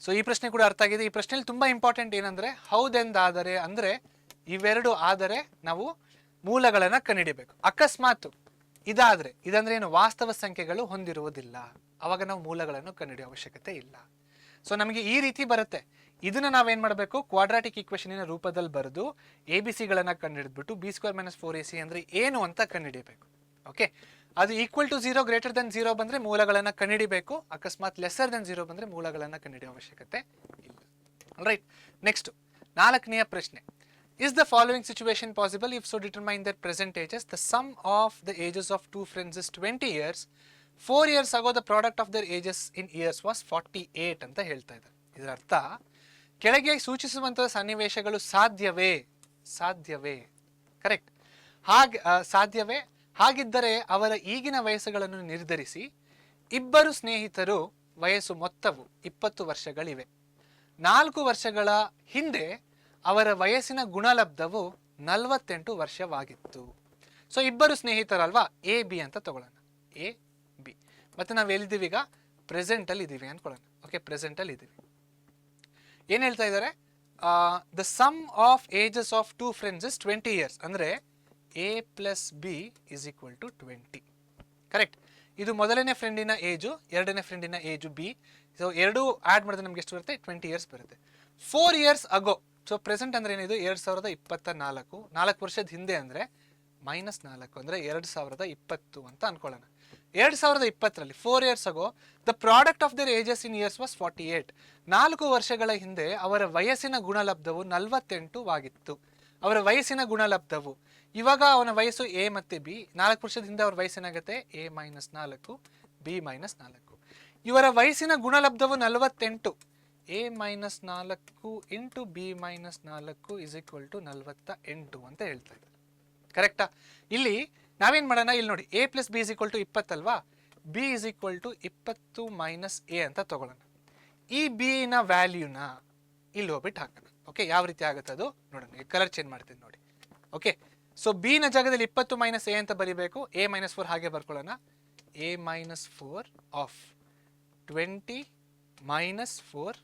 So ಈ ಪ್ರಶ್ನೆ ಕೂಡ ಅರ್ಥ ಆಗಿದೆ. ಈ ಪ್ರಶ್ನೆಯಲ್ಲಿ ತುಂಬ ಇಂಪಾರ್ಟೆಂಟ್ ಏನಂದರೆ, ಹೌದೆಂದಾದರೆ ಅಂದರೆ ಇವೆರಡು ಆದರೆ ನಾವು ಮೂಲಗಳನ್ನು ಕಂಡುಹಿಡಿಬೇಕು. ಅಕಸ್ಮಾತ್ ಇದಾದರೆ, ಇದಂದ್ರೆ ಏನು, ವಾಸ್ತವ ಸಂಖ್ಯೆಗಳು ಹೊಂದಿರುವುದಿಲ್ಲ, ಅವಾಗ ನಾವು ಮೂಲಗಳನ್ನು ಕಂಡುಹಿಡಿಯೋ ಅವಶ್ಯಕತೆ ಇಲ್ಲ. ಸೊ ನಮಗೆ ಈ ರೀತಿ ಬರುತ್ತೆ. ಇದನ್ನು ನಾವೇನು ಮಾಡಬೇಕು, ಕ್ವಾಡ್ರಾಟಿಕ್ ಈಕ್ವೇಷನಿನ ರೂಪದಲ್ಲಿ ಬರೆದು ಎ ಬಿ ಸಿಗಳನ್ನು ಕಂಡುಹಿಡಿದ್ಬಿಟ್ಟು ಬಿ ಸ್ಕ್ವೇರ್ ಮೈನಸ್ 4ac ಅಂದರೆ ಏನು ಅಂತ ಕಂಡುಹಿಡಿಯಬೇಕು. ಓಕೆ, ಅದು ಈಕ್ವಲ್ ಟು 0 ಗ್ರೇಟರ್ ದೆನ್ 0 ಬಂದರೆ ಮೂಲಗಳನ್ನು ಕಂಡುಹಿಡಿಬೇಕು. ಅಕಸ್ಮಾತ್ ಲೆಸ್ಸರ್ ದೆನ್ 0 ಬಂದರೆ ಮೂಲಗಳನ್ನು ಕಂಡುಹಿಡಿಯೋ ಅವಶ್ಯಕತೆ ಇಲ್ಲ. ರೈಟ್, ನೆಕ್ಸ್ಟ್ 4ನೇ ಪ್ರಶ್ನೆ. Is the following situation possible? If so determine their present ages. The sum of the ages of two friends is 20 years. 4 years ago the product of their ages in years was 48 ಅಂತ ಹೇಳ್ತಾ ಇದ್ದಾರೆ. ಇದರ ಅರ್ಥ, ಕೆಳಗೆ ಸೂಚಿಸುವಂತಹ ಸನ್ನಿವೇಶಗಳು ಸಾಧ್ಯವೇ? ಸಾಧ್ಯವೇ, correct. ಸಾಧ್ಯವೇ? ಹಾಗಿದ್ದರೆ ಅವರ ಈಗಿನ ವಯಸ್ಸುಗಳನ್ನು ನಿರ್ಧರಿಸಿ. ಇಬ್ಬರು ಸ್ನೇಹಿತರು ವಯಸ್ಸು ಮೊತ್ತವು 20 ವರ್ಷಗಳಿವೆ. 4 ವರ್ಷಗಳ ಹಿಂದೆ ಅವರ ವಯಸ್ಸಿನ ಗುಣಲಬ್ಧವು 48 ವರ್ಷವಾಗಿತ್ತು. ಸೊ ಇಬ್ಬರು ಸ್ನೇಹಿತರಲ್ವಾ, ಎ ಬಿ ಅಂತ ತಗೊಳ್ಳೋಣ, ಎ ಬಿ. ಮತ್ತು ನಾವು ಎಲ್ಲಿದ್ದೀವಿ ಈಗ, ಪ್ರೆಸೆಂಟಲ್ಲಿ ಇದ್ದೀವಿ ಅಂದ್ಕೊಳ್ಳೋಣ. ಓಕೆ, ಪ್ರೆಸೆಂಟಲ್ಲಿ ಇದ್ದೀವಿ. ಏನು ಹೇಳ್ತಾ ಇದ್ದಾರೆ, the sum of ages of two friends is 20 years. ಅಂದರೆ a plus b is equal to 20. Correct. ಇದು ಮೊದಲನೇ ಫ್ರೆಂಡಿನ ಏಜು, ಎರಡನೇ ಫ್ರೆಂಡಿನ ಏಜು ಬಿ. ಸೊ ಎರಡೂ ಆ್ಯಡ್ ಮಾಡಿದ್ರೆ ನಮ್ಗೆ ಎಷ್ಟು ಬರುತ್ತೆ, 20 years ಬರುತ್ತೆ. 4 years ಅಗೋ, ಸೊ ಪ್ರೆಸೆಂಟ್ ಅಂದರೆ ಏನಿದು 2024, 4 ವರ್ಷದ ಹಿಂದೆ ಅಂದರೆ -4 ಅಂದರೆ 2020 ಅಂತ ಅನ್ಕೊಳ್ಳೋಣ. 2020ರಲ್ಲಿ 4 years agro the product of their ages in years was 48. 4 ವರ್ಷಗಳ ಹಿಂದೆ ಅವರ ವಯಸ್ಸಿನ ಗುಣಲಬ್ಧವು 48 ಆಗಿತ್ತು. ಅವರ ವಯಸ್ಸಿನ ಗುಣಲಬ್ಧವು. ಇವಾಗ ಅವನ ವಯಸ್ಸು ಎ ಮತ್ತು ಬಿ, 4 ವರ್ಷದ ಹಿಂದೆ ಅವ್ರ ವಯಸ್ಸೇನಾಗುತ್ತೆ ಎ ಮೈನಸ್ 4 ಬಿ ಮೈನಸ್ 4. ಇವರ ವಯಸ್ಸಿನ ಗುಣಲಬ್ಧವು 48. A minus 4 into b minus 4 is equal to 48 ಅಂತ ಹೇಳ್ತಾ ಇದ್ದಾರೆ. ಕರೆಕ್ಟಾ? ಇಲ್ಲಿ ನಾವೇನು ಮಾಡೋಣ, ಇಲ್ಲಿ ನೋಡಿ a plus b is equal to 20 ಅಲ್ವಾ, b is equal to 20 minus a ಅಂತ ತಗೊಳ್ಳೋಣ. ಈ ಬಿ ನ ವ್ಯಾಲ್ಯೂನ ಇಲ್ಲಿ ಹೋಗ್ಬಿಟ್ಟು ಹಾಕೋಣ. ಓಕೆ, ಯಾವ ರೀತಿ ಆಗುತ್ತೆ ಅದು ನೋಡೋಣ. ಕಲರ್ ಚೇಂಜ್ ಮಾಡ್ತೀನಿ ನೋಡಿ. ಓಕೆ, ಸೊ ಬಿ ನ ಜಾಗದಲ್ಲಿ 20 ಮೈನಸ್ ಎ ಅಂತ ಬರೀಬೇಕು, ಎ ಮೈನಸ್ 4 ಹಾಗೆ ಬರ್ಕೊಳ್ಳೋಣ. A minus 4 of 20 minus 4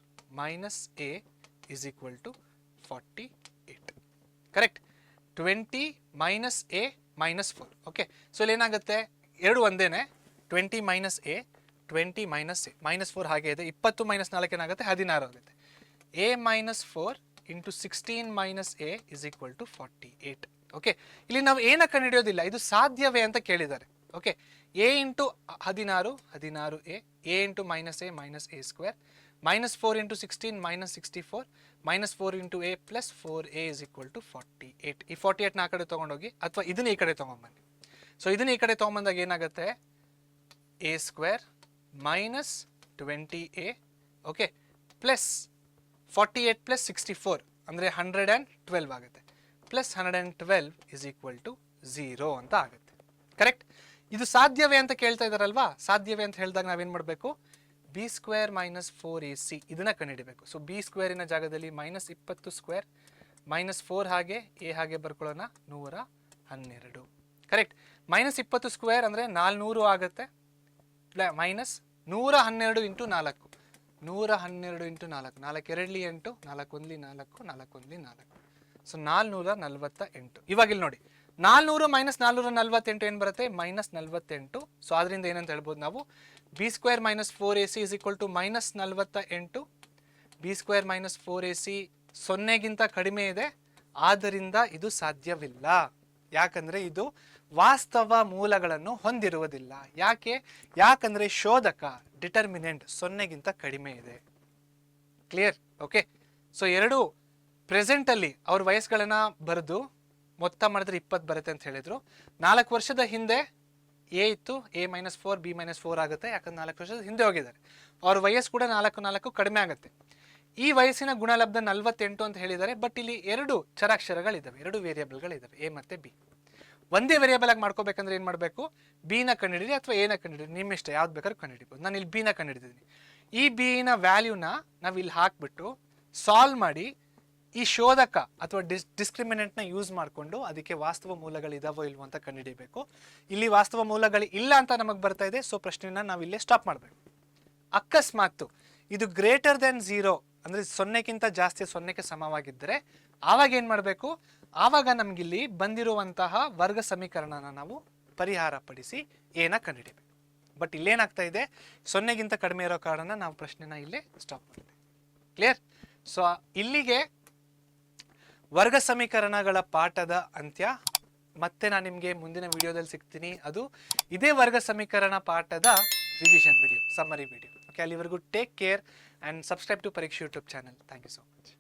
minus a is equal to 48. Correct? 20 minus a minus 4. Okay, so ಇಲ್ಲಿ ಏನಾಗುತ್ತೆ, ಎರಡು ಒಂದೇನೆ. 20 minus a 20 minus a minus 4 ಹಾಗೆ ಇದೆ. 20 ಮೈನಸ್ 4 ಏನಾಗುತ್ತೆ, 16 ಆಗುತ್ತೆ. A minus 4 into 16 minus a is equal to 48. Okay, ಇಲ್ಲಿ ನಾವು ಏನ ಕಂಡುಹಿಡಿಯೋದಿಲ್ಲ, ಇದು ಸಾಧ್ಯವೇ ಅಂತ ಕೇಳಿದ್ದಾರೆ. Okay, a into 16 16 a into minus a square minus 4 into 16 minus 64 minus 4 into a plus 4a is equal to 48. ಈ 48ನ ಆ ಕಡೆ ತೊಗೊಂಡೋಗಿ, ಅಥವಾ ಇದನ್ನ ಈ ಕಡೆ ತೊಗೊಂಬನ್ನಿ. ಸೊ ಇದನ್ನ ಈ ಕಡೆ ತೊಗೊಂಬಂದಾಗ ಏನಾಗುತ್ತೆ, A square minus 20a, okay, plus 48 plus 64 ಅಂದರೆ 112 ಆಗುತ್ತೆ, ಪ್ಲಸ್ 112 ಇಸ್ ಈಕ್ವಲ್ ಟು 0 ಅಂತ ಆಗುತ್ತೆ. ಕರೆಕ್ಟ್? ಇದು ಸಾಧ್ಯವೇ ಅಂತ ಕೇಳ್ತಾ ಇದ್ದಾರಲ್ವಾ, ಸಾಧ್ಯವೇ ಅಂತ ಹೇಳಿದಾಗ ನಾವೇನು ಮಾಡಬೇಕು, ಬಿ ಸ್ಕ್ವೇರ್ ಮೈನಸ್ 4ac ಇದನ್ನ ಕಂಡುಹಿಡಬೇಕು. ಸೊ ಬಿ ಸ್ಕ್ವೇರಿನ ಜಾಗದಲ್ಲಿ ಮೈನಸ್ 20 ಸ್ಕ್ವೇರ್ ಮೈನಸ್ 4 ಹಾಗೆ ಎ ಹಾಗೆ ಬರ್ಕೊಳ್ಳೋಣ, 112. ಕರೆಕ್ಟ್? ಮೈನಸ್ 20 ಸ್ಕ್ವೇರ್ ಅಂದರೆ 400 ಆಗುತ್ತೆ, ಮೈನಸ್ 112 ಇಂಟು 4 112 ಇಂಟು 4 4 2 8 4 1 4 4 1 4. ಸೊ 448. ಇವಾಗ ಇಲ್ಲಿ ನೋಡಿ, 400 ಮೈನಸ್ 448 ಏನು ಬರುತ್ತೆ, ಮೈನಸ್ 48. ಸೊ ಅದರಿಂದ ಏನಂತ ಹೇಳ್ಬೋದು ನಾವು, b square minus 4ac is equal to minus 48. B square minus 4ac 0ಗಿಂತ ಕಡಿಮೆ ಇದೆ, ಆದ್ದರಿಂದ ಇದು ಸಾಧ್ಯವಿಲ್ಲ. ಯಾಕಂದರೆ ಇದು ವಾಸ್ತವ ಮೂಲಗಳನ್ನು ಹೊಂದಿರುವುದಿಲ್ಲ. ಯಾಕಂದರೆ ಶೋಧಕ ಡಿಟರ್ಮಿನೆಂಟ್ 0ಗಿಂತ ಕಡಿಮೆ ಇದೆ. ಕ್ಲಿಯರ್? ಓಕೆ, ಸೊ ಎರಡು ಪ್ರೆಸೆಂಟಲ್ಲಿ ಅವ್ರ ವಯಸ್ಸುಗಳನ್ನ ಬರೆದು ಮೊತ್ತ ಮಾಡಿದ್ರೆ 20 ಬರುತ್ತೆ ಅಂತ ಹೇಳಿದ್ರು. 4 ವರ್ಷದ ಹಿಂದೆ ಎ ಇತ್ತು, ಎ ಮೈನಸ್ 4 ಬಿ ಮೈನಸ್ 4 ಆಗುತ್ತೆ, ಯಾಕಂದ್ರೆ 4 ವರ್ಷದ ಹಿಂದೆ ಹೋಗಿದ್ದಾರೆ. ಅವ್ರ ವಯಸ್ಸು ಕೂಡ 4 ಕಡಿಮೆ ಆಗುತ್ತೆ. ಈ ವಯಸ್ಸಿನ ಗುಣಲಬ್ಧ 48 ಅಂತ ಹೇಳಿದ್ದಾರೆ. ಬಟ್ ಇಲ್ಲಿ ಎರಡು ಚರಾಕ್ಷರಗಳಿದ್ದಾವೆ, ಎರಡು ವೇರಿಯೇಬಲ್ಗಳಿದ್ದಾವೆ, ಎ ಮತ್ತು ಬಿ. ಒಂದೇ ವೇರಿಯೇಬಲ್ ಆಗಿ ಮಾಡ್ಕೋಬೇಕಂದ್ರೆ ಏನು ಮಾಡಬೇಕು, ಬಿನ ಕಂಡುಹಿಡಿರಿ ಅಥವಾ ಎನ ಕಂಡುಹಿಡಿರಿ, ನಿಮ್ಮ ಇಷ್ಟ, ಯಾವ್ದು ಬೇಕಾದ್ರೂ ಕಂಡುಹಿಡಿಬೋದು. ನಾನು ಇಲ್ಲಿ ಬಿನ ಕಂಡುಹಿಡಿದಿದ್ದೀನಿ. ಈ ಬಿನ ವ್ಯಾಲ್ಯೂನ ನಾವು ಇಲ್ಲಿ ಹಾಕ್ಬಿಟ್ಟು ಸಾಲ್ವ್ ಮಾಡಿ ಈ ಶೋಧಕ ಅಥವಾ ಡಿಸ್ಕ್ರಿಮಿನೆಂಟ್ನ ಯೂಸ್ ಮಾಡಿಕೊಂಡು ಅದಕ್ಕೆ ವಾಸ್ತವ ಮೂಲಗಳು ಇದಾವೋ ಇಲ್ವೋ ಅಂತ ಕಂಡುಹಿಡಿಯಬೇಕು. ಇಲ್ಲಿ ವಾಸ್ತವ ಮೂಲಗಳು ಇಲ್ಲ ಅಂತ ನಮಗೆ ಬರ್ತಾ ಇದೆ. ಸೊ ಪ್ರಶ್ನೆನ ನಾವು ಇಲ್ಲೇ ಸ್ಟಾಪ್ ಮಾಡಬೇಕು. ಅಕಸ್ಮಾತ್ ಇದು ಗ್ರೇಟರ್ ದೆನ್ 0 ಅಂದರೆ 0ಗಿಂತ ಜಾಸ್ತಿ, 0ಕ್ಕೆ ಸಮವಾಗಿದ್ದರೆ ಆವಾಗ ಏನು ಮಾಡಬೇಕು, ಆವಾಗ ನಮಗಿಲ್ಲಿ ಬಂದಿರುವಂತಹ ವರ್ಗ ಸಮೀಕರಣನ ನಾವು ಪರಿಹಾರ ಪಡಿಸಿ ಏನ ಕಂಡುಹಿಡಿಯಬೇಕು. ಬಟ್ ಇಲ್ಲೇನಾಗ್ತಾ ಇದೆ, 0ಗಿಂತ ಕಡಿಮೆ ಇರೋ ಕಾರಣ ನಾವು ಪ್ರಶ್ನೆನ ಇಲ್ಲೇ ಸ್ಟಾಪ್ ಮಾಡಿದೆ. ಕ್ಲಿಯರ್? ಸೊ ಇಲ್ಲಿಗೆ ವರ್ಗ ಸಮೀಕರಣಗಳ ಪಾಠದ ಅಂತ್ಯ. ಮತ್ತೆ ನಾನು ನಿಮಗೆ ಮುಂದಿನ ವಿಡಿಯೋದಲ್ಲಿ ಸಿಗ್ತೀನಿ. ಅದು ಇದೇ ವರ್ಗ ಸಮೀಕರಣ ಪಾಠದ revision video, summary video. Okay, ಅಲ್ಲಿವರೆಗೂ take care and subscribe to ಪರೀಕ್ಷೆ YouTube channel. Thank you so much.